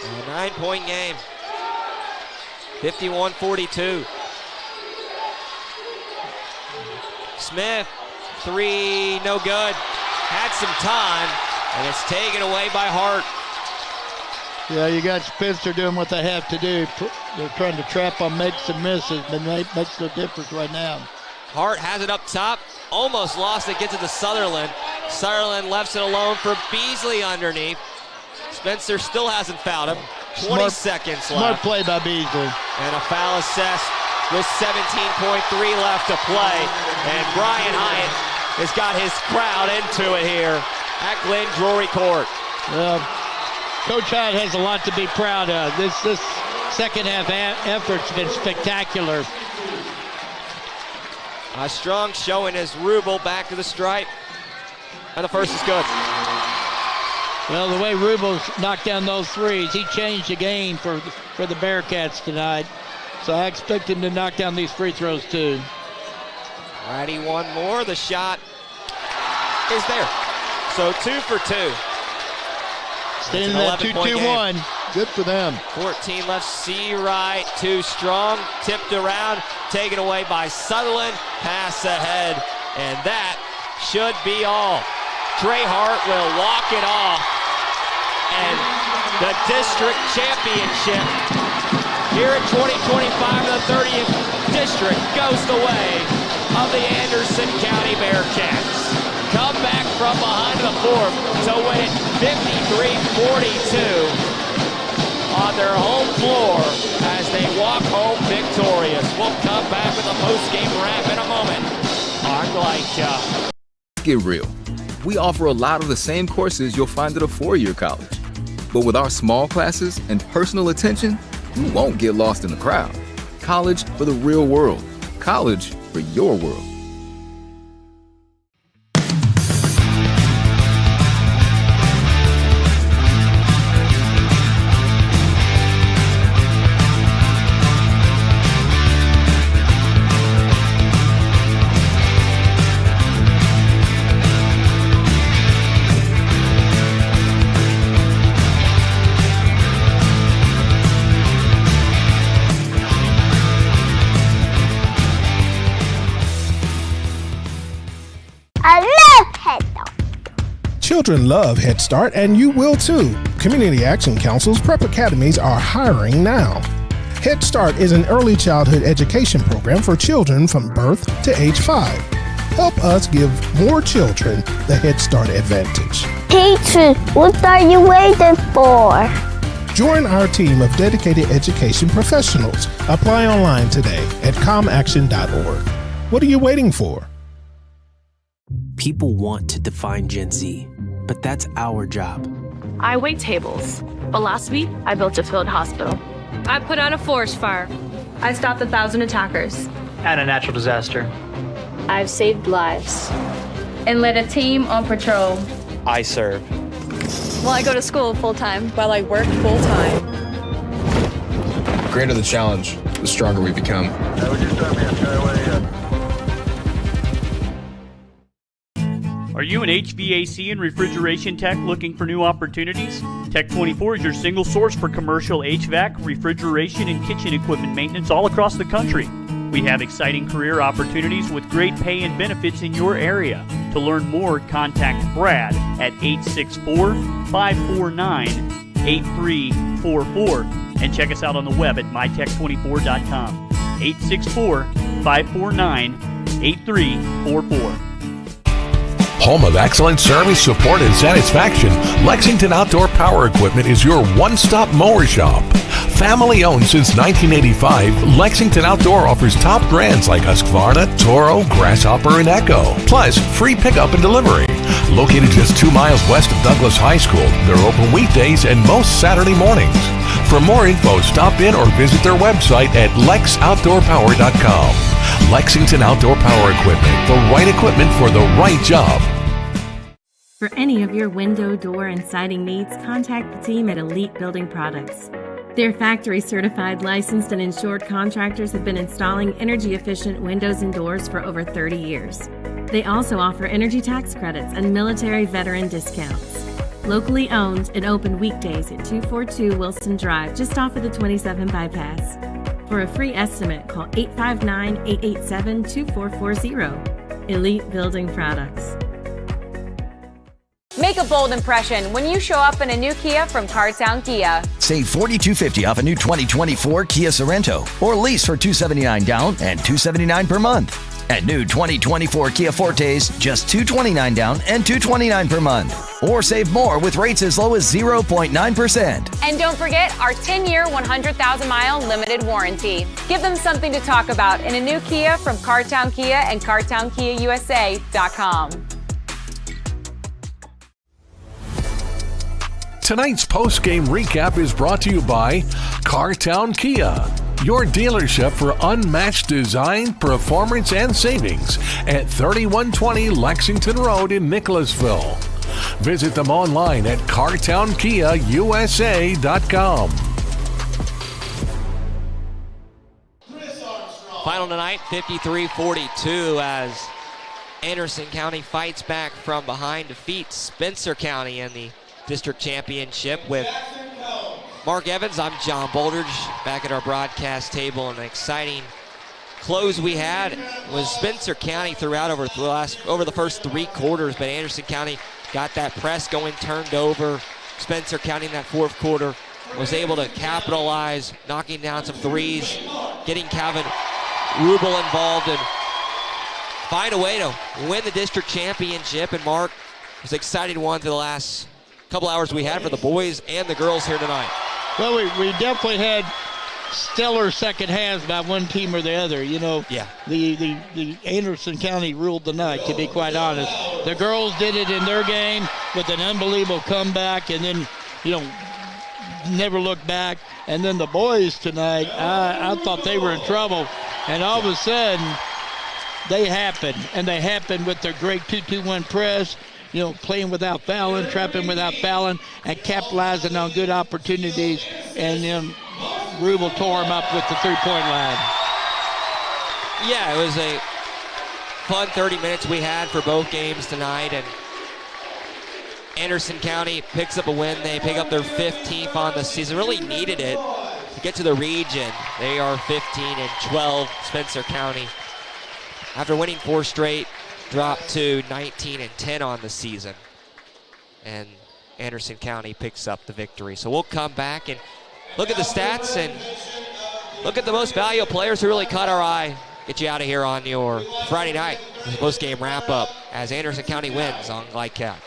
A 9-point game. 51-42. Smith, 3, no good. had some time, and it's taken away by Hart. Yeah, you got Spencer doing what they have to do. They're trying to trap on makes and misses, but it makes no difference right now. Hart has it up top, almost lost it, gets it to Sutherland. Sutherland left it alone for Beasley underneath. Spencer still hasn't fouled him. 20 seconds left. Smart play by Beasley. And a foul assessed with 17.3 left to play. And Brian Hyatt has got his crowd into it here at Glen Drury Court. Coach Hyatt has a lot to be proud of. This second half effort's been spectacular. A strong showing as Rubel back to the stripe. And the first is good. Well, the way Rubel's knocked down those threes, he changed the game for the Bearcats tonight. So I expect him to knock down these free throws too. Righty, one more. The shot is there. So 2 for 2. Staying in that 2-2-1. Good for them. 14 left, Seawright, too strong, tipped around, taken away by Sutherland, pass ahead, and that should be all. Trey Hart will walk it off, and the district championship here in 2025, the 30th district goes the way of the Anderson County Bearcats. Come back from behind the fourth to win it 53-42. On their home floor as they walk home victorious. We'll come back with a post-game wrap in a moment. I'm like, Get real. We offer a lot of the same courses you'll find at a four-year college. But with our small classes and personal attention, you won't get lost in the crowd. College for the real world. College for your world. Children love Head Start, and you will too. Community Action Council's prep academies are hiring now. Head Start is an early childhood education program for children from birth to age 5. Help us give more children the Head Start advantage. Teacher, what are you waiting for? Join our team of dedicated education professionals. Apply online today at comaction.org. What are you waiting for? People want to define Gen Z, but that's our job. I wait tables, but last week I built a field hospital. I put out a forest fire. I stopped 1,000 attackers. And a natural disaster. I've saved lives. And led a team on patrol. I serve. Well, I go to school full-time. While I work full-time. The greater the challenge, the stronger we become. Are you an HVAC and refrigeration tech looking for new opportunities? Tech24 is your single source for commercial HVAC, refrigeration, and kitchen equipment maintenance all across the country. We have exciting career opportunities with great pay and benefits in your area. To learn more, contact Brad at 864-549-8344 and check us out on the web at mytech24.com. 864-549-8344. Home of excellent service, support, and satisfaction, Lexington Outdoor Power Equipment is your one-stop mower shop. Family owned since 1985, Lexington Outdoor offers top brands like Husqvarna, Toro, Grasshopper, and Echo. Plus, free pickup and delivery. Located just 2 miles west of Douglas High School, they're open weekdays and most Saturday mornings. For more info, stop in or visit their website at lexoutdoorpower.com. Lexington Outdoor Power Equipment, the right equipment for the right job. For any of your window, door, and siding needs, contact the team at Elite Building Products. Their factory-certified, licensed, and insured contractors have been installing energy-efficient windows and doors for over 30 years. They also offer energy tax credits and military veteran discounts. Locally owned and open weekdays at 242 Wilson Drive, just off of the 27 bypass. For a free estimate, call 859-887-2440. Elite Building Products. Make a bold impression when you show up in a new Kia from Cartown Kia. Save $4,250 off a new 2024 Kia Sorento or lease for $279 down and $279 per month. And new 2024 Kia Fortes, just $229 down and $229 per month. Or save more with rates as low as 0.9%. And don't forget our 10-year, 100,000-mile limited warranty. Give them something to talk about in a new Kia from Cartown Kia and CartownKiaUSA.com. Tonight's post-game recap is brought to you by Cartown Kia, your dealership for unmatched design, performance, and savings at 3120 Lexington Road in Nicholasville. Visit them online at CartownKiaUSA.com. Final tonight, 53-42 as Anderson County fights back from behind, defeats Spencer County in the district championship. With Mark Evans, I'm John Boldridge back at our broadcast table. An exciting close we had was Spencer County throughout over the first 3 quarters, but Anderson County got that press going, turned over. Spencer County in that 4th quarter was able to capitalize, knocking down some threes, getting Calvin Rubel involved, and find a way to win the district championship. And Mark was excited one to the last couple hours we had for the boys and the girls here tonight. Well, we definitely had stellar second halves by one team or the other. You know, yeah. The Anderson County ruled the night, to be quite honest. The girls did it in their game with an unbelievable comeback, and then, you know, never looked back. And then the boys tonight, I thought they were in trouble, and all of a sudden they happened, and they happened with their great 2-2-1 press. You know, playing without fouling, trapping without fouling, and capitalizing on good opportunities. And then Rubel tore him up with the three-point line. Yeah, it was a fun 30 minutes we had for both games tonight. And Anderson County picks up a win. They pick up their 15th on the season. Really needed it to get to the region. They are 15-12, Spencer County. After winning 4 straight, dropped to 19-10 on the season, and Anderson County picks up the victory. So we'll come back and look at the stats and look at the most valuable players who really caught our eye. Get you out of here on your Friday night post-game wrap-up as Anderson County wins on Glide Cap.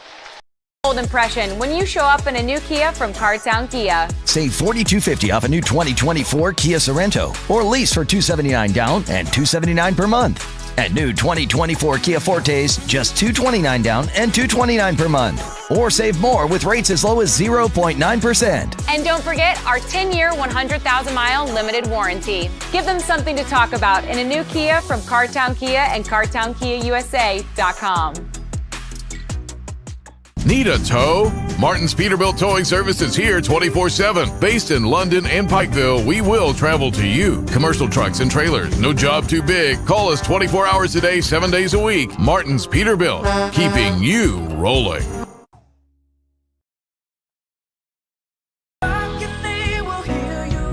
Bold impression when you show up in a new Kia from Cartown Kia. Save $4,250 off a new 2024 Kia Sorento or lease for $279 down and $279 per month. And new 2024 Kia Fortes, just $229 down and $229 per month. Or save more with rates as low as 0.9%. And don't forget our 10-year, 100,000-mile limited warranty. Give them something to talk about in a new Kia from Cartown Kia and CartownKiaUSA.com. Need a tow? Martin's Peterbilt Towing Service is here 24/7. Based in London and Pikeville, we will travel to you. Commercial trucks and trailers, no job too big. Call us 24 hours a day, 7 days a week. Martin's Peterbilt, keeping you rolling.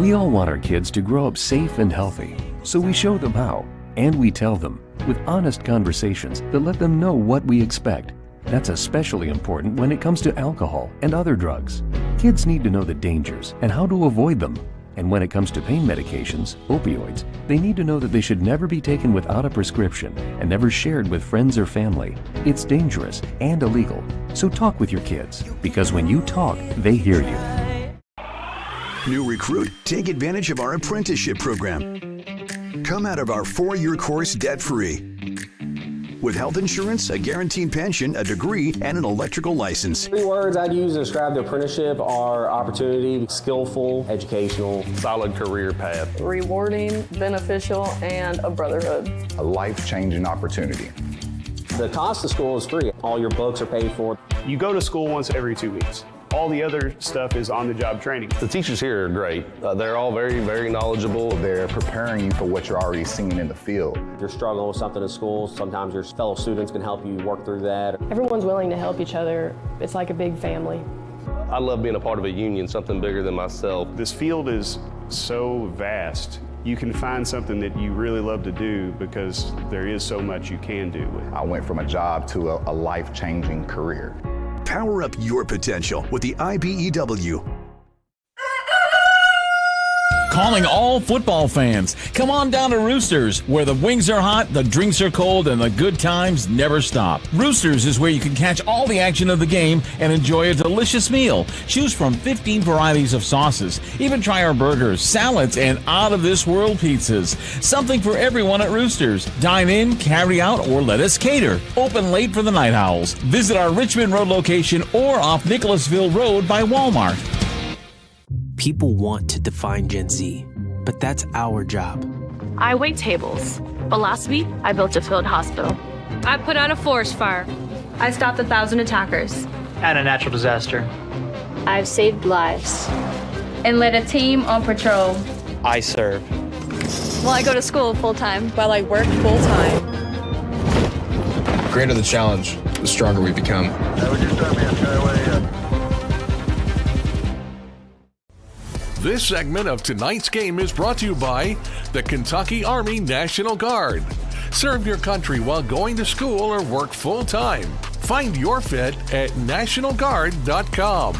We all want our kids to grow up safe and healthy, so we show them how, and we tell them with honest conversations that let them know what we expect. That's especially important when it comes to alcohol and other drugs. Kids need to know the dangers and how to avoid them. And when it comes to pain medications, opioids, they need to know that they should never be taken without a prescription and never shared with friends or family. It's dangerous and illegal. So talk with your kids, because when you talk, they hear you. New recruit, take advantage of our apprenticeship program. Come out of our 4-year course debt-free. With health insurance, a guaranteed pension, a degree, and an electrical license. 3 words I'd use to describe the apprenticeship are opportunity, skillful, educational, solid career path, rewarding, beneficial, and a brotherhood. A life-changing opportunity. The cost of school is free. All your books are paid for. You go to school once every 2 weeks. All the other stuff is on-the-job training. The teachers here are great. They're all very, very knowledgeable. They're preparing you for what you're already seeing in the field. You're struggling with something in school. Sometimes your fellow students can help you work through that. Everyone's willing to help each other. It's like a big family. I love being a part of a union, something bigger than myself. This field is so vast. You can find something that you really love to do because there is so much you can do. I went from a job to a life-changing career. Power up your potential with the IBEW. Calling all football fans. Come on down to Roosters, where the wings are hot, the drinks are cold, and the good times never stop. Roosters is where you can catch all the action of the game and enjoy a delicious meal. Choose from 15 varieties of sauces. Even try our burgers, salads, and out-of-this-world pizzas. Something for everyone at Roosters. Dine in, carry out, or let us cater. Open late for the Night Owls. Visit our Richmond Road location or off Nicholasville Road by Walmart. People want to define Gen Z, but that's our job. I wait tables, but last week I built a field hospital. I put out a forest fire. I stopped 1,000 attackers. And a natural disaster. I've saved lives. And led a team on patrol. I serve. Well, I go to school full-time. While I work full-time. The greater the challenge, the stronger we become. This segment of tonight's game is brought to you by the Kentucky Army National Guard. Serve your country while going to school or work full-time. Find your fit at nationalguard.com.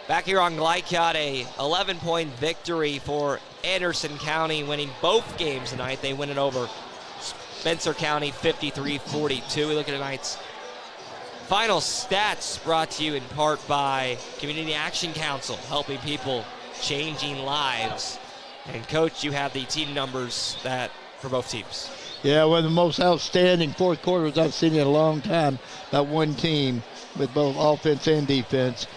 Back here on Glycott, a 11-point victory for Anderson County, winning both games tonight. They win it over Spencer County 53-42. We look at tonight's final stats, brought to you in part by Community Action Council, helping people, changing lives. And Coach, you have the team numbers for both teams. Yeah, one of the most outstanding fourth quarters I've seen in a long time by one team with both offense and defense.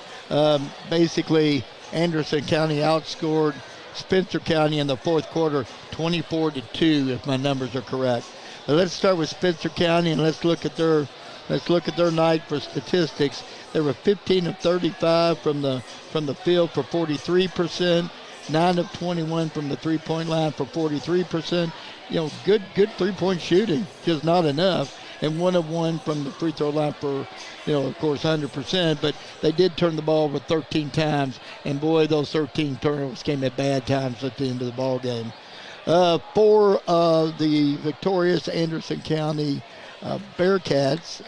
Basically, Anderson County outscored Spencer County in the fourth quarter 24-2, if my numbers are correct. But let's start with Spencer County and let's look at their night for statistics. They were 15 of 35 from the field for 43%, 9 of 21 from the three-point line for 43%. Good three-point shooting, just not enough. And 1 of 1 from the free throw line for, of course, 100%. But they did turn the ball over 13 times, and boy, those 13 turnovers came at bad times at the end of the ball game. For the victorious Anderson County Bearcats,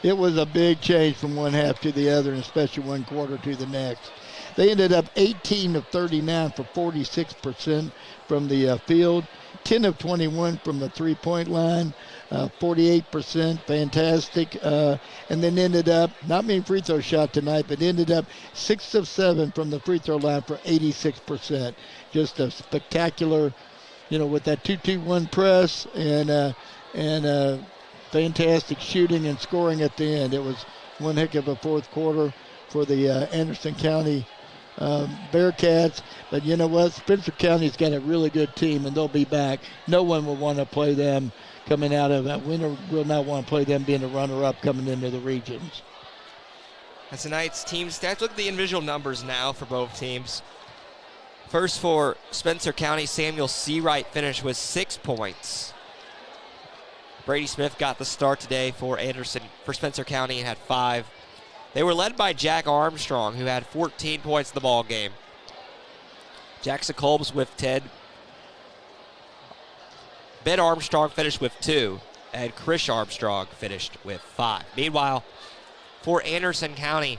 it was a big change from one half to the other, and especially one quarter to the next. They ended up 18 of 39 for 46% from the field, 10 of 21 from the three-point line, 48%, fantastic, and then ended up, not many free throw shot tonight, but ended up 6 of 7 from the free throw line for 86%. Just a spectacular, with that 2-2-1 press and fantastic shooting and scoring at the end. It was one heck of a fourth quarter for the Anderson County Bearcats. But you know what? Spencer County's got a really good team, and they'll be back. No one will want to play them coming out of that. Winner will not want to play them being a runner-up coming into the regions. That's tonight's team stats. Look at the individual numbers now for both teams. First for Spencer County, Samuel Seawright finished with 6 points. Brady Smith got the start today for Spencer County and had 5. They were led by Jack Armstrong, who had 14 points in the ball game. Jackson Colbs with 10. Ben Armstrong finished with 2, and Chris Armstrong finished with 5. Meanwhile, for Anderson County,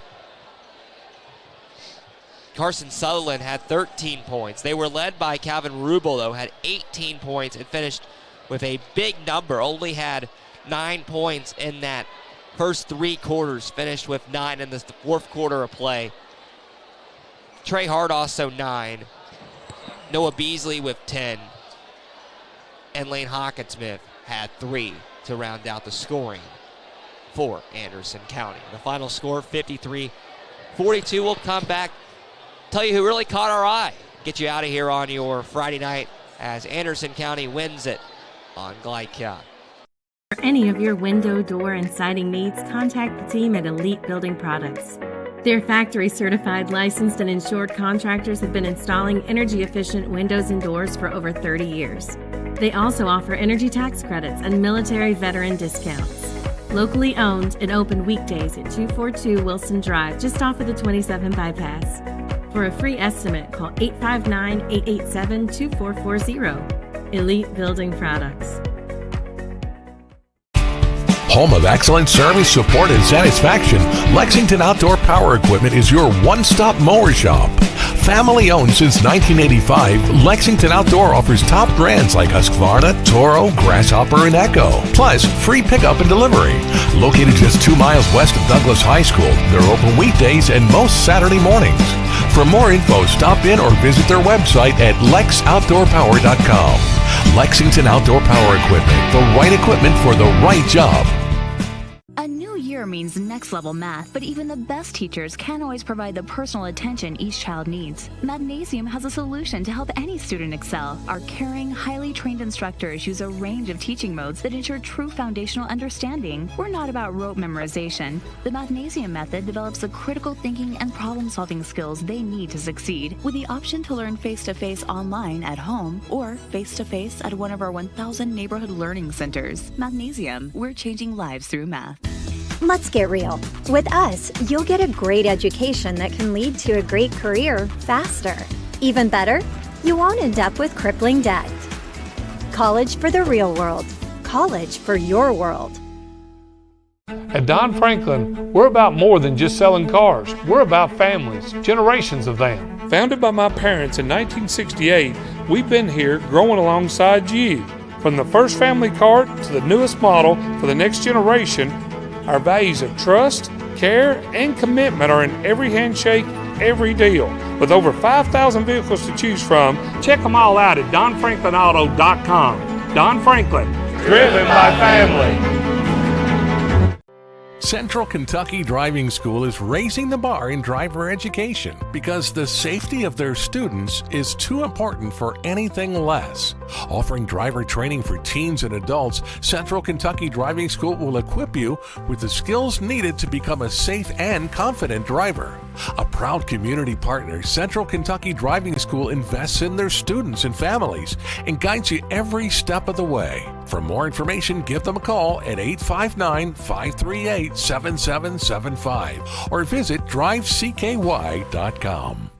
Carson Sutherland had 13 points. They were led by Calvin Rubel, though, had 18 points and finished with a big number. Only had 9 points in that first 3 quarters, finished with 9 in the fourth quarter of play. Trey Hart also 9. Noah Beasley with 10. And Lane Hawkinsmith had 3 to round out the scoring for Anderson County. The final score, 53-42. We'll come back, tell you who really caught our eye, get you out of here on your Friday night as Anderson County wins it on Glycott. For any of your window, door, and siding needs, contact the team at Elite Building Products. Their factory-certified, licensed, and insured contractors have been installing energy-efficient windows and doors for over 30 years. They also offer energy tax credits and military veteran discounts. Locally owned and open weekdays at 242 Wilson Drive, just off of the 27 bypass. For a free estimate, call 859-887-2440. Elite Building Products. Home of excellent service, support, and satisfaction, Lexington Outdoor Power Equipment is your one-stop mower shop. Family owned since 1985, Lexington Outdoor offers top brands like Husqvarna, Toro, Grasshopper, and Echo. Plus, free pickup and delivery. Located just 2 miles west of Douglas High School, they're open weekdays and most Saturday mornings. For more info, stop in or visit their website at lexoutdoorpower.com. Lexington Outdoor Power Equipment, the right equipment for the right job. A new year means next level math, but even the best teachers can't always provide the personal attention each child needs. Magnesium has a solution to help any student excel. Our caring, highly trained instructors use a range of teaching modes that ensure true foundational understanding. We're not about rote memorization. The Magnesium method develops the critical thinking and problem-solving skills they need to succeed, with the option to learn face-to-face online at home or face-to-face at one of our 1,000 neighborhood learning centers. Magnesium, we're changing lives through math. Let's get real. With us, you'll get a great education that can lead to a great career faster. Even better, you won't end up with crippling debt. College for the real world. College for your world. At Don Franklin, we're about more than just selling cars. We're about families, generations of them. Founded by my parents in 1968, we've been here growing alongside you. From the first family car to the newest model for the next generation, our values of trust, care, and commitment are in every handshake, every deal. With over 5,000 vehicles to choose from, check them all out at DonFranklinAuto.com. Don Franklin, driven by family. Central Kentucky Driving School is raising the bar in driver education because the safety of their students is too important for anything less. Offering driver training for teens and adults, Central Kentucky Driving School will equip you with the skills needed to become a safe and confident driver. A proud community partner, Central Kentucky Driving School invests in their students and families and guides you every step of the way. For more information, give them a call at 859-538-7775 or visit drivecky.com.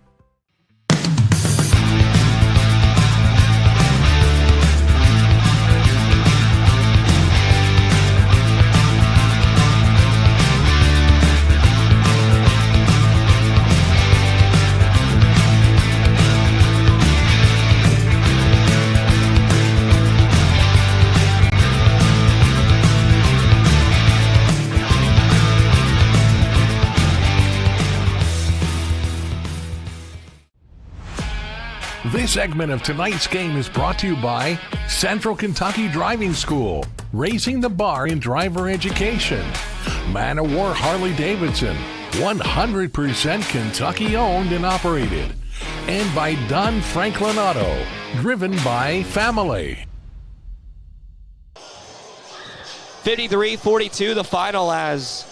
This segment of tonight's game is brought to you by Central Kentucky Driving School, raising the bar in driver education. Man of War Harley-Davidson, 100% Kentucky owned and operated. And by Don Franklin Auto, driven by family. 53-42 the final as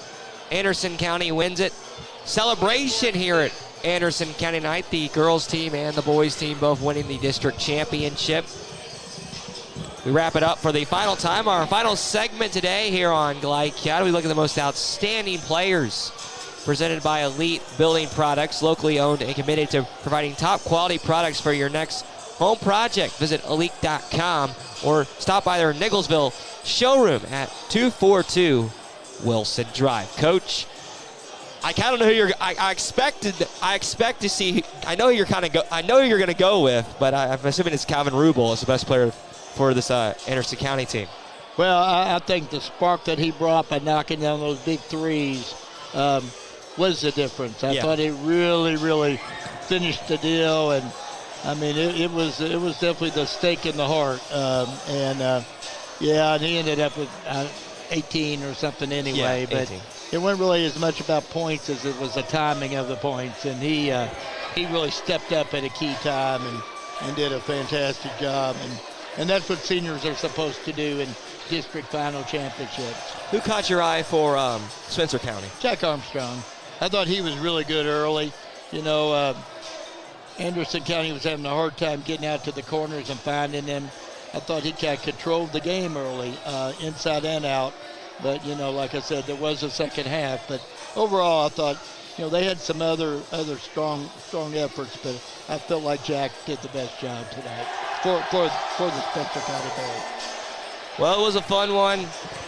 Anderson County wins it. Celebration here at Anderson County tonight. The girls team and the boys team both winning the district championship. We wrap it up for the final time. Our final segment today here on Glide Cat. We look at the most outstanding players presented by Elite Building Products, locally owned and committed to providing top quality products for your next home project. Visit elite.com or stop by their Nicholsville showroom at 242 Wilson Drive. Coach, I kind of know who you're. I expect to see. I know you're going to go with, but I'm assuming it's Calvin Rubel is the best player for this Anderson County team. Well, I think the spark that he brought by knocking down those big threes was the difference. I thought it really finished the deal, and I mean it was definitely the stake in the heart. And he ended up with 18 or something anyway, but. 18. It wasn't really as much about points as it was the timing of the points, and he really stepped up at a key time and did a fantastic job, and that's what seniors are supposed to do in district final championships. Who caught your eye for Spencer County? Jack Armstrong. I thought he was really good early. You know, Anderson County was having a hard time getting out to the corners and finding them. I thought he kind of controlled the game early, inside and out. But, you know, like I said, there was a second half. But overall, I thought, you know, they had some other strong efforts. But I felt like Jack did the best job tonight for the Spencer County Boys. Well, it was a fun one.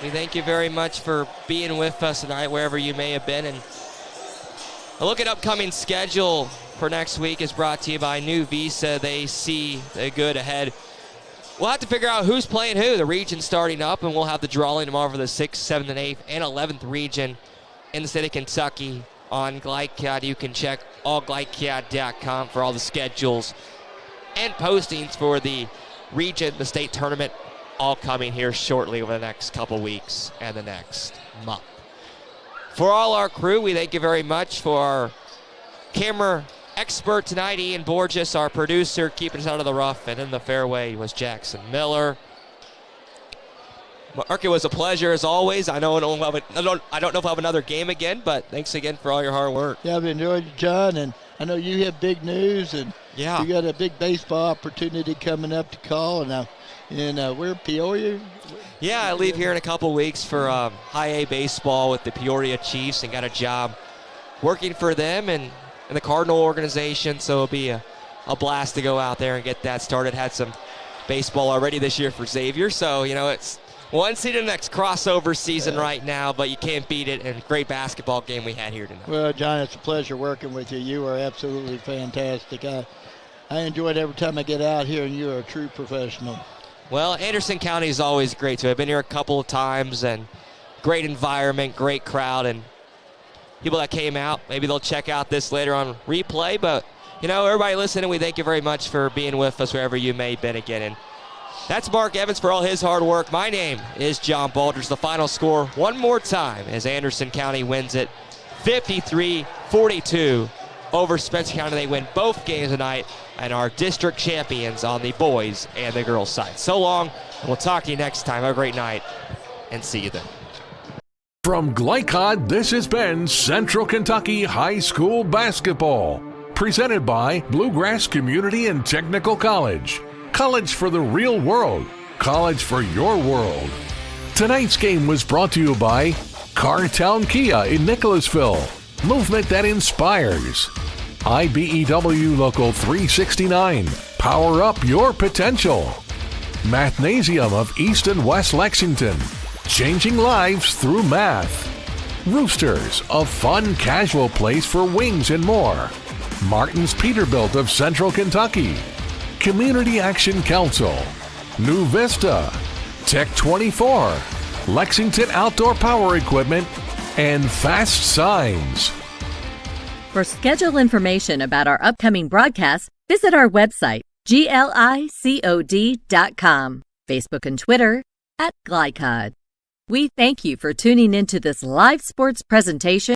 We thank you very much for being with us tonight, wherever you may have been. And a look at upcoming schedule for next week is brought to you by New Visa. They see the good ahead. We'll have to figure out who's playing who. The region's starting up, and we'll have the drawing tomorrow for the 6th, 7th, and 8th, and 11th region in the state of Kentucky on GlideCAD. You can check allglidecad.com for all the schedules and postings for the region, the state tournament, all coming here shortly over the next couple weeks and the next month. For all our crew, we thank you very much. For our camera expert tonight, Ian Borges, our producer, keeping us out of the rough and in the fairway was Jackson Miller. Mark, it was a pleasure as always. I don't know if I'll have another game again, but thanks again for all your hard work. Yeah, I've enjoyed it, John, and I know you have big news, and you got a big baseball opportunity coming up to call, and we're Peoria. Yeah, I leave here in a couple weeks for High A baseball with the Peoria Chiefs, and got a job working for them and the Cardinal organization, so it'll be a blast to go out there and get that started. Had some baseball already this year for Xavier, so it's one seed in the next crossover season right now, but you can't beat it, and great basketball game we had here tonight. Well, John, it's a pleasure working with you. You are absolutely fantastic. I enjoy it every time I get out here, and you are a true professional. Well, Anderson County is always great, too. I've been here a couple of times, and great environment, great crowd, and people that came out, maybe they'll check out this later on replay, but, everybody listening, we thank you very much for being with us wherever you may have been again. And that's Mark Evans for all his hard work. My name is John Baldridge. The final score one more time as Anderson County wins it 53-42 over Spencer County. They win both games tonight and are district champions on the boys and the girls side. So long, and we'll talk to you next time. Have a great night, and see you then. From GlideCAD, this has been Central Kentucky High School Basketball, presented by Bluegrass Community and Technical College. College for the real world. College for your world. Tonight's game was brought to you by Cartown Kia in Nicholasville. Movement that inspires. IBEW Local 369. Power up your potential. Mathnasium of East and West Lexington. Changing lives through math. Roosters, a fun, casual place for wings and more. Martin's Peterbilt of Central Kentucky. Community Action Council, New Vista, Tech 24, Lexington Outdoor Power Equipment, and Fast Signs. For schedule information about our upcoming broadcasts, visit our website, glicod.com, Facebook and Twitter @GlideCod. We thank you for tuning into this live sports presentation